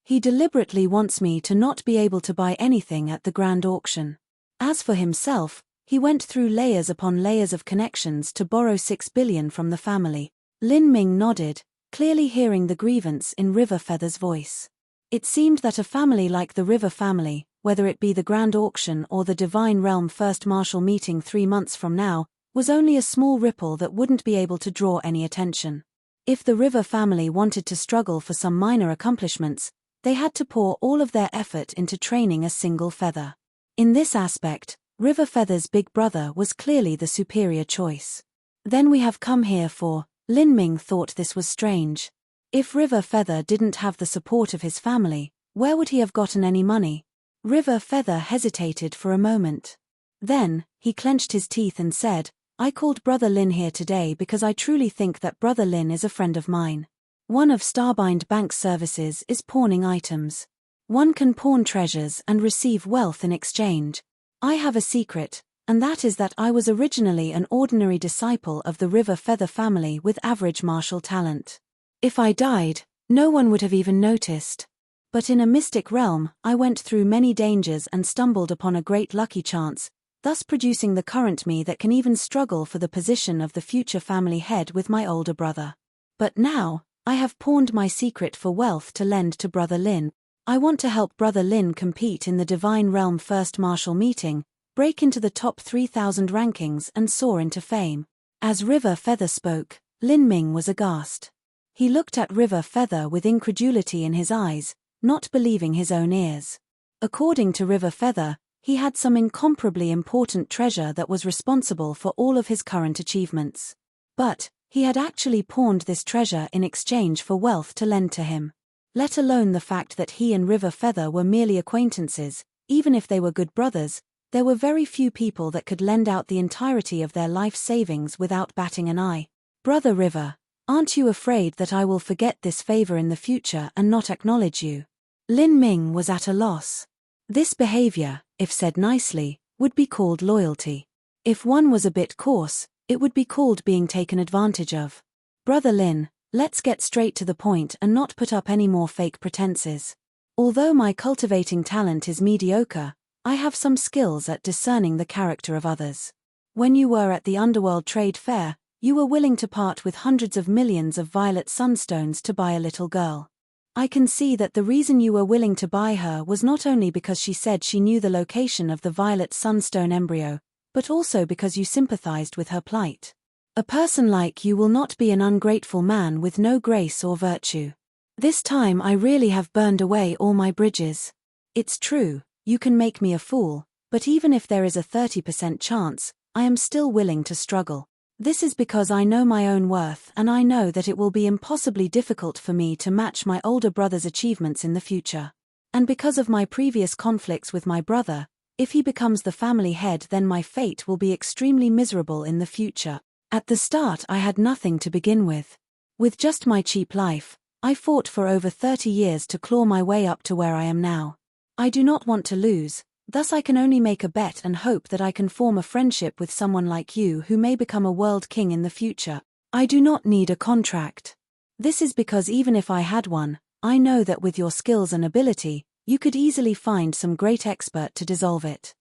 He deliberately wants me to not be able to buy anything at the grand auction. As for himself, he went through layers upon layers of connections to borrow 6 billion from the family." Lin Ming nodded, clearly hearing the grievance in River Feather's voice. It seemed that a family like the River family, whether it be the grand auction or the Divine Realm First Martial meeting 3 months from now, was only a small ripple that wouldn't be able to draw any attention. If the River family wanted to struggle for some minor accomplishments, they had to pour all of their effort into training a single feather. In this aspect, River Feather's big brother was clearly the superior choice. "Then we have come here for..." Lin Ming thought this was strange. If River Feather didn't have the support of his family, where would he have gotten any money? River Feather hesitated for a moment. Then, he clenched his teeth and said, "I called Brother Lin here today because I truly think that Brother Lin is a friend of mine. One of Starbind Bank's services is pawning items. One can pawn treasures and receive wealth in exchange. I have a secret, and that is that I was originally an ordinary disciple of the River Feather family with average martial talent. If I died, no one would have even noticed. But in a mystic realm, I went through many dangers and stumbled upon a great lucky chance, thus producing the current me that can even struggle for the position of the future family head with my older brother. But now, I have pawned my secret for wealth to lend to Brother Lin. I want to help Brother Lin compete in the Divine Realm First Martial meeting, break into the top 3,000 rankings and soar into fame." As River Feather spoke, Lin Ming was aghast. He looked at River Feather with incredulity in his eyes, not believing his own ears. According to River Feather, he had some incomparably important treasure that was responsible for all of his current achievements. But he had actually pawned this treasure in exchange for wealth to lend to him. Let alone the fact that he and River Feather were merely acquaintances, even if they were good brothers, there were very few people that could lend out the entirety of their life savings without batting an eye. "Brother River, aren't you afraid that I will forget this favor in the future and not acknowledge you?" Lin Ming was at a loss. This behavior, if said nicely, would be called loyalty. If one was a bit coarse, it would be called being taken advantage of. "Brother Lin, let's get straight to the point and not put up any more fake pretenses. Although my cultivating talent is mediocre, I have some skills at discerning the character of others. When you were at the Underworld Trade Fair, you were willing to part with hundreds of millions of violet sunstones to buy a little girl. I can see that the reason you were willing to buy her was not only because she said she knew the location of the violet sunstone embryo, but also because you sympathized with her plight. A person like you will not be an ungrateful man with no grace or virtue. This time I really have burned away all my bridges. It's true, you can make me a fool, but even if there is a 30% chance, I am still willing to struggle. This is because I know my own worth and I know that it will be impossibly difficult for me to match my older brother's achievements in the future. And because of my previous conflicts with my brother, if he becomes the family head then my fate will be extremely miserable in the future. At the start I had nothing to begin with. With just my cheap life, I fought for over 30 years to claw my way up to where I am now. I do not want to lose, thus I can only make a bet and hope that I can form a friendship with someone like you who may become a world king in the future. I do not need a contract. This is because even if I had one, I know that with your skills and ability, you could easily find some great expert to dissolve it.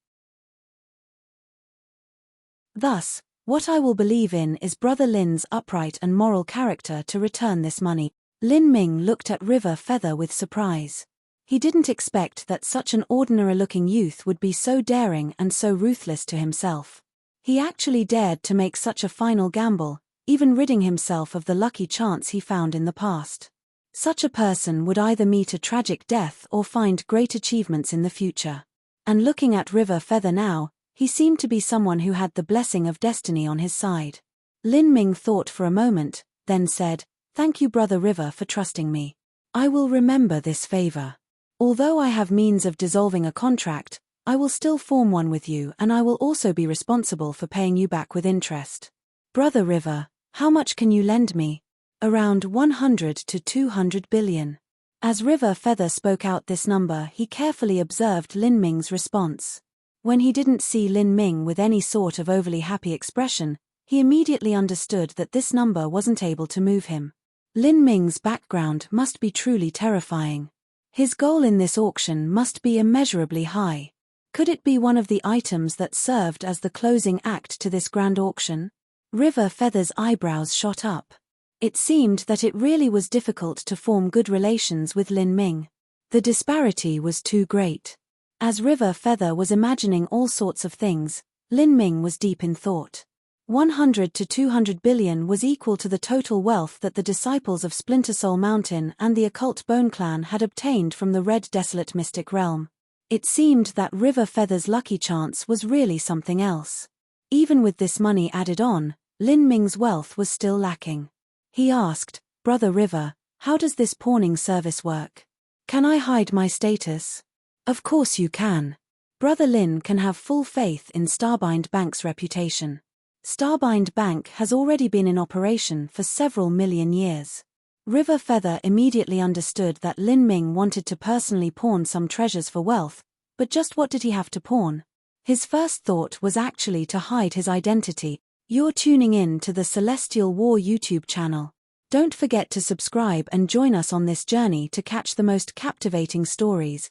Thus, what I will believe in is Brother Lin's upright and moral character to return this money. Lin Ming looked at River Feather with surprise. He didn't expect that such an ordinary-looking youth would be so daring and so ruthless to himself. He actually dared to make such a final gamble, even ridding himself of the lucky chance he found in the past. Such a person would either meet a tragic death or find great achievements in the future. And looking at River Feather now, he seemed to be someone who had the blessing of destiny on his side. Lin Ming thought for a moment, then said, "Thank you, Brother River, for trusting me. I will remember this favor. Although I have means of dissolving a contract, I will still form one with you, and I will also be responsible for paying you back with interest. Brother River, how much can you lend me?" "Around 100 to 200 billion. As River Feather spoke out this number, he carefully observed Lin Ming's response. When he didn't see Lin Ming with any sort of overly happy expression, he immediately understood that this number wasn't able to move him. Lin Ming's background must be truly terrifying. His goal in this auction must be immeasurably high. Could it be one of the items that served as the closing act to this grand auction? River Feather's eyebrows shot up. It seemed that it really was difficult to form good relations with Lin Ming. The disparity was too great. As River Feather was imagining all sorts of things, Lin Ming was deep in thought. 100 to 200 billion was equal to the total wealth that the disciples of Splinter Soul Mountain and the occult Bone Clan had obtained from the Red Desolate Mystic Realm. It seemed that River Feather's lucky chance was really something else. Even with this money added on, Lin Ming's wealth was still lacking. He asked, "Brother River, how does this pawning service work? Can I hide my status?" "Of course you can. Brother Lin can have full faith in Starbind Bank's reputation. Starbind Bank has already been in operation for several million years." River Feather immediately understood that Lin Ming wanted to personally pawn some treasures for wealth, but just what did he have to pawn? His first thought was actually to hide his identity. You're tuning in to the Celestial War YouTube channel. Don't forget to subscribe and join us on this journey to catch the most captivating stories.